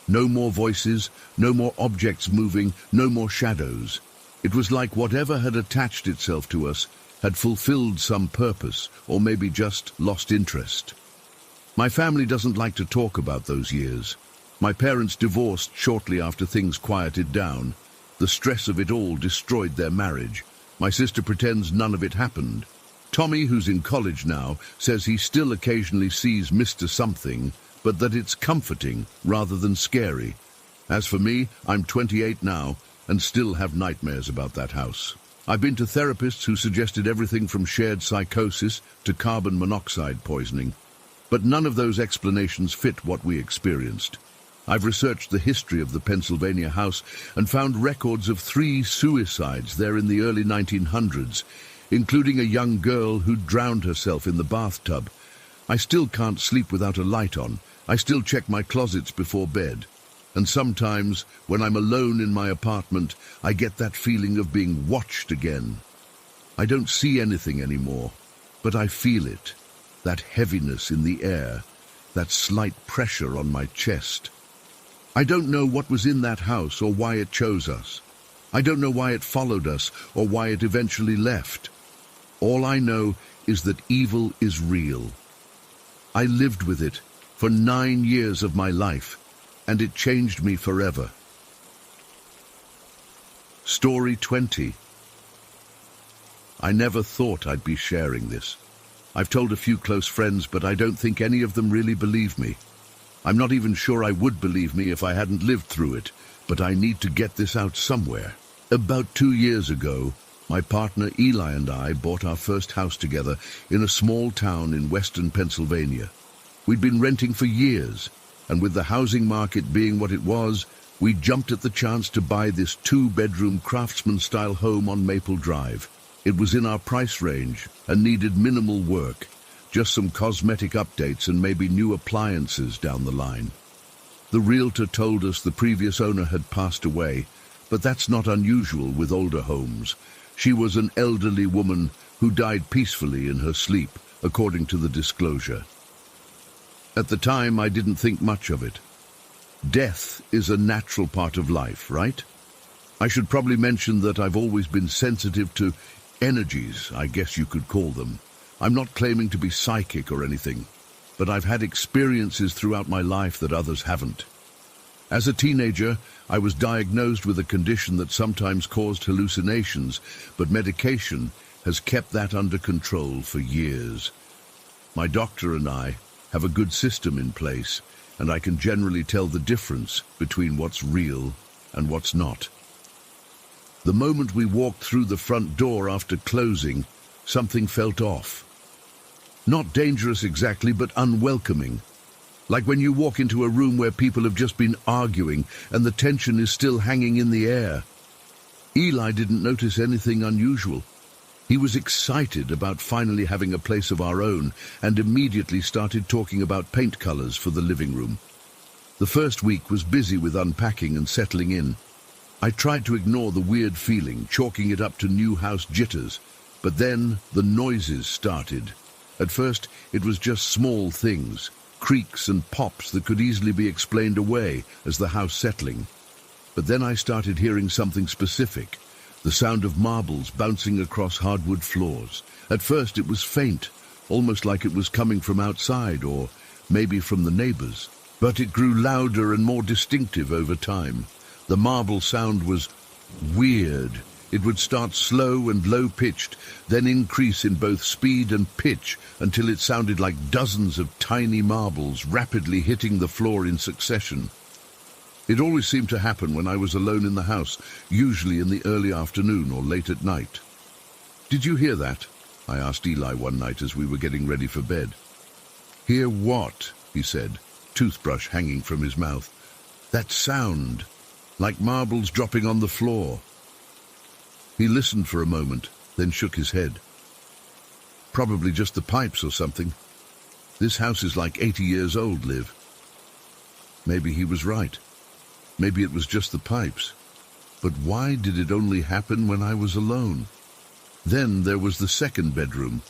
No more voices, no more objects moving, no more shadows. It was like whatever had attached itself to us had fulfilled some purpose, or maybe just lost interest. My family doesn't like to talk about those years. My parents divorced shortly after things quieted down. The stress of it all destroyed their marriage. My sister pretends none of it happened. Tommy, who's in college now, says he still occasionally sees Mr. Something, but that it's comforting rather than scary. As for me, I'm 28 now and still have nightmares about that house. I've been to therapists who suggested everything from shared psychosis to carbon monoxide poisoning, but none of those explanations fit what we experienced. I've researched the history of the Pennsylvania house and found records of 3 suicides there in the early 1900s, including a young girl who drowned herself in the bathtub. I still can't sleep without a light on. I still check my closets before bed. And sometimes, when I'm alone in my apartment, I get that feeling of being watched again. I don't see anything anymore, but I feel it. That heaviness in the air, that slight pressure on my chest. I don't know what was in that house or why it chose us. I don't know why it followed us or why it eventually left. All I know is that evil is real. I lived with it for 9 years of my life, and it changed me forever. Story 20. I never thought I'd be sharing this. I've told a few close friends, but I don't think any of them really believe me. I'm not even sure I would believe me if I hadn't lived through it, but I need to get this out somewhere. About 2 years ago, my partner Eli and I bought our first house together in a small town in western Pennsylvania. We'd been renting for years, and with the housing market being what it was, we jumped at the chance to buy this 2-bedroom craftsman-style home on Maple Drive. It was in our price range and needed minimal work, just some cosmetic updates and maybe new appliances down the line. The realtor told us the previous owner had passed away, but that's not unusual with older homes. She was an elderly woman who died peacefully in her sleep, according to the disclosure. At the time, I didn't think much of it. Death is a natural part of life, right? I should probably mention that I've always been sensitive to energies, I guess you could call them. I'm not claiming to be psychic or anything, but I've had experiences throughout my life that others haven't. As a teenager, I was diagnosed with a condition that sometimes caused hallucinations, but medication has kept that under control for years. My doctor and I have a good system in place, and I can generally tell the difference between what's real and what's not. The moment we walked through the front door after closing, something felt off. Not dangerous exactly, but unwelcoming. Like when you walk into a room where people have just been arguing and the tension is still hanging in the air. Eli didn't notice anything unusual. He was excited about finally having a place of our own and immediately started talking about paint colors for the living room. The first week was busy with unpacking and settling in. I tried to ignore the weird feeling, chalking it up to new house jitters, but then the noises started. At first, it was just small things, creaks and pops that could easily be explained away as the house settling. But then I started hearing something specific, the sound of marbles bouncing across hardwood floors. At first, it was faint, almost like it was coming from outside or maybe from the neighbors. But it grew louder and more distinctive over time. The marble sound was weird. It would start slow and low-pitched, then increase in both speed and pitch until it sounded like dozens of tiny marbles rapidly hitting the floor in succession. It always seemed to happen when I was alone in the house, usually in the early afternoon or late at night. "Did you hear that?" I asked Eli one night as we were getting ready for bed. "Hear what?" he said, toothbrush hanging from his mouth. "That sound, like marbles dropping on the floor." He listened for a moment, then shook his head. "Probably just the pipes or something. This house is like 80 years old, Liv." Maybe he was right. Maybe it was just the pipes. But why did it only happen when I was alone? Then there was the second bedroom.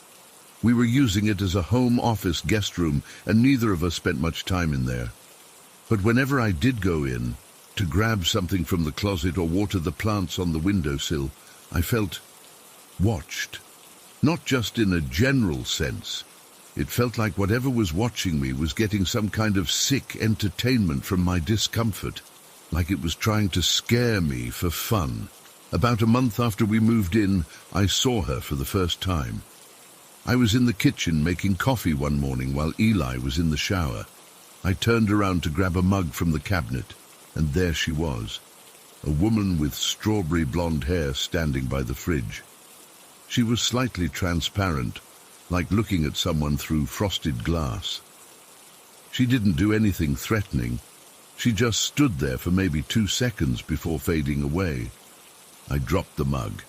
We were using it as a home office guest room, and neither of us spent much time in there. But whenever I did go in, to grab something from the closet or water the plants on the windowsill, I felt watched. Not just in a general sense. It felt like whatever was watching me was getting some kind of sick entertainment from my discomfort, like it was trying to scare me for fun. About a month after we moved in, I saw her for the first time. I was in the kitchen making coffee one morning while Eli was in the shower. I turned around to grab a mug from the cabinet, and there she was. A woman with strawberry blonde hair standing by the fridge. She was slightly transparent, like looking at someone through frosted glass. She didn't do anything threatening. She just stood there for maybe 2 seconds before fading away. I dropped the mug.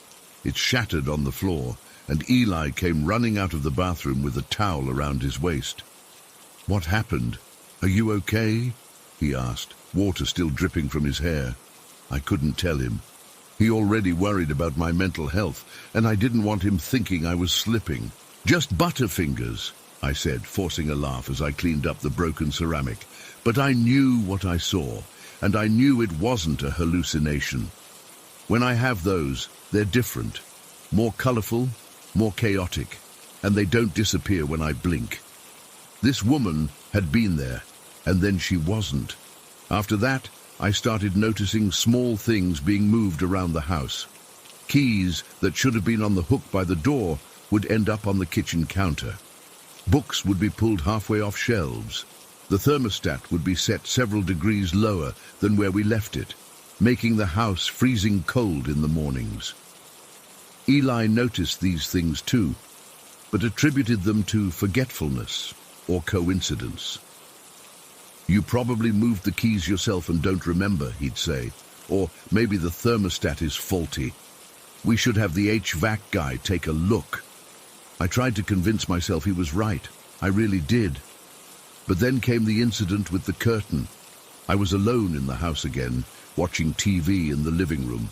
It shattered on the floor, and Eli came running out of the bathroom with a towel around his waist. "What happened? Are you okay?" he asked, water still dripping from his hair. I couldn't tell him. He already worried about my mental health, and I didn't want him thinking I was slipping. "Just butterfingers," I said, forcing a laugh as I cleaned up the broken ceramic. But I knew what I saw, and I knew it wasn't a hallucination. When I have those, they're different. More colorful, more chaotic, and they don't disappear when I blink. This woman had been there, and then she wasn't. After that, I started noticing small things being moved around the house. Keys that should have been on the hook by the door would end up on the kitchen counter. Books would be pulled halfway off shelves. The thermostat would be set several degrees lower than where we left it, making the house freezing cold in the mornings. Eli noticed these things too, but attributed them to forgetfulness or coincidence. "You probably moved the keys yourself and don't remember," he'd say. Or maybe the thermostat is faulty. We should have the HVAC guy take a look. I tried to convince myself he was right. I really did. But then came the incident with the curtain. I was alone in the house again, watching TV in the living room.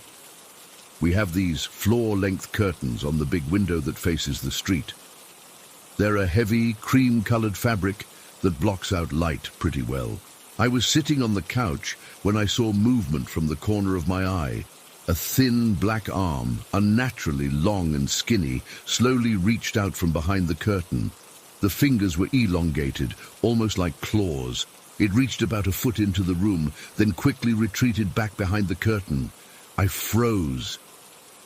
We have these floor-length curtains on the big window that faces the street. They're a heavy, cream-colored fabric that blocks out light pretty well. I was sitting on the couch when I saw movement from the corner of my eye. A thin black arm, unnaturally long and skinny, slowly reached out from behind the curtain. The fingers were elongated, almost like claws. It reached about a foot into the room, then quickly retreated back behind the curtain. I froze.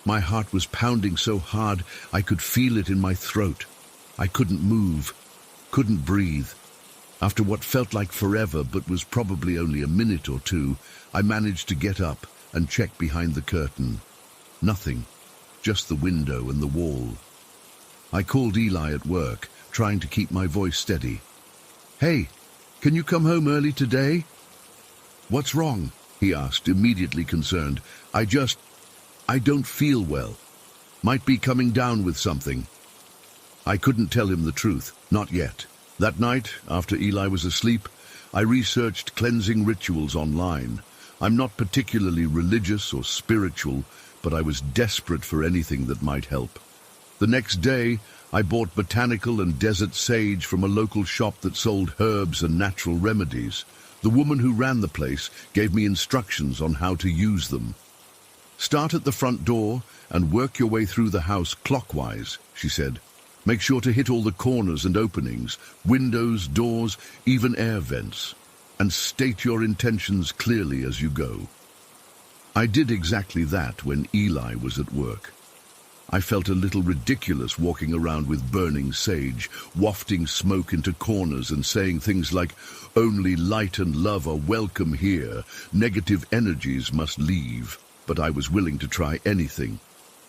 My heart was pounding so hard I could feel it in my throat. I couldn't move, couldn't breathe. After what felt like forever, but was probably only a minute or two, I managed to get up and check behind the curtain. Nothing, just the window and the wall. I called Eli at work, trying to keep my voice steady. "Hey, can you come home early today?" "What's wrong?" he asked, immediately concerned. I don't feel well. Might be coming down with something." I couldn't tell him the truth, not yet. That night, after Eli was asleep, I researched cleansing rituals online. I'm not particularly religious or spiritual, but I was desperate for anything that might help. The next day, I bought botanical and desert sage from a local shop that sold herbs and natural remedies. The woman who ran the place gave me instructions on how to use them. "Start at the front door and work your way through the house clockwise," she said. "Make sure to hit all the corners and openings, windows, doors, even air vents, and state your intentions clearly as you go." I did exactly that when Eli was at work. I felt a little ridiculous walking around with burning sage, wafting smoke into corners and saying things like, "Only light and love are welcome here. Negative energies must leave." But I was willing to try anything.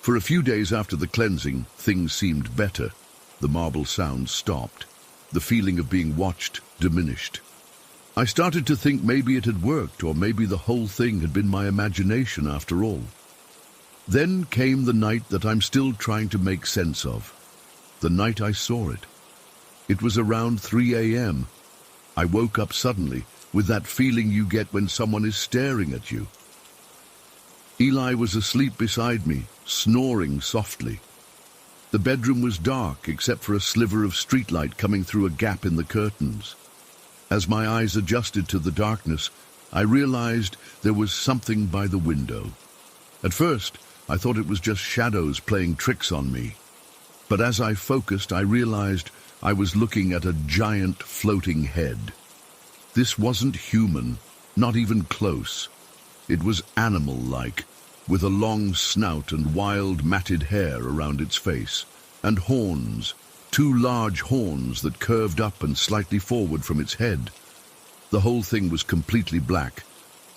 For a few days after the cleansing, things seemed better. The marble sound stopped. The feeling of being watched diminished. I started to think maybe it had worked, or maybe the whole thing had been my imagination after all. Then came the night that I'm still trying to make sense of. The night I saw it. It was around 3 a.m. I woke up suddenly with that feeling you get when someone is staring at you. Eli was asleep beside me, snoring softly. The bedroom was dark except for a sliver of streetlight coming through a gap in the curtains. As my eyes adjusted to the darkness, I realized there was something by the window. At first, I thought it was just shadows playing tricks on me. But as I focused, I realized I was looking at a giant floating head. This wasn't human, not even close. It was animal-like, with a long snout and wild matted hair around its face, and horns, 2 large horns that curved up and slightly forward from its head. The whole thing was completely black,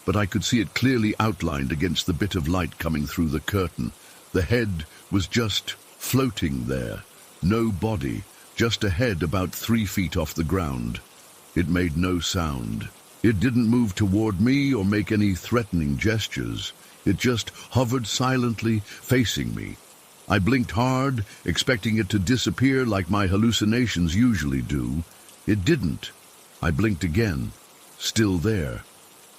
but I could see it clearly outlined against the bit of light coming through the curtain. The head was just floating there, no body, just a head about 3 feet off the ground. It made no sound. It didn't move toward me or make any threatening gestures. It just hovered silently, facing me. I blinked hard, expecting it to disappear like my hallucinations usually do. It didn't. I blinked again. Still there.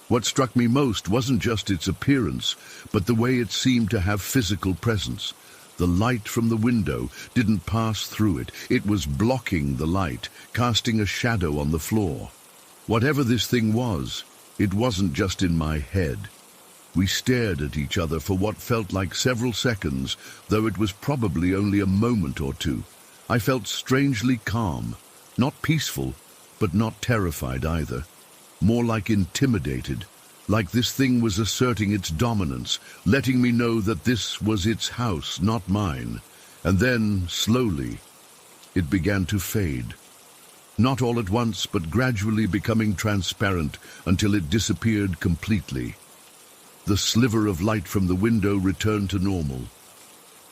What struck me most wasn't just its appearance, but the way it seemed to have physical presence. The light from the window didn't pass through it. It was blocking the light, casting a shadow on the floor. Whatever this thing was, it wasn't just in my head. We stared at each other for what felt like several seconds, though it was probably only a moment or two. I felt strangely calm, not peaceful, but not terrified either. More like intimidated, like this thing was asserting its dominance, letting me know that this was its house, not mine. And then, slowly, it began to fade. Not all at once, but gradually becoming transparent until it disappeared completely. The sliver of light from the window returned to normal.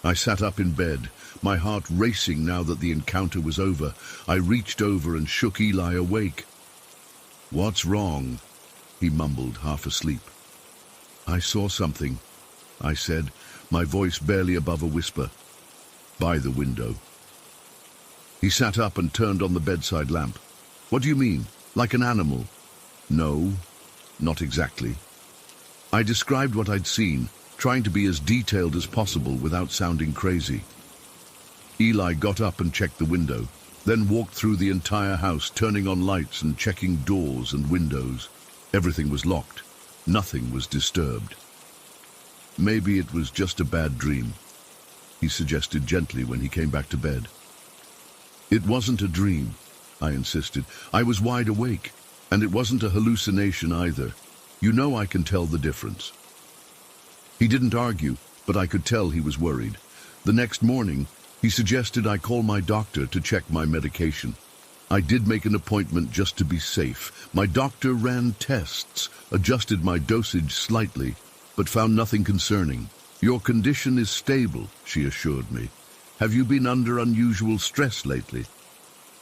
I sat up in bed, my heart racing now that the encounter was over. I reached over and shook Eli awake. "What's wrong?" he mumbled, half asleep. "I saw something," I said, my voice barely above a whisper. By the window. He sat up and turned on the bedside lamp. What do you mean? Like an animal? No, not exactly. I described what I'd seen, trying to be as detailed as possible without sounding crazy. Eli got up and checked the window, then walked through the entire house, turning on lights and checking doors and windows. Everything was locked. Nothing was disturbed. Maybe it was just a bad dream, he suggested gently when he came back to bed. It wasn't a dream, I insisted. I was wide awake, and it wasn't a hallucination either. You know I can tell the difference. He didn't argue, but I could tell he was worried. The next morning, he suggested I call my doctor to check my medication. I did make an appointment just to be safe. My doctor ran tests, adjusted my dosage slightly, but found nothing concerning. Your condition is stable, she assured me. Have you been under unusual stress lately?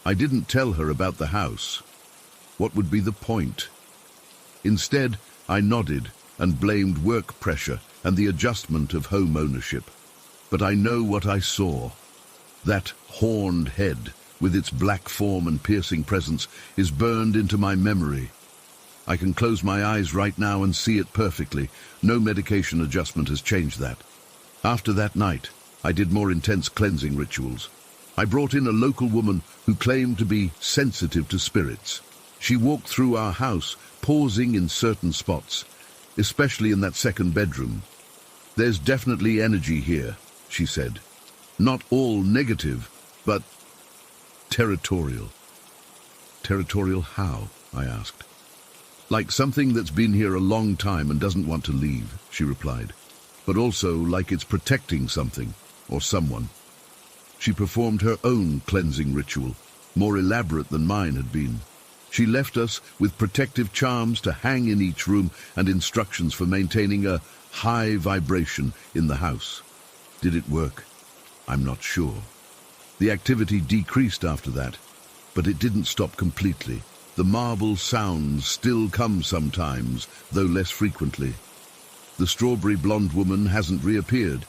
I didn't tell her about the house. What would be the point? Instead, I nodded and blamed work pressure and the adjustment of home ownership. But I know what I saw. That horned head, with its black form and piercing presence, is burned into my memory. I can close my eyes right now and see it perfectly. No medication adjustment has changed that. After that night, I did more intense cleansing rituals. I brought in a local woman who claimed to be sensitive to spirits. She walked through our house, pausing in certain spots, especially in that second bedroom. There's definitely energy here, she said. Not all negative, but territorial. Territorial how? I asked. Like something that's been here a long time and doesn't want to leave, she replied. But also like it's protecting something or someone. She performed her own cleansing ritual, more elaborate than mine had been. She left us with protective charms to hang in each room and instructions for maintaining a high vibration in the house. Did it work? I'm not sure. The activity decreased after that, but it didn't stop completely. The marble sounds still come sometimes, though less frequently. The strawberry blonde woman hasn't reappeared,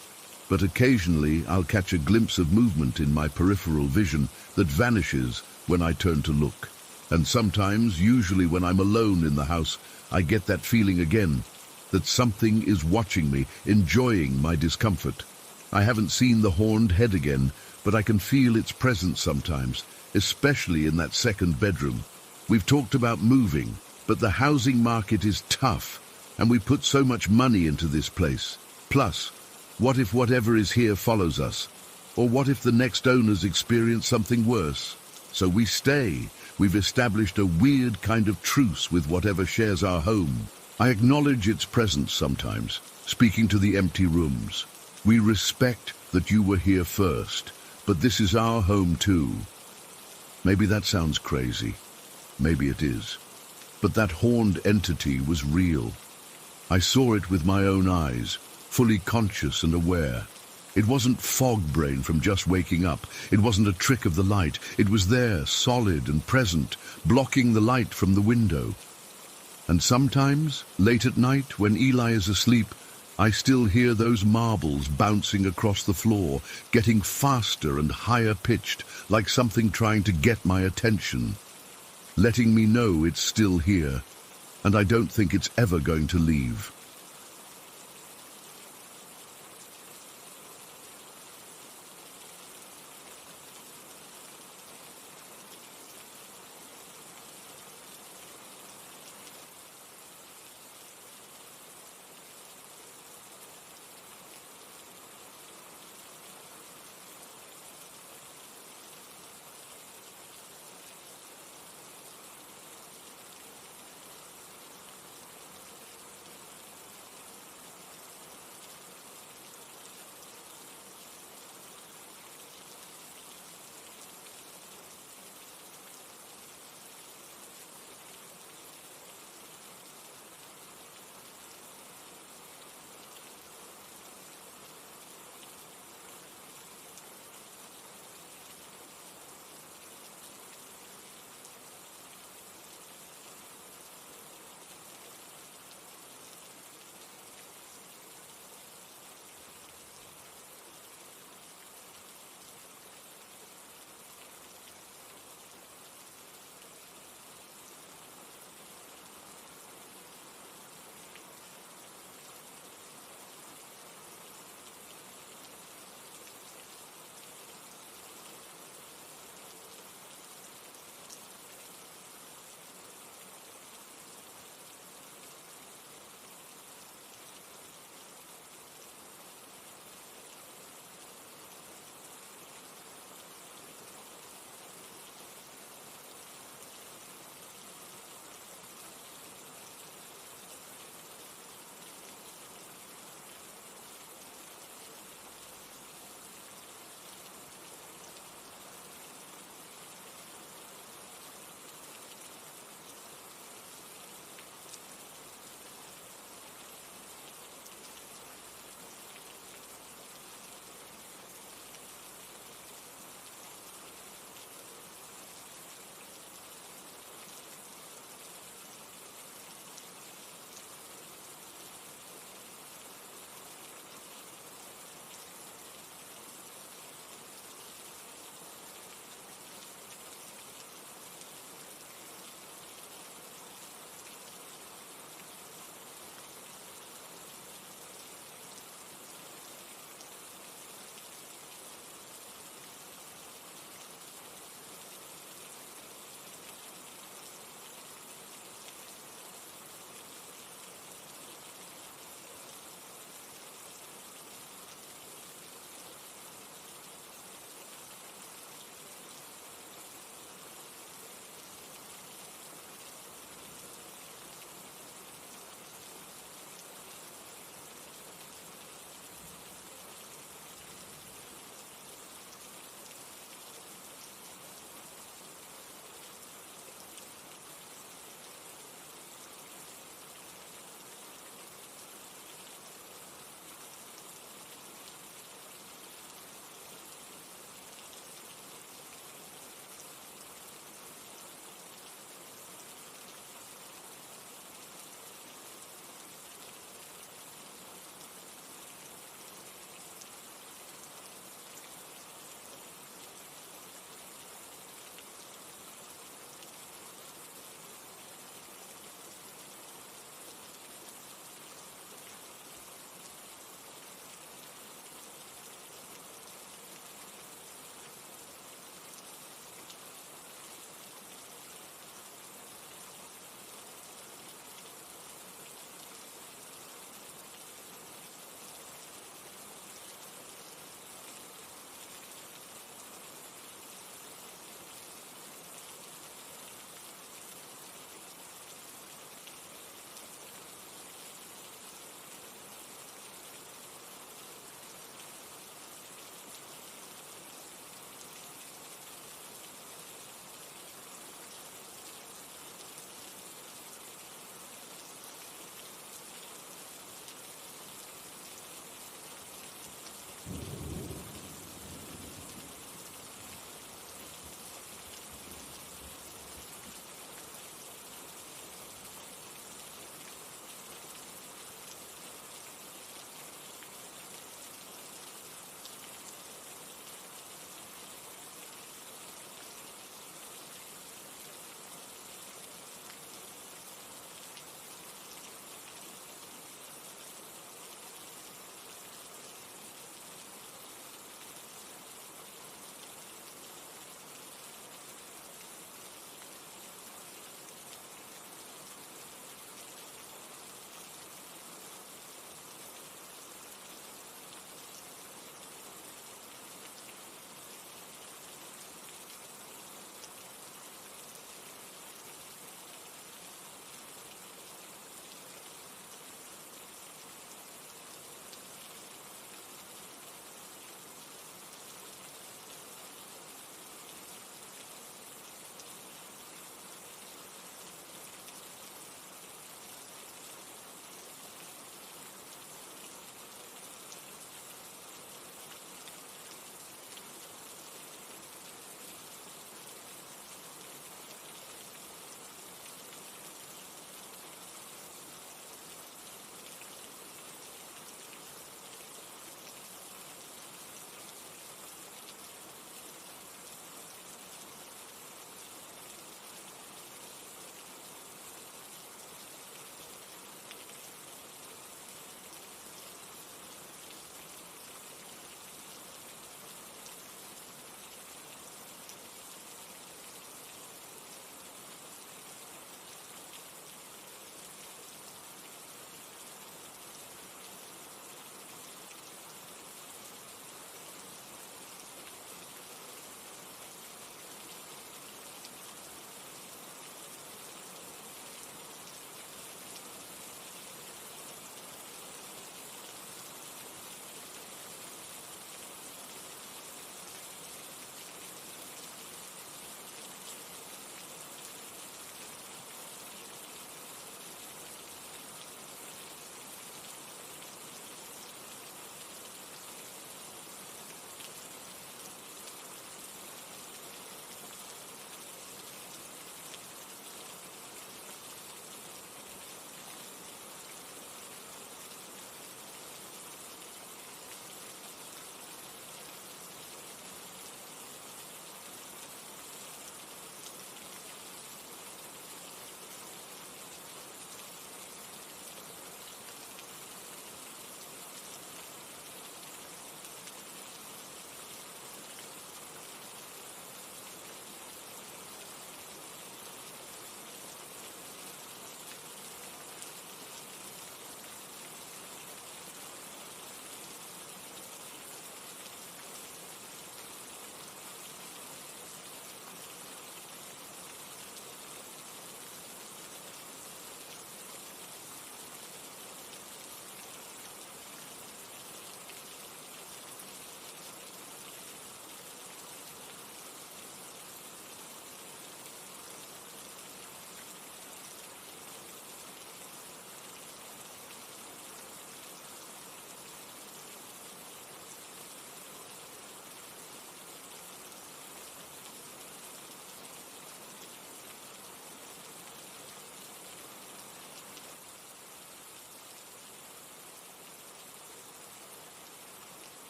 but occasionally I'll catch a glimpse of movement in my peripheral vision that vanishes when I turn to look. And sometimes, usually when I'm alone in the house, I get that feeling again, that something is watching me, enjoying my discomfort. I haven't seen the horned head again, but I can feel its presence sometimes, especially in that second bedroom. We've talked about moving, but the housing market is tough, and we put so much money into this place. Plus, what if whatever is here follows us? Or what if the next owners experience something worse? So we stay. We've established a weird kind of truce with whatever shares our home. I acknowledge its presence sometimes, speaking to the empty rooms. We respect that you were here first, but this is our home too. Maybe that sounds crazy. Maybe it is. But that horned entity was real. I saw it with my own eyes, fully conscious and aware. It wasn't fog brain from just waking up. It wasn't a trick of the light. It was there, solid and present, blocking the light from the window. And sometimes, late at night, when Eli is asleep, I still hear those marbles bouncing across the floor, getting faster and higher pitched, like something trying to get my attention, letting me know it's still here, and I don't think it's ever going to leave.